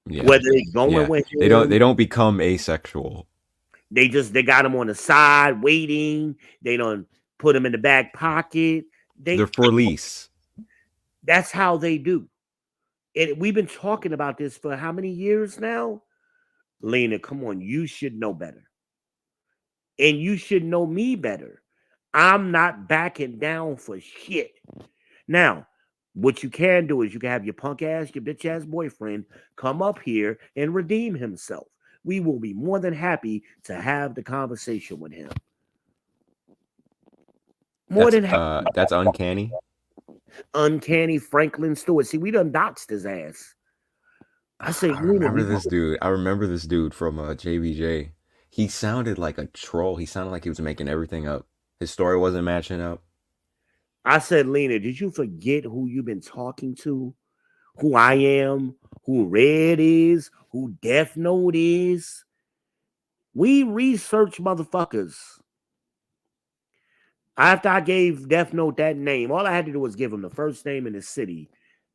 Yeah. Whether they going with him, they don't become asexual. They got him on the side waiting. They don't put him in the back pocket. They're for lease. That's how they do. And we've been talking about this for how many years now? Lena, come on, you should know better. And you should know me better. I'm not backing down for shit. Now, what you can do is you can have your punk ass, your bitch ass boyfriend come up here and redeem himself. We will be more than happy to have the conversation with him. That's uncanny. Uncanny Franklin Stewart. See, we done doxed his ass. I remember this dude. I remember this dude from JBJ. He sounded like a troll. He sounded like he was making everything up. His story wasn't matching up. I said, Lena, did you forget who you've been talking to? Who I am? Who Red is? Who Death Note is? We research motherfuckers. After I gave Death Note that name, all I had to do was give him the first name and the city.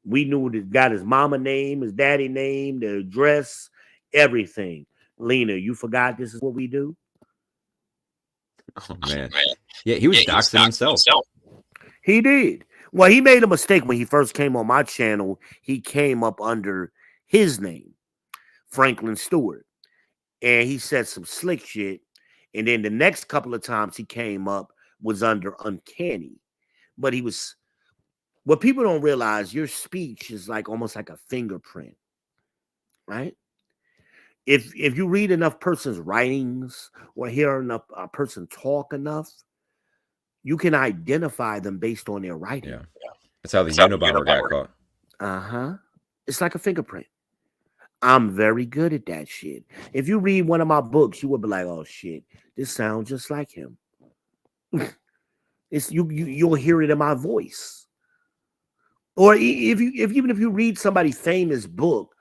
We knew that got his mama name, his daddy name, the address, everything. Lena, you forgot this is what we do? Oh, man. Yeah, he was doxing himself. He did. Well, he made a mistake when he first came on my channel. He came up under his name, Franklin Stewart. And he said some slick shit. And then the next couple of times he came up was under Uncanny. But he was... What people don't realize, your speech is like almost like a fingerprint, right? If you read enough person's writings or hear enough a person talk enough, you can identify them based on their writing. Yeah. That's how the Unabomber got caught. Uh-huh. It's like a fingerprint. I'm very good at that shit. If you read one of my books, you would be like, oh shit, this sounds just like him. You'll hear it in my voice. Or even if you read somebody's famous book,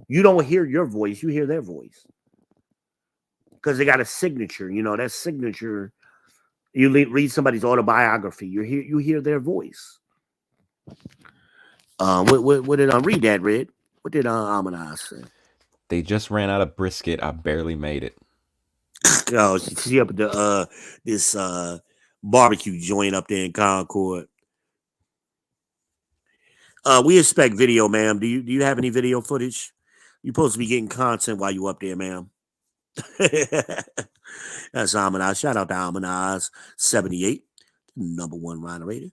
you don't hear your voice, you hear their voice. Because they got a signature, that signature. You read somebody's autobiography, you hear their voice. What did I read that, Red? What did Amanaz say? They just ran out of brisket. I barely made it. Oh, she up at the this barbecue joint up there in Concord. We expect video, ma'am. Do you have any video footage? You're supposed to be getting content while you up there, ma'am. That's Amanaz. Shout out to Amanaz 78, #1 Rhino Raider.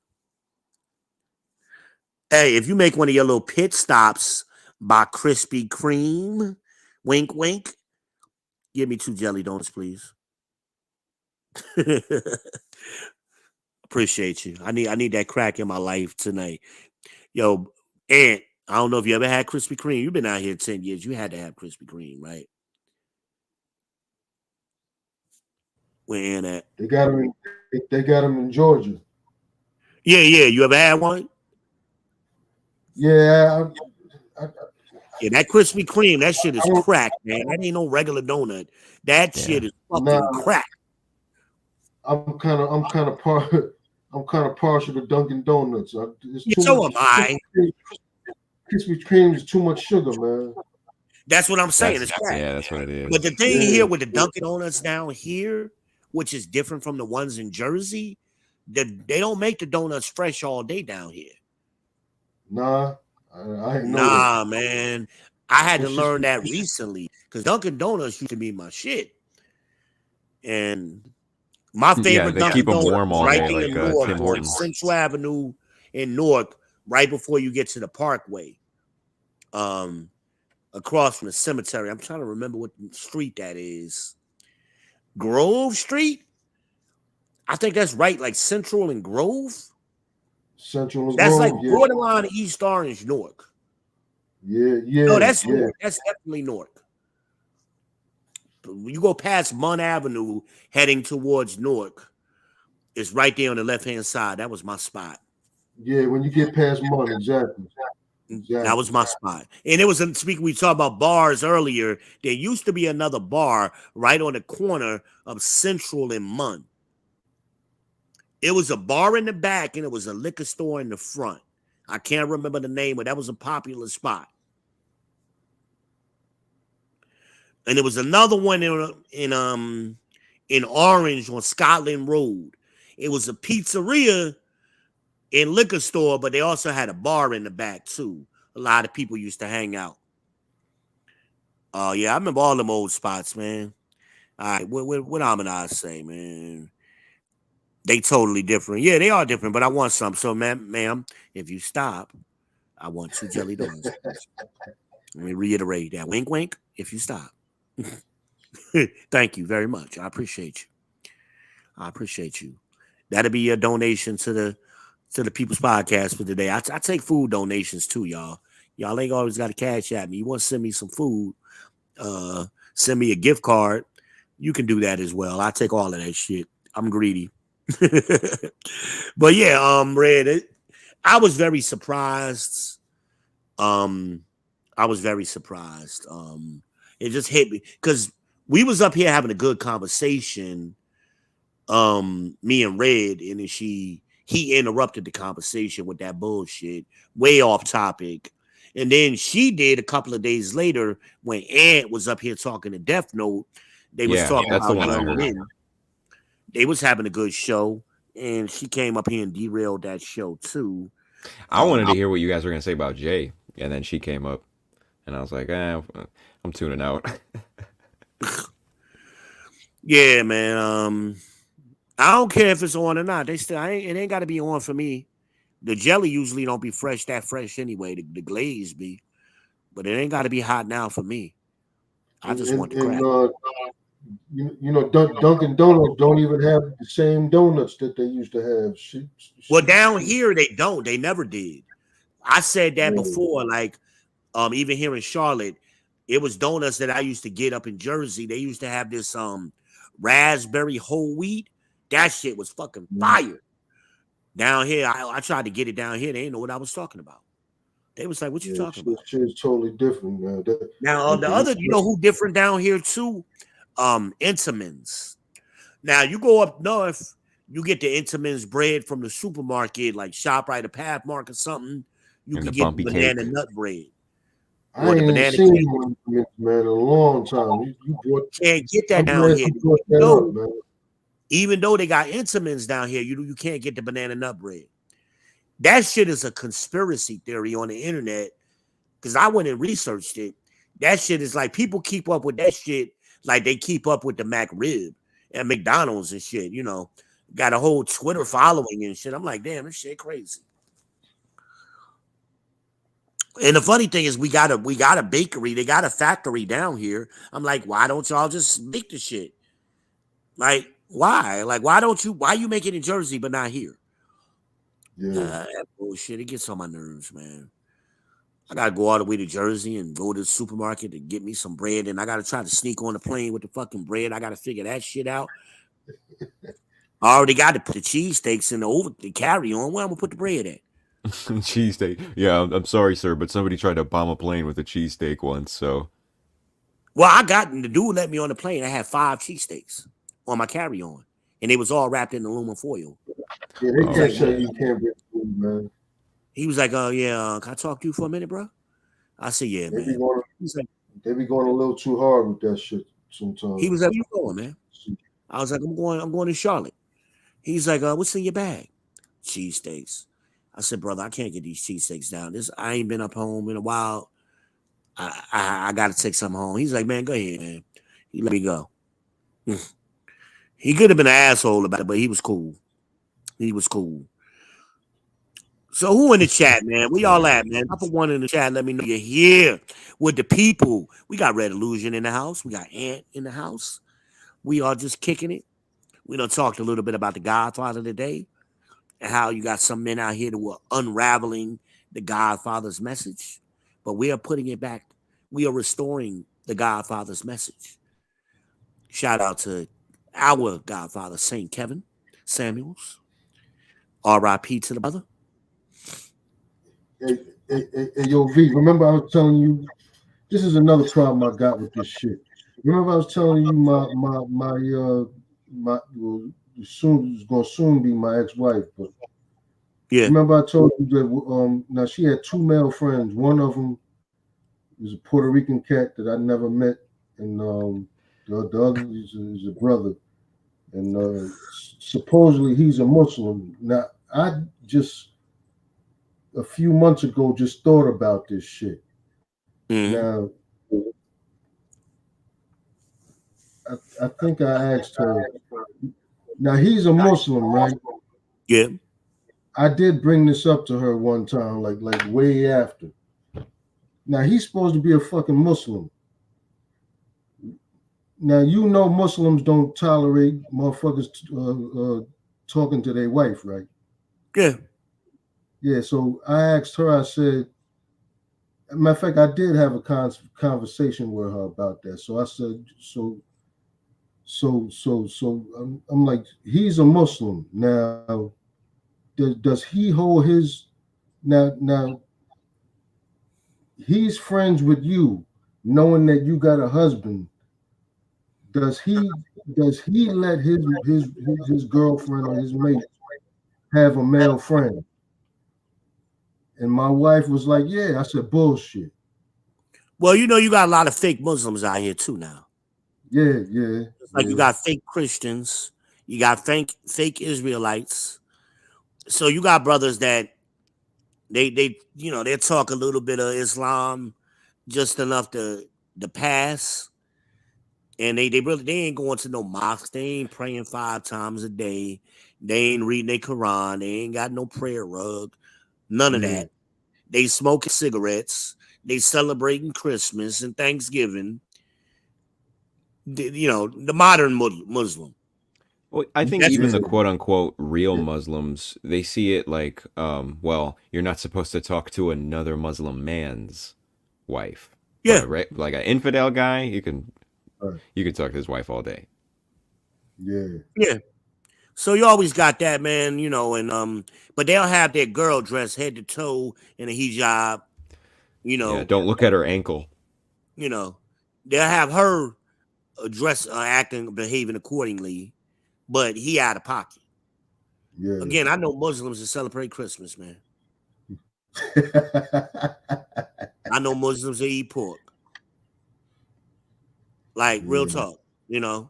Hey, if you make one of your little pit stops by Krispy Kreme, wink, wink, give me 2 jelly donuts, please. Appreciate you. I need that crack in my life tonight. Yo, Aunt, I don't know if you ever had Krispy Kreme. You've been out here 10 years. You had to have Krispy Kreme, right? Where Aunt at? They got them. They got them in Georgia. Yeah. You ever had one? Yeah. Yeah, that Krispy Kreme, that shit is crack, man. That ain't no regular donut. That shit is fucking crack. I'm kind of partial to Dunkin' Donuts. So am I. Krispy Kreme is too much sugar, man. That's what I'm saying. It's crack. Yeah, that's what it is. But the thing here with the Dunkin' Donuts down here, which is different from the ones in Jersey, they don't make the donuts fresh all day down here. Nah, I ain't know that. Man. I had to learn that recently because Dunkin' Donuts used to be my shit. And my favorite they Dunkin' keep them Donuts warm all right day, there like in Newark, Tim on Hortons. Central Avenue in Newark, right before you get to the Parkway. Across from the cemetery. I'm trying to remember what street that is. Grove Street? I think that's right, like Central and Grove. Central and that's Grove, like borderline East Orange, Newark. Yeah. No, that's Newark. That's definitely Newark. You go past Munn Avenue heading towards Newark. It's right there on the left-hand side. That was my spot. Yeah, when you get past Munn, exactly. That was my spot. And it was, speaking, we talked about bars earlier. There used to be another bar right on the corner of Central and Munn. It was a bar in the back and it was a liquor store in the front. I can't remember the name, but that was a popular spot. And there was another one in Orange on Scotland Road. It was a pizzeria and liquor store, but they also had a bar in the back too. A lot of people used to hang out. Yeah, I remember all them old spots, man. All right, what Amanaz say, man? They totally different. Yeah, they are different, but I want some. So, ma'am, if you stop, I want 2 jelly donuts. Let me reiterate that. Wink, wink, if you stop. Thank you very much. I appreciate you. That'll be a donation to the People's Podcast for today. I take food donations too, y'all. Y'all ain't always got to cash at me. You want to send me some food, send me a gift card. You can do that as well. I take all of that shit. I'm greedy. But yeah, Red, I was very surprised. It just hit me because we was up here having a good conversation. Me and Red, and then he interrupted the conversation with that bullshit, way off topic. And then she did a couple of days later when Ant was up here talking to Death Note. They was talking that's about the one I young heard. men. They was having a good show, and she came up here and derailed that show too. I wanted to hear what you guys were gonna say about Jay, and then she came up, and I was like, I'm tuning out. Yeah, man. I don't care if it's on or not. It ain't got to be on for me. The jelly usually don't be that fresh anyway. The glaze be, but it ain't got to be hot now for me. I just want the crack. Dunkin' Donuts don't even have the same donuts that they used to have. Well, down here they don't. They never did. I said that before. Like, even here in Charlotte, it was donuts that I used to get up in Jersey. They used to have this raspberry whole wheat. That shit was fucking fire. Down here, I tried to get it down here. They didn't know what I was talking about. They was like, "What you talking about?" Shit's totally different now. The other, you know who different down here too? Entenmann's. Now you go up north, you get the Entenmann's bread from the supermarket, like ShopRite or Pathmark or something. You can get banana nut bread. I ain't seen one, man, in a long time. You can't get that down here. Even though they got Entenmann's down here, you can't get the banana nut bread. That shit is a conspiracy theory on the internet because I went and researched it. That shit is like people keep up with that shit like they keep up with the Mac Rib and McDonald's and shit, you know. Got a whole Twitter following and shit. I'm like, damn, this shit crazy. And the funny thing is we got a bakery, they got a factory down here. I'm like, why don't y'all just make the shit? Like, why? Like, why you make it in Jersey but not here? Yeah. That bullshit, it gets on my nerves, man. I gotta go all the way to Jersey and go to the supermarket to get me some bread, and I gotta try to sneak on the plane with the fucking bread. I gotta figure that shit out. I already got to put the cheesesteaks in the carry on. Where I'm gonna put the bread at? Cheesesteak. Yeah, I'm sorry, sir, but somebody tried to bomb a plane with a cheesesteak once, so. Well, I got the dude let me on the plane. I had 5 cheesesteaks on my carry on, and they was all wrapped in aluminum foil. Yeah, they can't say you can't bring food, man. He was like, "Oh yeah, can I talk to you for a minute, bro?" I said, "Yeah, They man." be going, they be going a little too hard with that shit sometimes. He was like, "Where you going, man?" I was like, I'm going to Charlotte." He's like, "What's in your bag?" Cheesesteaks. I said, "Brother, I can't get these cheesesteaks down. I ain't been up home in a while. I got to take something home." He's like, "Man, go ahead, man." He let me go. He could have been an asshole about it, but he was cool. He was cool. So who in the chat, man? We all at, man. I put one in the chat. Let me know you're here with the people. We got Red Illusion in the house. We got Ant in the house. We are just kicking it. We done talked a little bit about the Godfather today and how you got some men out here that were unraveling the Godfather's message. But we are putting it back. We are restoring the Godfather's message. Shout out to our Godfather, St. Kevin Samuels. R.I.P. to the brother. Hey, yo, V, remember I was telling you, this is another problem I got with this shit. Remember I was telling you my well, soon is gonna soon be my ex-wife, but yeah. Remember I told you that now she had 2 male friends. One of them was a Puerto Rican cat that I never met, and the other is a brother, and supposedly he's a Muslim. Now I just a few months ago just thought about this shit. Now, I think I asked her. Now he's a Muslim, right? Yeah. I did bring this up to her one time, like way after. Now he's supposed to be a fucking Muslim. Now you know Muslims don't tolerate motherfuckers talking to their wife, right? Yeah. Yeah. So I asked her. I said, matter of fact, I did have a conversation with her about that. So I said, I'm like, he's a Muslim now. Does he hold his now? He's friends with you, knowing that you got a husband. Does he let his girlfriend or his mate have a male friend? And my wife was like, yeah. I said, bullshit. Well, you know, you got a lot of fake Muslims out here too now. Yeah. It's like you got fake Christians, you got fake Israelites. So you got brothers that they you know they talk a little bit of Islam, just enough to pass. And they ain't going to no mosque. They ain't praying 5 times a day. They ain't reading their Quran. They ain't got no prayer rug. None of that. They smoking cigarettes. They celebrating Christmas and Thanksgiving. You know, the modern Muslim. Well, I think even the quote unquote real Muslims, they see it like, well, you're not supposed to talk to another Muslim man's wife. Yeah. But like an infidel guy, you can talk to his wife all day. Yeah. So you always got that, man, you know, and but they'll have their girl dressed head to toe in a hijab, you know. Yeah, don't look at her ankle. You know, they'll have her dress, acting, behaving accordingly, but he out of pocket. Yeah. Again, I know Muslims that celebrate Christmas, man. I know Muslims that eat pork. Like real talk, you know.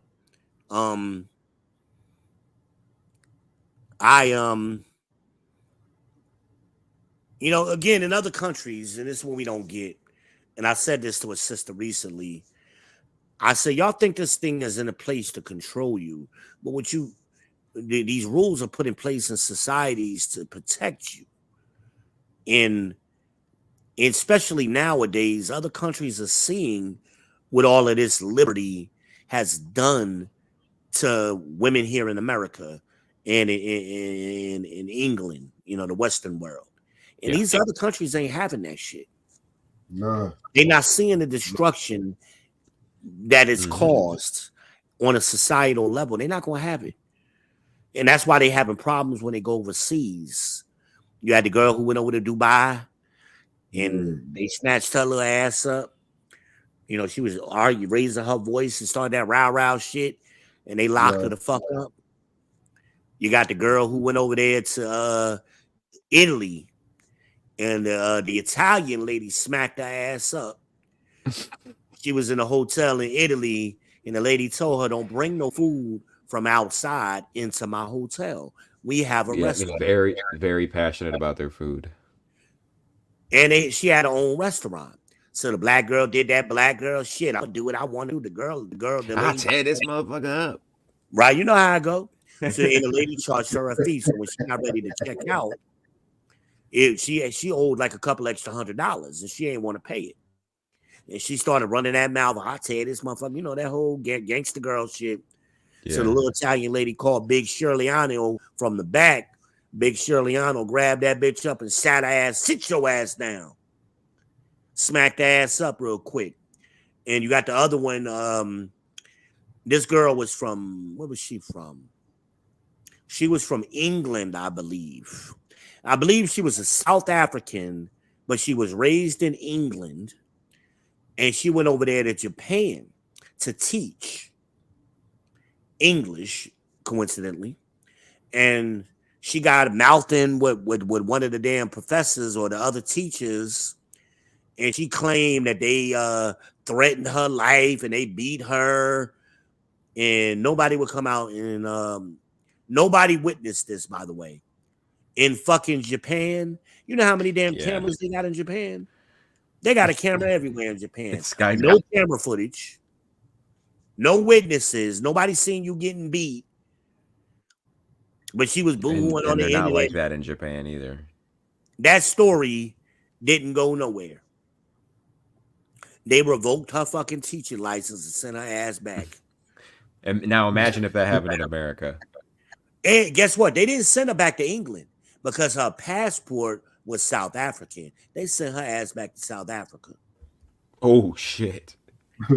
You know, again, in other countries, and this is what we don't get, and I said this to a sister recently. I said, y'all think this thing is in a place to control you, but these rules are put in place in societies to protect you. And especially nowadays, other countries are seeing what all of this liberty has done to women here in America and in England, you know, the Western world. And Yeah. these other countries ain't having that shit. Nah. They're not seeing the destruction that is Mhm. caused on a societal level. They're not going to have it. And that's why they having problems when they go overseas. You had the girl who went over to Dubai and they snatched her little ass up. You know, she was arguing, raising her voice and started that row shit, and they locked her Right. the fuck up. You got the girl who went over there to Italy, and the Italian lady smacked her ass up. She was in a hotel in Italy, and the lady told her, "Don't bring no food from outside into my hotel. We have a Yeah, restaurant." very, very passionate about their food. And she had her own restaurant. So the black girl did that black girl shit. I'll do what I want to do. The I lady, tear this motherfucker up. right? You know how I go. So and the lady charged her a fee. So when she got ready to check out, she owed like a couple extra $100, and she ain't want to pay it. And she started running that mouth. I tear this motherfucker. You know that whole gangster girl shit. So the Yeah. little Italian lady called Big Shirleyano from the back. Big Shirleyano grabbed that bitch up and sat her ass, sit your ass down. Smacked the ass up real quick. And you got the other one. This girl was from, where was she from? She was from England, I believe. I believe she was a South African, but she was raised in England. And she went over there to Japan to teach English, coincidentally. And she got mouthing with one of the damn professors or the other teachers. And she claimed that they threatened her life and they beat her. And nobody would come out and nobody witnessed this, by the way. In fucking Japan, you know how many damn Yeah. cameras they got in Japan? They got a camera everywhere in Japan. It's Skynet. No camera footage, no witnesses, nobody seen you getting beat. But she was booing on And they're the not internet. like that in Japan either. That story didn't go nowhere. They revoked her fucking teaching license and sent her ass back. And now imagine if that happened in America. And guess what? They didn't send her back to England because her passport was South African. They sent her ass back to South Africa. Oh shit.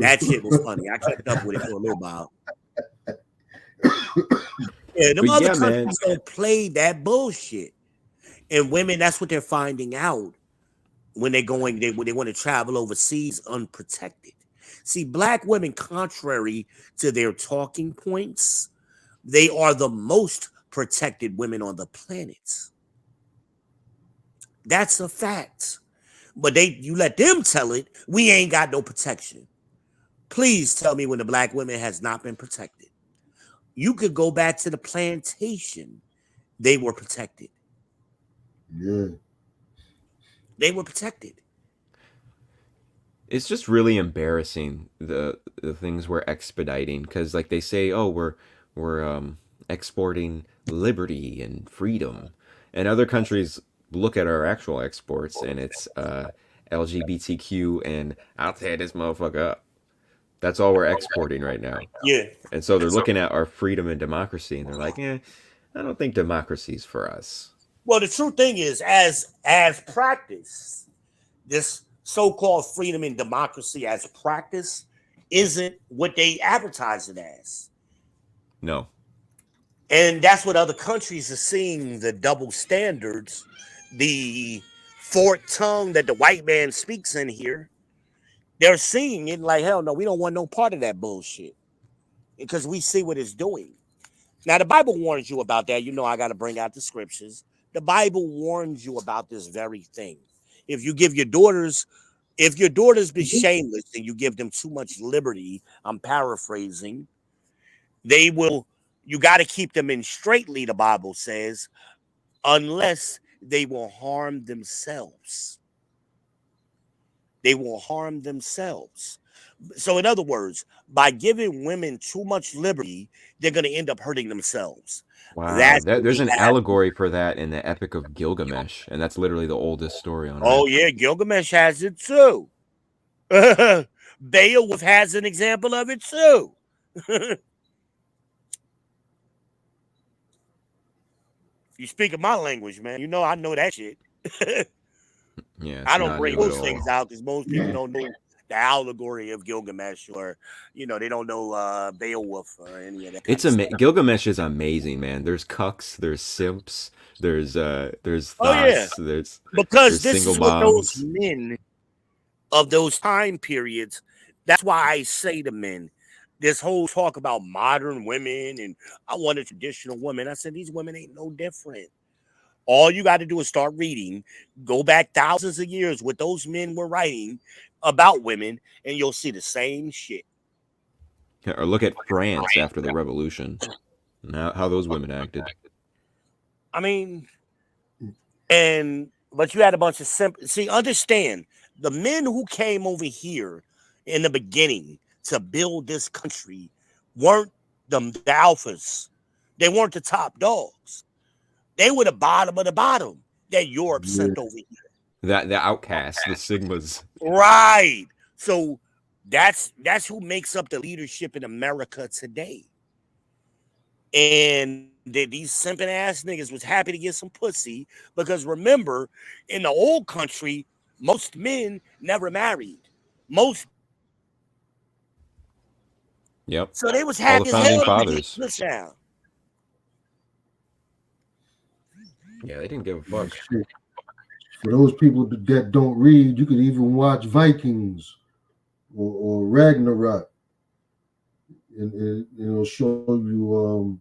That shit was funny. I kept up with it for a little while. Yeah, them But other yeah, man. countries don't play that bullshit. And women, that's what they're finding out when they're going, when they want to travel overseas unprotected. See, black women, contrary to their talking points, they are the most protected women on the planet. That's a fact. But you let them tell it, we ain't got no protection. Please tell me when the black women has not been protected. You could go back to the plantation. They were protected. Yeah. They were protected. It's just really embarrassing the things we're expediting because like they say, oh, we're exporting liberty and freedom, and other countries look at our actual exports and it's LGBTQ and I'll tear this motherfucker up. That's all we're exporting right now. Yeah. And so they're looking at our freedom and democracy and they're like, I don't think democracy's for us. Well, the true thing is, as practice, this so-called freedom and democracy as practice isn't what they advertise it as. No. And that's what other countries are seeing, the double standards, the forked tongue that the white man speaks in here. They're seeing it like, hell no, we don't want no part of that bullshit because we see what it's doing. Now, the Bible warns you about that. You know, I got to bring out the scriptures. The Bible warns you about this very thing. If you give your daughters be shameless and you give them too much liberty, I'm paraphrasing, you got to keep them in straitly, the Bible says, unless they will harm themselves. They will harm themselves. So, in other words, by giving women too much liberty, they're going to end up hurting themselves. Wow, That's what there's we an have. allegory for that in the Epic of Gilgamesh, and that's literally the oldest story on Oh, Earth. yeah, Gilgamesh has it too. Beowulf has an example of it too. You speak my language, man. You know I know that shit. Yeah, I it's don't not bring new at those all. things out because most people don't know the allegory of Gilgamesh, or they don't know Beowulf or any of that kind It's of stuff. Gilgamesh is amazing, man. There's cucks, there's simps, there's Oh yeah, thas, because there's this single is what those moms. men of those time periods. That's why I say to men, this whole talk about modern women and I want a traditional woman. I said these women ain't no different. All you got to do is start reading, go back thousands of years what those men were writing about women, and you'll see the same shit. Or look at France after the revolution, and how those women acted. I mean, but you had a bunch of see, understand the men who came over here in the beginning to build this country weren't the alphas. They weren't the top dogs. They were the bottom of the bottom that Europe Yeah. sent over here. That the outcasts, the sigmas. Right. So that's who makes up the leadership in America today. And these simping ass niggas was happy to get some pussy because remember, in the old country, most men never married. Most Yep. so they was All the happy as founding hell to get fathers. pussy down. Yeah, they didn't give a Yeah, fuck. shit. For those people that don't read, you could even watch Vikings or Ragnarok, and it'll show you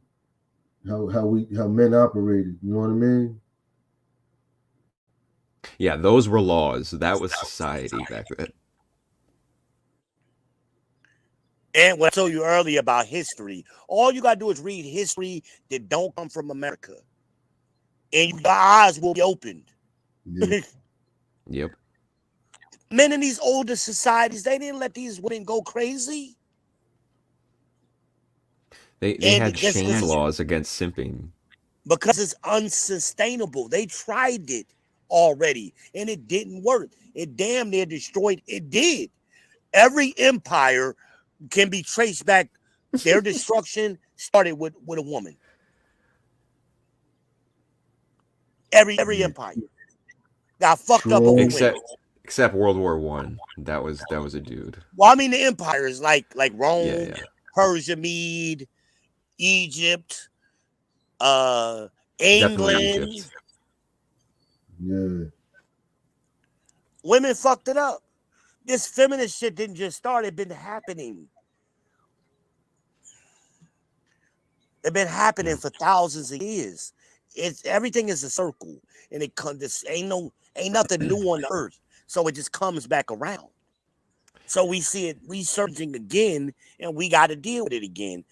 how men operated. You know what I mean? Yeah, those were laws. That was society back then. And what I told you earlier about history, all you gotta do is read history that don't come from America, and your eyes will be opened. Yeah. Yep. Men in these older societies, they didn't let these women go crazy. They And had shame laws against simping. because it's unsustainable. They tried it already and it didn't work. It damn near destroyed. It did. Every empire can be traced back. Their destruction started with a woman. Every empire got fucked up over women. Except World War One. That was a dude. Well, I mean the empires like Rome, Yeah. Persia, Mede, Egypt, Definitely England. Egypt. Yeah. Women fucked it up. This feminist shit didn't just start, it's been happening. It's been happening for thousands of years. Everything is a circle, and this ain't nothing new on the earth. So it just comes back around. So we see it resurging again, and we got to deal with it again,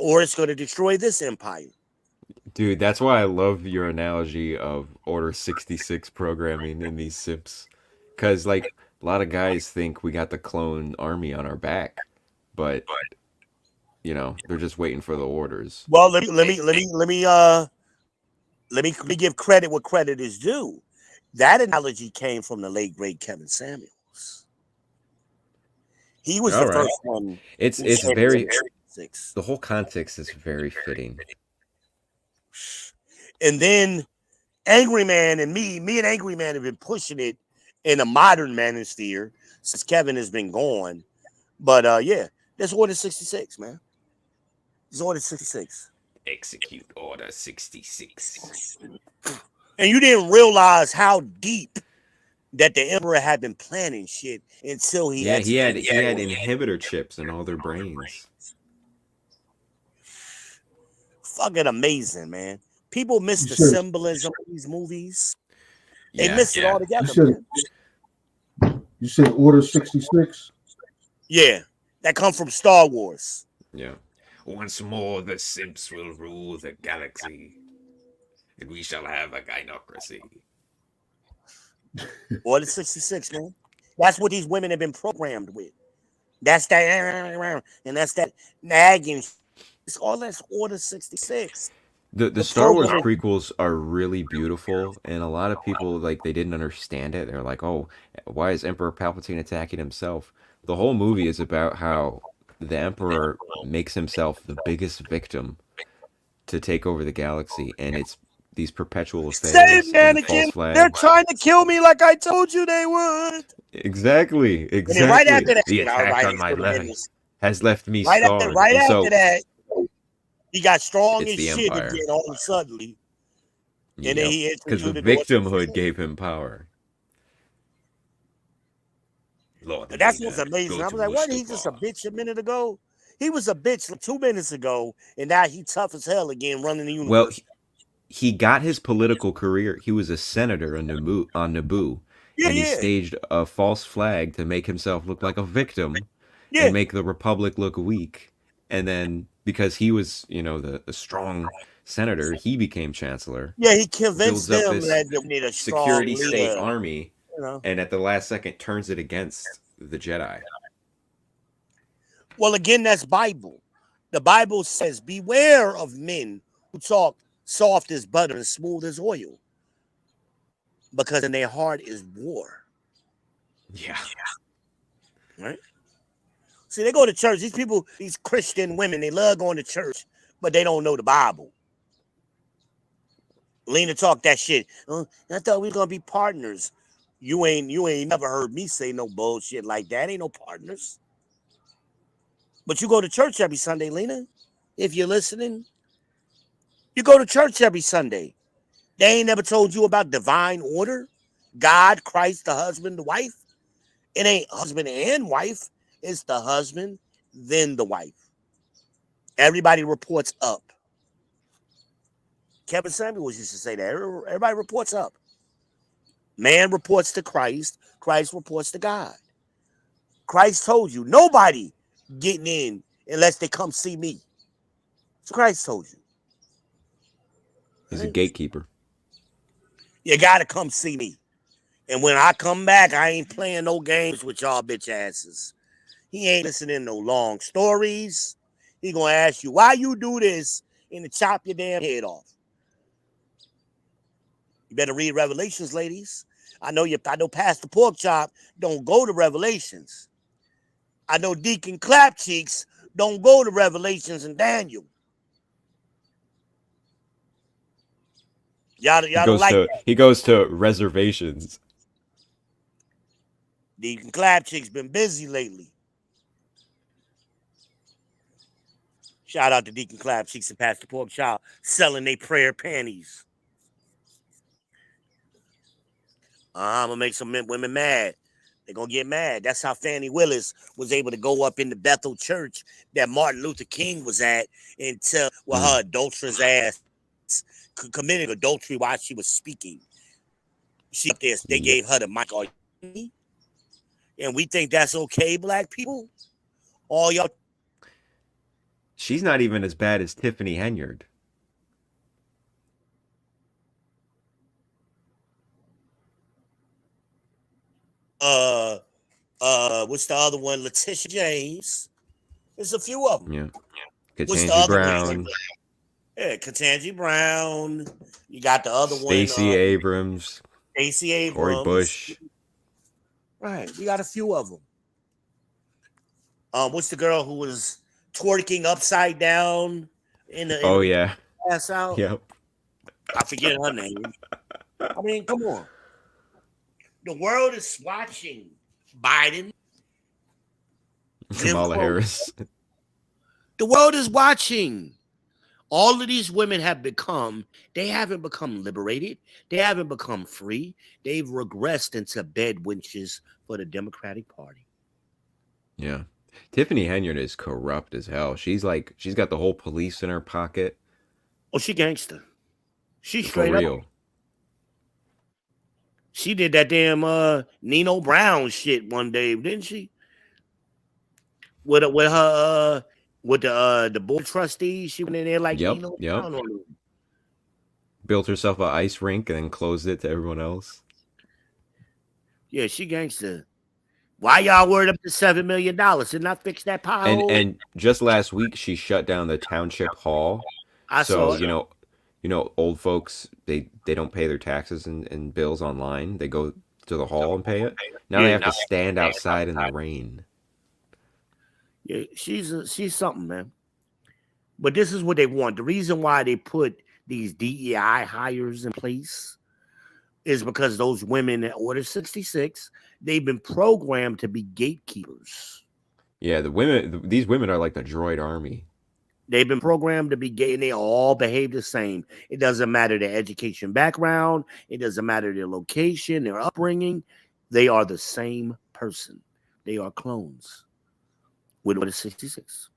or it's going to destroy this empire. Dude, that's why I love your analogy of Order 66 programming in these sips. Because, like, a lot of guys think we got the clone army on our back, but, they're just waiting for the orders. Well, let me give credit what credit is due. That analogy came from the late great Kevin Samuels. He was the first one. It's very the whole context is very fitting. And then Angry Man and me and Angry Man have been pushing it in a modern manosphere since Kevin has been gone. But yeah, that's Order 66, man. It's Order 66. Execute Order 66. And you didn't realize how deep that the Emperor had been planning shit until he had inhibitor chips in all their brains. Fucking amazing, man. People miss the symbolism of these movies. They miss it altogether. You said Order 66? Yeah, that come from Star Wars. Yeah. Once more, the Simps will rule the galaxy. and we shall have a gynocracy. Order 66, man. That's what these women have been programmed with. That's that, and that's that nagging. It's all that's Order 66. The Star Wars prequels are really beautiful, and a lot of people like they didn't understand it. They're like, "Oh, why is Emperor Palpatine attacking himself?" The whole movie is about how the Emperor makes himself the biggest victim to take over the galaxy, and it's these perpetual affairs and the false flag. They're trying to kill me like I told you they would. Exactly. And then right after that, the attack on my leg has left me right scarred. after that, he got strong as the shit Empire. again all of a sudden. And then he because the victimhood gave him power. Lord, that's what's amazing. I was like, wasn't he just a bitch a minute ago? He was a bitch 2 minutes ago, and now he tough as hell again running the universe. Well, he got his political career. He was a senator on Naboo. And he staged a false flag to make himself look like a victim and make the Republic look weak. And then because he was, the strong senator, he became chancellor. Yeah, he convinced them that they need a strong security leader. state army, and at the last second turns it against the Jedi. Well, again, that's Bible. The Bible says, beware of men who talk soft as butter and smooth as oil, because in their heart is war. Yeah. Right? See, they go to church. These people, these Christian women, they love going to church, but they don't know the Bible. Lena talk that shit. I thought we were gonna be partners. You ain't never heard me say no bullshit like that. Ain't no partners. But you go to church every Sunday, Lena. If you're listening, you go to church every Sunday. They ain't never told you about divine order, God, Christ, the husband, the wife. It ain't husband and wife. It's the husband, then the wife. Everybody reports up. Kevin Samuels used to say that. Everybody reports up. Man reports to Christ. Christ reports to God. Christ told you, nobody getting in unless they come see me. So Christ told you. He's a gatekeeper. You got to come see me. And when I come back, I ain't playing no games with y'all bitch asses. He ain't listening to no long stories. He going to ask you, why you do this, and to chop your damn head off. You better read Revelations, ladies. I know Pastor Porkchop don't go to Revelations. I know Deacon Clapcheeks don't go to Revelations and Daniel. Y'all don't like that. He goes to reservations. Deacon Clapcheeks been busy lately. Shout out to Deacon Clapcheeks and Pastor Porkchop selling their prayer panties. I'm going to make some women mad. They're going to get mad. That's how Fannie Willis was able to go up in the Bethel church that Martin Luther King was at and tell her adulterous ass committed adultery while she was speaking. They gave her the mic. And we think that's okay, black people? All y'all. She's not even as bad as Tiffany Henyard. What's the other one? Letitia James. There's a few of them. Yeah. What's the other Brown. one? Yeah, Ketanji Brown. You got the other Stacey one. Abrams. Stacey Abrams. Cori Bush. Right. You got a few of them. What's the girl who was twerking upside down in the ass out? Yep. I forget her name. I mean, come on. The world is watching Biden. Kamala Harris. The world is watching. All of these women they haven't become liberated. They haven't become free. They've regressed into bed wenches for the Democratic Party. Yeah. Tiffany Henyard is corrupt as hell. She's got the whole police in her pocket. Oh, she gangster. She's For straight real. up. She did that damn Nino Brown shit one day, didn't she? With the board trustees, she went in there like Nino Brown on them. built herself an ice rink and then closed it to everyone else. Yeah, she gangster. Why y'all worried up to $7 million? Did not fix that pothole? And just last week she shut down the township hall. I So saw it. old folks they don't pay their taxes and bills online. They go to the hall and pay it. Now they have to stand outside in the rain. Yeah, she's something, man. But this is what they want. The reason why they put these DEI hires in place is because those women at Order 66, they've been programmed to be gatekeepers. Yeah, these women are like the droid army. They've been programmed to be gay, and they all behave the same. It doesn't matter their education background. It doesn't matter their location, their upbringing. They are the same person. They are clones with Order 66.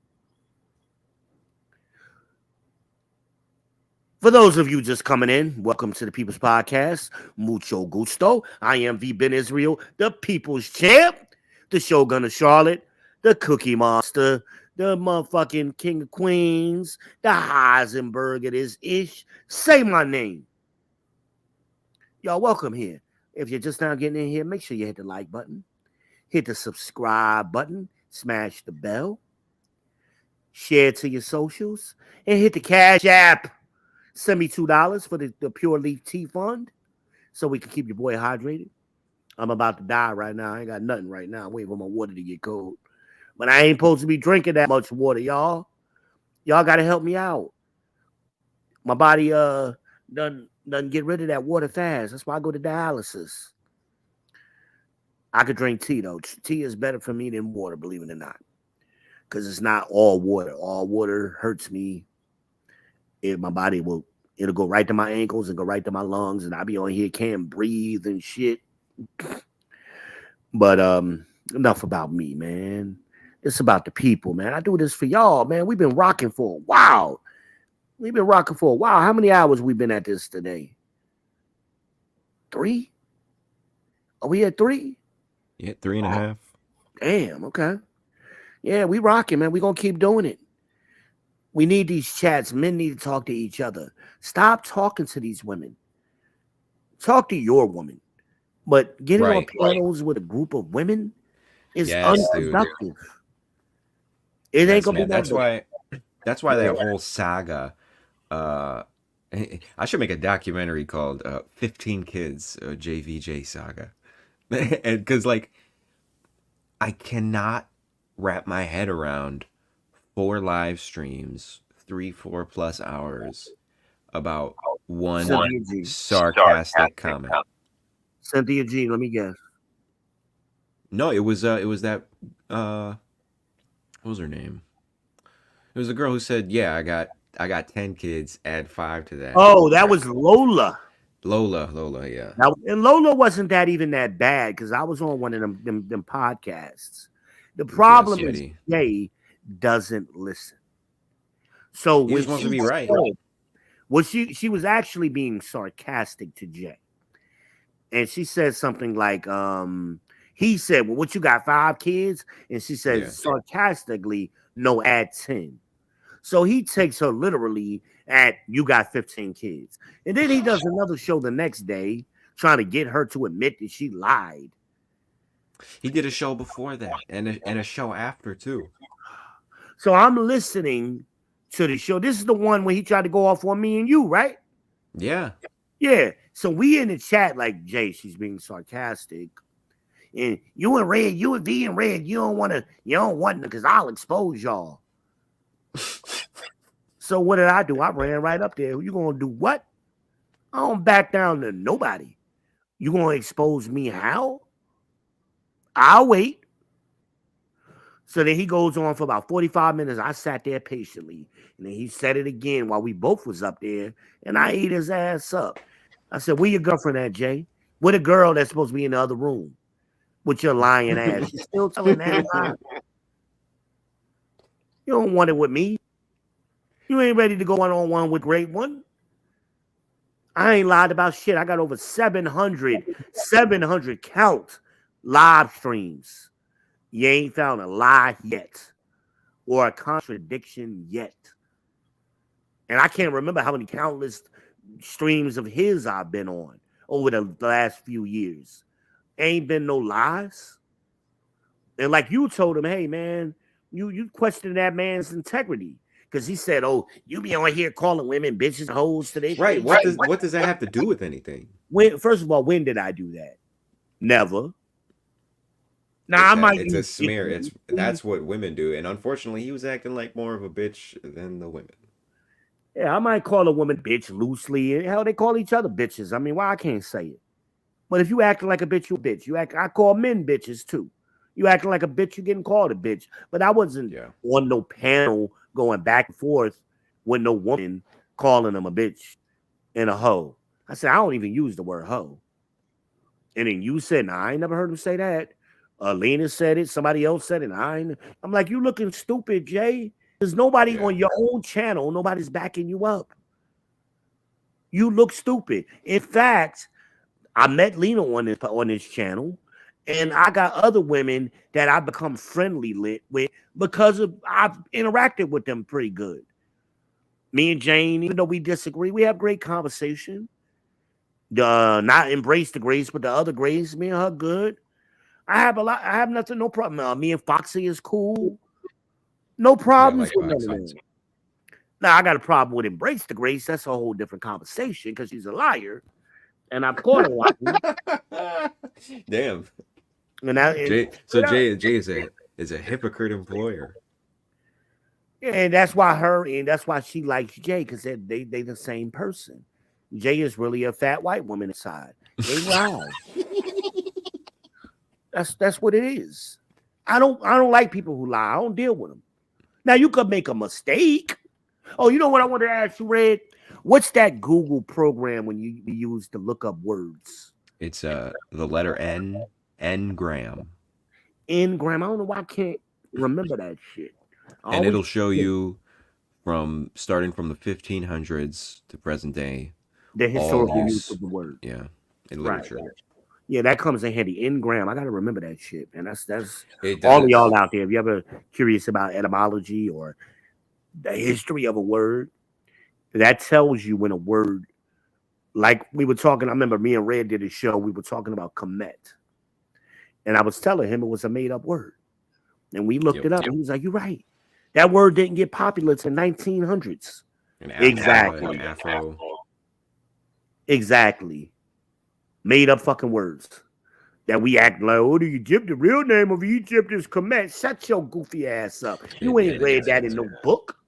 For those of you just coming in, welcome to the People's Podcast. Mucho gusto. I am V. Ben Israel, the People's Champ, the Shogun of Charlotte, the Cookie Monster, the motherfucking King of Queens, the Heisenberg it is ish. Say my name. Y'all welcome here. If you're just now getting in here, make sure you hit the like button, hit the subscribe button, smash the bell, share it to your socials, and hit the Cash App. Send me $2 for the Pure Leaf Tea Fund so we can keep your boy hydrated. I'm about to die right now. I ain't got nothing right now. I'm waiting for my water to get cold. But I ain't supposed to be drinking that much water, y'all. Y'all got to help me out. My body doesn't get rid of that water fast. That's why I go to dialysis. I could drink tea, though. Tea is better for me than water, believe it or not. Because it's not all water. All water hurts me. My body it'll go right to my ankles and go right to my lungs, and I'll be on here, can't breathe and shit. But enough about me, man. It's about the people, man. I do this for y'all, man. We've been rocking for a while. How many hours we been at this today? 3? Are we at 3? Yeah, 3.5. Damn, okay. Yeah, we rocking, man. We gonna keep doing it. We need these chats. Men need to talk to each other. Stop talking to these women. Talk to your woman. But getting on panels with a group of women is unproductive. It ain't gonna be that's why that whole saga. I should make a documentary called 15 Kids, JVJ Saga. And because like I cannot wrap my head around 4 live streams, 3-4 plus hours about one sarcastic comment. Cynthia G, let me guess. No, it was that what was her name? It was a girl who said, "Yeah, I got 10 kids, add 5 to that." Oh, that was Lola. Lola, yeah. Now, and Lola wasn't even that bad because I was on one of them podcasts. The problem is Jay doesn't listen. So he just wants to be right. Well, she was actually being sarcastic to Jay. And she said something like, he said, "Well, what, you got 5 kids?" And she says sarcastically, "No, add 10. So he takes her literally at, "You got 15 kids." And then he does another show the next day trying to get her to admit that she lied. He did a show before that and a show after too. So I'm listening to the show. This is the one where he tried to go off on me and you, right? Yeah. Yeah. So we in the chat like, "Jay, she's being sarcastic. And you and Red, you and V and Red, you don't want to because I'll expose y'all." So what did I do? I ran right up there. You gonna do what? I don't back down to nobody. You gonna expose me how? I'll wait. So then he goes on for about 45 minutes. I sat there patiently. And then he said it again while we both was up there. And I ate his ass up. I said, "Where your girlfriend at, Jay? Where the girl that's supposed to be in the other room with your lying ass? You still telling that lie? You don't want it with me. You ain't ready to go one-on-one with Great One. I ain't lied about shit. I got over 700 count live streams. You ain't found a lie yet or a contradiction yet. And I can't remember how many countless streams of his I've been on over the last few years. Ain't been no lies. And like you told him, hey man, you questioned that man's integrity. Because he said, oh, you be on here calling women bitches and hoes today. Right. What does that have to do with anything? First of all, when did I do that? Never. Now It's a smear. That's what women do. And unfortunately, he was acting like more of a bitch than the women. Yeah, I might call a woman bitch loosely. Hell, they call each other bitches. I mean, why I can't say it? But if you acting like a bitch, you a bitch. I call men bitches too. You acting like a bitch, you getting called a bitch. But I wasn't on no panel going back and forth with no woman calling them a bitch and a hoe. I said, I don't even use the word hoe. And then you said, nah, I ain't never heard him say that. Lena said it. Somebody else said it. I'm like, you looking stupid, Jay. There's nobody on your own channel. Nobody's backing you up. You look stupid. In fact, I met Lena on this channel, and I got other women that I've become friendly with because I've interacted with them pretty good. Me and Jane, even though we disagree, we have great conversation. Not embrace the grace, but the other grace, me and her good. I have nothing, no problem. Me and Foxy is cool. No problems with none of them. Now I got a problem with embrace the grace. That's a whole different conversation because she's a liar, and I've caught her lying. Damn. And Jay is a hypocrite employer. Yeah, and that's why she likes Jay, because they the same person. Jay is really a fat white woman inside. They lie. That's what it is. I don't like people who lie. I don't deal with them. Now you could make a mistake. Oh, you know what I wanted to ask you, Red? What's that Google program when you use to look up words? It's the letter N, Ngram. Ngram. I don't know why I can't remember that shit. And it'll show you starting from the 1500s to present day. The historical use of the word. Yeah, in literature. Right. Yeah, that comes in handy. Ngram. I got to remember that shit. And that's all of y'all out there. If you ever curious about etymology or the history of a word, that tells you when a word, like we were talking, I remember me and Red did a show, we were talking about comet. And I was telling him it was a made-up word. And we looked it up, and he was like, you're right. That word didn't get popular until 1900s. Exactly. Afro. Exactly. Made up fucking words that we act like, oh, the real name of Egypt is Kemet. Shut your goofy ass up. You ain't read that in no book.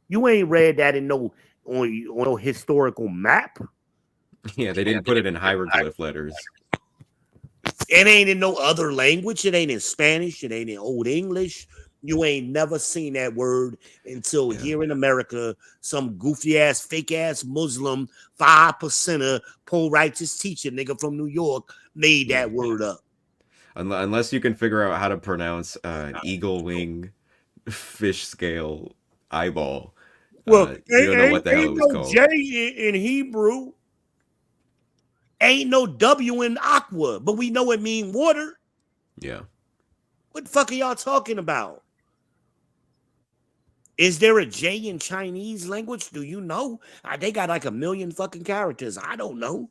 You ain't read that in no on no historical map. Yeah, they didn't put it in hieroglyph letters. It ain't in no other language. It ain't in Spanish. It ain't in Old English. You ain't never seen that word until here in America, some goofy ass, fake ass Muslim 5%er poor righteous teacher nigga from New York made that word up. Unless you can figure out how to pronounce eagle wing fish scale eyeball. Well, you don't know what the hell it was called. J in Hebrew. Ain't no W in aqua, but we know it mean water. Yeah. What the fuck are y'all talking about? Is there a J in Chinese language? Do you know? They got like 1 million fucking characters. I don't know.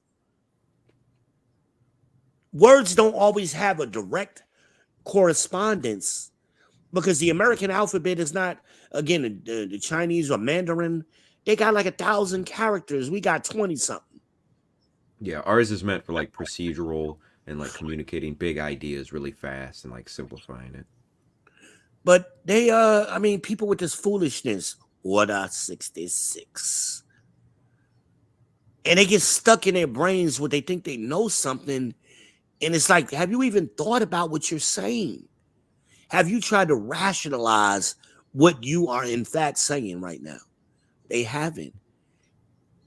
Words don't always have a direct correspondence because the American alphabet is not, again, the Chinese or Mandarin. They got like 1,000 characters. We got 20 something. Yeah, ours is meant for like procedural and like communicating big ideas really fast and like simplifying it. But they, people with this foolishness, Order 66. And they get stuck in their brains where they think they know something. And it's like, have you even thought about what you're saying? Have you tried to rationalize what you are in fact saying right now? They haven't.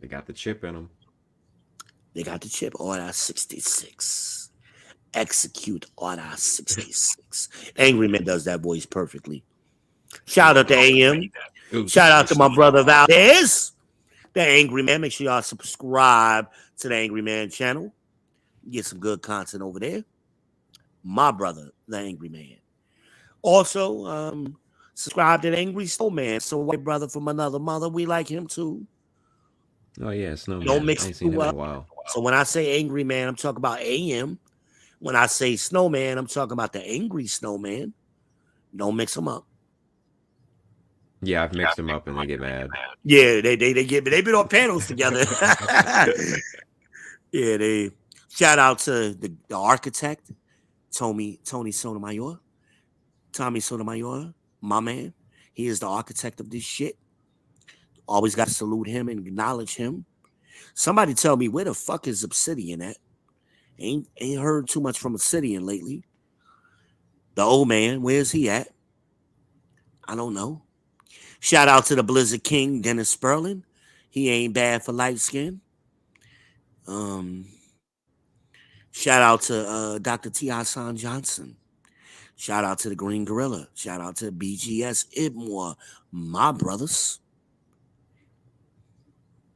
They got the chip in them. They got the chip. Order 66. Execute Order 66. Angry Man does that voice perfectly. Shout out to AM. Shout out to my brother Valdez, the Angry Man. Make sure y'all subscribe to the Angry Man channel. Get some good content over there. My brother, the Angry Man. Also, subscribe to the Angry Soul Man. So white brother from another mother. We like him too. Oh yeah, Don't Snowman. mix I the ain't seen two him in a up. while. So when I say angry man, I'm talking about AM. When I say snowman, I'm talking about the angry snowman. Don't mix them up. Yeah, I've mixed them up and they get mad. Yeah, they've been on panels together. Yeah, they shout out to the architect, Tony Sotomayor. Tommy Sotomayor, my man. He is the architect of this shit. Always got to salute him and acknowledge him. Somebody tell me where the fuck is Obsidian at? Ain't heard too much from Obsidian lately. The old man, where's he at? I don't know. Shout out to the Blizzard King, Dennis Sperling. He ain't bad for light skin. Shout out to Dr. T. Hassan Johnson. Shout out to the Green Gorilla. Shout out to BGS Ibmore, my brothers.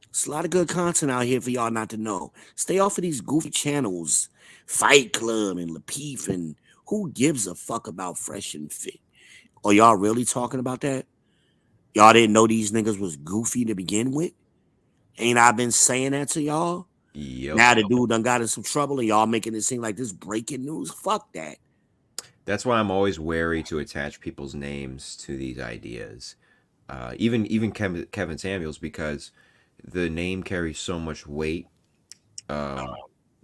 It's a lot of good content out here for y'all not to know. Stay off of these goofy channels, Fight Club and Lapeef, and who gives a fuck about Fresh and Fit? Are y'all really talking about that? Y'all didn't know these niggas was goofy to begin with? Ain't I been saying that to y'all? Yep. Now the dude done got in some trouble and y'all making it seem like this breaking news. Fuck that. That's why I'm always wary to attach people's names to these ideas. Even Kevin Samuels, because the name carries so much weight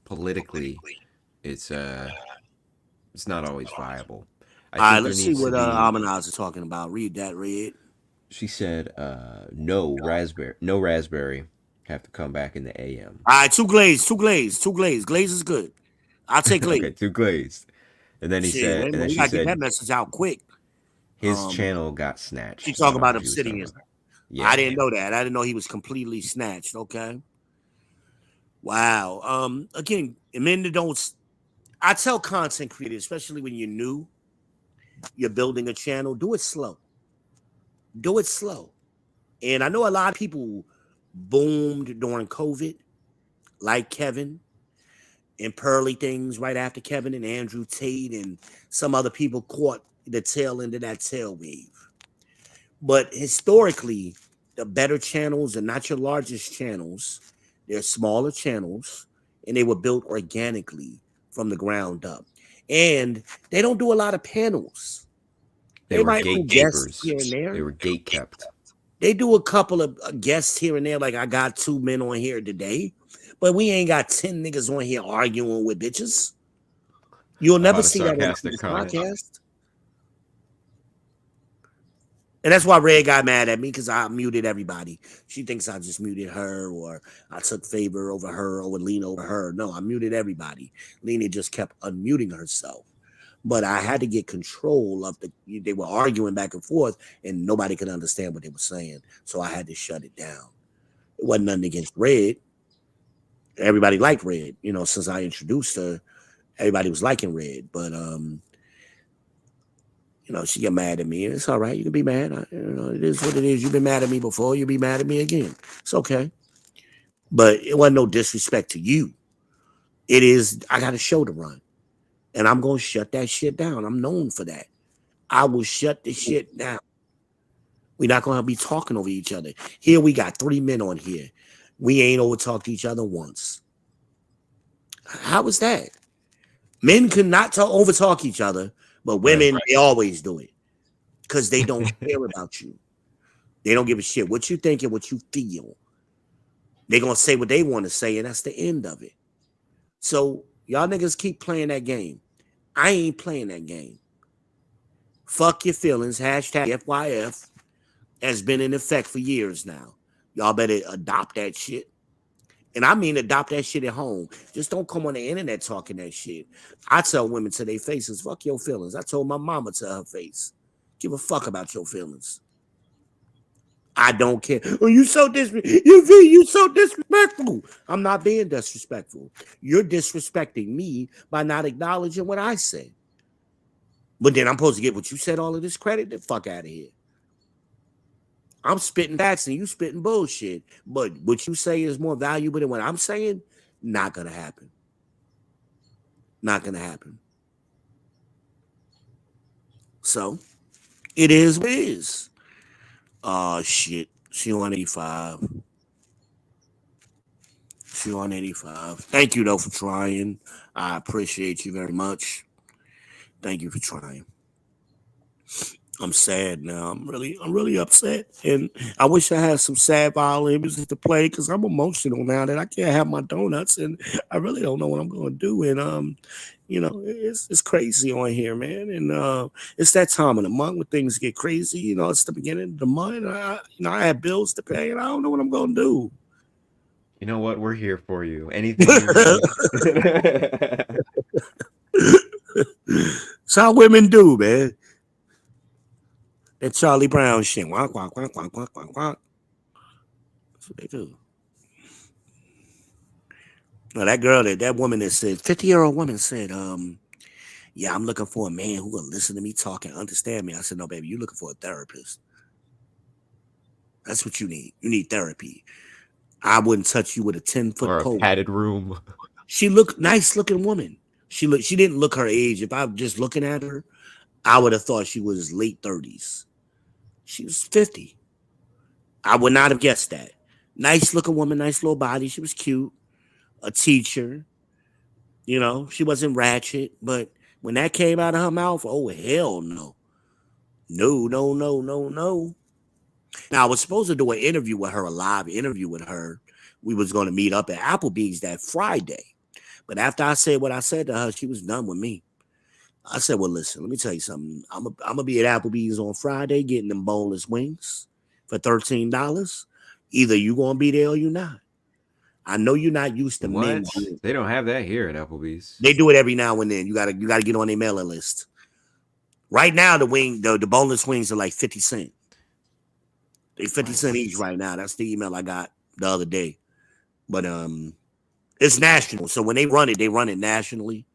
politically. It's not always viable. I All right, think there let's see needs to what be. Amanaz is talking about. Read that, Red. She said, "No raspberry have to come back in the AM." All right, two glaze. Glaze is good. I'll take glaze. Okay, too glazed. And then Shit, wait a and minute, then we she gotta get that said message out quick. his channel got She snatched. So I talking don't know about what she was talking Obsidian. about. I Yeah. didn't know that. I didn't know he was completely snatched. Okay. Wow. Again, men don't. I tell content creators, especially when you're new, you're building a channel, do it slow. Do it slow. And I know a lot of people boomed during COVID, like Kevin and Pearly Things right after Kevin and Andrew Tate and some other people caught the tail end of that tail wave. But historically, the better channels are not your largest channels. They're smaller channels, and they were built organically from the ground up. And they don't do a lot of panels. They They were might do guests gatekeepers. here and They there. were gate kept. They do a couple of guests here and there. Like I got 2 men on here today, but we ain't got 10 niggas on here arguing with bitches. You'll A never lot of see that on sarcastic this comments. podcast. And that's why Red got mad at me because I muted everybody. She thinks I just muted her or I took favor over her or Lena over her. No, I muted everybody. Lena just kept unmuting herself. But I had to get control of they were arguing back and forth and nobody could understand what they were saying. So I had to shut it down. It wasn't nothing against Red. Everybody liked Red. You know, since I introduced her, everybody was liking Red. But you know, she get mad at me. It's all right. You can be mad. You know, it is what it is. You've been mad at me before. You'll be mad at me again. It's okay. But it wasn't no disrespect to you. It is, I got a show to run. And I'm going to shut that shit down. I'm known for that. I will shut the shit down. We're not going to be talking over each other. Here we got 3 men on here. We ain't over talked to each other once. How was that? Men could not over talk each other, but women, they always do it because they don't care about you. They don't give a shit what you think and what you feel. They're going to say what they want to say, and that's the end of it. So y'all niggas keep playing that game. I ain't playing that game. Fuck your feelings. Hashtag FYF has been in effect for years now. Y'all better adopt that shit. And I mean adopt that shit at home. Just don't come on the internet talking that shit. I tell women to their faces, fuck your feelings. I told my mama to her face, give a fuck about your feelings. I don't care. Oh, you so disrespectful. I'm not being disrespectful. You're disrespecting me by not acknowledging what I said. But then I'm supposed to get what you said all of this credit? The fuck out of here. I'm spitting facts and you spitting bullshit. But what you say is more valuable than what I'm saying? Not gonna happen. Not gonna happen. So it is what it is. Oh shit. She 185. She on 85. Thank you though for trying. I appreciate you very much. Thank you for trying. I'm sad now. I'm really upset, and I wish I had some sad violin music to play because I'm emotional now that I can't have my donuts, and I really don't know what I'm going to do. And it's crazy on here, man. And it's that time of the month when things get crazy. You know, it's the beginning of the month. And I have bills to pay, and I don't know what I'm going to do. You know what? We're here for you. Anything you need. That's how women do, man. That Charlie Brown shit. Quack, quack, quack, quack, quack, quack, quack. That's what they do. No, that woman that said, 50-year-old woman said, yeah, I'm looking for a man who will listen to me talk and understand me. I said, no, baby, you're looking for a therapist. That's what you need. You need therapy. I wouldn't touch you with a 10-foot Or a pole. padded room. She looked nice looking woman. She didn't look her age. If I'm just looking at her, I would have thought she was late 30s. She was 50. I would not have guessed that. Nice looking woman, nice little body. She was cute. A teacher. You know, she wasn't ratchet, but when that came out of her mouth, oh hell no. No, no, no, no, no. Now I was supposed to do an interview with her, a live interview with her. We was going to meet up at Applebee's that Friday. But after I said what I said to her, she was done with me. I said, well, listen, let me tell you something. I'm gonna be at Applebee's on Friday getting them boneless wings for $13. Either you gonna be there or you not. I know you're not used to men. What? They don't have that here at Applebee's. They do it every now and then. You gotta get on their mailing list. Right now, the boneless wings are like 50 cents. They 50 cents each right now. That's the email I got the other day. But it's national. So when they run it nationally.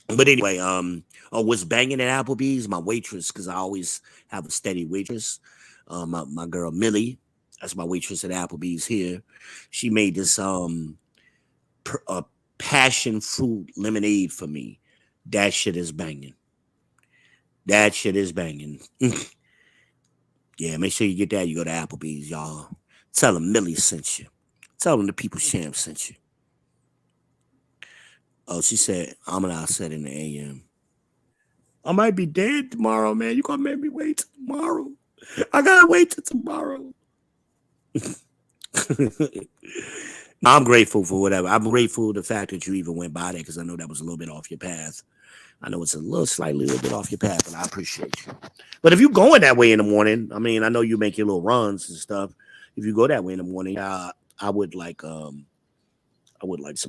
But anyway, what's banging at Applebee's? My waitress, because I always have a steady waitress. My girl Millie, that's my waitress at Applebee's here. She made this passion fruit lemonade for me. That shit is banging. That shit is banging. Yeah, make sure you get that. You go to Applebee's, y'all. Tell them Millie sent you. Tell them the People Champ sent you. Oh, she said, I said in the AM. I might be dead tomorrow, man. You gonna make me wait till tomorrow. I gotta wait till tomorrow. I'm grateful for whatever. I'm grateful for the fact that you even went by there because I know that was a little bit off your path. I know it's slightly a little bit off your path, but I appreciate you. But if you're going that way in the morning, I mean, I know you make your little runs and stuff. If you go that way in the morning, I would like some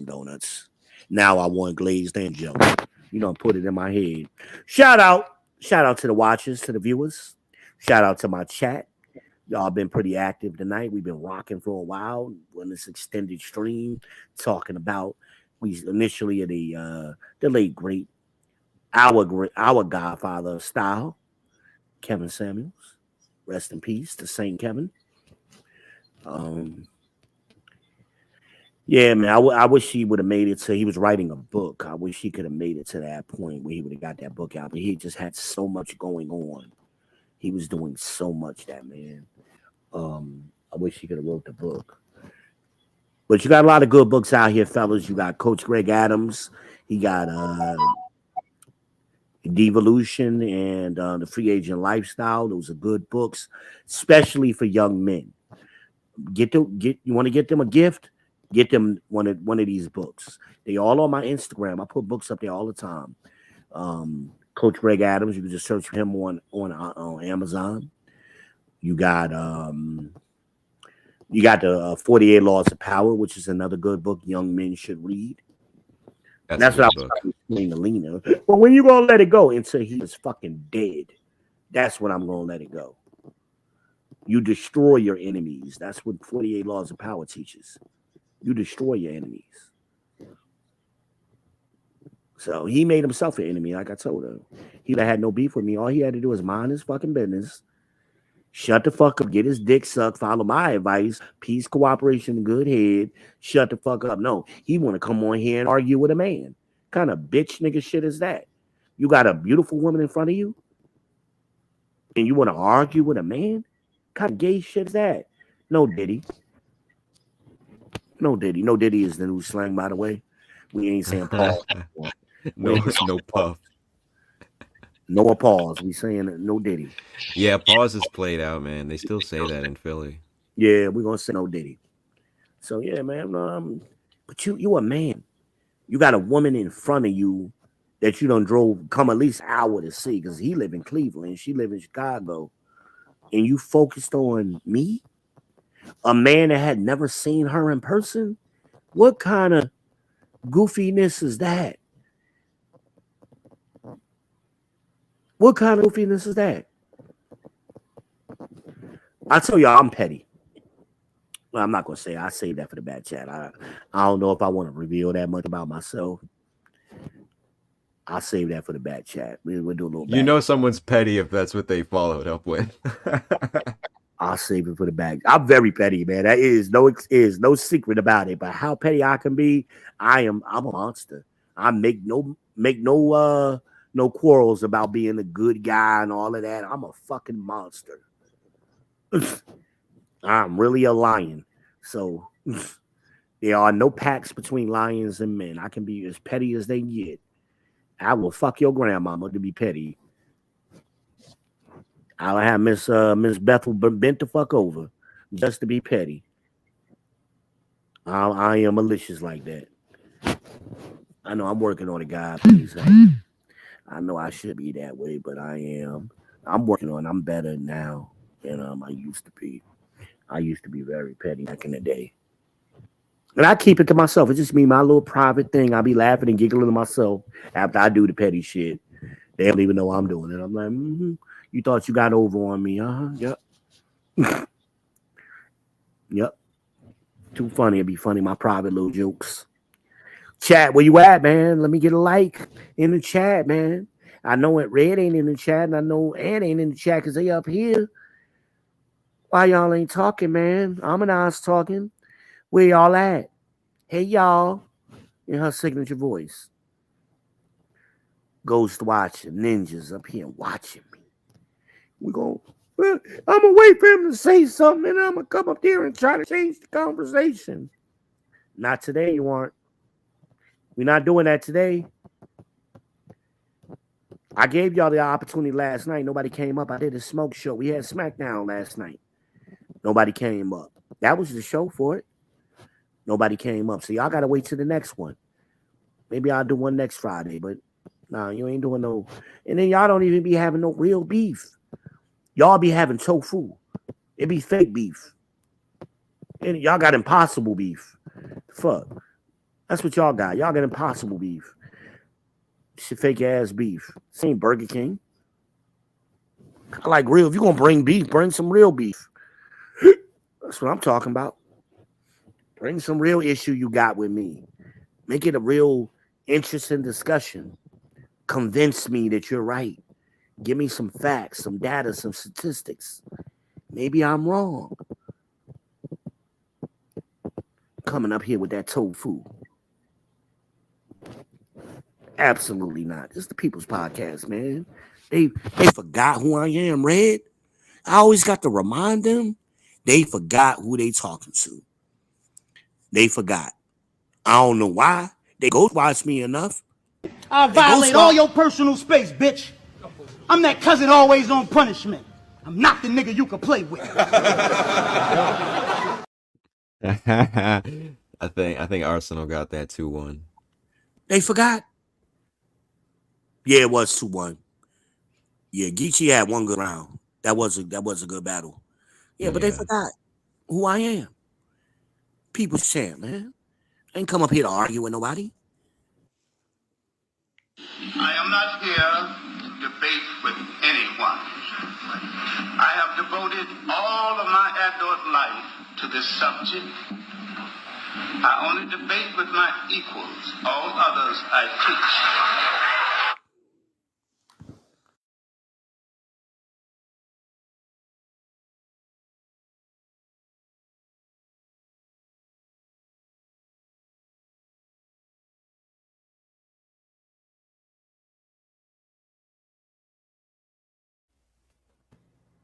donuts. Now I want glazed and jelly. You know, put it in my head. Shout out to the watchers, to the viewers. Shout out to my chat. Y'all been pretty active tonight. We've been rocking for a while on this extended stream, talking about we initially the late great our godfather of style, Kevin Samuels. Rest in peace to Saint Kevin. Yeah, man. I wish he would have made it to. He was writing a book. I wish he could have made it to that point where he would have got that book out. But he just had so much going on. He was doing so much, that man. I wish he could have wrote the book. But you got a lot of good books out here, fellas. You got Coach Greg Adams. He got Devolution and The Free Agent Lifestyle. Those are good books, especially for young men. You want to get them a gift? Get them one of these books. They all on my Instagram. I put books up there all the time. Coach Greg Adams. You can just search for him on Amazon. You got the 48 Laws of Power, which is another good book young men should read. That's what I was trying to explain to Lena. But when you gonna let it go until he is fucking dead? That's when I'm gonna let it go. You destroy your enemies. That's what 48 Laws of Power teaches. You destroy your enemies. So he made himself an enemy, like I told him. He had no beef with me. All he had to do was mind his fucking business. Shut the fuck up, get his dick sucked, follow my advice, peace, cooperation, good head, shut the fuck up. No, he want to come on here and argue with a man. What kind of bitch nigga shit is that? You got a beautiful woman in front of you and you want to argue with a man? What kind of gay shit is that? No, Diddy. No Diddy. No Diddy is the new slang, by the way. We ain't saying pause. No puff. No pause. We saying no Diddy. Yeah, pause is played out, man. They still say that in Philly. Yeah, we're gonna say no Diddy. So yeah, man. But you a man. You got a woman in front of you that you done drove come at least an hour to see because he live in Cleveland, she live in Chicago, and you focused on me, a man that had never seen her in person. What kind of goofiness is that? What kind of goofiness is that? I tell y'all, I'm petty. Well, I'm not gonna say. I save that for the back chat. I don't know if I want to reveal that much about myself. I'll save that for the back chat. We'll do a little. You know, someone's petty if that's what they followed up with. I'll save it for the back. I'm very petty, man. That is no secret about it. But how petty I can be, I'm a monster. I make no quarrels about being a good guy and all of that. I'm a fucking monster. I'm really a lion. So there are no pacts between lions and men. I can be as petty as they get. I will fuck your grandmama to be petty. I'll have Miss Bethel bent the fuck over just to be petty. I am malicious like that. I know I'm working on it, guys. I know I should be that way, but I am. I'm working on it. I'm better now than I used to be. I used to be very petty back in the day. And I keep it to myself. It's just me, my little private thing. I'll be laughing and giggling to myself after I do the petty shit. They don't even know I'm doing it. I'm like, you thought you got over on me, Yep. Yep. Too funny. It'd be funny, my private little jokes. Chat, where you at, man? Let me get a like in the chat, man. I know it Red ain't in the chat, and I know Ant ain't in the chat because they up here. Why y'all ain't talking, man? I'm an ass talking. Where y'all at? Hey, y'all. In her signature voice. Ghost watching, ninjas up here watching me. I'm going to wait for him to say something, and I'm going to come up there and try to change the conversation. Not today, you aren't. We're not doing that today. I gave y'all the opportunity last night. Nobody came up. I did a smoke show. We had SmackDown last night. Nobody came up. That was the show for it. Nobody came up. So y'all got to wait till the next one. Maybe I'll do one next Friday, but nah, you ain't doing no. And then y'all don't even be having no real beef. Y'all be having tofu. It be fake beef. And y'all got impossible beef. Fuck. That's what y'all got. Y'all got impossible beef. Shit, fake ass beef. This ain't Burger King. I like real. If you're going to bring beef, bring some real beef. That's what I'm talking about. Bring some real issue you got with me. Make it a real interesting discussion. Convince me that you're right. Give me some facts, some data, some statistics. Maybe I'm wrong. Coming up here with that tofu. Absolutely not. It's the People's Podcast, man. They forgot who I am, Red. I always got to remind them. They forgot who they talking to. They forgot. I don't know why. They ghost watch me enough. I violate all your personal space, bitch. I'm that cousin always on punishment. I'm not the nigga you can play with. I think Arsenal got that 2-1. They forgot. Yeah, it was 2-1. Yeah, Geechee had one good round. That was a good battle. Yeah, but they forgot who I am. People's champ, man. I ain't come up here to argue with nobody. I am not here to debate with anyone. I have devoted all of my adult life to this subject. I only debate with my equals. All others I teach.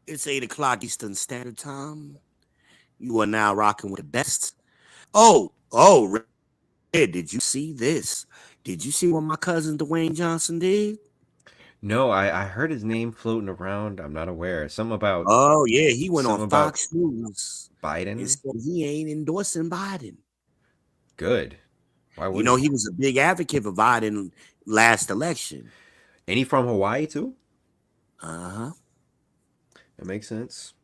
It's 8 o'clock Eastern Standard Time. You are now rocking with the best. Oh, Oh, Red, did you see this? Did you see what my cousin Dwayne Johnson did? No, I heard his name floating around. I'm not aware. Oh yeah, he went on Something about Fox News and Biden. said he ain't endorsing Biden. Good. Why You wouldn't know, he? he was a big advocate for Biden last election. And he from Hawaii too? Uh-huh. That makes sense.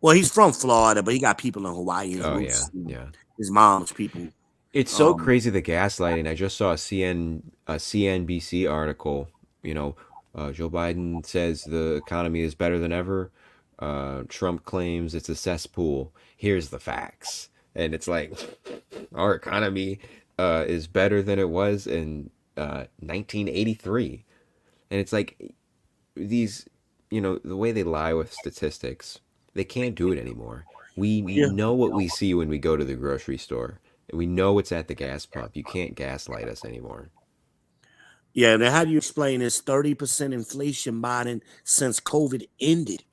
Well, he's from Florida, but he got people in Hawaii, his Oh yeah, roots, yeah. his mom's people. It's so crazy the gaslighting. I just saw a CNBC article. You know, Joe Biden says the economy is better than ever. Trump claims it's a cesspool. Here's the facts, and it's like our economy is better than it was in 1983, and it's like these, the way they lie with statistics, they can't do it anymore. We Yeah. know what we see when we go to the grocery store. And we know it's at the gas pump. You can't gaslight us anymore. Yeah, now how do you explain this 30% inflation, Biden, since COVID ended?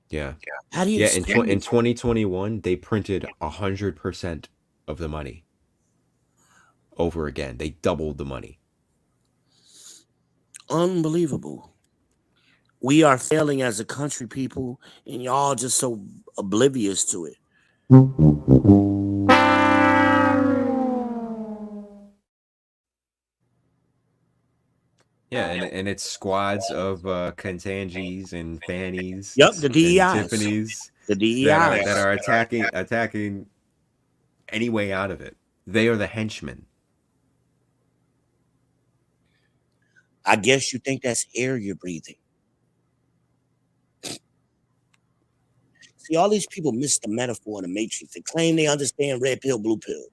Yeah. How do you Yeah, in explain it? 2021, they printed 100% of the money over again. They doubled the money. Unbelievable. We are failing as a country, people, and y'all just so oblivious to it. Yeah, and it's squads of Contangis and Fannies Yep, the and DEIs. Tiffany's The that DEIs. are attacking any way out of it. They are the henchmen. I guess you think that's air you're breathing. See, all these people miss the metaphor in the Matrix. They claim they understand red pill, blue pill,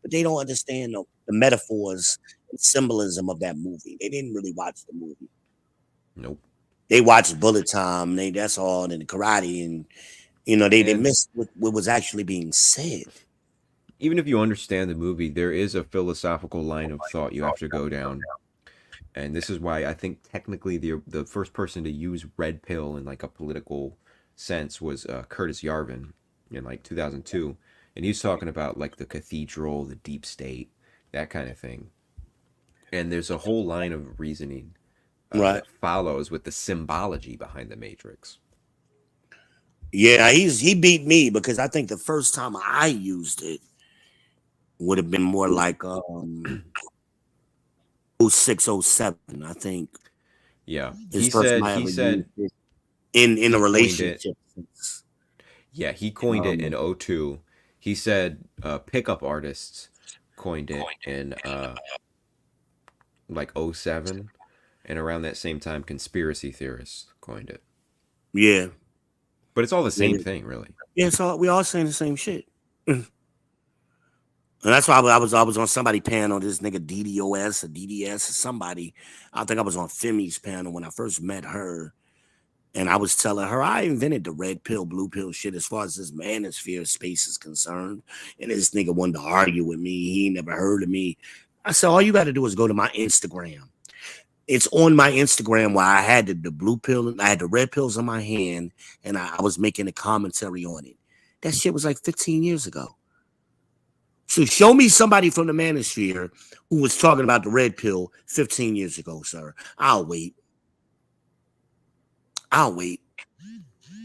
but they don't understand the metaphors and symbolism of that movie. They didn't really watch the movie. Nope. They watched Bullet Time. That's all, and the karate, and they missed what was actually being said. Even if you understand the movie, there is a philosophical line of thought you have to go down. And this is why I think technically the first person to use red pill in like a political sense was Curtis Yarvin in like 2002, and he's talking about like the cathedral, the deep state, that kind of thing. And there's a whole line of reasoning Right. that follows with the symbology behind the Matrix. Yeah, he beat me because I think the first time I used it would have been more like 0607, I think. Yeah, His first time I ever used it in a relationship. Yeah, he coined it in 02. He said pickup artists coined it in like 07, and around that same time conspiracy theorists coined it. Yeah. But it's all the same thing, really. Yeah, so we all saying the same shit. And that's why I was on somebody panel, this nigga DDoS or DDS or somebody. I think I was on Femi's panel when I first met her. And I was telling her I invented the red pill, blue pill shit as far as this manosphere space is concerned. And this nigga wanted to argue with me. He ain't never heard of me. I said, all you got to do is go to my Instagram. It's on my Instagram where I had the blue pill and I had the red pills in my hand and I was making a commentary on it. That shit was like 15 years ago. So show me somebody from the manosphere who was talking about the red pill 15 years ago, sir. I'll wait.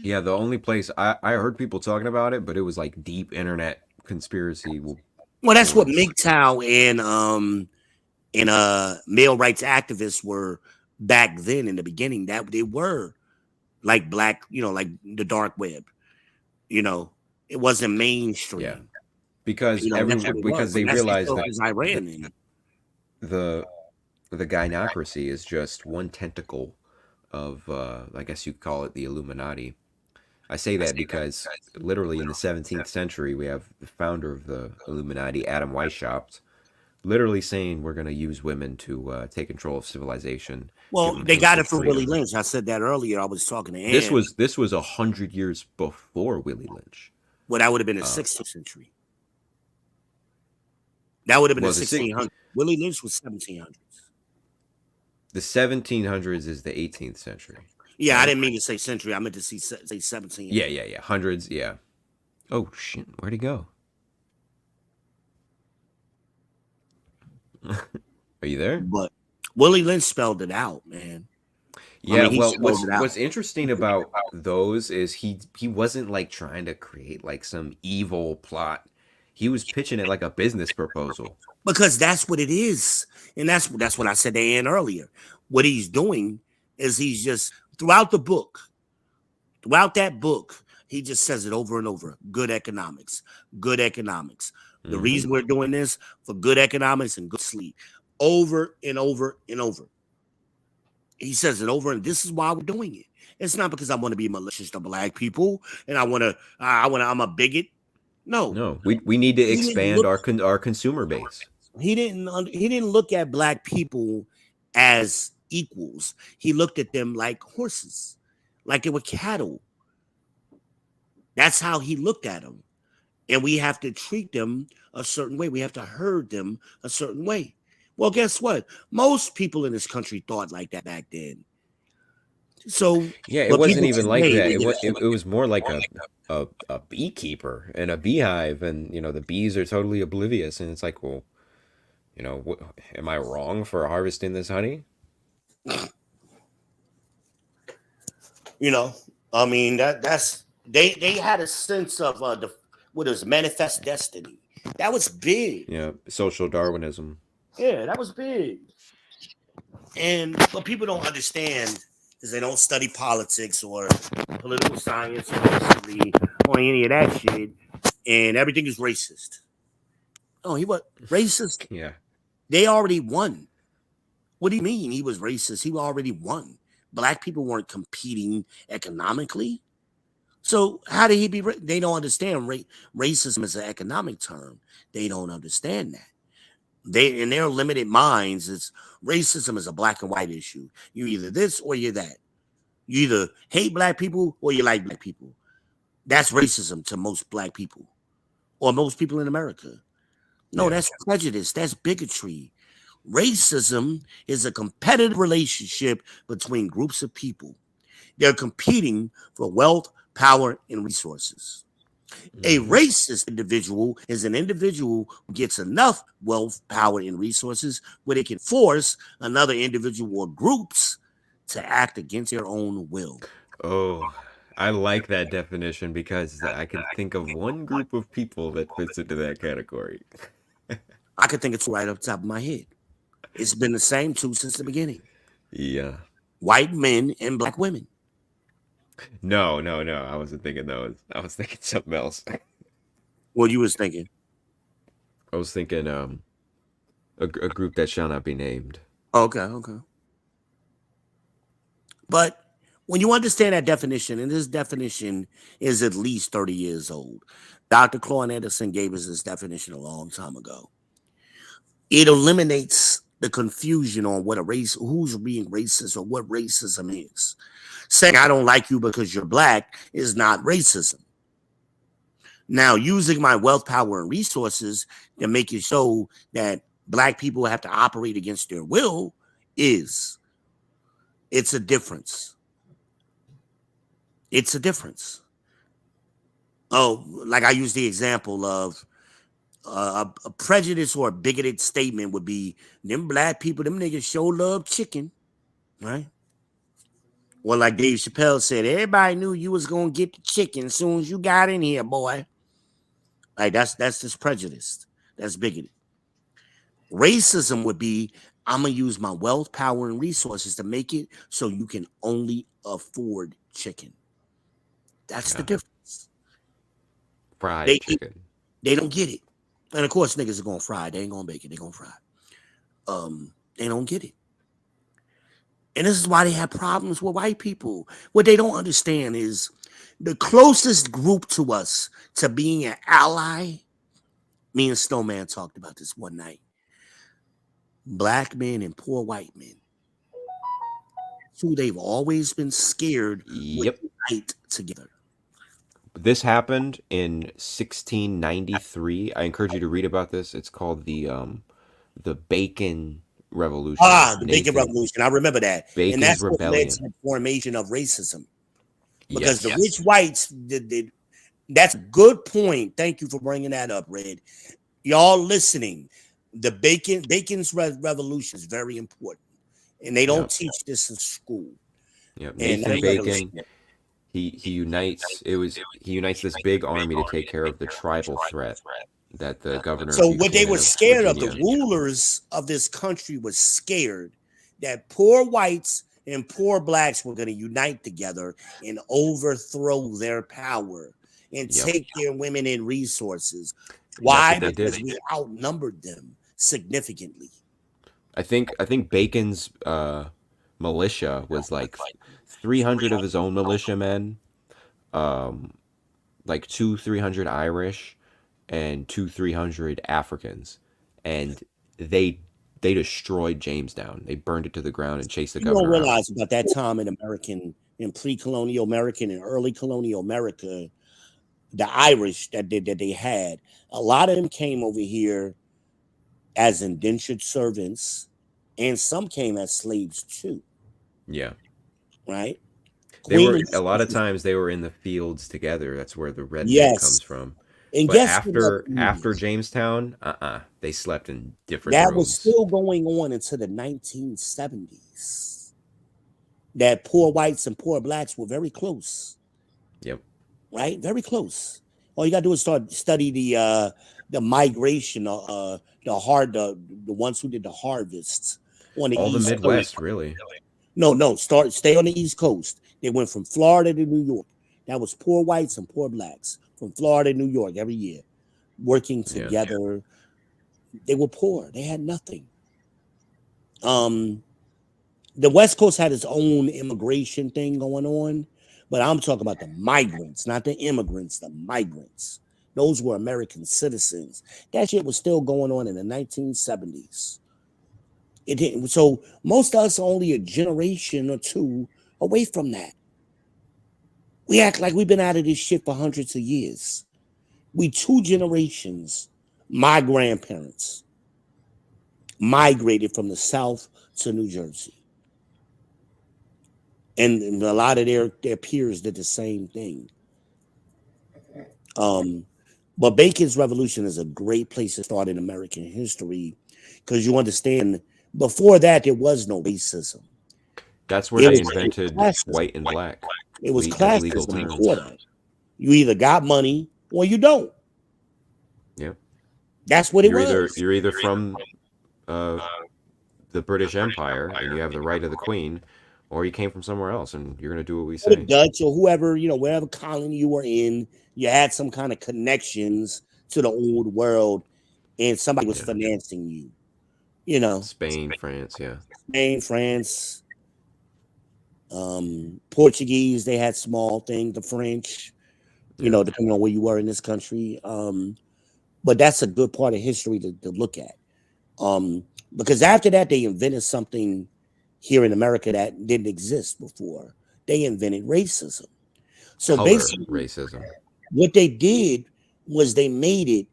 Yeah, the only place I heard people talking about it, but it was like deep internet conspiracy. Well, that's what MGTOW and male rights activists were back then in the beginning. That they were like black, like the dark web. It wasn't mainstream. Yeah, because they realized that Iran the gynocracy is just one tentacle of I guess you could call it the Illuminati. I say that because literally in the 17th century we have the founder of the Illuminati, Adam Weishaupt, literally saying we're going to use women to take control of civilization. Well, they got it from Willie Lynch. I said that earlier. I was talking to Ann. This was 100 years before Willie Lynch. Well, that would have been the 16th century. That would have been the 1600s. Willie Lynch was 1700s. The 1700s is the 18th century. Yeah, I didn't mean to say century. I meant to say 17. Yeah. Hundreds, yeah. Oh, shit. Where'd he go? Are you there? But Willie Lynch spelled it out, man. Yeah, he well, spelled it out. what's interesting about those is he wasn't like trying to create like some evil plot. He was pitching it like a business proposal. Because that's what it is. And that's what I said to Ann earlier. What he's doing is he's just throughout that book, he just says it over and over. Good economics. Good economics. The reason we're doing this for good economics and good sleep. Over and over and over. He says it over, and this is why we're doing it. It's not because I want to be malicious to black people and I'm a bigot. No, we need to expand our consumer base. He didn't look at black people as equals. He looked at them like horses, like they were cattle. That's how he looked at them. And we have to treat them a certain way. We have to herd them a certain way. Well, guess what? Most people in this country thought like that back then. So yeah, it wasn't even like that. It was more like a beekeeper and a beehive, and the bees are totally oblivious. And it's like, well, am I wrong for harvesting this honey? I mean that's they had a sense of what is manifest destiny. That was big. Yeah, social Darwinism. Yeah, that was big. And what people don't understand is they don't study politics or political science or history or any of that shit, and everything is racist. Oh, he was racist? Yeah. They already won. What do you mean he was racist? He already won. Black people weren't competing economically. So how did he be? They don't understand racism is an economic term. They don't understand that. They, in their limited minds, it's racism is a black and white issue. You either this or you're that. You either hate black people or you like black people. That's racism to most black people or most people in America. No, that's prejudice. That's bigotry. Racism is a competitive relationship between groups of people. They're competing for wealth, power, and resources. A racist individual is an individual who gets enough wealth, power, and resources where they can force another individual or groups to act against their own will. Oh, I like that definition because I can think of one group of people that fits into that category. I could think it's right up top of my head. It's been the same two since the beginning. Yeah. White men and black women. No. I wasn't thinking those. I was thinking something else. What you was thinking? I was thinking a group that shall not be named. Okay. But when you understand that definition, and this definition is at least 30 years old, Dr. Claude Anderson gave us this definition a long time ago. It eliminates the confusion on what a race, who's being racist or what racism is. Saying I don't like you because you're black is not racism. Now, using my wealth, power, and resources to make it so that black people have to operate against their will it's a difference. It's a difference. Oh, like I use the example of a prejudice or a bigoted statement would be them black people, them niggas sure love chicken, right? Well, like Dave Chappelle said, everybody knew you was gonna get the chicken as soon as you got in here, boy. Like that's just prejudice. That's bigoted. Racism would be I'm gonna use my wealth, power, and resources to make it so you can only afford chicken. That's the difference. Fried chicken. They don't get it. And of course, niggas are gonna fry. They ain't gonna bake it. They gonna fry. They don't get it. And this is why they have problems with white people. What they don't understand is the closest group to us to being an ally. Me and Snowman talked about this one night. Black men and poor white men. So they've always been scared to unite together. This happened in 1693. I encourage you to read about this. It's called the Bacon Revolution. The Bacon Revolution. I remember that. Bacon's and that's Rebellion. What led to the formation of racism. Because the rich whites did. That's a good point. Thank you for bringing that up, Red. Y'all listening. The Bacon's revolution is very important, and they don't teach this in school. Yeah, And Nathan Bacon. He unites this big army to take care of the tribal threat that the governor. So of what they Buchanan were scared of, the Virginia. rulers of this country were scared that poor whites and poor blacks were going to unite together and overthrow their power and take their women and resources. Why? Because we outnumbered them significantly. I think Bacon's militia was like 300 of his own militiamen, like 300 Irish, and 300 Africans, and they destroyed Jamestown. They burned it to the ground and chased the governor. You don't realize about that time in pre-colonial American and early colonial America, the Irish that they had, a lot of them came over here as indentured servants, and some came as slaves too. Yeah. Right? They were a lot of times they were in the fields together. That's where the red meat comes from. And but after Jamestown, they slept in different rooms. That was still going on into the 1970s. That poor whites and poor blacks were very close. Yep. Right? Very close. All you gotta do is study the migration, the ones who did the harvests on the East Midwest, Coast. Really. No, stay on the East Coast. They went from Florida to New York. That was poor whites and poor blacks from Florida to New York every year, working together. Yeah. They were poor. They had nothing. The West Coast had its own immigration thing going on, but I'm talking about the migrants, not the immigrants, the migrants. Those were American citizens. That shit was still going on in the 1970s. It didn't. So most of us are only a generation or two away from that. We act like we've been out of this shit for hundreds of years. We 2 generations. My grandparents migrated from the South to New Jersey. And a lot of their peers did the same thing. But Bacon's Revolution is a great place to start in American history because you understand before that there was no racism. That's where they invented white and black. It was classism before that. You either got money or you don't. Yeah. That's what it was. You're either from the British Empire and you have the right of the Queen, or you came from somewhere else and you're going to do what we say. The Dutch or whoever, wherever colony you were in, you had some kind of connections to the old world and somebody was financing you. Spain, France, Spain, France, Portuguese, they had small things, the French, depending on where you were in this country. But that's a good part of history to look at. Because after that, they invented something here in America that didn't exist before. They invented racism. So basically, racism. What they did was they made it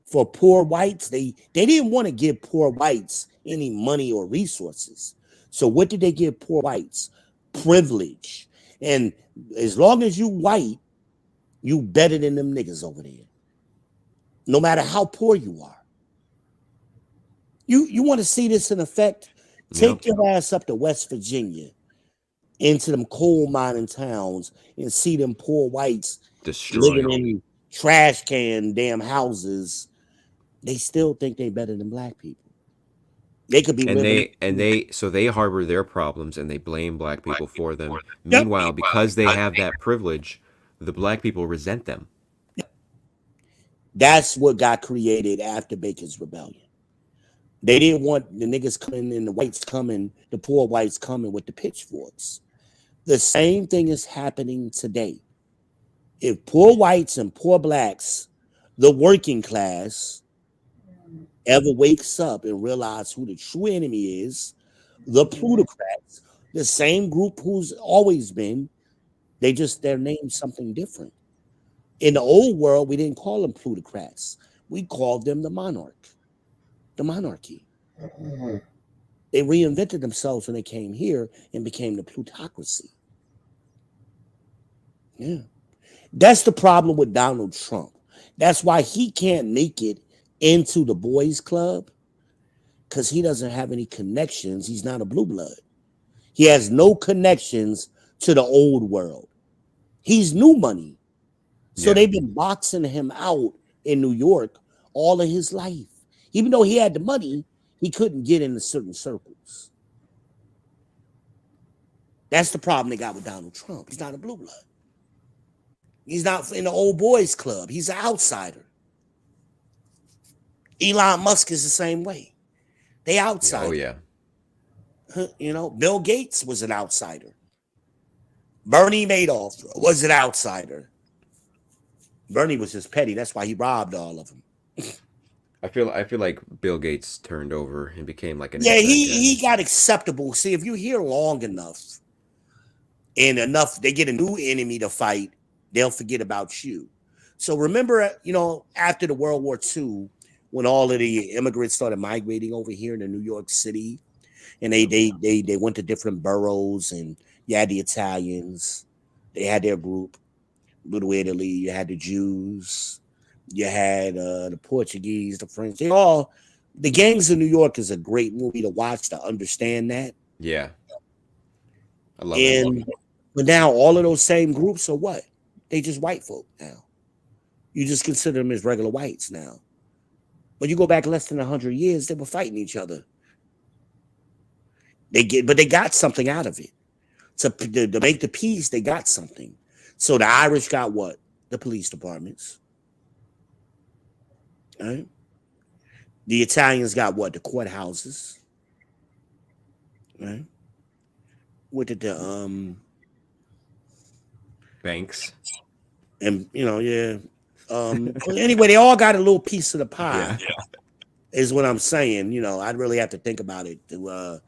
for poor whites. They didn't want to give poor whites any money or resources. So what did they give poor whites? Privilege. And as long as you white, you better than them niggas over there. No matter how poor you are. You want to see this in effect? Take your ass up to West Virginia, into them coal mining towns, and see them poor whites living in trash can damn houses. They still think they better than black people. They could be so they harbor their problems and they blame black people for them. Meanwhile, because they have that privilege, the black people resent them. That's what got created after Bacon's Rebellion. They didn't want the niggas coming and the whites coming, the poor whites coming with the pitchforks. The same thing is happening today. If poor whites and poor blacks, the working class, ever wakes up and realize who the true enemy is, the plutocrats, the same group who's always been, their name's something different. In the old world, we didn't call them plutocrats. We called them the monarchy. They reinvented themselves when they came here and became the plutocracy. Yeah. That's the problem with Donald Trump. That's why he can't make it into the boys club, because he doesn't have any connections. He's not a blue blood. He has no connections to the old world. He's new money. So they've been boxing him out in New York all of his life. Even though he had the money, he couldn't get into certain circles. That's the problem they got with Donald Trump. He's not a blue blood. He's not in the old boys club. He's an outsider. Elon Musk is the same way. They outsider. Oh, yeah. You know, Bill Gates was an outsider. Bernie Madoff was an outsider. Bernie was just petty. That's why he robbed all of them. I feel like Bill Gates turned over and became like an he got acceptable. See, if you're here long enough and enough, they get a new enemy to fight, they'll forget about you. So remember, you know, after the World War II, when all of the immigrants started migrating over here to New York City, and they went to different boroughs, and you had the Italians, they had their group, Little Italy, you had the Jews, you had the Portuguese, the French. The Gangs of New York is a great movie to watch to understand that. Yeah. I love it. But now all of those same groups are what? They just white folk now. You just consider them as regular whites now. But you go back less than 100 years, they were fighting each other. But they got something out of it. To make the peace, they got something. So the Irish got what? The police departments. Right? The Italians got what? The courthouses. Right? What did the banks? And anyway, they all got a little piece of the pie. Yeah. Is what I'm saying. You know, I'd really have to think about it to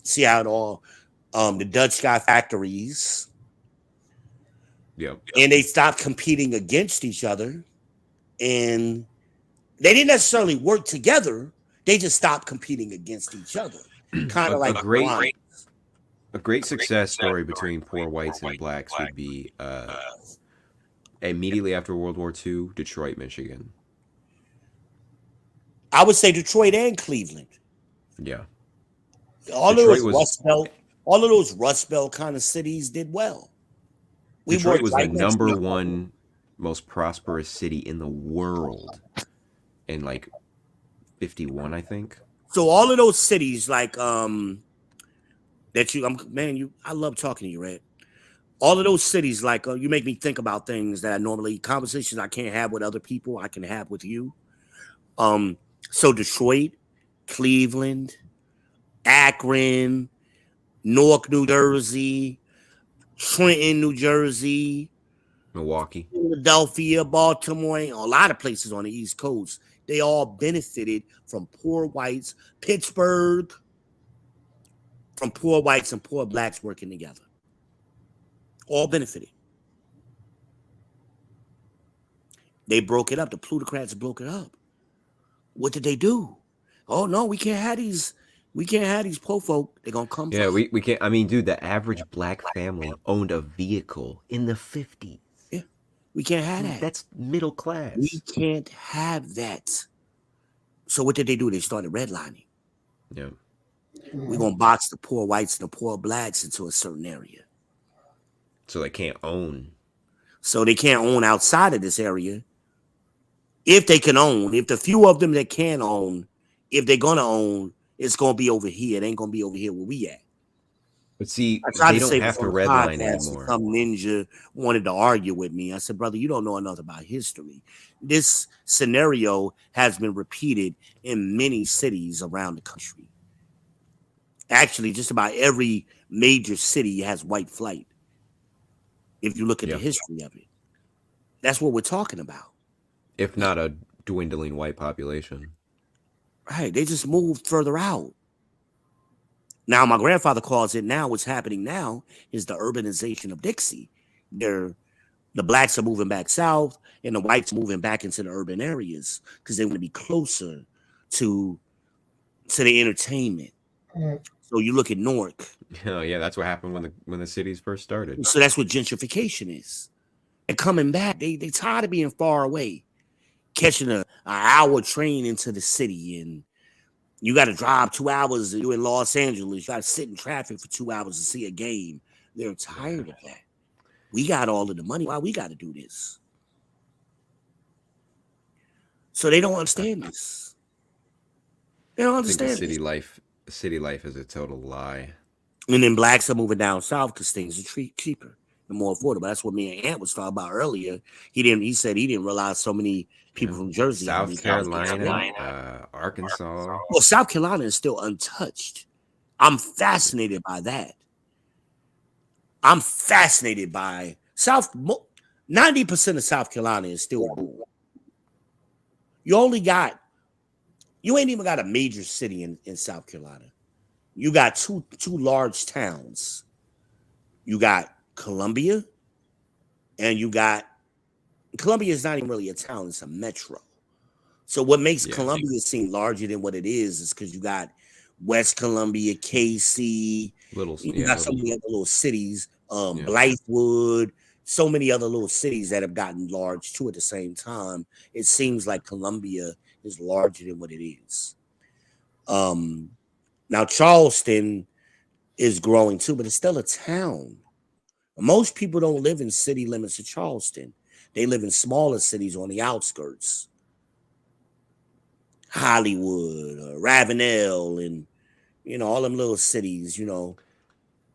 see how it all. The Dutch got factories. Yep. And they stopped competing against each other, and they didn't necessarily work together. They just stopped competing against each other. Kind of like a great success story between poor whites and blacks would be immediately after World War II, Detroit, Michigan. I would say Detroit and Cleveland. Yeah. All of those Rust Belt kind of cities did well. Detroit was the number one most prosperous city in the world in like 51, I think. So all of those cities, like I love talking to you, Red. All of those cities, like you make me think about things that conversations I can't have with other people, I can have with you. So Detroit, Cleveland, Akron, Newark, New Jersey, Trenton, New Jersey, Milwaukee, Philadelphia, Baltimore, a lot of places on the East Coast. They all benefited from poor whites. Pittsburgh, from poor whites and poor blacks working together. All benefited. They broke it up. The plutocrats broke it up. What did they do? Oh no, we can't have these. We can't have these poor folk. They're gonna come. Yeah, we can't. I mean, dude, the average black family owned a vehicle in the 50s. Yeah, we can't have that. That's middle class. We can't have that. So what did they do? They started redlining. Yeah. We're gonna box the poor whites and the poor blacks into a certain area. So they can't own. So they can't own outside of this area. If they can own, if the few of them that can own, if they're gonna own, it's gonna be over here. It ain't gonna be over here where we at. But see, they don't have to redline anymore. Some ninja wanted to argue with me. I said, brother, you don't know enough about history. This scenario has been repeated in many cities around the country. Actually, just about every major city has white flight. If you look at the history of it, that's what we're talking about. If not a dwindling white population. Right. They just moved further out. Now, my grandfather calls it now, what's happening now is the urbanization of Dixie. The blacks are moving back south and the whites moving back into the urban areas because they want to be closer to the entertainment. So you look at Newark. Oh, yeah, that's what happened when the cities first started. So that's what gentrification is. And coming back, they tired of being far away, catching an hour train into the city and You got to drive 2 hours. You're in Los Angeles. You got to sit in traffic for 2 hours to see a game. They're tired of that. We got all of the money. Why we got to do this? So they don't understand this. They don't I think understand city life is a total lie. And then blacks are moving down south because things are cheaper and more affordable. That's what me and Ant was talking about earlier. He said he didn't realize so many people from Jersey. South Carolina, Arkansas. Well, South Carolina is still untouched. I'm fascinated by that. I'm fascinated by 90% of South Carolina is still rural. You ain't even got a major city in South Carolina. You got two large towns. You got Columbia, and Columbia is not even really a town, it's a metro. So what makes Columbia seem larger than what it is because you got West Columbia, KC, you got so many other little cities, Blythewood, so many other little cities that have gotten large too at the same time. It seems like Columbia is larger than what it is. Now Charleston is growing too, but it's still a town. Most people don't live in city limits of Charleston. They live in smaller cities on the outskirts. Hollywood, Ravenel, and all them little cities,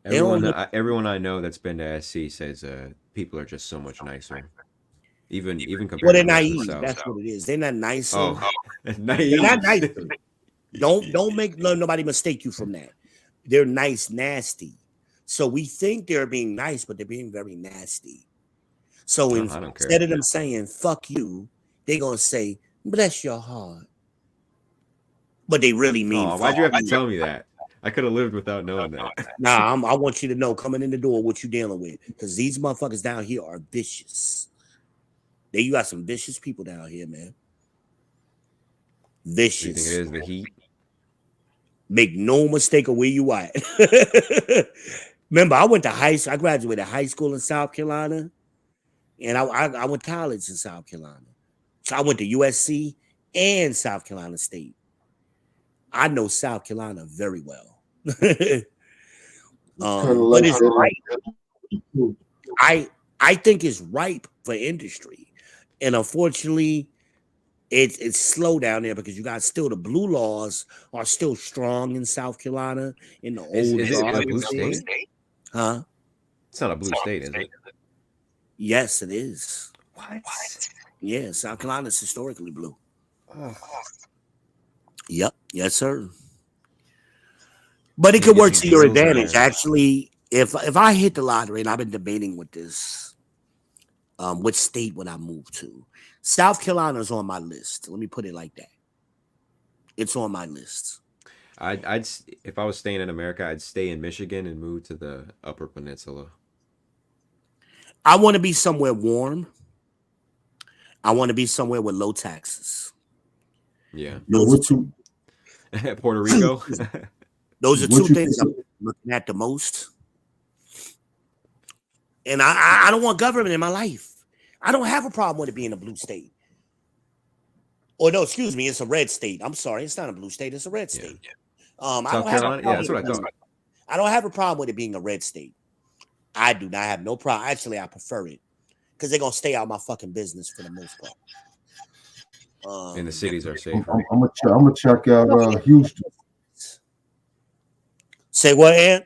Everyone I know that's been to SC says people are just so much nicer. Even compared they're to naive. South. That's what it is. They're not nicer. Naive. They're not nicer. Don't make nobody mistake you from that. They're nice, nasty. So we think they're being nice, but they're being very nasty. So instead of them saying "fuck you," they're gonna say "bless your heart." But they really mean. Why'd you have to tell me that? I could have lived without knowing that. Nah, I want you to know coming in the door what you're dealing with, because these motherfuckers down here are vicious. You got some vicious people down here, man. Vicious. You think it is the heat? Make no mistake of where you at. Remember, I went to high school. I graduated high school in South Carolina, and I went to college in South Carolina. So I went to USC and South Carolina State. I know South Carolina very well. But it's ripe. I think it's ripe for industry, and unfortunately, it's slow down there because you got still the blue laws are still strong in South Carolina. In the old, is it a blue state? Huh? It's not a blue state, is it? Yes, it is. What? Yeah, South Carolina is historically blue. Yep. Yes, sir. But it could work to your advantage. Actually, if I hit the lottery, and I've been debating with this, which state would I move to? South Carolina is on my list. Let me put it like that. It's on my list. I'd if I was staying in America, I'd stay in Michigan and move to the Upper Peninsula. I want to be somewhere warm. I want to be somewhere with low taxes. Yeah. Those are two. Puerto Rico. Those are two things I'm looking at the most. And I don't want government in my life. I don't have a problem with it being a blue state. Or no, excuse me, it's a red state. I'm sorry, it's not a blue state, it's a red state. South Carolina? Yeah, that's what I thought. I don't have a problem with it being a red state. I do not have no problem. Actually, I prefer it because they're gonna stay out of my fucking business for the most part. And the cities are safer. I'm gonna check out Houston. Say what, Ant?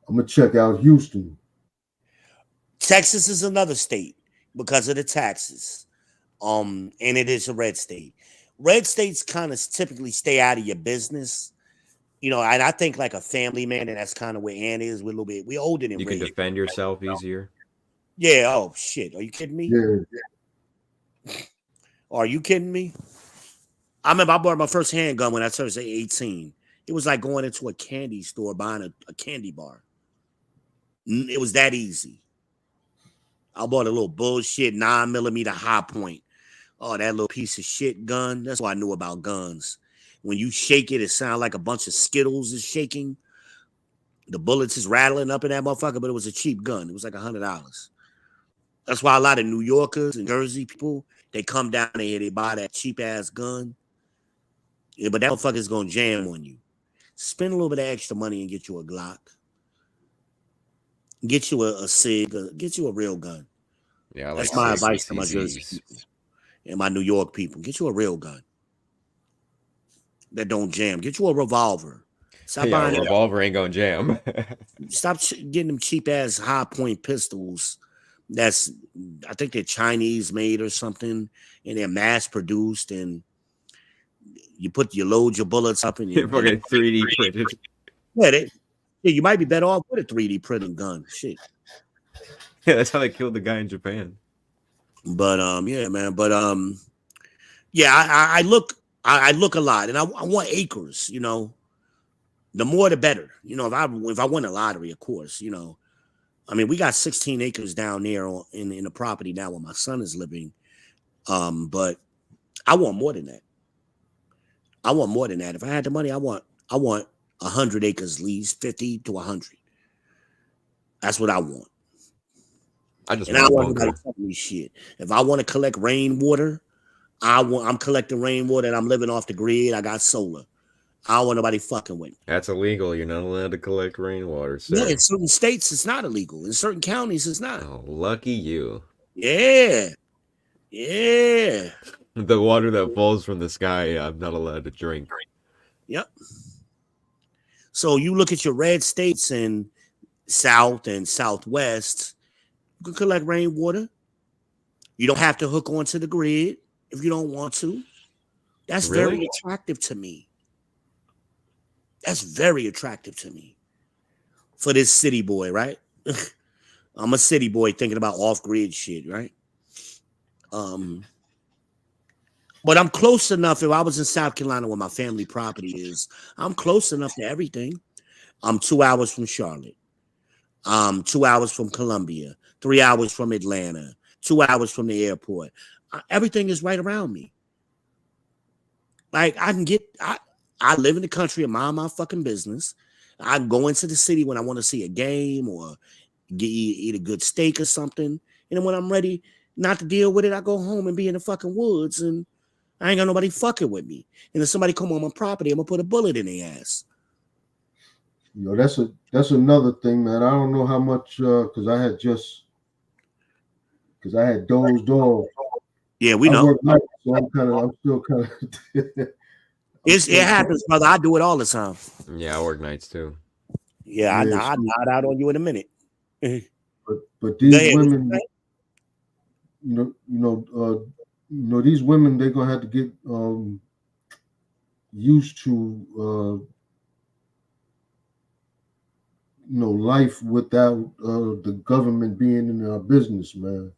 I'm gonna check out Houston. Texas is another state because of the taxes. And it is a red state. Red states kind of typically stay out of your business. And I think like a family man, and that's kind of where Ann is. We're a little bit, we're older than you can defend yourself easier. Yeah. Oh shit. Are you kidding me? Yeah. Are you kidding me? I remember I bought my first handgun when I turned 18. It was like going into a candy store buying a candy bar. It was that easy. I bought a little bullshit 9mm high point. Oh, that little piece of shit gun. That's what I knew about guns. When you shake it, it sounds like a bunch of Skittles is shaking. The bullets is rattling up in that motherfucker, but it was a cheap gun. It was like $100. That's why a lot of New Yorkers and Jersey people, they come down here, they buy that cheap ass gun. Yeah, but that motherfucker's gonna jam on you. Spend a little bit of extra money and get you a Glock. Get you a SIG. Get you a real gun. Yeah, I That's like my SIGs and advice to my Jersey CZs. people and my New York people. Get you a real gun that don't jam. Get you a revolver. Stop Yeah, a buying. revolver ain't gonna jam. Stop getting them cheap ass high point pistols. That's, I think they're Chinese made or something, and they're mass produced. And you load your bullets up and you Fucking 3D printed. yeah, you might be better off with a 3D printing gun. Shit. Yeah, that's how they killed the guy in Japan. But yeah, man. But yeah, I look a lot, and I want acres. You know, the more the better. You know, if I win a lottery, of course. You know, I mean, we got 16 acres down there in the property now where my son is living. But I want more than that. I want more than that. If I had the money, I want 100 acres least, 50 to 100. That's what I want. I just And I want a want everybody bunker. telling me shit. If I want to collect rainwater, I'm collecting rainwater and I'm living off the grid. I got solar. I don't want nobody fucking with me. That's illegal. You're not allowed to collect rainwater, No, sir. in certain states it's not illegal. In certain counties it's not. Oh, lucky you. Yeah. Yeah. The water that falls from the sky, I'm not allowed to drink. Yep. So you look at your red states in South and Southwest, you can collect rainwater. You don't have to hook onto the grid if you don't want to. That's Really? very attractive to me. That's very attractive to me. For this city boy, right? I'm a city boy thinking about off-grid shit, right? But I'm close enough. If I was in South Carolina where my family property is, I'm close enough to everything. I'm 2 hours from Charlotte. 2 hours from Columbia, 3 hours from Atlanta, 2 hours from the airport. Everything is right around me. Like I live in the country and mind my fucking business. I can go into the city when I want to see a game or eat a good steak or something. And then when I'm ready not to deal with it, I go home and be in the fucking woods and I ain't got nobody fucking with me. And if somebody come on my property, I'm gonna put a bullet in their ass. You know, that's another thing, man. I don't know how much because I had dozed off. Yeah, we I know. work nights, so I'm still kind of it happens, brother. I do it all the time. Yeah, I work nights too. Yeah, I nod out on you in a minute. but these women, these women, they're gonna have to get used to life without the government being in our business, man.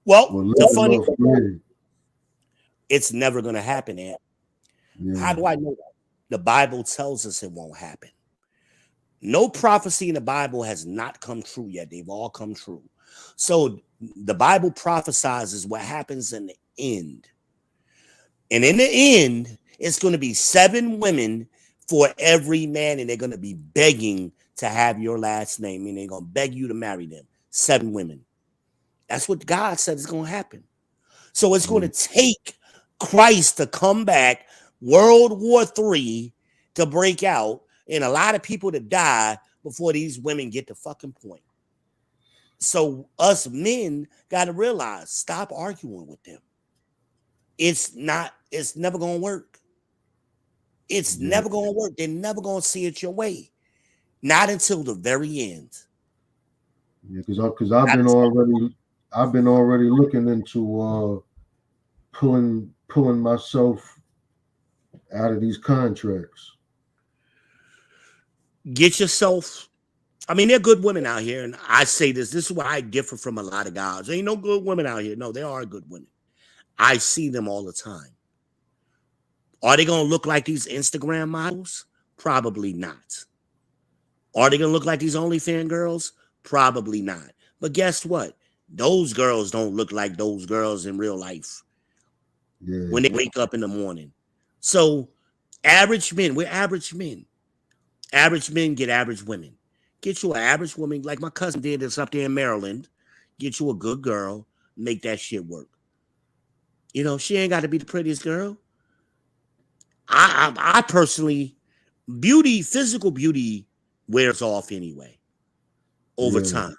Well, the funny, it's never gonna happen, Ant. Yeah. How do I know that? The Bible tells us it won't happen. No prophecy in the Bible has not come true yet. They've all come true. So the Bible prophesizes what happens in the end. And in the end, it's going to be 7 women for every man, and they're going to be begging to have your last name, and they're going to beg you to marry them. 7 women. That's what God said is going to happen. So it's going to take Christ to come back, World War III to break out, and a lot of people to die before these women get the fucking point. So us men got to realize, stop arguing with them. It's never going to work. It's never going to work. They're never going to see it your way. Not until the very end. Yeah, because I've been already looking into pulling myself out of these contracts. Get yourself. I mean, there are good women out here, and I say this is why I differ from a lot of guys. There ain't no good women out here. No, there are good women. I see them all the time. Are they going to look like these Instagram models? Probably not. Are they going to look like these OnlyFans girls? Probably not. But guess what? Those girls don't look like those girls in real life when they wake up in the morning. So average men, we're average men. Average men get average women. Get you an average woman like my cousin did this up there in Maryland. Get you a good girl. Make that shit work. You know, she ain't got to be the prettiest girl. I personally, physical beauty wears off anyway over time.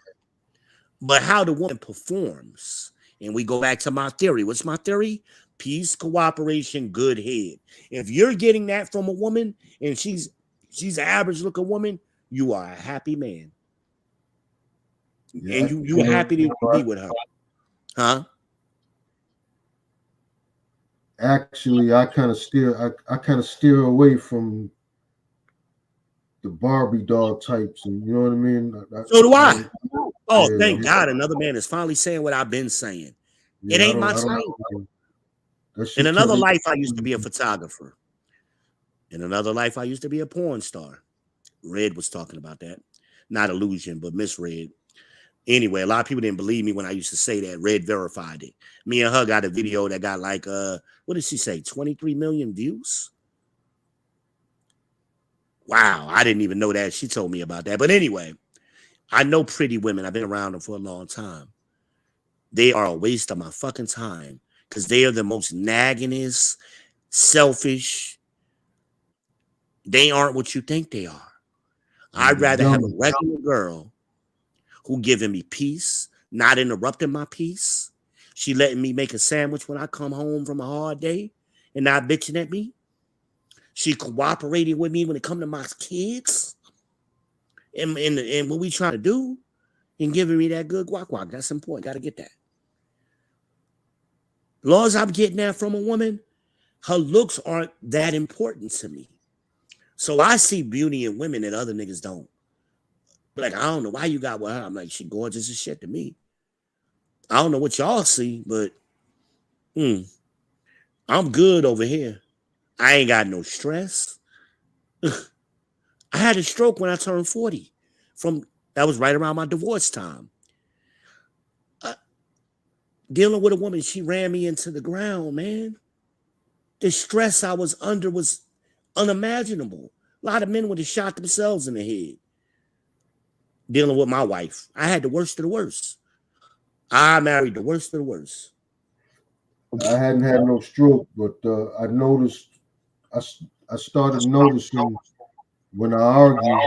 But how the woman performs, and we go back to my theory. What's my theory? Peace, cooperation, good head. If you're getting that from a woman and she's an average looking woman, you are a happy man. And you're happy to be with her. Huh? Actually, I kind of steer away from the Barbie doll types, and you know what I mean. So do I. Oh, yeah, thank God, another man is finally saying what I've been saying. Yeah, it ain't my time. In another life, I used to be a photographer. In another life, I used to be a porn star. Red was talking about that. Not Illusion, but Miss Red. Anyway, a lot of people didn't believe me when I used to say that. Red verified it. Me and her got a video that got like, what did she say? 23 million views? Wow, I didn't even know that. She told me about that. But anyway, I know pretty women. I've been around them for a long time. They are a waste of my fucking time because they are the most naggingest, selfish. They aren't what you think they are. I'd rather have a regular girl who giving me peace, not interrupting my peace. She letting me make a sandwich when I come home from a hard day and not bitching at me. She cooperating with me when it comes to my kids and what we trying to do and giving me that good guac. That's important. Got to get that. As long as I'm getting that from a woman, her looks aren't that important to me. So I see beauty in women that other niggas don't. Like, I don't know why you got with her. I'm like, she gorgeous as shit to me. I don't know what y'all see, but I'm good over here. I ain't got no stress. I had a stroke when I turned 40. That was right around my divorce time. Dealing with a woman, she ran me into the ground, man. The stress I was under was unimaginable. A lot of men would have shot themselves in the head. Dealing with my wife, I had the worst of the worst. I married the worst of the worst. I hadn't had no stroke, but I noticed. I started noticing when I argue,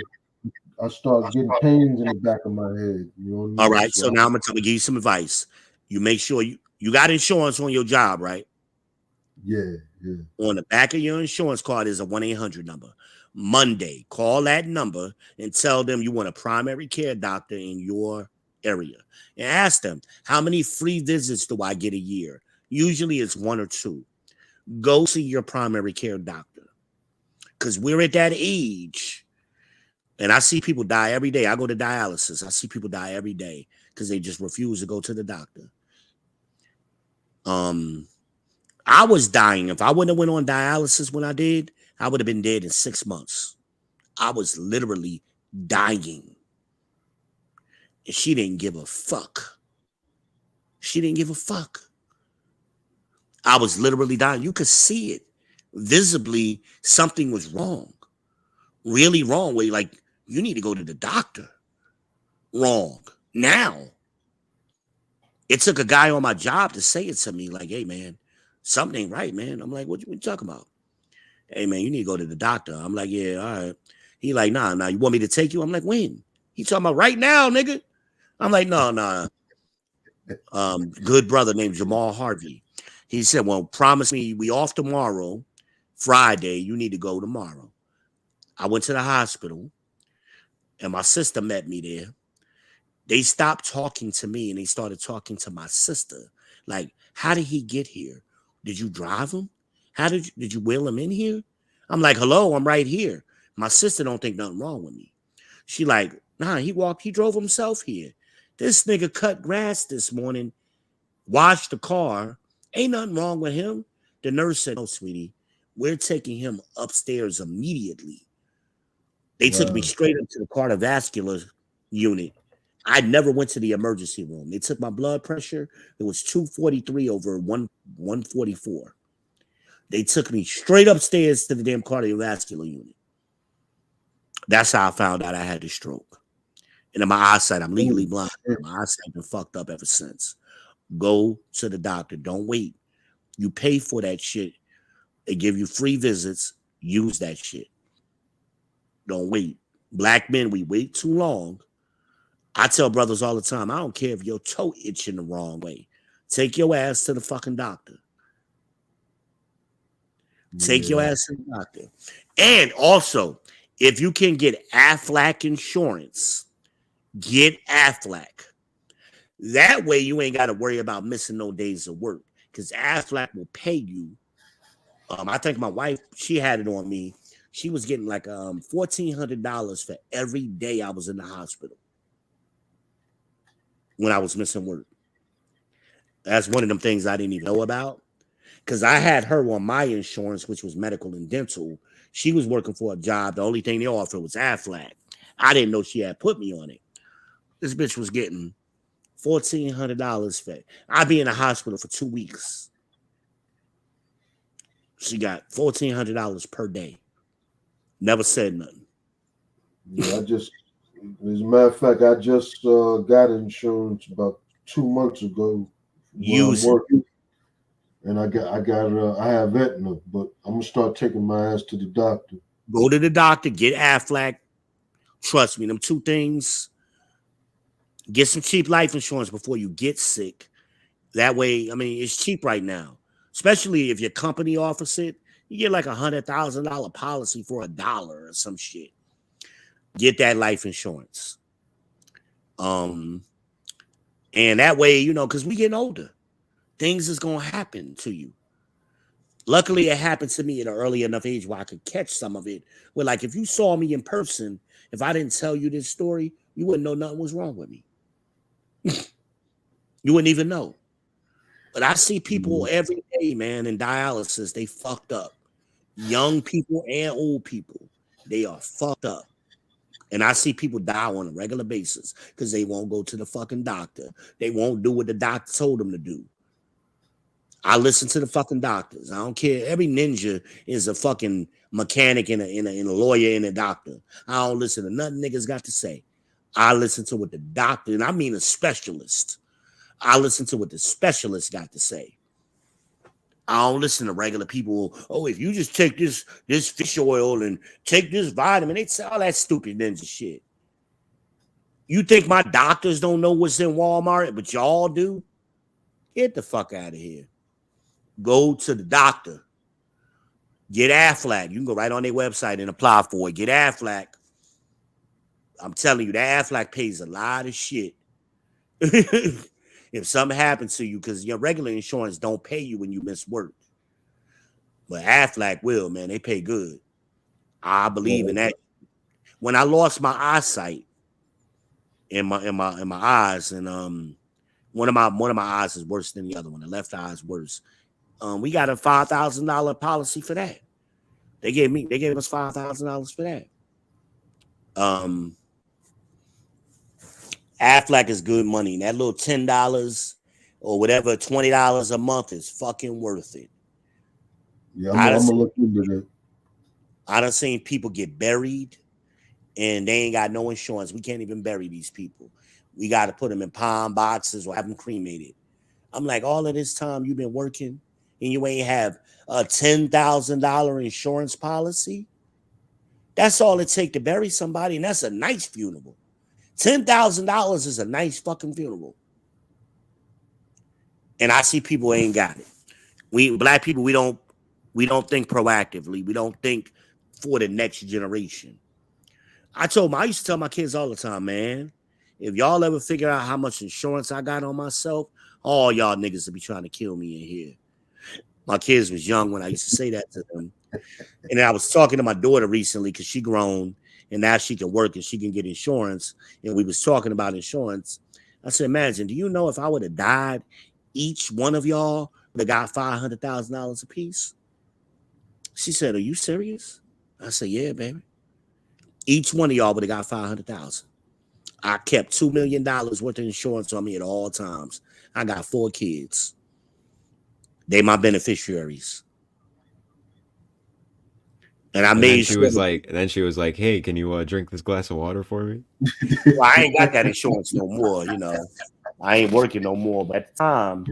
I start getting pains in the back of my head. You know what I mean? All right, so now I'm gonna give you some advice. You make sure you got insurance on your job, right? Yeah. On the back of your insurance card is a 1-800 number. Monday, call that number and tell them you want a primary care doctor in your area. And ask them, how many free visits do I get a year? Usually it's 1 or 2. Go see your primary care doctor. Because we're at that age. And I see people die every day. I go to dialysis. I see people die every day because they just refuse to go to the doctor. I was dying. If I wouldn't have went on dialysis when I did, I would have been dead in 6 months. I was literally dying. And she didn't give a fuck. She didn't give a fuck. I was literally dying. You could see it. Visibly, something was wrong. Really wrong. Where you're like, you need to go to the doctor. Wrong. Now. It took a guy on my job to say it to me, like, hey, man, something ain't right, man. I'm like, what you talking about? Hey, man, you need to go to the doctor. I'm like, yeah, all right. He like, nah, you want me to take you? I'm like, when? He talking about right now, nigga. I'm like, no. Good brother named Jamal Harvey. He said, well, promise me we off tomorrow, Friday. You need to go tomorrow. I went to the hospital and my sister met me there. They stopped talking to me and they started talking to my sister. Like, how did he get here? Did you drive him? How did you wheel him in here? I'm like, hello, I'm right here. My sister don't think nothing wrong with me. She like, nah, he drove himself here. This nigga cut grass this morning, washed the car. Ain't nothing wrong with him. The nurse said, no, sweetie, we're taking him upstairs immediately. They took me straight up to the cardiovascular unit. I never went to the emergency room. They took my blood pressure. It was 243 over 144. They took me straight upstairs to the damn cardiovascular unit. That's how I found out I had the stroke. And in my eyesight, I'm legally blind. My eyesight been fucked up ever since. Go to the doctor. Don't wait. You pay for that shit. They give you free visits. Use that shit. Don't wait. Black men, we wait too long. I tell brothers all the time, I don't care if your toe itching the wrong way. Take your ass to the fucking doctor. Take your ass to the doctor. And also, if you can get Aflac insurance, get Aflac. That way you ain't got to worry about missing no days of work because Aflac will pay you. I think my wife, she had it on me. She was getting like $1,400 for every day I was in the hospital when I was missing work. That's one of them things I didn't even know about because I had her on my insurance, which was medical and dental. She was working for a job. The only thing they offered was Aflac. I didn't know she had put me on it. This bitch was getting $1,400 for it. I'd be in the hospital for 2 weeks. She got $1,400 per day. Never said nothing. Yeah, as a matter of fact, I just got insurance about 2 months ago. Use it. And I have Aetna, but I'm gonna start taking my ass to the doctor. Go to the doctor, get Aflac. Trust me, them two things. Get some cheap life insurance before you get sick. That way, I mean, it's cheap right now. Especially if your company offers it. You get like $100,000 policy for $1 or some shit. Get that life insurance. And that way, you know, because we getting older. Things is going to happen to you. Luckily, it happened to me at an early enough age where I could catch some of it. Where, like, if you saw me in person, if I didn't tell you this story, you wouldn't know nothing was wrong with me. You wouldn't even know. But I see people every day, man, in dialysis. They fucked up. Young people and old people. They are fucked up. And I see people die on a regular basis because they won't go to the fucking doctor. They won't do what the doctor told them to do. I listen to the fucking doctors. I don't care. Every ninja is a fucking mechanic and a lawyer and a doctor. I don't listen to nothing niggas got to say. I listen to what the doctor, and I mean a specialist. I listen to what the specialist got to say. I don't listen to regular people. Oh, if you just take this fish oil and take this vitamin, they say all that stupid ninja shit. You think my doctors don't know what's in Walmart, but y'all do? Get the fuck out of here. Go to the doctor. Get Aflac. You can go right on their website and apply for it. Get Aflac. I'm telling you, that Aflac pays a lot of shit. If something happens to you, because your regular insurance don't pay you when you miss work. But Aflac will, man. They pay good. I believe in that. When I lost my eyesight in my eyes, and one of my eyes is worse than the other one. The left eye is worse. We got a $5,000 policy for that. They gave us $5,000 for that. Aflac is good money. That little $10 or whatever, $20 a month is fucking worth it. Yeah, I'm gonna look into that. I done seen people get buried and they ain't got no insurance. We can't even bury these people. We got to put them in pine boxes or have them cremated. I'm like, all of this time you've been working and you ain't have a $10,000 insurance policy? That's all it take to bury somebody, and that's a nice funeral. $10,000 is a nice fucking funeral. And I see people ain't got it. We black people, we don't think proactively. We don't think for the next generation. I used to tell my kids all the time, man, if y'all ever figure out how much insurance I got on myself, all y'all niggas will be trying to kill me in here. My kids was young when I used to say that to them. And I was talking to my daughter recently because she grown and now she can work and she can get insurance. And we was talking about insurance. I said, imagine, do you know if I would have died, each one of y'all would have got $500,000 a piece? She said, are you serious? I said, yeah, baby. Each one of y'all would have got $500,000. I kept $2 million worth of insurance on me at all times. I got 4 kids. They my beneficiaries. And then she was like, hey, can you drink this glass of water for me? Well, I ain't got that insurance no more, you know. I ain't working no more. But at the time,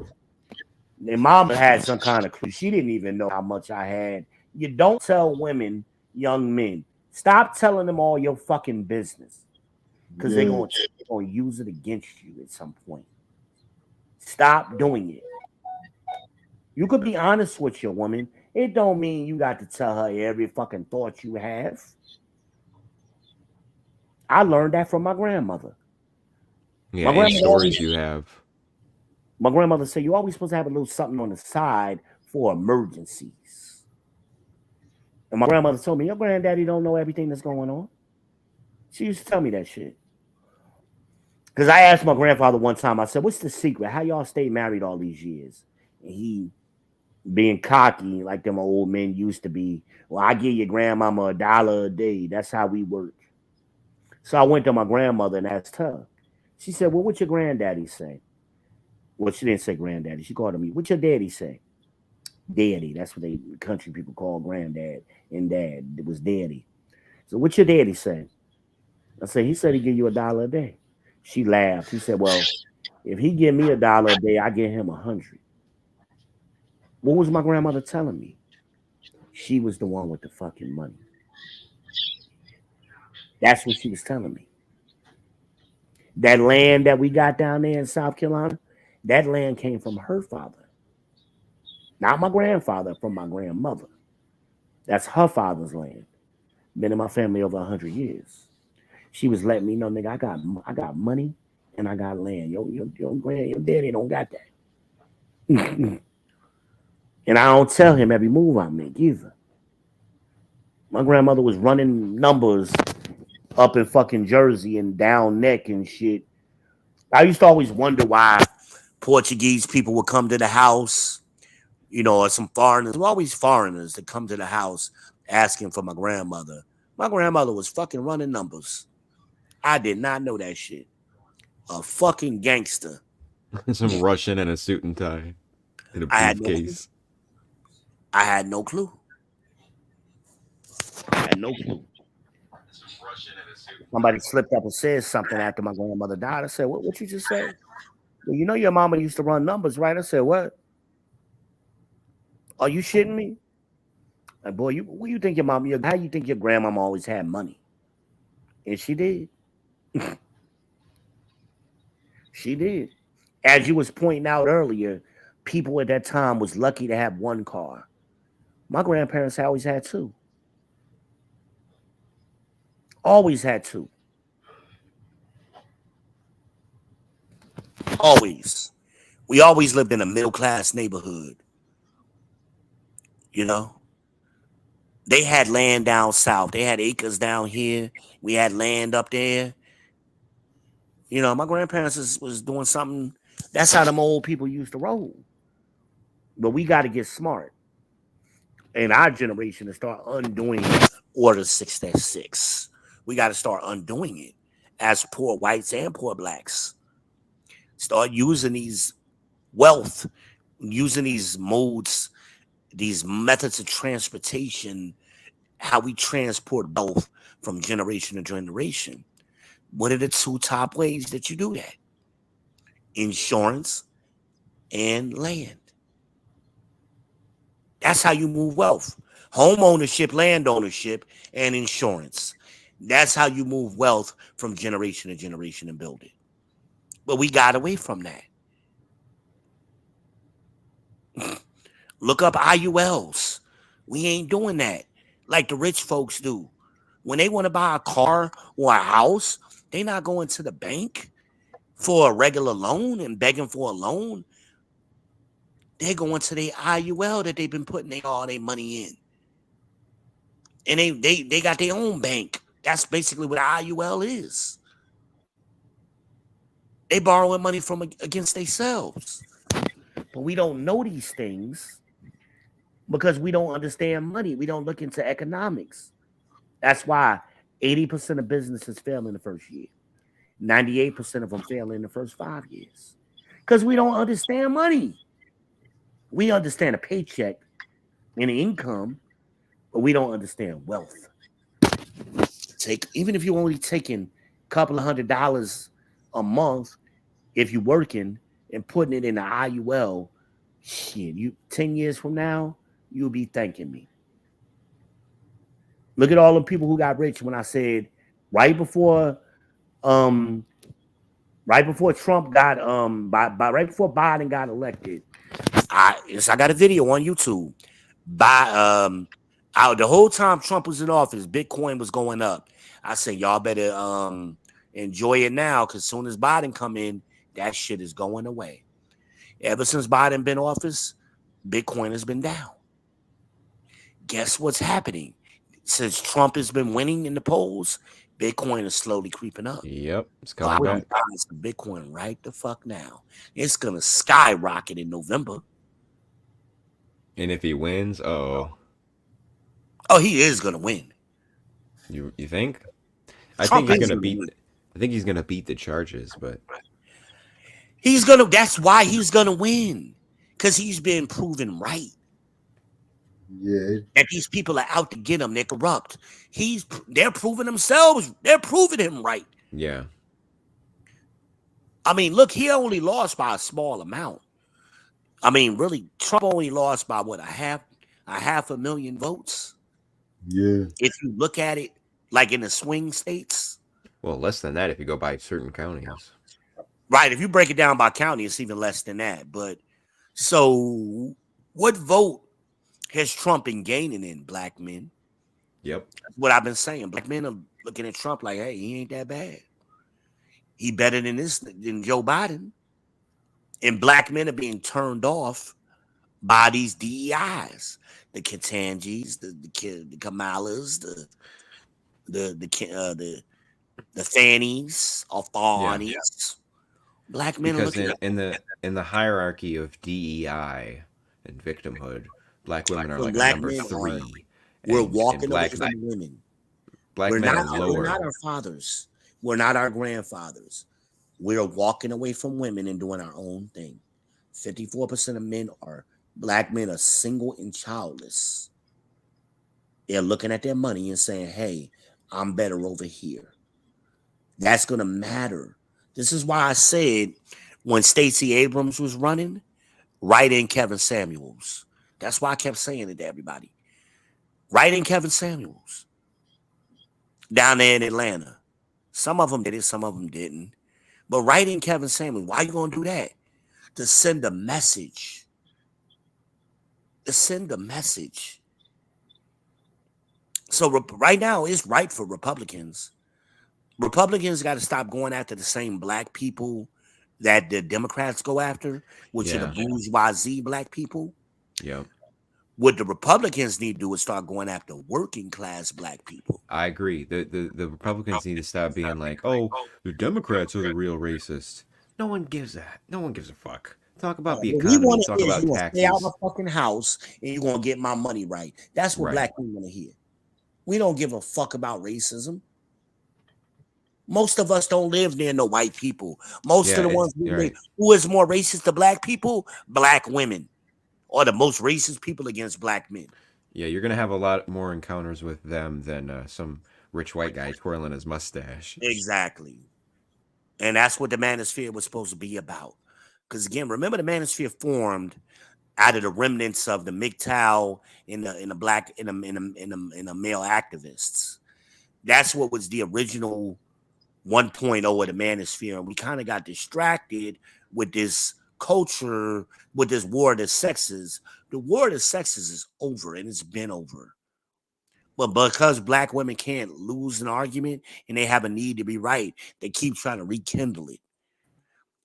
And mama had some kind of clue. She didn't even know how much I had. You don't tell women, young men, stop telling them all your fucking business. Because they're going to use it against you at some point. Stop doing it. You could be honest with your woman. It don't mean you got to tell her every fucking thought you have. I learned that from my grandmother. Yeah, and stories you have. My grandmother said you're always supposed to have a little something on the side for emergencies. And my grandmother told me, your granddaddy don't know everything that's going on. She used to tell me that shit. Because I asked my grandfather one time, I said, what's the secret? How y'all stay married all these years? And he, being cocky like them old men used to be, well, I give your grandmama $1 a day. That's how we work. So I went to my grandmother and asked her. She said, well, what your granddaddy say? Well, she didn't say granddaddy. She called him me. What your daddy say? Daddy. That's what they country people call granddad and dad. It was daddy. So what your daddy say? I said, he said he give you $1 a day. She laughed. He said, well, if he give me $1 a day, I give him 100. What was my grandmother telling me? She was the one with the fucking money. That's what she was telling me. That land that we got down there in South Carolina, that land came from her father. Not my grandfather, from my grandmother. That's her father's land. Been in my family over 100 years. She was letting me know, nigga, I got money and I got land. Your daddy don't got that. And I don't tell him every move I make either. My grandmother was running numbers up in fucking Jersey and down neck and shit. I used to always wonder why Portuguese people would come to the house, you know, or some foreigners. There were always foreigners that come to the house asking for my grandmother. My grandmother was fucking running numbers. I did not know that shit. A fucking gangster. Some Russian in a suit and tie. In a briefcase. I had no clue. Somebody slipped up and said something after my grandmother died. I said, what you just say? Well, you know your mama used to run numbers, right? I said, what? Are you shitting me? Like, boy, what you think your mom, how you think your grandmama always had money? And she did. She did. As you was pointing out earlier, people at that time was lucky to have one car. My grandparents always had two. Always had two. Always. We always lived in a middle-class neighborhood. You know? They had land down south. They had acres down here. We had land up there. You know, my grandparents was doing something. That's how them old people used to roll. But we got to get smart in our generation to start undoing Order 666. We got to start undoing it as poor whites and poor blacks. Start using these wealth, using these modes, these methods of transportation, how we transport wealth from generation to generation. What are the two top ways that you do that? Insurance and land. That's how you move wealth. Home ownership, land ownership, and insurance. That's how you move wealth from generation to generation and build it. But we got away from that. Look up IULs. We ain't doing that like the rich folks do. When they want to buy a car or a house, they not going to the bank for a regular loan and begging for a loan. They're going to their IUL that they've been putting all their money in. And they got their own bank. That's basically what IUL is. They borrowing money from against themselves. But we don't know these things because we don't understand money. We don't look into economics. That's why 80% of businesses fail in the first year. 98% of them fail in the first 5 years. Because we don't understand money. We understand a paycheck and income, but we don't understand wealth. Even if you're only taking a couple of $100 a month, if you're working and putting it in the IUL, Shit, you 10 years from now, you'll be thanking me. Look at all the people who got rich when I said right before um Trump got right before Biden got elected. I got a video on YouTube. Out the whole time Trump was in office, Bitcoin was going up. I said, y'all better enjoy it now, because as soon as Biden come in, that shit is going away. Ever since Biden been in office, Bitcoin has been down. Guess what's happening? Since Trump has been winning in the polls, Bitcoin is slowly creeping up. Yep, it's coming back. Buying some Bitcoin right the fuck now. It's gonna skyrocket in November. And if he wins, oh, he is gonna win. You think? I think he's gonna beat. I think he's gonna beat the charges, but he's gonna. That's why he's gonna win, because he's been proven right. Yeah. And these people are out to get him. They're corrupt. They're proving themselves. They're proving him right. Yeah. I mean, look, he only lost by a small amount. I mean, really, Trump only lost by what, a half a million votes. Yeah. If you look at it, like in the swing states. Well, less than that if you go by certain counties. Right. If you break it down by county, it's even less than that. But so what vote has Trump been gaining in? Black men? Yep. That's what I've been saying. Black men are looking at Trump like, hey, he ain't that bad. He better than Joe Biden. And black men are being turned off by these DEIs, the Ketanjis, the Kamalas, the Fannies, Alfanis. Yeah. Black men because are in the hierarchy of DEI and victimhood, black women are like number 3. We're walking away from women. Black men are lower. We're not our fathers. We're not our grandfathers. We're walking away from women and doing our own thing. 54% of black men are single and childless. They're looking at their money and saying, hey, I'm better over here. That's going to matter. This is why I said when Stacey Abrams was running, write in Kevin Samuels. That's why I kept saying it to everybody. Write in Kevin Samuels. Down there in Atlanta. Some of them did it, some of them didn't. But write in Kevin Samuels. Why are you going to do that? To send a message. To send a message. So right now, it's right for Republicans. Republicans got to stop going after the same black people that the Democrats go after, which are the bourgeoisie black people. Yeah. What the Republicans need to do is start going after working class black people. I agree. The Republicans need to stop being like, oh, the Democrats are the real racists. No one gives that. No one gives a fuck. Talk about the economy. Talk about taxes. Stay out of my fucking house and you're going to get my money right. That's what black people want to hear. We don't give a fuck about racism. Most of us don't live near no white people. Most of the ones who is more racist to black people, black women, or the most racist people against black men. Yeah, you're gonna have a lot more encounters with them than some rich white guy twirling his mustache. Exactly, and that's what the Manosphere was supposed to be about. Because again, remember the Manosphere formed out of the remnants of the MGTOW in the black in the male activists. That's what was the original 1.0 of the Manosphere, and we kind of got distracted with this culture, with this war of the sexes. The war of the sexes is over, and it's been over. But because black women can't lose an argument and they have a need to be right, they keep trying to rekindle it.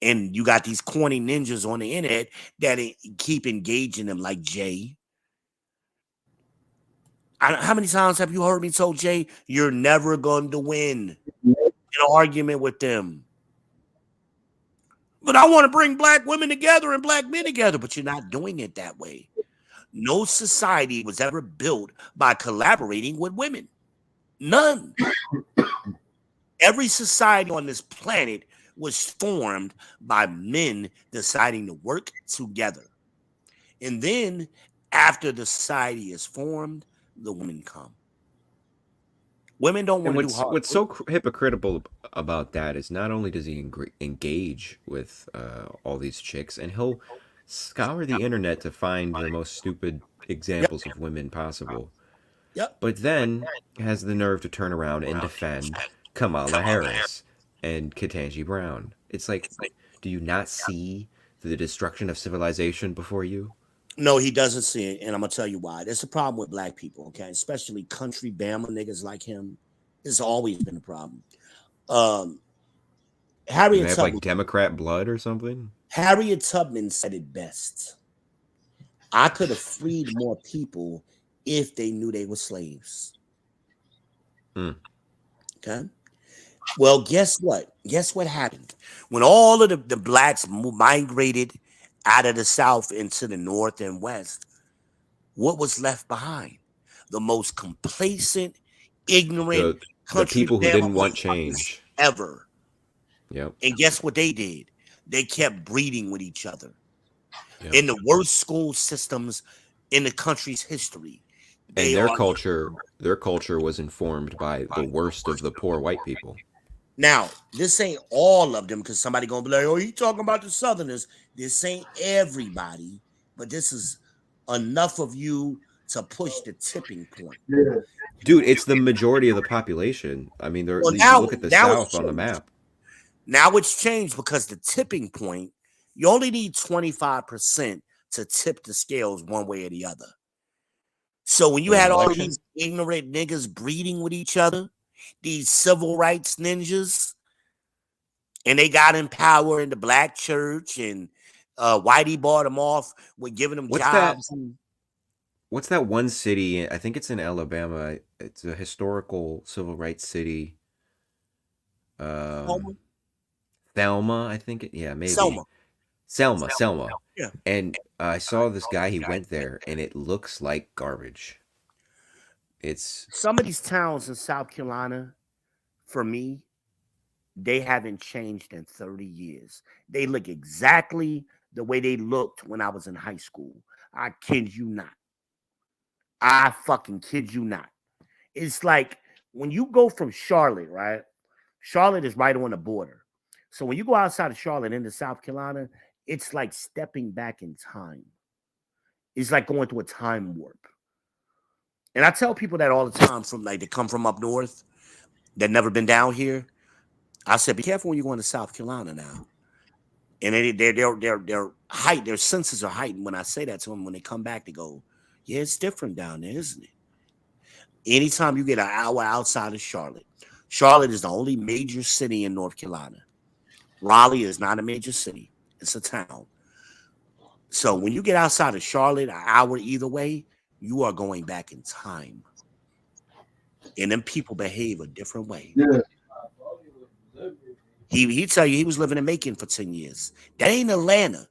And you got these corny ninjas on the internet that keep engaging them, like Jay. How many times have you heard me tell Jay, you're never going to win in an argument with them? But I want to bring black women together and black men together, but you're not doing it that way. No society was ever built by collaborating with women. None. Every society on this planet was formed by men deciding to work together. And then after the society is formed, the women come. Women don't want to do hard. What's so hypocritical about that is not only does he engage with all these chicks, and he'll scour the internet to find the most stupid examples of women possible. Yep. But then has the nerve to turn around and defend Kamala Harris and Ketanji Brown. It's like, do you not see the destruction of civilization before you? No, he doesn't see it, and I'm gonna tell you why. There's a problem with black people, okay, especially country Bama niggas like him. It's always been a problem. Do Harriet they have Tubman. like Democrat blood or something? Harriet Tubman said it best. I could have freed more people if they knew they were slaves. Okay. Well, guess what? Guess what happened? When all of the blacks migrated out of the South into the North and West, what was left behind? The most complacent, ignorant The people who didn't want motherfuckers change ever. Yep. And guess what they did? They kept breeding with each other Yep. in the worst school systems in the country's history. And their culture was informed by the worst of the poor white people. Now, this ain't all of them, because somebody gonna be like, "Oh, you talking about the Southerners?" This ain't everybody, but this is enough of you to push the tipping point. Yeah. Dude, it's the majority of the population. I mean, you look at the South on the map. Now it's changed because the tipping point, you only need 25% to tip the scales one way or the other. So when you had all these ignorant niggas breeding with each other, these civil rights ninjas, and they got in power in the black church, and Whitey bought them off with giving them jobs. What's that one city? I think it's in Alabama. It's a historical civil rights city. Thelma, I think. Yeah, maybe. Selma. Yeah. And I saw this guy. He went there, and it looks like garbage. It's some of these towns in South Carolina, for me, they haven't changed in 30 years. They look exactly the way they looked when I was in high school. I kid you not. I fucking kid you not. It's like when you go from Charlotte, right? Charlotte is right on the border. So when you go outside of Charlotte into South Carolina, it's like stepping back in time. It's like going through a time warp. And I tell people that all the time from like they come from up north that never been down here. I said, be careful when you go into South Carolina now. And their senses are heightened when I say that to them. When they come back, they go, yeah, it's different down there, isn't it? Anytime you get an hour outside of Charlotte, Charlotte is the only major city in North Carolina. Raleigh is not a major city. It's a town. So when you get outside of Charlotte, an hour either way, you are going back in time. And then people behave a different way. Yeah. He tell you he was living in Macon for 10 years. That ain't Atlanta.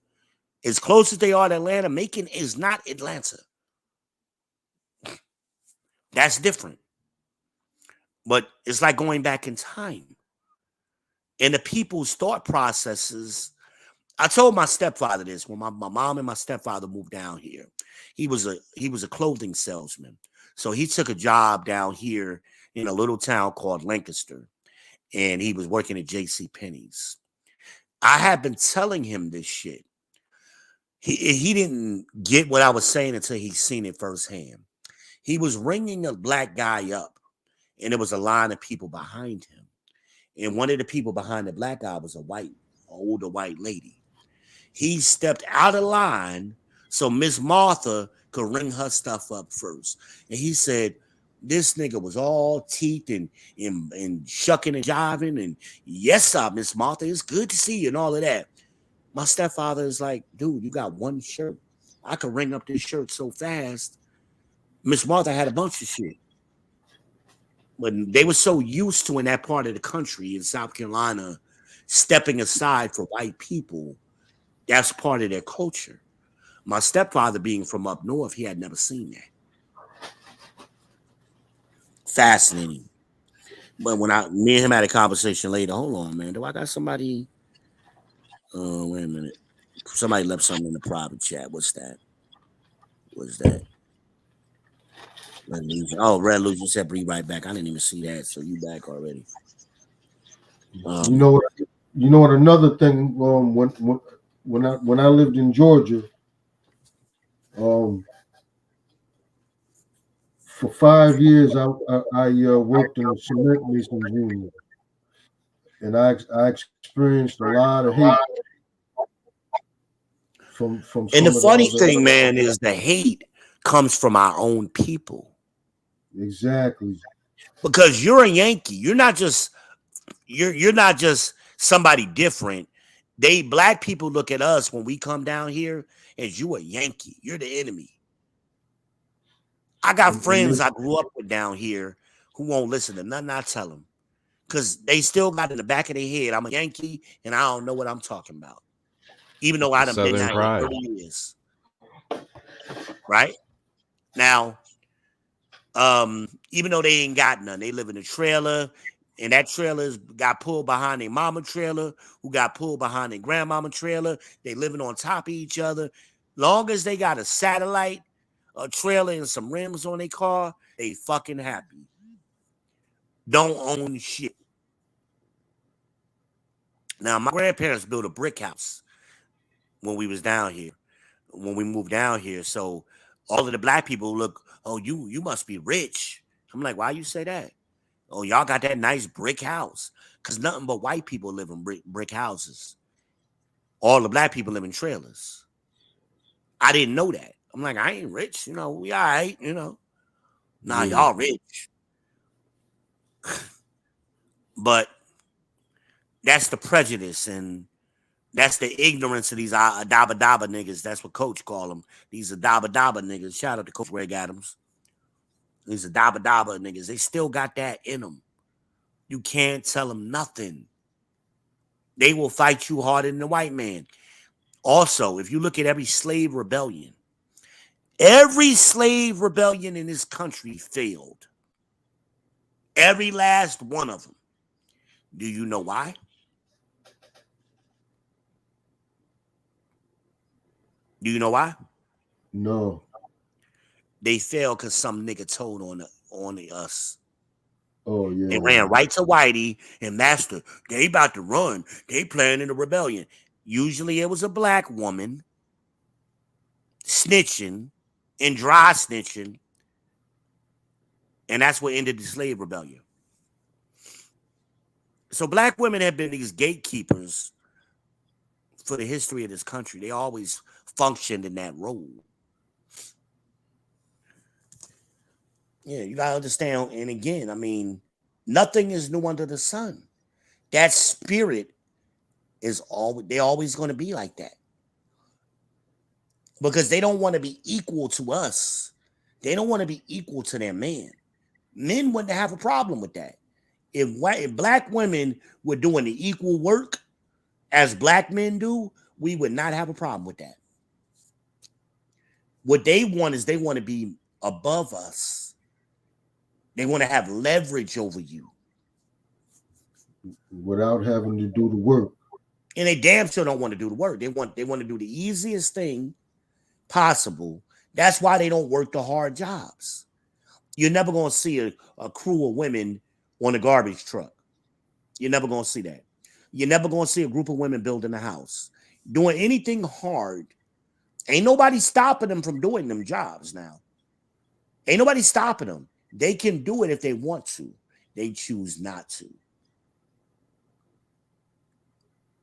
As close as they are to Atlanta, Macon is not Atlanta. That's different. But it's like going back in time. And the people's thought processes. I told my stepfather this when my mom and my stepfather moved down here. He was a clothing salesman. So he took a job down here in a little town called Lancaster. And he was working at J.C. Penney's. I had been telling him this shit. He didn't get what I was saying until he seen it firsthand. He was ringing a black guy up, and there was a line of people behind him. And one of the people behind the black guy was older white lady. He stepped out of line so Miss Martha could ring her stuff up first. And he said, this nigga was all teeth and shucking and jiving. And yes, sir, Miss Martha, it's good to see you and all of that. My stepfather is like, dude, you got one shirt. I could ring up this shirt so fast. Miss Martha had a bunch of shit. But they were so used to in that part of the country in South Carolina, stepping aside for white people. That's part of their culture. My stepfather being from up north, he had never seen that. Fascinating. But when me and him had a conversation later, hold on, man. Do I got somebody? Wait a minute. Somebody left something in the private chat. What's that? What's that? Red Illusion. Oh, Red Illusion said bring right back. I didn't even see that. So you back already. You know what? Another thing. when I lived in Georgia, um, for 5 years I worked in the cement masons union, and I experienced a lot of hate from And the some of the funny other. thing, man, is the hate comes from our own people. Exactly. Because you're a Yankee. You're not just somebody different. Black people look at us when we come down here as you a Yankee. You're the enemy. I got And friends I grew up with down here who won't listen to nothing I tell them because they still got in the back of their head, I'm a Yankee and I don't know what I'm talking about. Even though I The done been Southern down here pride. 30 years. Right? Now, even though they ain't got none, they live in a trailer, and that trailer's got pulled behind their mama trailer, who got pulled behind their grandmama trailer. They living on top of each other. Long as they got a satellite, a trailer, and some rims on their car, they fucking happy. Don't own shit. Now, my grandparents built a brick house when we was down here, when we moved down here. So all of the black people look, oh, you must be rich. I'm like, why you say that? Oh, y'all got that nice brick house. Because nothing but white people live in brick houses. All the black people live in trailers. I didn't know that. I'm like, I ain't rich. We all right, Nah, yeah, y'all rich. But that's the prejudice and that's the ignorance of these Adaba Daba niggas. That's what Coach call them. These Adaba Daba niggas. Shout out to Coach Greg Adams. These Adaba Daba niggas. They still got that in them. You can't tell them nothing. They will fight you harder than the white man. Also, if you look at every slave rebellion in this country failed. Every last one of them. Do you know why? Do you know why? no. They failed because some nigga told on us. Oh They yeah. ran right to Whitey and Master. They about to run. They planning a rebellion. Usually it was a black woman snitching and dry snitching. And that's what ended the slave rebellion. So black women have been these gatekeepers for the history of this country. They always functioned in that role. Yeah, you gotta understand. And again, I mean, nothing is new under the sun. That spirit is always going to be like that. Because they don't want to be equal to us. They don't want to be equal to their man. Men wouldn't have a problem with that. If black women were doing the equal work as black men do, we would not have a problem with that. What they want is they want to be above us. They want to have leverage over you. Without having to do the work. And they damn sure don't want to do the work. They want to do the easiest thing possible. That's why they don't work the hard jobs. You're never going to see a crew of women on a garbage truck. You're never going to see that. You're never going to see a group of women building a house. Doing anything hard. Ain't nobody stopping them from doing them jobs now. Ain't nobody stopping them. They can do it if they want to. They choose not to.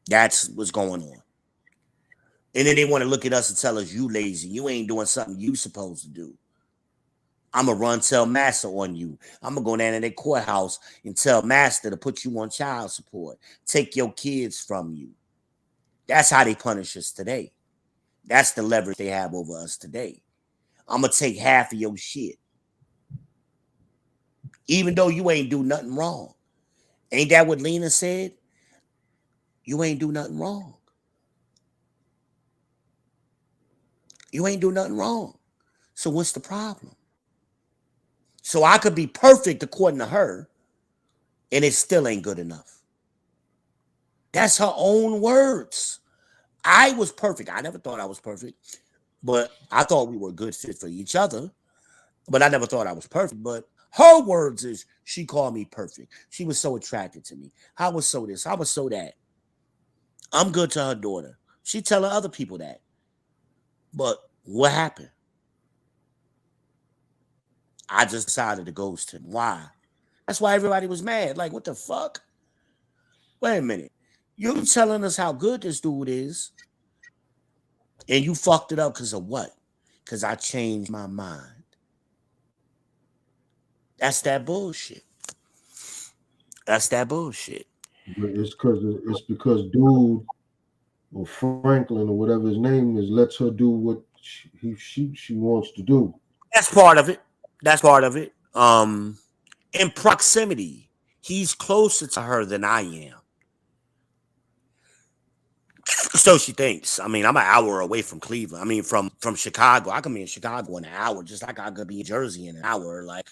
That's what's going on. And then they want to look at us and tell us you lazy. You ain't doing something you supposed to do. I'm going to run tell master on you. I'm going to go down to their courthouse and tell master to put you on child support. Take your kids from you. That's how they punish us today. That's the leverage they have over us today. I'm going to take half of your shit. Even though you ain't do nothing wrong. Ain't that what Lena said? You ain't do nothing wrong. You ain't do nothing wrong. So what's the problem? So I could be perfect according to her, and it still ain't good enough. That's her own words. I was perfect. I never thought I was perfect, but I thought we were a good fit for each other. But I never thought I was perfect. But her words is she called me perfect. She was so attracted to me. I was so this. I was so that. I'm good to her daughter. She telling other people that. But what happened? I just decided to ghost him. Why? That's why everybody was mad. Like, what the fuck? Wait a minute. You telling us how good this dude is, and you fucked it up because of what? Because I changed my mind. That's that bullshit. That's that bullshit. But it's because dude or Franklin or whatever his name is lets her do what she wants to do. That's part of it. That's part of it. In proximity, he's closer to her than I am. So she thinks. I mean, I'm an hour away from Cleveland. I mean, from Chicago. I can be in Chicago in an hour, just like I could be in Jersey in an hour. Like,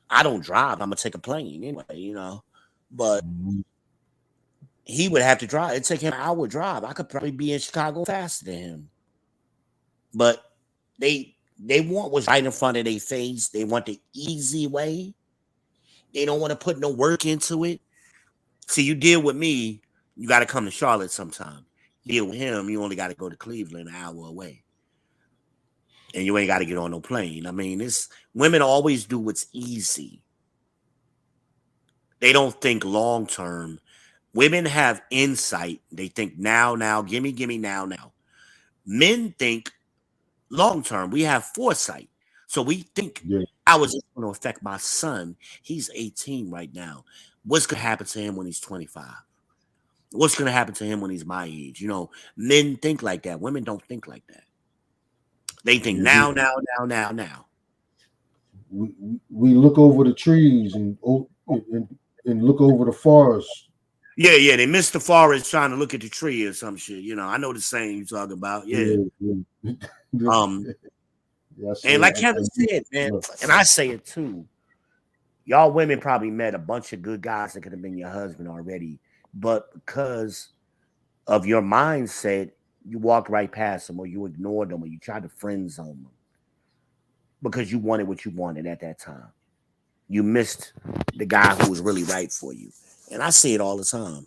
I don't drive. I'm gonna take a plane anyway, you know. But he would have to drive. It'd take him an hour drive. I could probably be in Chicago faster than him. But they want what's right in front of their face. They want the easy way. They don't want to put no work into it. See, you deal with me, you got to come to Charlotte sometime. Deal with him, you only got to go to Cleveland an hour away. And you ain't got to get on no plane. I mean, women always do what's easy. They don't think long term. Women have insight. They think now, gimme, now. Men think long term. We have foresight. So we think, how is it going to affect my son? He's 18 right now. What's going to happen to him when he's 25? What's going to happen to him when he's my age? You know, men think like that. Women don't think like that. They think now. We look over the trees and look over the forest. Yeah. They miss the forest trying to look at the tree or some shit. You know, I know the saying you're talking about. Yeah. And like Kevin said, man, and I say it too. Y'all women probably met a bunch of good guys that could have been your husband already, but because of your mindset, you walked right past them, or you ignored them, or you tried to friend zone them because you wanted what you wanted at that time. You missed the guy who was really right for you. And I see it all the time.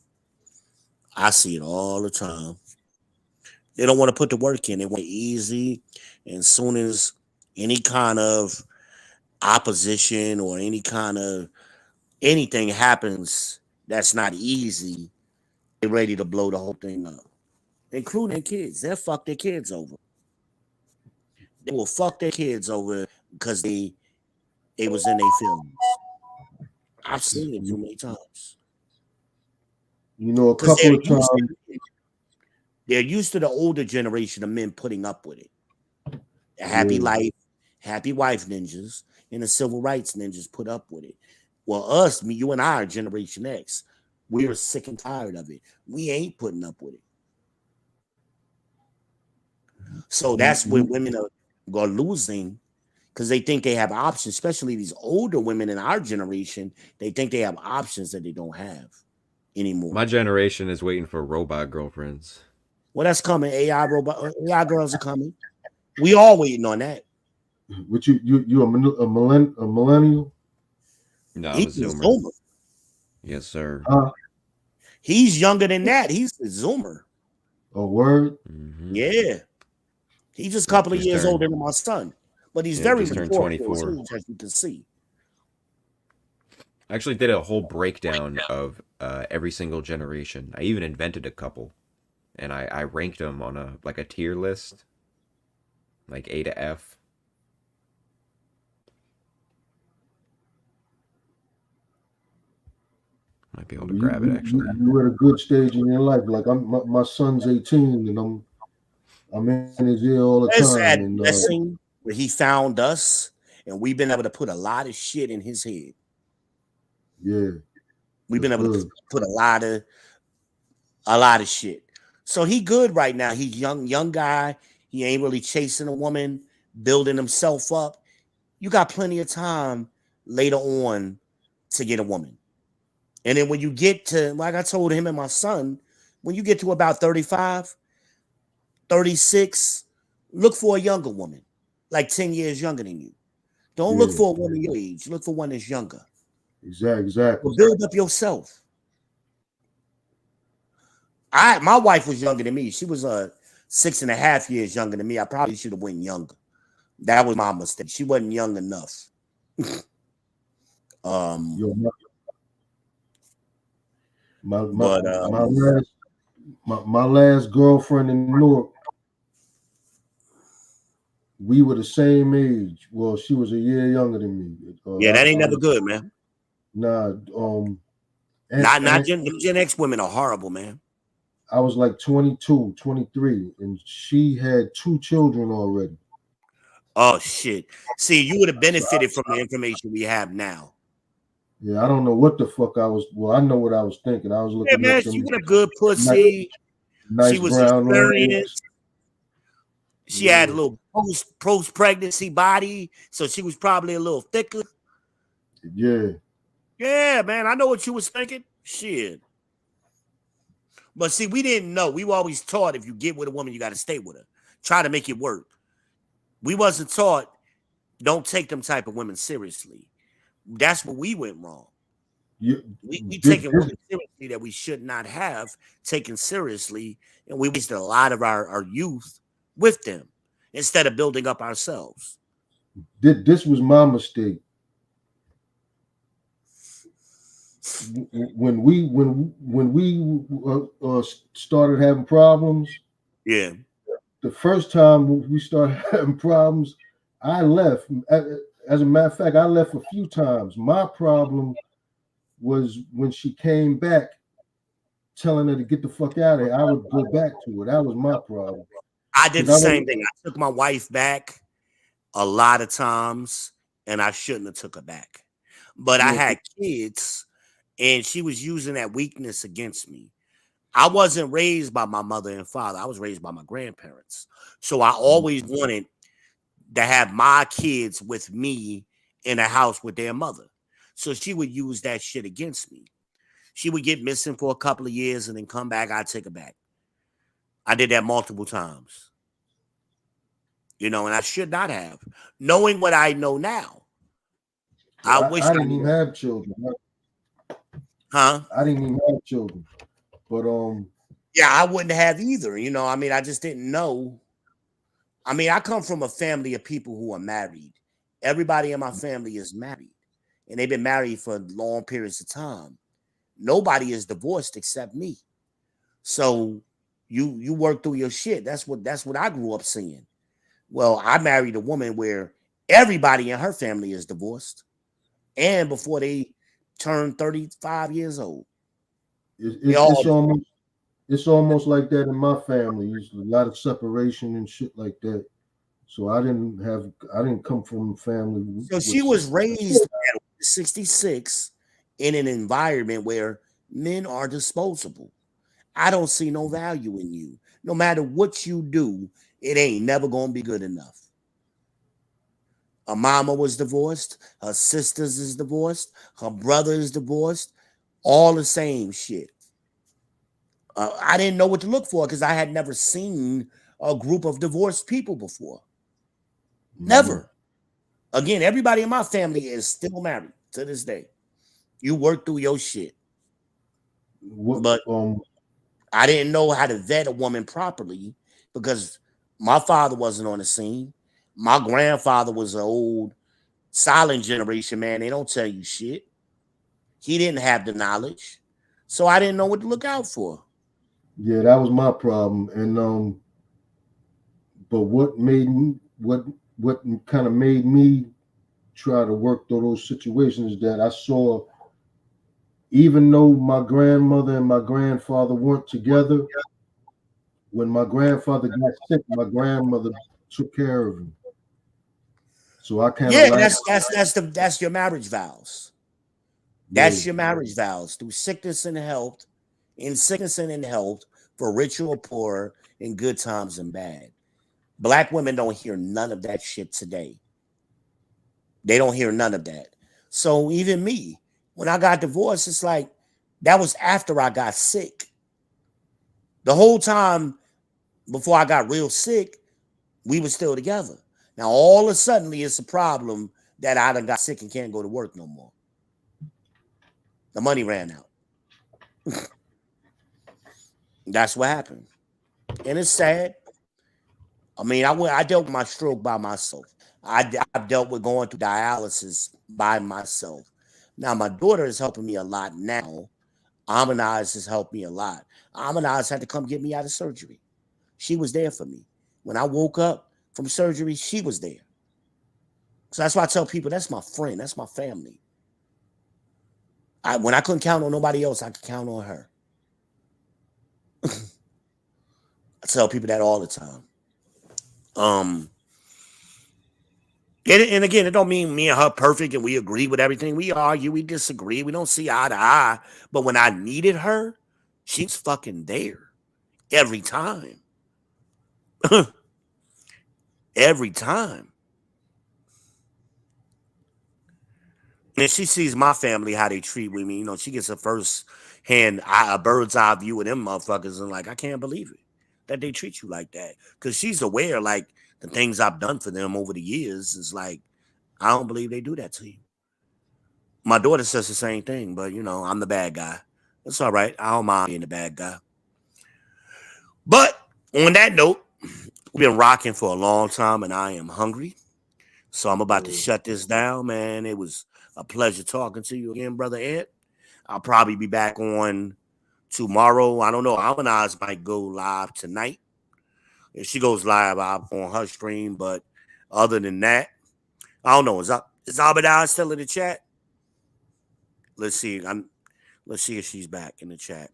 They don't want to put the work in. They want it easy. And as soon as any kind of opposition or any kind of anything happens that's not easy, they're ready to blow the whole thing up, including their kids. They'll fuck their kids over. They will fuck their kids over because they was in their feelings. I've seen it too many times. You know, a couple of times. They're used to the older generation of men putting up with it. The happy life, happy wife ninjas, and the civil rights ninjas put up with it. Well, us, you and I are Generation X. We are sick and tired of it. We ain't putting up with it. So that's when women are losing because they think they have options, especially these older women in our generation. They think they have options that they don't have anymore. My generation is waiting for robot girlfriends. Well, that's coming. AI girls are coming. We all waiting on that. But you a millennial? No, I'm a Zoomer. Yes, sir. He's younger than that. He's a Zoomer. A word? Mm-hmm. Yeah. He's just a couple of years older than my son. But he's very mature, 24. as you can see. I actually did a whole breakdown of every single generation. I even invented a couple. And I ranked them on a tier list. Like A to F. Might be able to grab it actually. You're at a good stage in your life. Like my son's 18 and I'm in his ear all the time. And blessing where he found us, and we've been able to put a lot of shit in his head. Yeah, we've been able to put a lot of shit. So he good right now. He's young guy. He ain't really chasing a woman, building himself up. You got plenty of time later on to get a woman. And then when you get to, like I told him and my son, when you get to about 35, 36, look for a younger woman, like 10 years younger than you. Don't look for a woman your age. Look for one that's younger. Exactly. Well, build up yourself. My wife was younger than me. She was 6.5 years younger than me. I probably should have went younger. That was my mistake. She wasn't young enough. Yo, but my last girlfriend in Newark, we were the same age. Well, she was a year younger than me. Yeah, that ain't never good, man. Nah, Gen X women are horrible, man. I was like 22, 23, and she had 2 children already. Oh shit! See, you would have benefited from the information we have now. Yeah, I don't know what the fuck I was. Well, I know what I was thinking. I was looking man, at them. She was a good pussy. Nice she was brown experienced. She had a Yeah. little post pregnancy body, so she was probably a little thicker. Yeah. Yeah, man, I know what you was thinking. Shit. But see, we didn't know. We were always taught if you get with a woman, you got to stay with her. Try to make it work. We wasn't taught don't take them type of women seriously. That's where we went wrong. We taking women seriously that we should not have taken seriously, and we wasted a lot of our youth with them instead of building up ourselves. This was my mistake. When we started having problems, yeah. The first time we started having problems, I left. As a matter of fact, I left a few times. My problem was when she came back, telling her to get the fuck out of here. I would go back to her. That was my problem. I did the same thing. I took my wife back a lot of times, and I shouldn't have took her back. But I had kids, and she was using that weakness against me. I wasn't raised by my mother and father. I was raised by my grandparents. So I always wanted to have my kids with me in a house with their mother. So she would use that shit against me. She would get missing for a couple of years and then come back. I'd take her back. I did that multiple times. And I should not have. Knowing what I know now. I wish I didn't even have children. Huh? I didn't even have children. But yeah, I wouldn't have either. I just didn't know. I come from a family of people who are married. Everybody in my family is married, and they've been married for long periods of time. Nobody is divorced except me. So you work through your shit. That's what I grew up seeing. Well, I married a woman where everybody in her family is divorced, and before they turn 35 years old. It's almost like that in my family. There's a lot of separation and shit like that. So I didn't come from a family. So she was raised at 66 in an environment where men are disposable. I don't see no value in you. No matter what you do, it ain't never gonna be good enough. Her mama was divorced, her sisters is divorced, her brother is divorced, all the same shit. I didn't know what to look for because I had never seen a group of divorced people before. Never. Again, everybody in my family is still married to this day. You work through your shit. But I didn't know how to vet a woman properly because my father wasn't on the scene. My grandfather was an old silent generation man. They don't tell you shit. He didn't have the knowledge. So I didn't know what to look out for. Yeah, that was my problem. And but what kind of made me try to work through those situations is that I saw, even though my grandmother and my grandfather weren't together, when my grandfather got sick, my grandmother took care of him. So I kind of that's your marriage vows. That's your marriage vows through sickness and health, for rich or poor, in good times and bad. Black women don't hear none of that shit today. They don't hear none of that. So even me, when I got divorced, it's like that was after I got sick. The whole time before I got real sick, we were still together. Now all of a sudden it's a problem that I done got sick and can't go to work no more. The money ran out. That's what happened. And it's sad. I mean, I dealt with my stroke by myself. I've dealt with going through dialysis by myself. Now my daughter is helping me a lot now. Amanaz has helped me a lot. Amanaz had to come get me out of surgery. She was there for me. When I woke up from surgery, she was there. So that's why I tell people that's my friend, that's my family. When I couldn't count on nobody else, I could count on her. I tell people that all the time. And again, it don't mean me and her perfect and we agree with everything. We argue, we disagree, we don't see eye to eye. But when I needed her, she's fucking there every time. Every time. And she sees my family, how they treat with me. You know, she gets a a bird's eye view of them motherfuckers, and like, I can't believe it that they treat you like that. Because she's aware, like, the things I've done for them over the years is like, I don't believe they do that to you. My daughter says the same thing, but you know, I'm the bad guy. It's all right. I don't mind being the bad guy. But on that note, we've been rocking for a long time, and I am hungry. So I'm about to shut this down, man. It was a pleasure talking to you again, Brother Ed. I'll probably be back on tomorrow. I don't know. Almanaz might go live tonight. If she goes live, I'll on her stream. But other than that, I don't know. Is Almanaz still in the chat? Let's see. Let's see if she's back in the chat.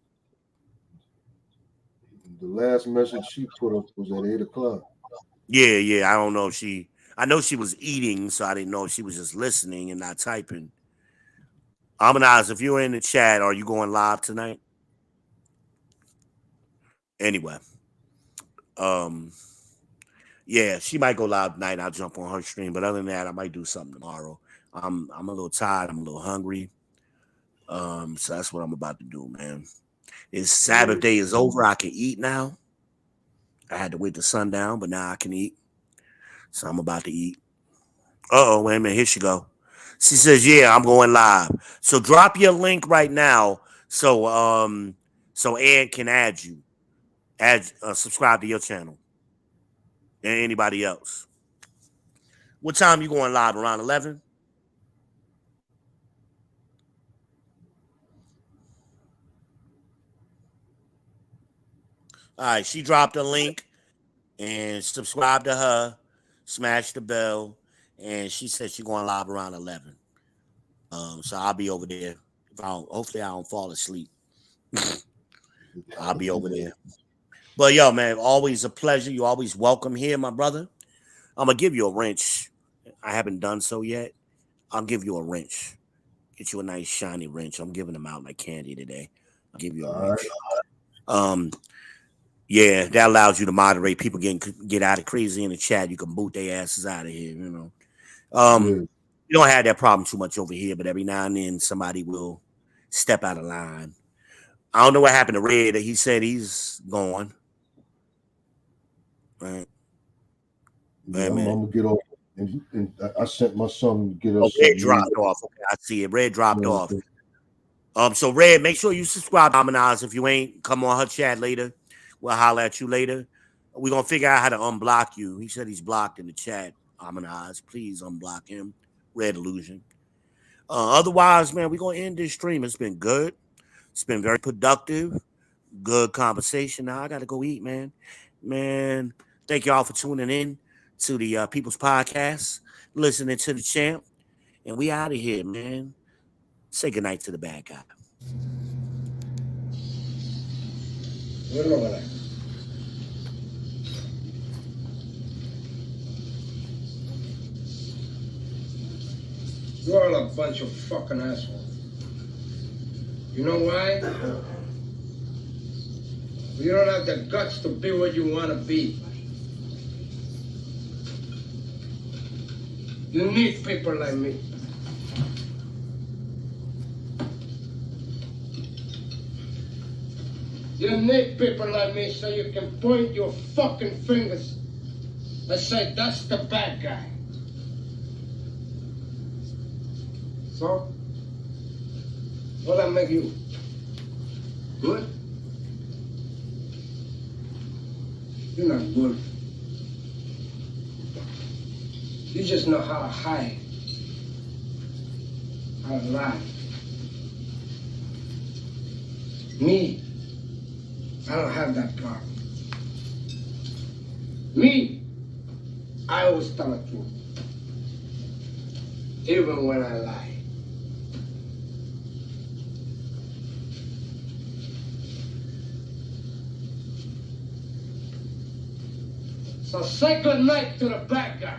The last message she put up was at 8 o'clock. Yeah. I don't know if I know she was eating, so I didn't know if she was just listening and not typing. Almanaz, if you're in the chat, are you going live tonight? Anyway. Yeah, she might go live tonight. I'll jump on her stream. But other than that, I might do something tomorrow. I'm a little tired. I'm a little hungry. So that's what I'm about to do, man. It's Sabbath day is over. I can eat now. I had to wait the sundown, but now I can eat. So I'm about to eat. Wait a minute. Here she go. She says, yeah, I'm going live. So drop your link right now so Ed can add you. Subscribe to your channel. And anybody else. What time you going live? Around 11? All right, she dropped a link and subscribe to her, smash the bell, and she said she's going live around 11. So I'll be over there. Hopefully I don't fall asleep. I'll be over there. But yo, man, always a pleasure. You always welcome here, my brother. I'm gonna give you a wrench. I haven't done so yet. I'll give you a wrench. Get you a nice shiny wrench. I'm giving them out like candy today. I'll give you a wrench. Yeah, that allows you to moderate people get out of crazy in the chat. You can boot their asses out of here, you know. You don't have that problem too much over here, but every now and then somebody will step out of line. I don't know what happened to Red. He said he's gone. Right. Yeah, I'm gonna get off. And I sent my son to get us. Red dropped off. Okay, I see it. Red dropped off. So Red, make sure you subscribe to Amanaz. If you ain't, come on her chat later. We'll holler at you later. We're going to figure out how to unblock you. He said he's blocked in the chat. Amanaz, please unblock him. Red Illusion. Otherwise, man, we're going to end this stream. It's been good. It's been very productive. Good conversation. Now I got to go eat, man. Man, thank y'all for tuning in to the People's Podcast, listening to the champ. And we out of here, man. Say goodnight to the bad guy. You're all a bunch of fucking assholes. You know why? You don't have the guts to be what you want to be. You need people like me. You need people like me so you can point your fucking fingers and say, that's the bad guy. So, what'll that make you? Good? You're not good. You just know how to hide, how to lie. Me, I don't have that problem. Me, I always tell the truth, even when I lie. So say good night to the bad guy.